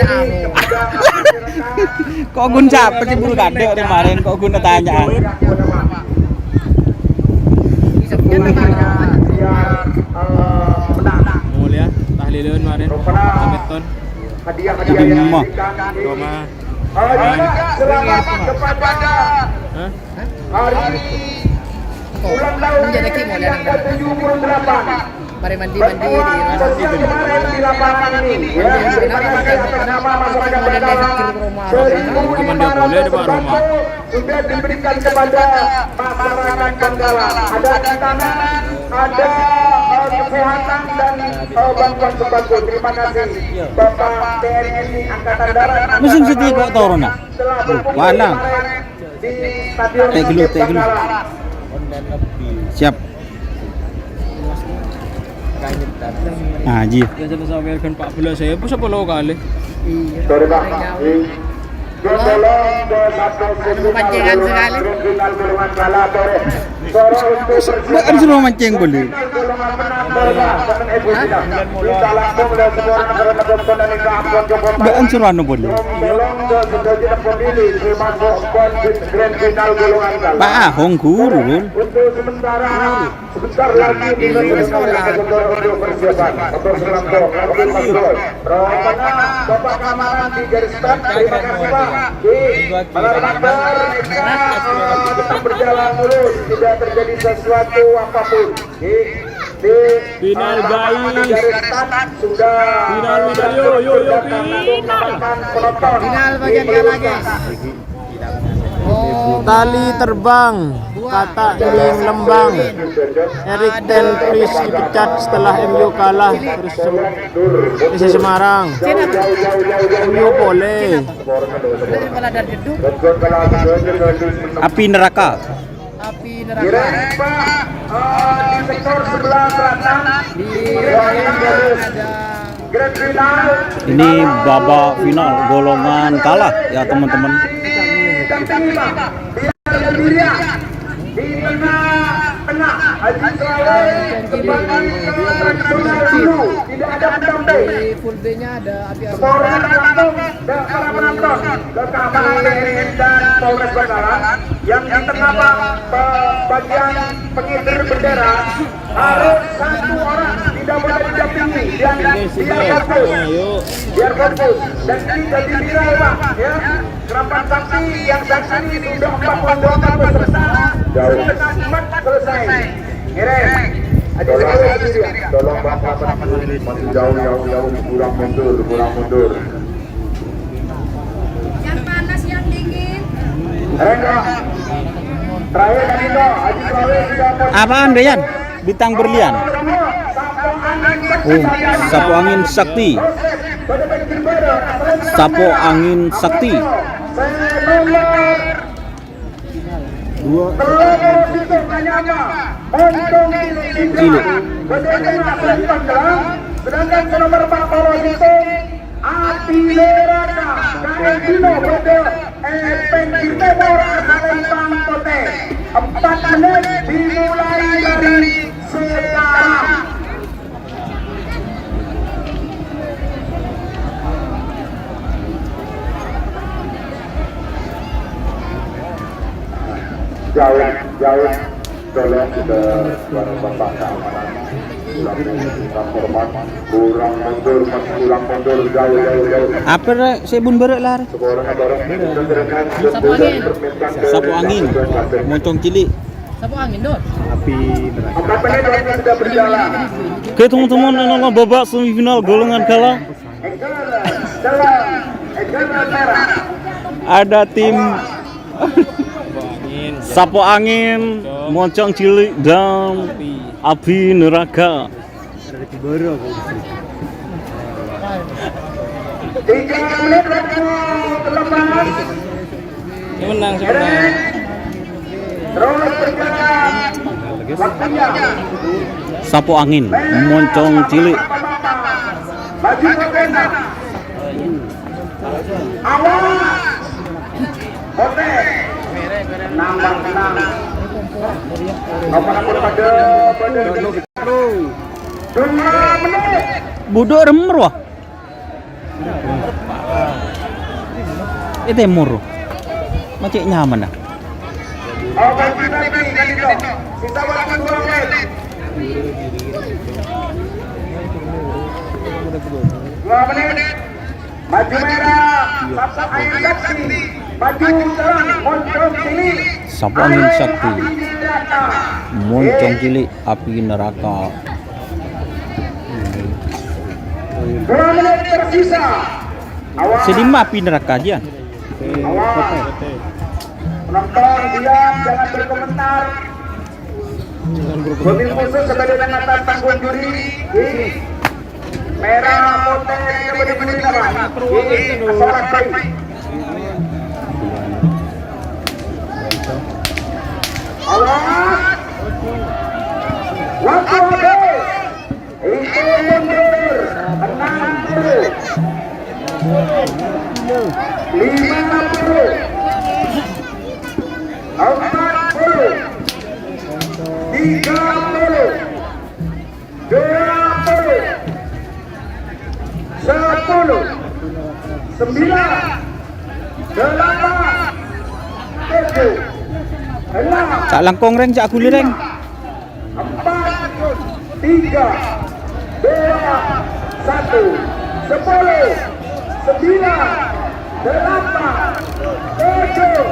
Kok gun siapa sih buru kada kemarin kok gun tanya. Mulia tahlilan kemarin. Beton. Jadi mah. Roma. selamat kepada Hah? hari ulang tahun Menjadi kimo yang ke-78 Mari mandi pertemuan sosial kemarin di lapangan ini ya terima kasih atas nama masyarakat Bangkalan 1.500 sembako sudah diberikan kepada masyarakat Bangkalan ada tantangan ada kesehatan dan bantuan sembako terima kasih Bapak TNI Angkatan Darat Mesin setia kok torona. telah berkumpul Mana? di Stadion Teh gelu, teh gelu. Bangkalan. Siap. Ah, ji. Ya sama sama kan 14 saya pun 10 kali. Sorry Pak. Tolong ke satu Pancingan sekali. Regional golongan kalah sore. Sore untuk Bukan suruh mancing boleh. golongan menang Pak. Jangan egois tidak. Kita langsung dan semua orang karena tonton dan keampuan Joko Bukan suruh anu boleh. Tolong ke sebagian pemilih termasuk Grand Final golongan kalah. Pak Ahong guru. Untuk sebentar lagi dilaksanakan untuk persiapan untuk selangkau Kapten Masrul. Rombongan Bapak Kamaran di garis start. Terima kasih Pak. Malam tetap berjalan mulus, tidak terjadi sesuatu apapun. Final, guys. Di garis start sudah Final, yo, final. Final bagian kalah guys. Tali terbang, kata Iling Lembang. Erik Ten Pris dipecat setelah MU kalah Persis Semarang. MU boleh. Dari malah dari gedung Api neraka. api Kira neraka Pak, di sektor sebelah selatan di ada Grand Final Ini babak final golongan kalah ya teman-teman. dampingi Pak biar sendirian di tengah Haji Selawai sebagai tradisional dulu tidak ada pendamping di full B-nya ada api Polres langsung ke para penonton ke keamanan TNI dan Polres Bangkalan yang di tengah Pak bagian pengibar bendera harus satu orang tidak boleh didampingi dan biar fokus dan ini jadi viral Pak ya kerapan saksi yang saksi ini sudah 48 peserta setengah Jumat selesai Ireng tolong Bapak masih jauh kurang mundur Yang panas, yang dingin. terakhir kan itu Haji Selawai sudah Apaan Dayan? Bintang berlian. Oh, sapu angin sakti. Sapu angin sakti. sedangkan ke nomor 4 Paolo Hitung Api Leraka Kaedino pada Pengen Timur Asalimpang Kote 4 menit dimulai dari sekarang jauh tolong kita suara Bapak keamanan Apa rek sebun berek lar? Sapu angin. Sapu angin. Moncong cilik. Sapu angin dot. Oke teman-teman, nama babak semifinal golongan kalah. Ada tim Sapu angin, moncong cilik dan api neraka. 3 menit waktu terlepas. Ini menang sebenarnya. Terus berjalan. Waktunya. Sapu angin, moncong cilik. Maju ke tenda. Awas. Oke. Nambah tenang. Nomor pada 2 menit. Budok remer wah. Itu murah. Macam nyaman dah. Oke, kita kali dong. Sisa waktu 2 menit. 2 menit. Maju merah. Sapu angin sakti. Maju terang. Moncong cilik. Sapu angin sakti. Moncong cilik api neraka. 2 menit tersisa. Awas. Sedima api neraka aja. Awas. Penonton diam, jangan berkomentar. Mobil khusus sebagai pengantar tanggung juri. Merah putih sebagai penyelenggara. Asaran baik. Awas. Waktu habis. Itu mundur. 60. 50. 40. 30. 20. 10. 9. 8. 7. 6. Cak langkong reng, cak guli reng. 4, 3, 2, 1, 10, 9, 8, 7,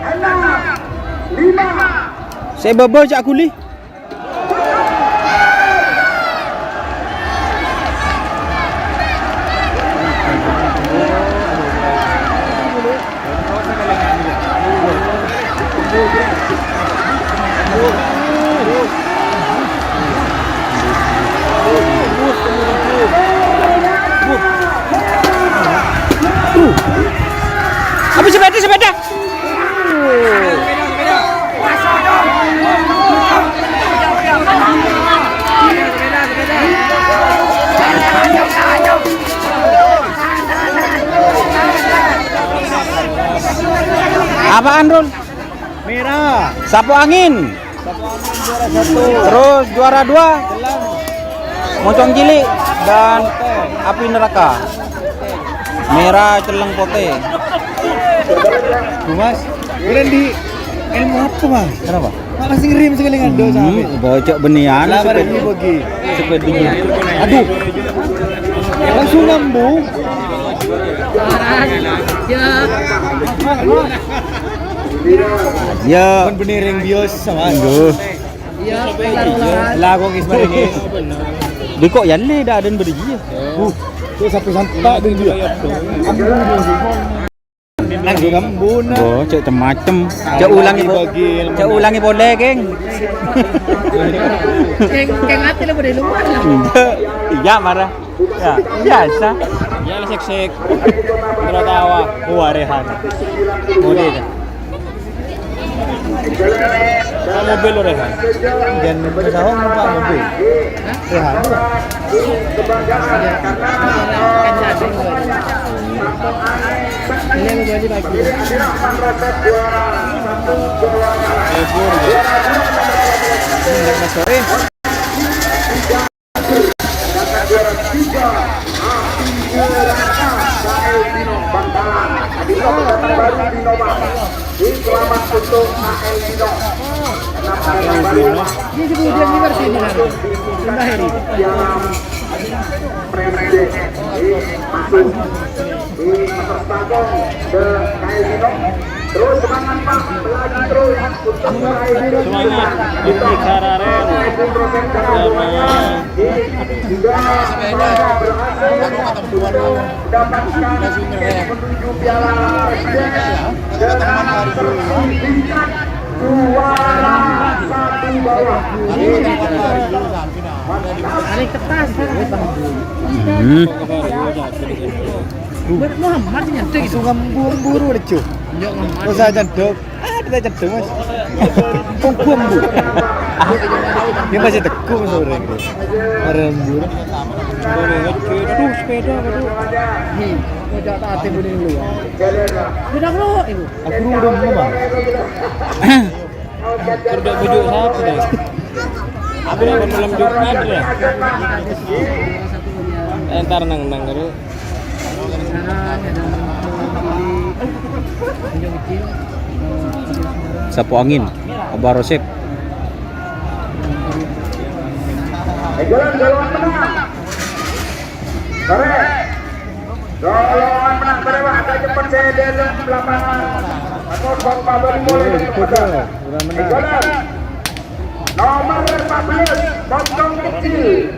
6, 5. Saya baba cak guli. Apa sepeda? Apaan Rul? Merah. Sapu angin. Terus juara 2 moncong cilik dan api neraka. Merah celeng putih. Mas, kalian di ilmu apa mas? Kenapa? Masih ngerim sekali ngado sampai. Bocok benian Labar ini bagi. sepedinya. Aduh. Langsung ngambung. Ya. Kan bener yang bios sama. Aduh. Iya, ular-ularan. Lagu kisah ini. Di kok ya le dah dan berji. Itu satu santak dengan dia. Langsung ngambung. Bocok macem-macem. Cak ulangi boleh, geng. Keng hati lah boleh luar lah. Iya marah. Ya, biasa. Ya lah sek-sek. Tertawa. Warehan. Boleh dah. Mobil lo Rehan. Dan bersahong numpak mobil. Rehan. Kan jadi. Ini yang gue bagi. KL Dino Bangkalan. Dino pendatang baru Dino Bang. Selamat untuk KL Dino. Pendatang baru. Ini kemudian di versi ini kan. Rendah ini. Yang presiden masuk di Metersagong ke KL Dino. Terus semangat Pak, lagi terus untuk meraih Semangat untuk Kararen juga berhasil untuk mendapatkan menuju Piala Presiden dengan sertifikat juara satu bawah. Ini kertas. Muhammad nyantai gitu. Sungai buru lecu. Yo Muhammad. Masa cendok. Kita cendok Mas. Kongkuang bu. Ini masih tekung sore ini. Rembur. Aduh sepeda aduh. Nih, kok tak ate boleh lu. Beda bro ibu. Aku udah mau Bang. Kerja bujuk siapa deh? Apa dapat malam Jumat ya? Entar nang dulu. Sapu angin, Obarosek. Golongan menang. Sore. Golongan menang berapa? Agak cepat saya dalam lapangan. Atau Bapak Bali mulai kepada. Golongan. Nomor 14, Moncong Kecil.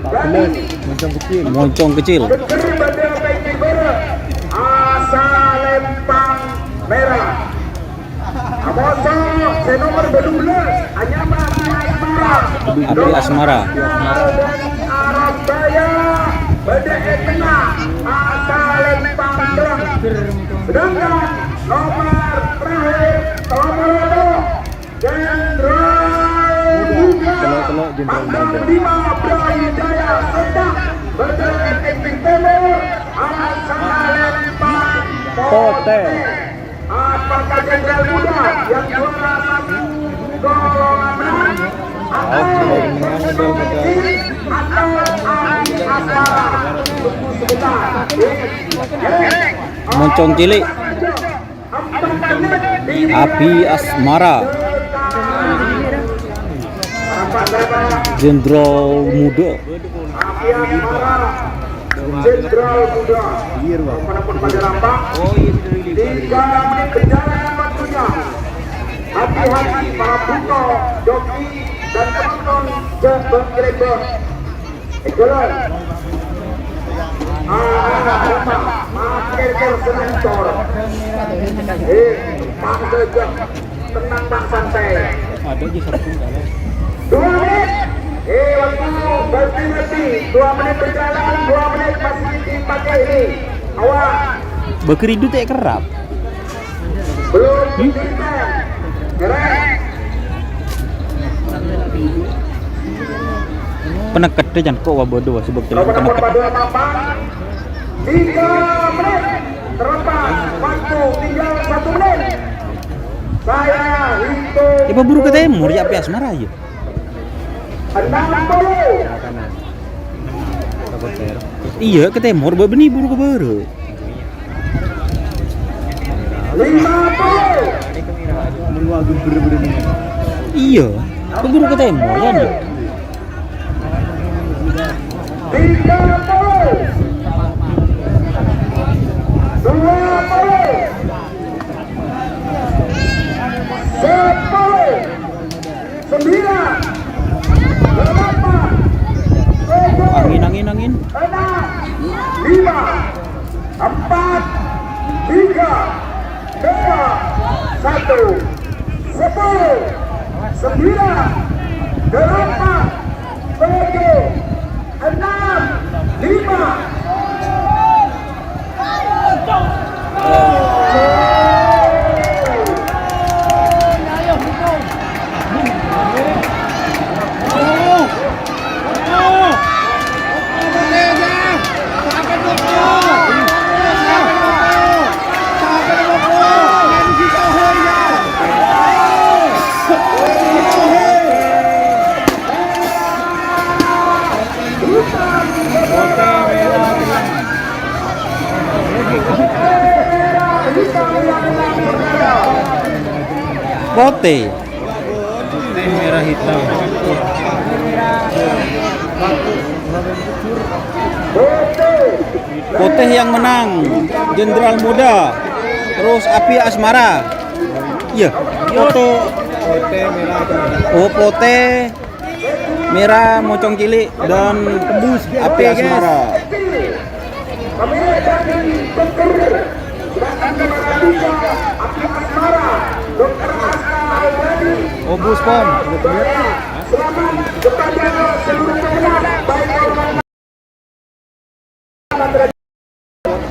Moncong kecil. Negeri Bandara Baiki Barat. Asal Lempang Merah. Amoso, nomor 12, Anyama Asmara. Api Asmara. Arabaya, Badai Tengah, Asal Lempang Tengah. Sedangkan nomor terakhir, Tomorodo, Jenderal Buga, Pangdam 5 Brawijaya, Sedang, Badai Eping Timur, Asal Lempang Pote. Apakah Jenderal Muda yang juara satu golongan menang atau Api Asmara? Tunggu sebentar. Moncong cilik. Api Asmara. Jenderal Muda. Api Asmara, Jenderal Muda. Walaupun pada rampak. 3 menit berjalan waktunya. Hati-hati para buto, joki, dan penonton bergerebek. Jalan. Makin sentor. Pak Gajah, tenang Pak santai. Ada di satu kali. 2 menit. Waktu berhenti. 2 menit berjalan, 2 menit masih dipakai ini. Awas. Bekeridu tak kerap. Belum dikirimkan. Keren. Penekat deh jangan kok wabodo sebab Nomor penekat. pada papan 3 menit terlepas waktu tinggal 1 menit. Saya hitung Ibu buru ke timur ya Api Asmara aja. 60. Iya ke timur, benih buru ke baru. 50. Iya, buru ke timur kan ya. 30. 20. 10. 9. 8. 7. Angin. 6, 5, 4, 3, 2, 1, 10, 9, 8, 7, 6, 5. Pote. Merah hitam. Pote yang menang. Jenderal Muda. Terus Api Asmara. Iya, Pote. Oh, Pote. Merah Mocong Cilik dan Tembus Api Asmara. Oh, bus pom.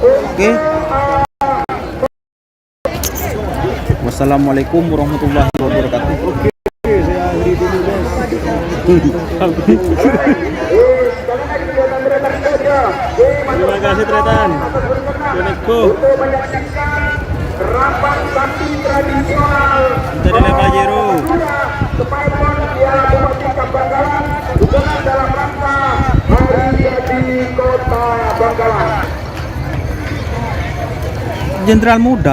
Oke. Wassalamualaikum warahmatullahi wabarakatuh. Saya akhiri dulu, guys. Terima kasih Tretan. Let's go. Kita dari Pajero. Jenderal Muda.